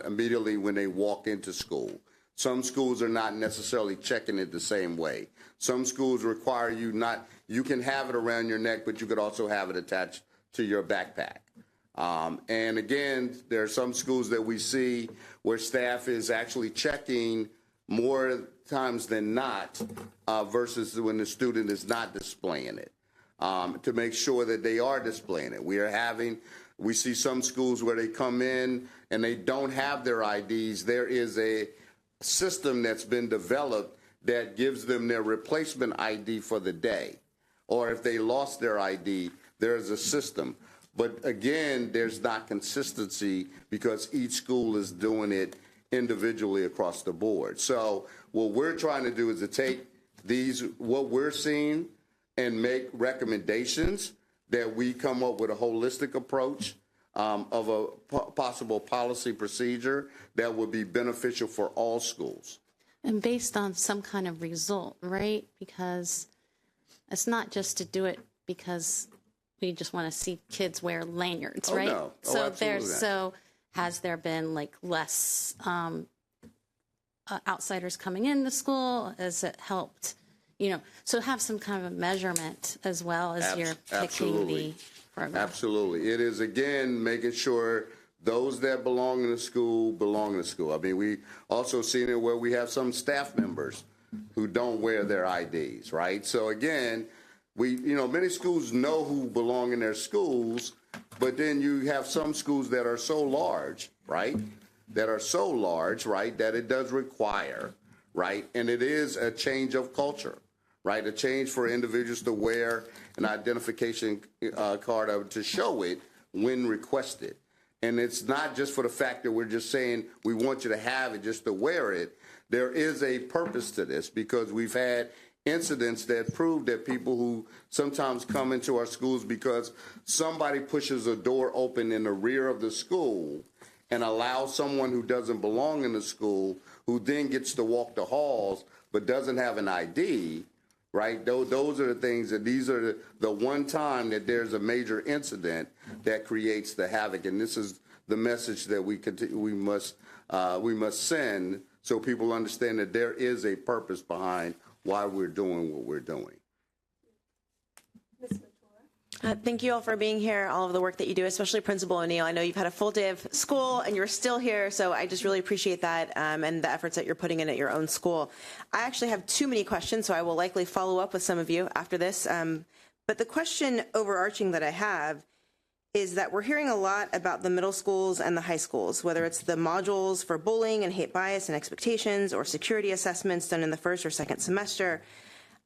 immediately when they walk into school. Some schools are not necessarily checking it the same way. Some schools require you can have it around your neck, but you could also have it attached to your backpack. And again, there are some schools that we see where staff is actually checking more times than not versus when the student is not displaying it to make sure that they are displaying it. We see some schools where they come in and they don't have their IDs. There is a system that's been developed that gives them their replacement ID for the day. Or if they lost their ID, there's a system. But again, there's not consistency because each school is doing it individually across the board. So what we're trying to do is to take what we're seeing and make recommendations that we come up with a holistic approach of a possible policy procedure that would be beneficial for all schools. And based on some kind of result, right? Because it's not just to do it because we just want to see kids wear lanyards, right? No. So has there been like less outsiders coming in the school? Has it helped? So have some kind of a measurement as well as you're picking the program. Absolutely. It is, again, making sure those that belong in the school belong in the school. I mean, we also seen it where we have some staff members who don't wear their IDs, right? So again, many schools know who belong in their schools, but then you have some schools that are so large, right? That it does require, right? And it is a change of culture, right? A change for individuals to wear an identification card to show it when requested. And it's not just for the fact that we're just saying we want you to have it just to wear it. There is a purpose to this because we've had incidents that prove that people who sometimes come into our schools because somebody pushes a door open in the rear of the school and allows someone who doesn't belong in the school, who then gets to walk the halls but doesn't have an ID, right? Those are the things that these are the one time that there's a major incident that creates the havoc. And this is the message that we must send so people understand that there is a purpose behind why we're doing what we're doing. Thank you all for being here, all of the work that you do, especially Principal O'Neill. I know you've had a full day of school and you're still here, so I just really appreciate that and the efforts that you're putting in at your own school. I actually have too many questions, so I will likely follow up with some of you after this. But the question overarching that I have is that we're hearing a lot about the middle schools and the high schools, whether it's the modules for bullying and hate bias and expectations or security assessments done in the first or second semester.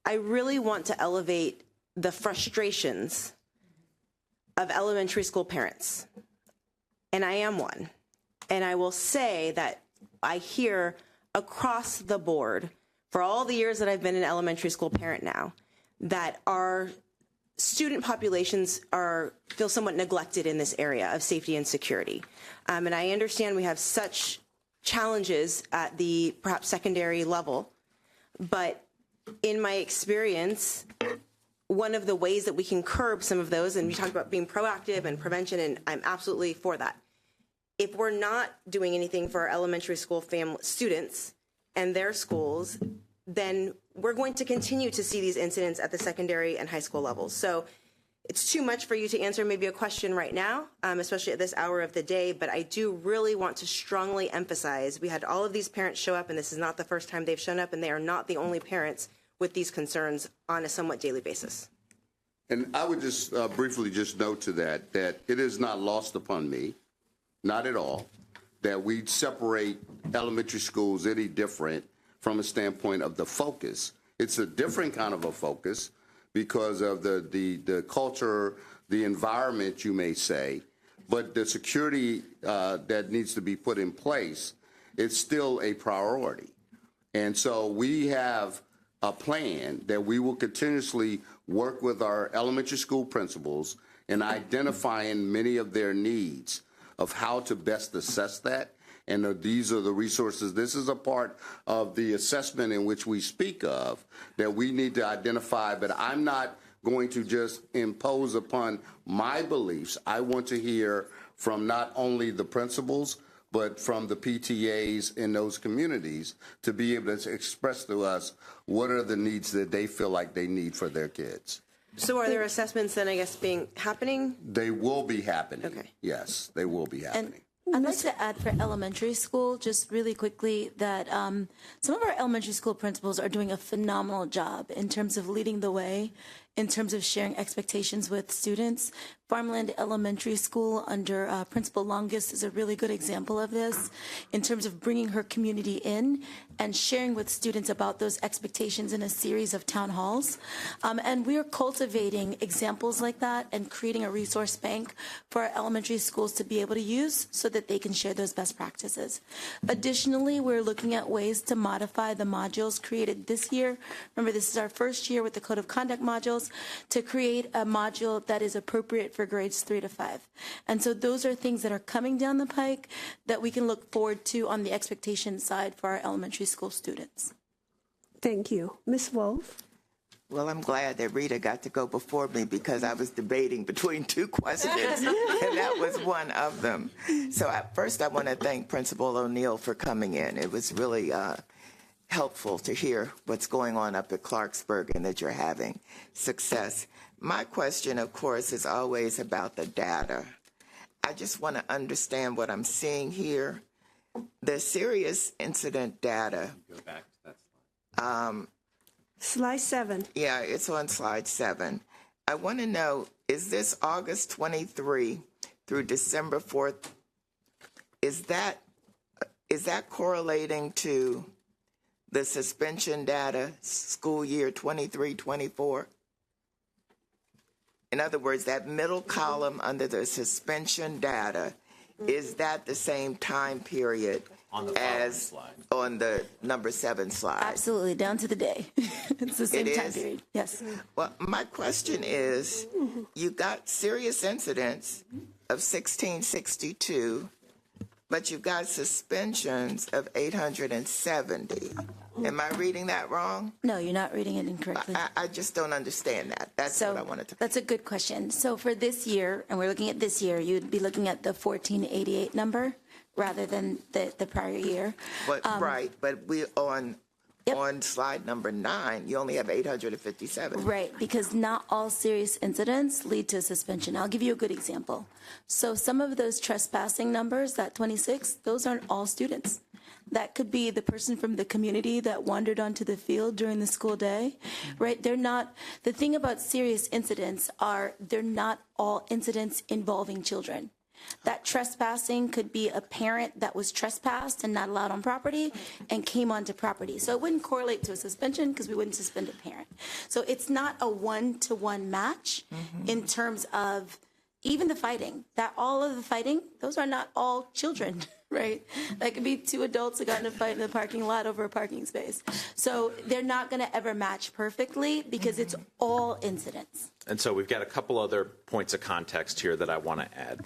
I really want to elevate the frustrations of elementary school parents, and I am one. And I will say that I hear across the board, for all the years that I've been an elementary school parent now, that our student populations feel somewhat neglected in this area of safety and security. And I understand we have such challenges at the perhaps secondary level, but in my experience, one of the ways that we can curb some of those, and we talked about being proactive and prevention, and I'm absolutely for that. If we're not doing anything for our elementary school students and their schools, then we're going to continue to see these incidents at the secondary and high school levels. So it's too much for you to answer maybe a question right now, especially at this hour of the day, but I do really want to strongly emphasize we had all of these parents show up, and this is not the first time they've shown up, and they are not the only parents with these concerns on a somewhat daily basis. And I would just briefly just note to that it is not lost upon me, not at all, that we separate elementary schools any different from a standpoint of the focus. It's a different kind of a focus because of the culture, the environment, you may say, but the security that needs to be put in place, it's still a priority. And so we have a plan that we will continuously work with our elementary school principals in identifying many of their needs of how to best assess that. And these are the resources. This is a part of the assessment in which we speak of that we need to identify, but I'm not going to just impose upon my beliefs. I want to hear from not only the principals, but from the PTAs in those communities to be able to express to us what are the needs that they feel like they need for their kids. So are there assessments then, I guess, happening? They will be happening. Okay. Yes, they will be happening. I'd like to add for elementary school, just really quickly, that some of our elementary school principals are doing a phenomenal job in terms of leading the way, in terms of sharing expectations with students. Farmland Elementary School under Principal Longest is a really good example of this in terms of bringing her community in and sharing with students about those expectations in a series of town halls. And we are cultivating examples like that and creating a resource bank for our elementary schools to be able to use so that they can share those best practices. Additionally, we're looking at ways to modify the modules created this year. Remember, this is our first year with the Code of Conduct modules, to create a module that is appropriate for grades 3 to 5. And so those are things that are coming down the pike that we can look forward to on the expectation side for our elementary school students. Thank you. Ms. Wolf? Well, I'm glad that Rita got to go before me because I was debating between two questions, and that was one of them. So first, I want to thank Principal O'Neill for coming in. It was really helpful to hear what's going on up at Clarksburg and that you're having success. My question, of course, is always about the data. I just want to understand what I'm seeing here. The serious incident data. Go back to that slide. Slide 7. Yeah, it's on slide 7. I want to know, is this August 23 through December 4th? Is that correlating to the suspension data, school year 23-24? In other words, that middle column under the suspension data, is that the same time period as on the number 7 slide? Absolutely, down to the day. It's the same time period. Yes. Well, my question is, you got serious incidents of 1662, but you've got suspensions of 870. Am I reading that wrong? No, you're not reading it incorrectly. I just don't understand that. That's what I wanted to. That's a good question. So for this year, and we're looking at this year, you'd be looking at the 1488 number rather than the prior year. But right, but we on slide number 9, you only have 857. Right, because not all serious incidents lead to suspension. I'll give you a good example. So some of those trespassing numbers, that 26, those aren't all students. That could be the person from the community that wandered onto the field during the school day, right? They're not, the thing about serious incidents are they're not all incidents involving children. That trespassing could be a parent that was trespassed and not allowed on property and came onto property. So it wouldn't correlate to a suspension because we wouldn't suspend a parent. So it's not a one-to-one match in terms of even the fighting. That all of the fighting, those are not all children, right? That could be 2 adults that got in a fight in the parking lot over a parking space. So they're not going to ever match perfectly because it's all incidents. And so we've got a couple other points of context here that I want to add.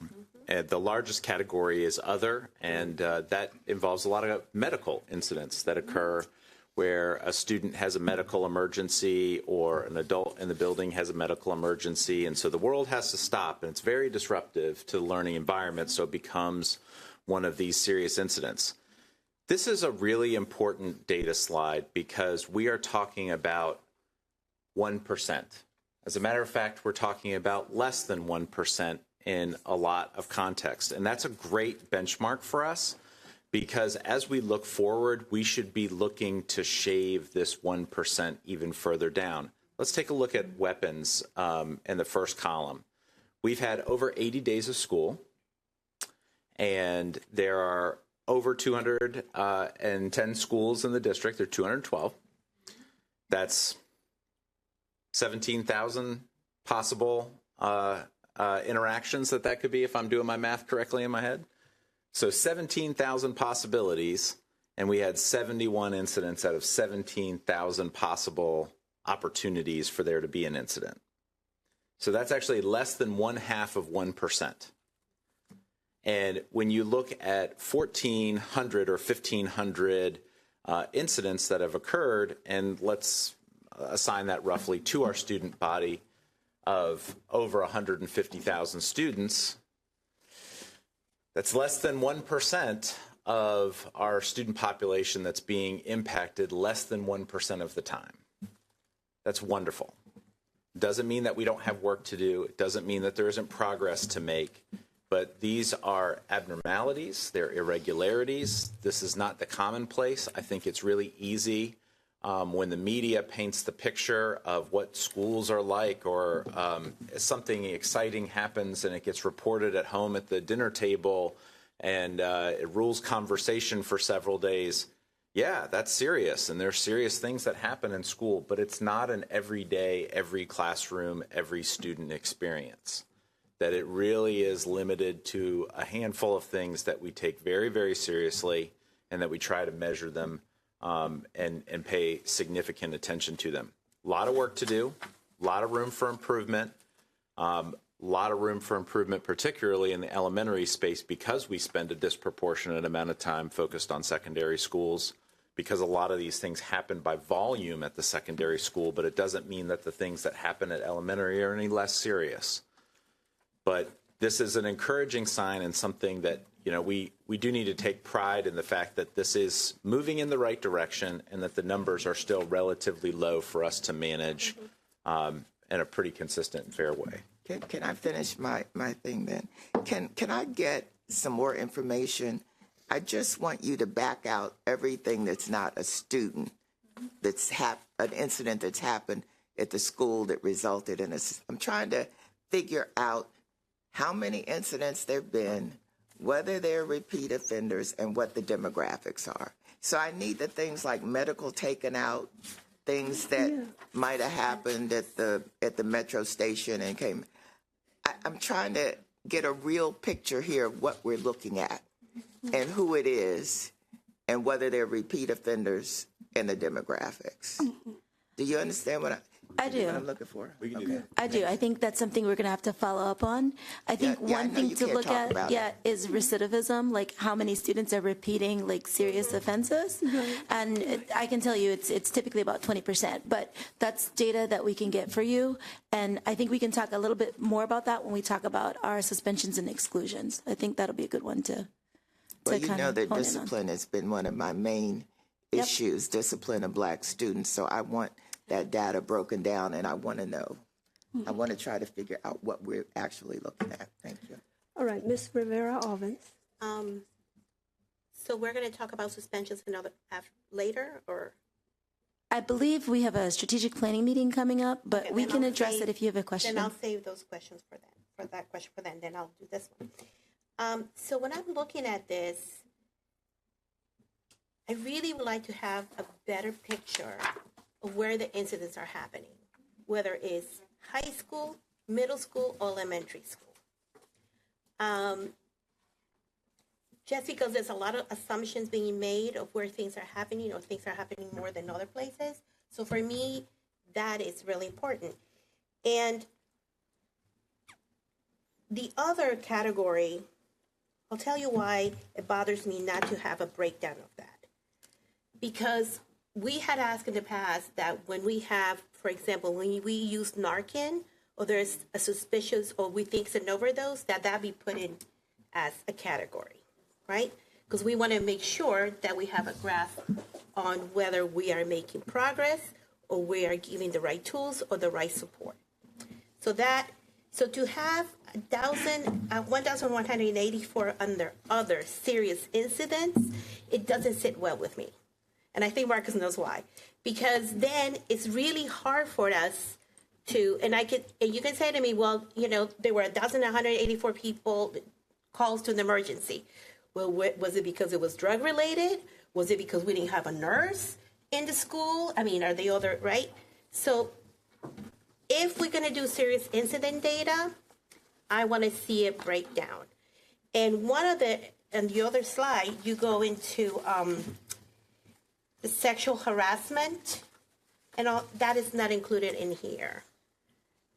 The largest category is other, and that involves a lot of medical incidents that occur where a student has a medical emergency or an adult in the building has a medical emergency, and so the world has to stop, and it's very disruptive to the learning environment, so it becomes one of these serious incidents. This is a really important data slide because we are talking about 1%. As a matter of fact, we're talking about less than 1% in a lot of context. And that's a great benchmark for us because as we look forward, we should be looking to shave this 1% even further down. Let's take a look at weapons in the first column. We've had over 80 days of school, and there are over 210 schools in the district. There are 212. That's 17,000 possible interactions that could be if I'm doing my math correctly in my head. So 17,000 possibilities, and we had 71 incidents out of 17,000 possible opportunities for there to be an incident. So that's actually less than 1/2 of 1%. And when you look at 1,400 or 1,500 incidents that have occurred, and let's assign that roughly to our student body of over 150,000 students, that's less than 1% of our student population that's being impacted less than 1% of the time. That's wonderful. Doesn't mean that we don't have work to do. It doesn't mean that there isn't progress to make. But these are abnormalities. They're irregularities. This is not the commonplace. I think it's really easy when the media paints the picture of what schools are like, or something exciting happens and it gets reported at home at the dinner table and it rules conversation for several days. Yeah, that's serious, and there's serious things that happen in school, but it's not an everyday, every classroom, every student experience. That it really is limited to a handful of things that we take very, very seriously and that we try to measure them and pay significant attention to them. A lot of work to do, a lot of room for improvement. A lot of room for improvement, particularly in the elementary space, because we spend a disproportionate amount of time focused on secondary schools, because a lot of these things happen by volume at the secondary school, but it doesn't mean that the things that happen at elementary are any less serious. But this is an encouraging sign and something that, you know, we do need to take pride in the fact that this is moving in the right direction and that the numbers are still relatively low for us to manage in a pretty consistent and fair way. Can I finish my thing then? Can I get some more information? I just want you to back out everything that's not a student, that's an incident that's happened at the school that resulted in this. I'm trying to figure out how many incidents there have been, whether they're repeat offenders, and what the demographics are. So I need the things like medical taken out, things that might have happened at the metro station and came. I'm trying to get a real picture here of what we're looking at and who it is and whether they're repeat offenders and the demographics. Do you understand what I do. What I'm looking for? We can do that. I do. I think that's something we're going to have to follow up on. I think one thing to look at, is recidivism, like how many students are repeating like serious offenses. And I can tell you it's typically about 20%, but that's data that we can get for you. And I think we can talk a little bit more about that when we talk about our suspensions and exclusions. I think that'll be a good one to Well, you know that discipline has been one of my main issues, discipline of Black students. So I want that data broken down, and I want to know. I want to try to figure out what we're actually looking at. Thank you. All right, Ms. Rivera-Ovens. So we're going to talk about suspensions and other later, or? I believe we have a strategic planning meeting coming up, but Okay, we then can I'll address save- it if you have a question. Then I'll save those questions for that question for then I'll do this one. So when I'm looking at this, I really would like to have a better picture of where the incidents are happening, whether it's high school, middle school, or elementary school. Just because there's a lot of assumptions being made of where things are happening, or things are happening more than other places. So for me, that is really important. And the other category, I'll tell you why it bothers me not to have a breakdown of that. Because we had asked in the past that when we have, for example, when we use Narcan, or there's a suspicious, or we think it's an overdose, that be put in as a category, right? Because we want to make sure that we have a grasp on whether we are making progress, or we are giving the right tools or the right support. So to have 1,184 under other serious incidents, it doesn't sit well with me. And I think Marcus knows why. Because then it's really hard for us to, and you can say to me, well, you know, there were 1,184 people calls to an emergency. Well, was it because it was drug related? Was it because we didn't have a nurse in the school? I mean, are the other, right? So if we're going to do serious incident data, I want to see it break down. And on the other slide, you go into the sexual harassment, and all that is not included in here.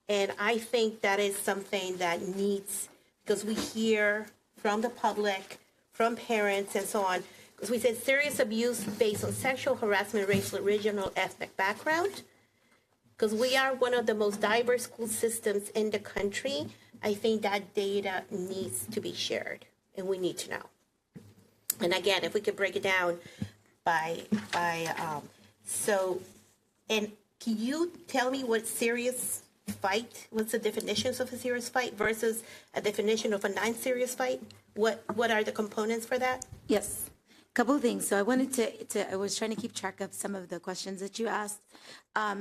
And I think that is something that needs, because we hear from the public, from parents, and so on, because we said serious abuse based on sexual harassment, racial, regional, ethnic background. Because we are one of the most diverse school systems in the country, I think that data needs to be shared, and we need to know. And again, if we could break it down and can you tell me what serious fight, what's the definitions of a serious fight versus a definition of a non-serious fight? What are the components for that? Yes, a couple of things. So I wanted I was trying to keep track of some of the questions that you asked.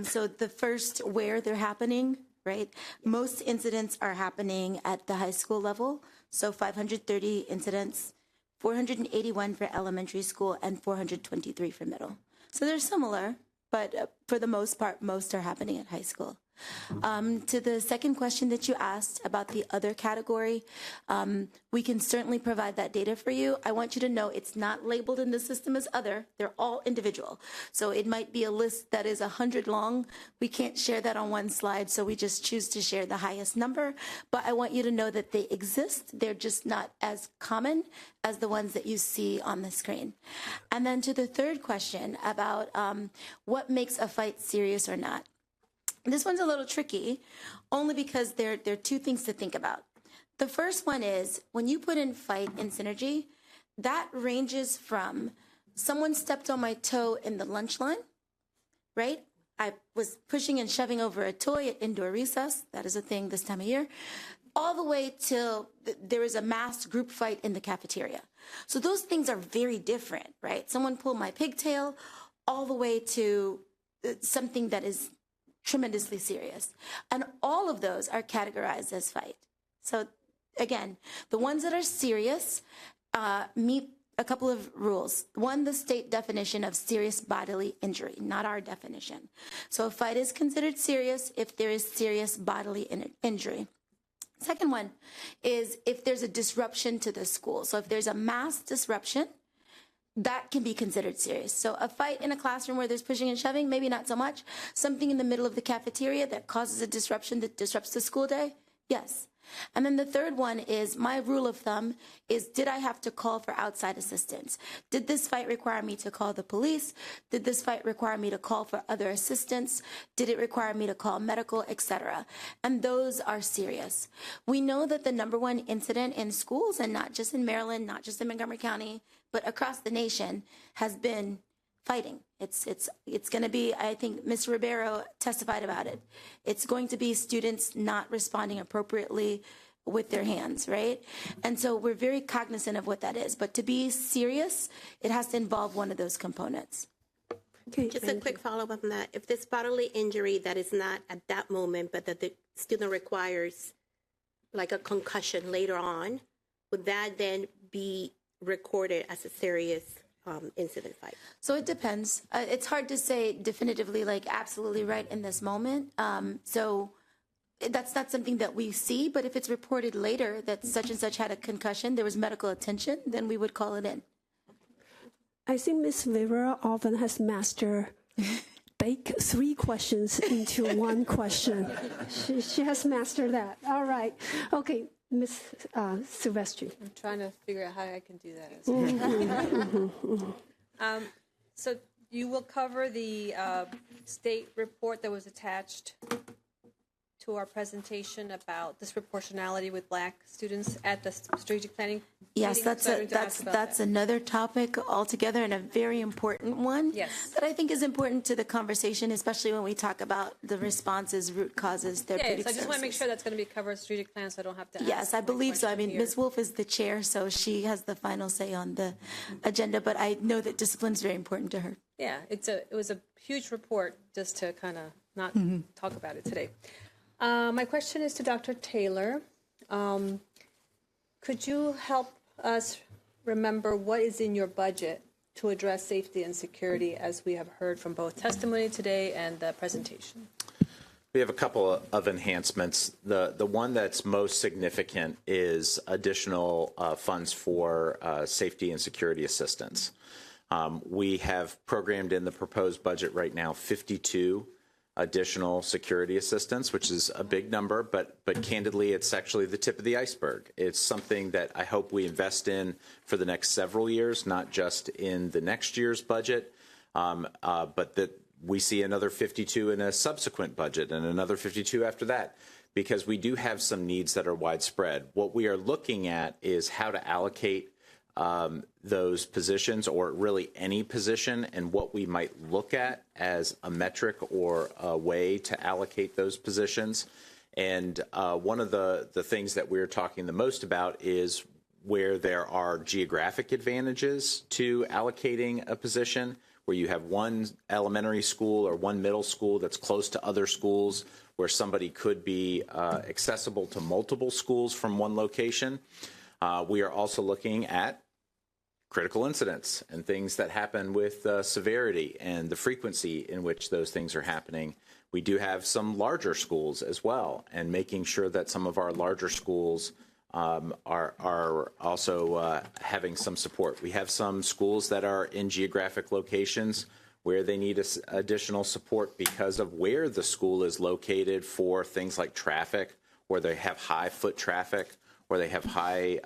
So the first, where they're happening, right? Most incidents are happening at the high school level. So 530 incidents, 481 for elementary school, and 423 for middle. So they're similar, but for the most part, most are happening at high school. To the second question that you asked about the other category, we can certainly provide that data for you. I want you to know it's not labeled in the system as other. They're all individual. So it might be a list that is 100 long. We can't share that on one slide, so we just choose to share the highest number. But I want you to know that they exist. They're just not as common as the ones that you see on the screen. And then to the third question about what makes a fight serious or not. This one's a little tricky, only because there are two things to think about. The first one is when you put in fight and synergy, that ranges from someone stepped on my toe in the lunch line, right? I was pushing and shoving over a toy at indoor recess. That is a thing this time of year. All the way till there is a mass group fight in the cafeteria. So those things are very different, right? Someone pulled my pigtail all the way to something that is tremendously serious. And all of those are categorized as fight. So again, the ones that are serious meet a couple of rules. One, the state definition of serious bodily injury, not our definition. So a fight is considered serious if there is serious bodily injury. Second one is if there's a disruption to the school. So if there's a mass disruption, that can be considered serious. So a fight in a classroom where there's pushing and shoving, maybe not so much. Something in the middle of the cafeteria that causes a disruption that disrupts the school day, yes. And then the third one is my rule of thumb is, did I have to call for outside assistance? Did this fight require me to call the police? Did this fight require me to call for other assistance? Did it require me to call medical, etc.? And those are serious. We know that the #1 incident in schools, and not just in Maryland, not just in Montgomery County, but across the nation, has been fighting. It's going to be, I think Ms. Ribeiro testified about it. It's going to be students not responding appropriately with their hands, right? And so we're very cognizant of what that is. But to be serious, it has to involve one of those components. Okay, just a quick follow-up on that. If this bodily injury that is not at that moment, but that the student requires like a concussion later on, would that then be recorded as a serious incident fight? So it depends. It's hard to say definitively, like absolutely right in this moment. So that's not something that we see, but if it's reported later that such and such had a concussion, there was medical attention, then we would call it in. I think Ms. Rivera often has mastered bake 3 questions into 1 question. She has mastered that. All right. Okay. Ms. Silvestri. I'm trying to figure out how I can do that. As well. So you will cover the state report that was attached to our presentation about disproportionality with Black students at the strategic planning. Yes, meeting. that's another topic altogether, and a very important one. Yes. That I think is important to the conversation, especially when we talk about the responses, root causes, therapeutic I just want to make services. sure that's going to be covered strategic plan, so I don't have to. Yes, I believe so. I mean, Ms. Wolf is the chair, so she has the final say on the agenda. But I know that discipline is very important to her. Yeah, it was a huge report. Just to kind of not talk about it today. My question is to Dr. Taylor. Could you help us remember what is in your budget to address safety and security, as we have heard from both testimony today and the presentation? We have a couple of enhancements. The one that's most significant is additional funds for safety and security assistance. We have programmed in the proposed budget right now 52 additional security assistance, which is a big number, but candidly, it's actually the tip of the iceberg. It's something that I hope we invest in for the next several years, not just in the next year's budget, but that we see another 52 in a subsequent budget and another 52 after that, because we do have some needs that are widespread. What we are looking at is how to allocate those positions, or really any position, and what we might look at as a metric or a way to allocate those positions. And one of the things that we're talking the most about is where there are geographic advantages to allocating a position, where you have one elementary school or one middle school that's close to other schools, where somebody could be accessible to multiple schools from one location. We are also looking at critical incidents and things that happen with severity and the frequency in which those things are happening. We do have some larger schools as well, and making sure that some of our larger schools are also having some support. We have some schools that are in geographic locations where they need additional support because of where the school is located for things like traffic, where they have high foot traffic, where they have high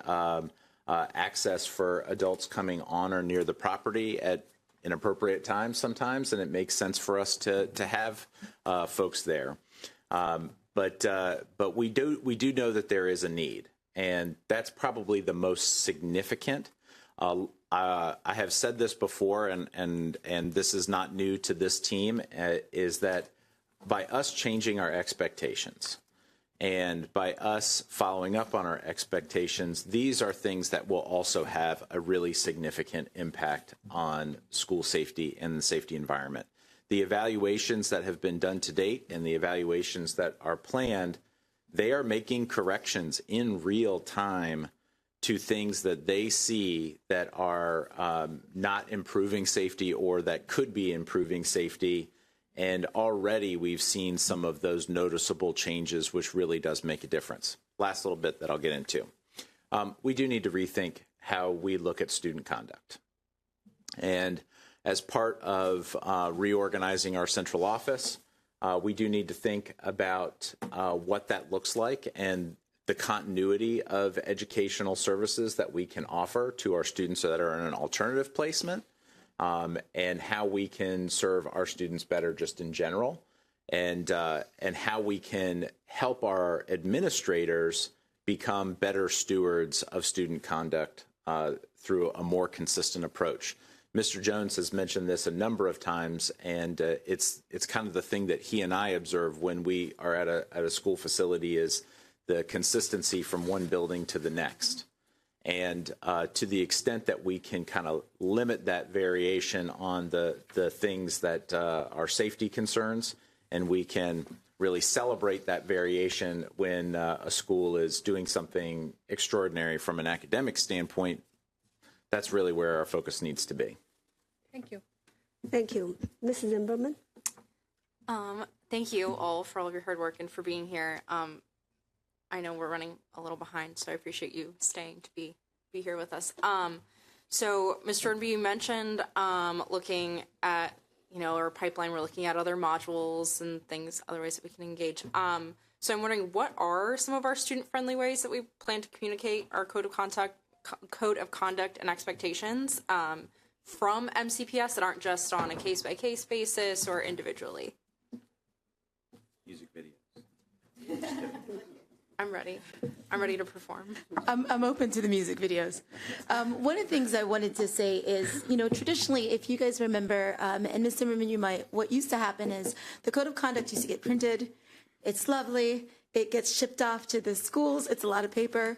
access for adults coming on or near the property at inappropriate times sometimes, and it makes sense for us to have folks there. But we do know that there is a need, and that's probably the most significant. I have said this before, and this is not new to this team, is that by us changing our expectations and by us following up on our expectations, these are things that will also have a really significant impact on school safety and the safety environment. The evaluations that have been done to date and the evaluations that are planned, they are making corrections in real time to things that they see that are not improving safety or that could be improving safety. And already we've seen some of those noticeable changes, which really does make a difference. Last little bit that I'll get into. We do need to rethink how we look at student conduct. And as part of reorganizing our central office, we do need to think about what that looks like and the continuity of educational services that we can offer to our students that are in an alternative placement, and how we can serve our students better just in general, and how we can help our administrators become better stewards of student conduct through a more consistent approach. Mr. Jones has mentioned this a number of times, and it's kind of the thing that he and I observe when we are at a school facility is the consistency from one building to the next. And to the extent that we can kind of limit that variation on the things that are safety concerns, and we can really celebrate that variation when a school is doing something extraordinary from an academic standpoint, that's really where our focus needs to be. Thank you. Thank you. Mrs. Zimmerman? Thank you all for all of your hard work and for being here. I know we're running a little behind, so I appreciate you staying to be here with us. So, Mr. Ornby, you mentioned looking at, our pipeline. We're looking at other modules and things, other ways that we can engage. So I'm wondering, what are some of our student-friendly ways that we plan to communicate our code of conduct and expectations from MCPS that aren't just on a case-by-case basis or individually? Music videos. I'm ready. I'm ready to perform. I'm open to the music videos. One of the things I wanted to say is, traditionally, if you guys remember, and Ms. Zimmerman, what used to happen is the code of conduct used to get printed. It's lovely. It gets shipped off to the schools. It's a lot of paper.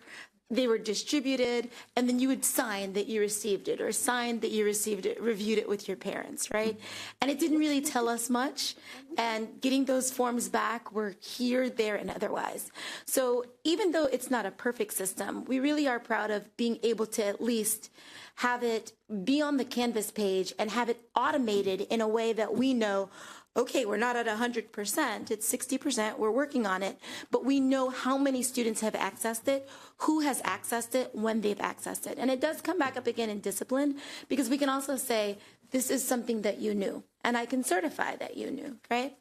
They were distributed, and then you would sign that you received it or sign that you received it, reviewed it with your parents, right? And it didn't really tell us much, and getting those forms back were here, there, and otherwise. So even though it's not a perfect system, we really are proud of being able to at least have it be on the Canvas page and have it automated in a way that we know, okay, we're not at 100%, it's 60%, we're working on it, but we know how many students have accessed it, who has accessed it, when they've accessed it. And it does come back up again in discipline, because we can also say, this is something that you knew, and I can certify that you knew, right?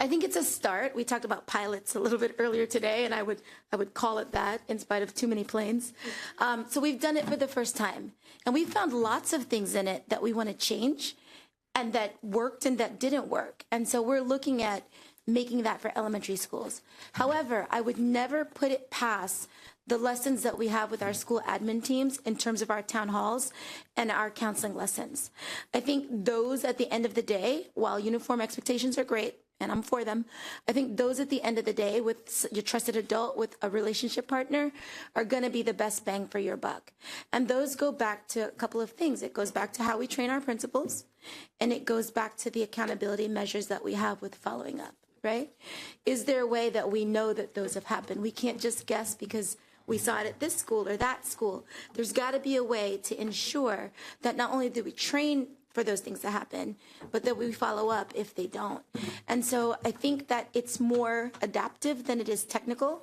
I think it's a start. We talked about pilots a little bit earlier today, and I would call it that in spite of too many planes. So we've done it for the first time, and we found lots of things in it that we want to change, and that worked and that didn't work. And so we're looking at making that for elementary schools. However, I would never put it past the lessons that we have with our school admin teams in terms of our town halls and our counseling lessons. I think those at the end of the day, while uniform expectations are great, and I'm for them, I think those at the end of the day with your trusted adult, with a relationship partner, are going to be the best bang for your buck. And those go back to a couple of things. It goes back to how we train our principals, and it goes back to the accountability measures that we have with following up, right? Is there a way that we know that those have happened? We can't just guess because we saw it at this school or that school. There's got to be a way to ensure that not only do we train for those things to happen, but that we follow up if they don't. And so I think that it's more adaptive than it is technical.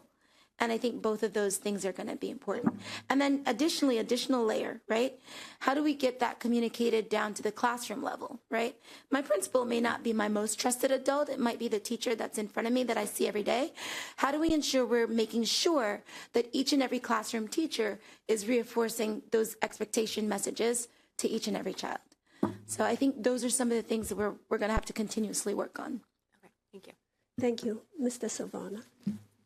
And I think both of those things are going to be important. And then additionally, additional layer, right? How do we get that communicated down to the classroom level, right? My principal may not be my most trusted adult. It might be the teacher that's in front of me that I see every day. How do we ensure we're making sure that each and every classroom teacher is reinforcing those expectation messages to each and every child? So I think those are some of the things that we're going to have to continuously work on. Okay, thank you. Thank you. Mr. Silvana.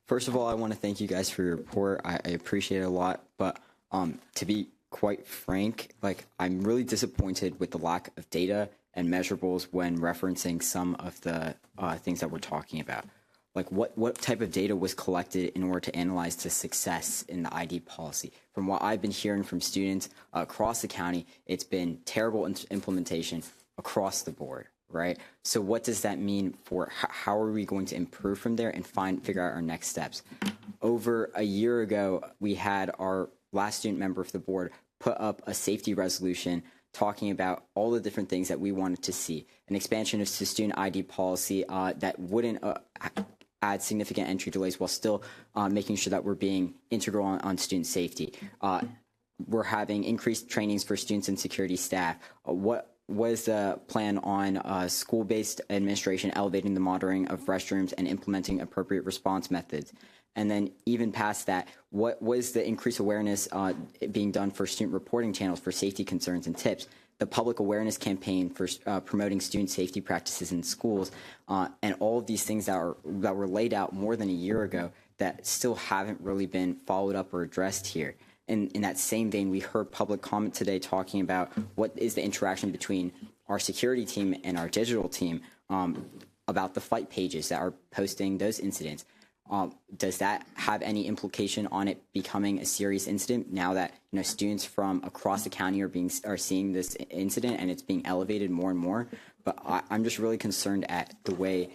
First of all, I want to thank you guys for your report. I appreciate it a lot. But to be quite frank, I'm really disappointed with the lack of data and measurables when referencing some of the things that we're talking about. What type of data was collected in order to analyze the success in the ID policy? From what I've been hearing from students across the county, it's been terrible implementation across the board. Right. So what does that mean for how are we going to improve from there and figure out our next steps? Over a year ago, we had our last student member of the board put up a safety resolution talking about all the different things that we wanted to see. An expansion of the student ID policy that wouldn't add significant entry delays while still making sure that we're being integral on student safety. We're having increased trainings for students and security staff. What was the plan on school-based administration elevating the monitoring of restrooms and implementing appropriate response methods? And then even past that, what was the increased awareness being done for student reporting channels for safety concerns and tips? The public awareness campaign for promoting student safety practices in schools, and all of these things that were laid out more than a year ago that still haven't really been followed up or addressed here. In that same vein, we heard public comment today talking about what is the interaction between our security team and our digital team about the fight pages that are posting those incidents. Does that have any implication on it becoming a serious incident now that students from across the county are seeing this incident and it's being elevated more and more? But I'm just really concerned at the way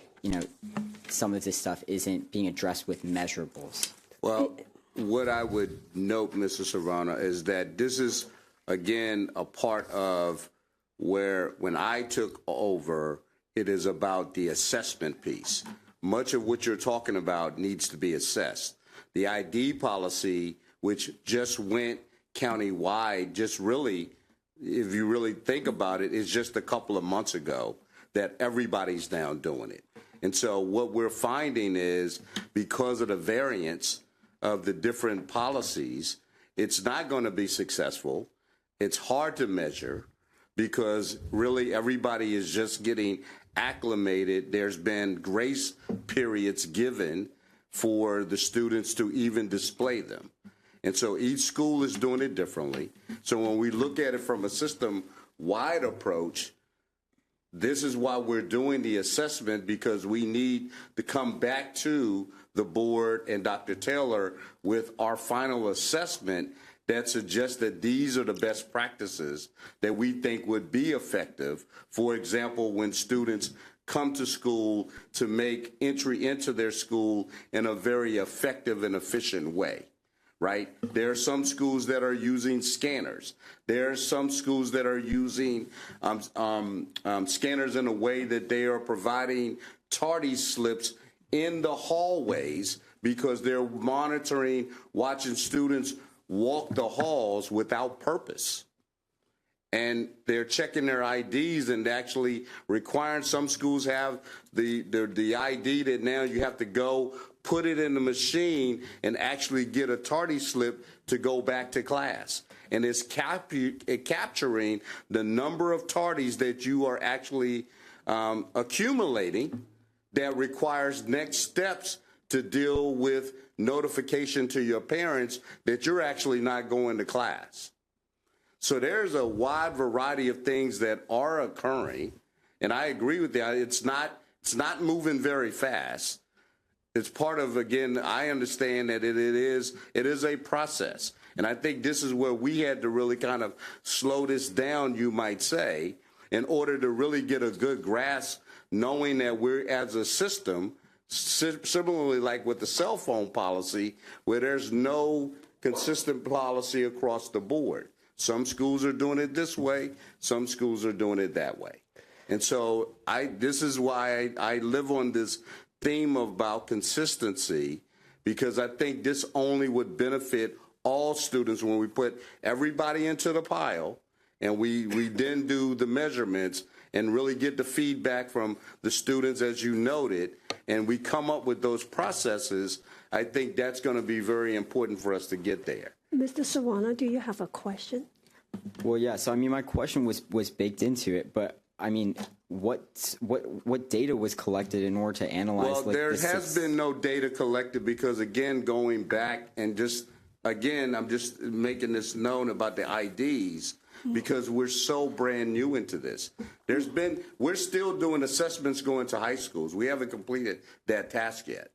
some of this stuff isn't being addressed with measurables. Well, what I would note, Mr. Serrano, is that this is, again, a part of where when I took over, it is about the assessment piece. Much of what you're talking about needs to be assessed. The ID policy, which just went countywide, just really, if you really think about it, is just a couple of months ago that everybody's now doing it. And so what we're finding is because of the variance of the different policies, it's not going to be successful. It's hard to measure because really everybody is just getting acclimated. There's been grace periods given for the students to even display them. And so each school is doing it differently. So when we look at it from a system-wide approach, this is why we're doing the assessment, because we need to come back to the board and Dr. Taylor with our final assessment that suggests that these are the best practices that we think would be effective. For example, when students come to school, to make entry into their school in a very effective and efficient way, right? There are some schools that are using scanners. There are some schools that are using scanners in a way that they are providing tardy slips in the hallways because they're monitoring, watching students walk the halls without purpose. And they're checking their IDs and actually requiring, some schools have the ID that now you have to go put it in the machine and actually get a tardy slip to go back to class. And it's capturing the number of tardies that you are actually accumulating that requires next steps to deal with notification to your parents that you're actually not going to class. So there's a wide variety of things that are occurring, and I agree with that. It's not moving very fast. It's part of, again, I understand that it is a process, and I think this is where we had to really kind of slow this down, you might say, in order to really get a good grasp, knowing that we're, as a system, similarly like with the cell phone policy, where there's no consistent policy across the board. Some schools are doing it this way, some schools are doing it that way. And so this is why I live on this theme about consistency, because I think this only would benefit all students when we put everybody into the pile and we then do the measurements and really get the feedback from the students, as you noted, and we come up with those processes. I think that's going to be very important for us to get there. Mr. Sawana, do you have a question? Well, yeah. So I mean, my question was baked into it, but I mean, what data was collected in order to analyze? Well, there has been no data collected because, again, going back and I'm just making this known about the IDs because we're so brand new into this. We're still doing assessments going to high schools. We haven't completed that task yet.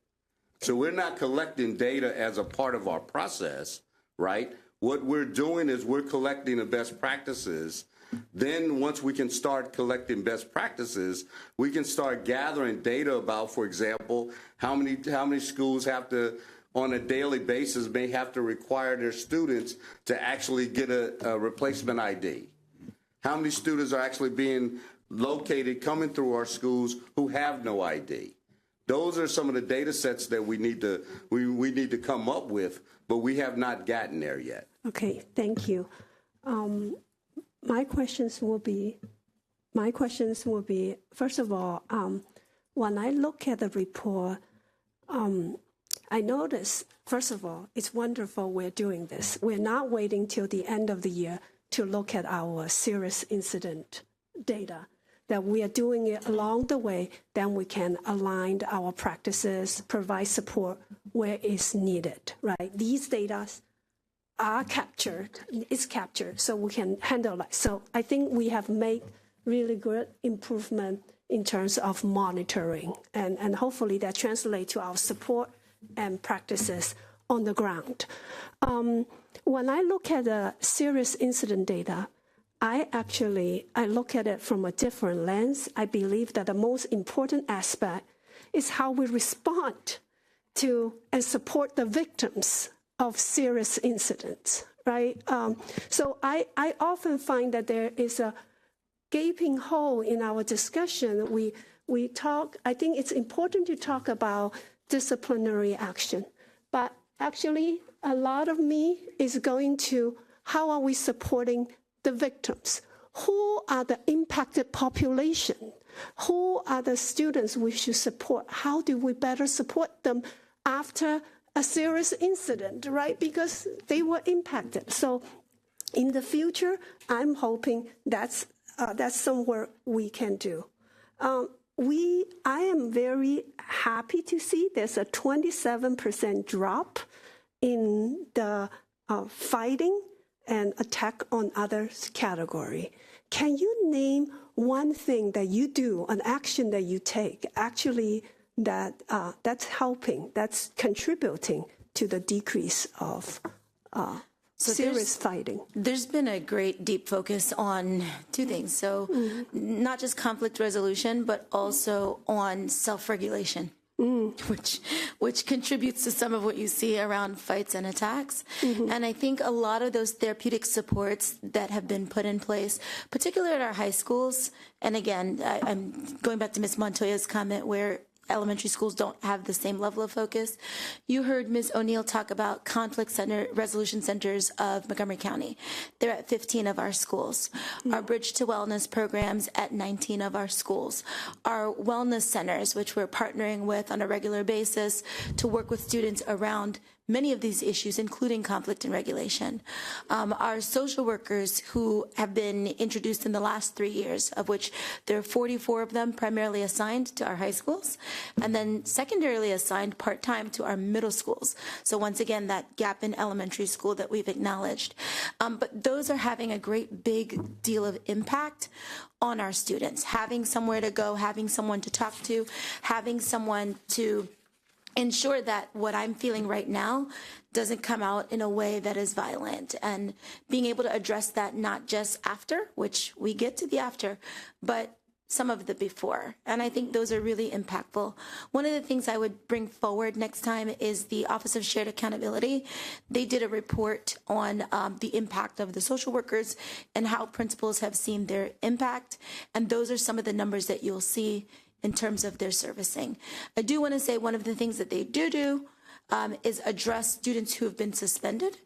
So we're not collecting data as a part of our process, right? What we're doing is we're collecting the best practices. Then once we can start collecting best practices, we can start gathering data about, for example, how many schools have to, on a daily basis, may have to require their students to actually get a replacement ID. How many students are actually being located coming through our schools who have no ID? Those are some of the data sets that we need to come up with, but we have not gotten there yet. Okay, thank you. My questions will be, first of all, when I look at the report, I notice, first of all, it's wonderful we're doing this. We're not waiting till the end of the year to look at our serious incident data, that we are doing it along the way, then we can align our practices, provide support where it's needed, right? These data are captured, so we can handle it. So I think we have made really good improvement in terms of monitoring, and hopefully that translates to our support and practices on the ground. When I look at the serious incident data, I look at it from a different lens. I believe that the most important aspect is how we respond to and support the victims of serious incidents, right? So I often find that there is a gaping hole in our discussion. We talk, I think it's important to talk about disciplinary action, but actually a lot of me is going to how are we supporting the victims? Who are the impacted population? Who are the students we should support? How do we better support them after a serious incident, right? Because they were impacted. So in the future, I'm hoping that's some work we can do. I am very happy to see there's a 27% drop in the fighting and attack on others category. Can you name one thing that you do, an action that you take, actually that's helping, that's contributing to the decrease of serious fighting? There's been a great deep focus on two things. So not just conflict resolution, but also on self-regulation. Which contributes to some of what you see around fights and attacks. And I think a lot of those therapeutic supports that have been put in place, particularly at our high schools, and again, I'm going back to Ms. Montoya's comment where elementary schools don't have the same level of focus. You heard Ms. O'Neill talk about conflict resolution centers of Montgomery County. They're at 15 of our schools. Our Bridge to Wellness programs at 19 of our schools. Our wellness centers, which we're partnering with on a regular basis to work with students around many of these issues, including conflict and regulation. Our social workers who have been introduced in the last 3 years, of which there are 44 of them primarily assigned to our high schools, and then secondarily assigned part-time to our middle schools. So once again, that gap in elementary school that we've acknowledged. But those are having a great big deal of impact on our students. Having somewhere to go, having someone to talk to, having someone to ensure that what I'm feeling right now doesn't come out in a way that is violent, and being able to address that not just after, which we get to the after, but some of the before. And I think those are really impactful. One of the things I would bring forward next time is the Office of Shared Accountability. They did a report on the impact of the social workers and how principals have seen their impact. And those are some of the numbers that you'll see in terms of their servicing. I do want to say one of the things that they do is address students who have been suspended.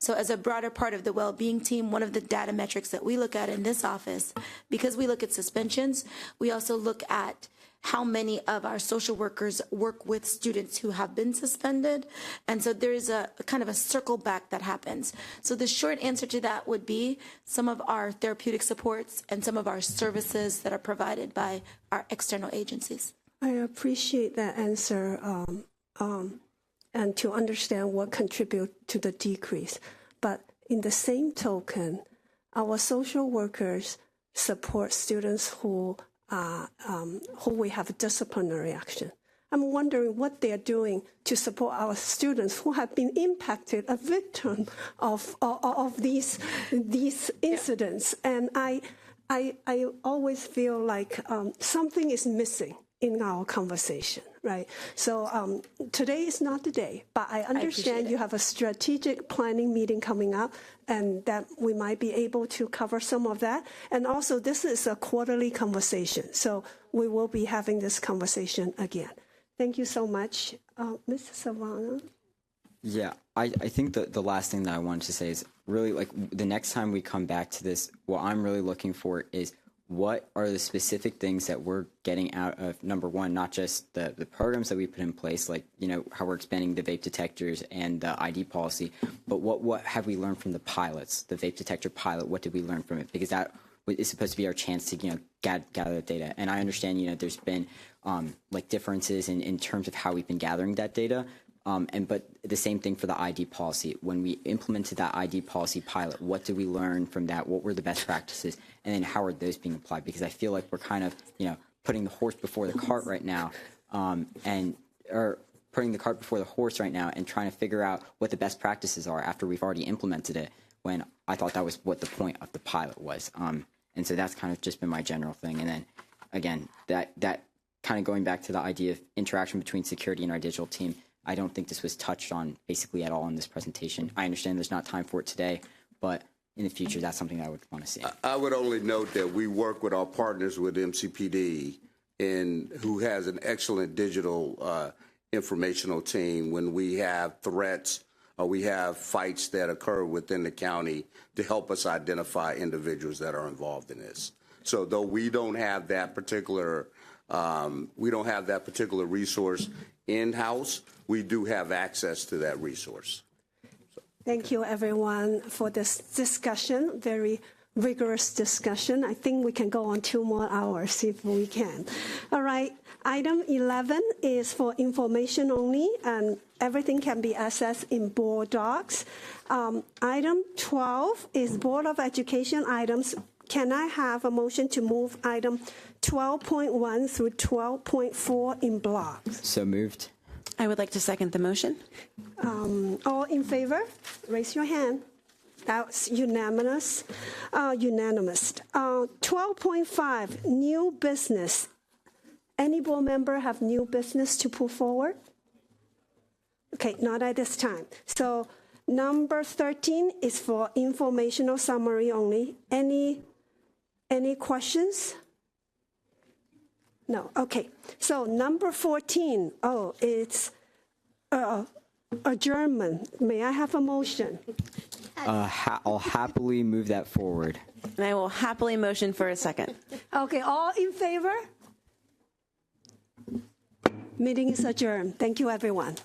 So as a broader part of the well-being team, one of the data metrics that we look at in this office, because we look at suspensions, we also look at how many of our social workers work with students who have been suspended. And so there is a kind of a circle back that happens. So the short answer to that would be some of our therapeutic supports and some of our services that are provided by our external agencies. I appreciate that answer. And to understand what contribute to the decrease. But in the same token, our social workers support students who we have disciplinary action. I'm wondering what they are doing to support our students who have been impacted, a victim of these incidents. And I always feel like something is missing in our conversation, right? So today is not the day, but I understand you have a strategic planning meeting coming up, and that we might be able to cover some of that. And also, this is a quarterly conversation, so we will be having this conversation again. Thank you so much. Ms. Savannah? Yeah, I think the last thing that I wanted to say is really, like, the next time we come back to this, what I'm really looking for is what are the specific things that we're getting out of, number one, not just the programs that we put in place, like, you know, how we're expanding the vape detectors and the ID policy, but what have we learned from the pilots, the vape detector pilot? What did we learn from it? Because that is supposed to be our chance to, you know, gather that data. And I understand, you know, there's been like differences in terms of how we've been gathering that data. But the same thing for the ID policy. When we implemented that ID policy pilot, what did we learn from that? What were the best practices? And then how are those being applied? Because I feel like we're kind of, you know, putting the horse before the cart right now, or putting the cart before the horse right now and trying to figure out what the best practices are after we've already implemented it, when I thought that was what the point of the pilot was. And so that's kind of just been my general thing. And then, again, that kind of going back to the idea of interaction between security and our digital team, I don't think this was touched on basically at all in this presentation. I understand there's not time for it today, but in the future, that's something I would want to see. I would only note that we work with our partners with MCPD, who has an excellent digital informational team when we have threats or we have fights that occur within the county to help us identify individuals that are involved in this. So though we don't have that particular resource in-house, we do have access to that resource. Thank you, everyone, for this discussion, very rigorous discussion. I think we can go on 2 more hours if we can. All right, item 11 is for information only, and everything can be accessed in board docs. Item 12 is Board of Education items. Can I have a motion to move item 12.1 through 12.4 in blocks? So moved. I would like to second the motion. All in favor? Raise your hand. That's unanimous. 12.5, new business. Any board member have new business to put forward? Okay, not at this time. So number 13 is for informational summary only. Any questions? No. Okay. So number 14. Oh, it's adjournment. May I have a motion? I'll happily move that forward. And I will happily motion for a second. Okay. All in favor? Meeting is adjourned. Thank you, everyone.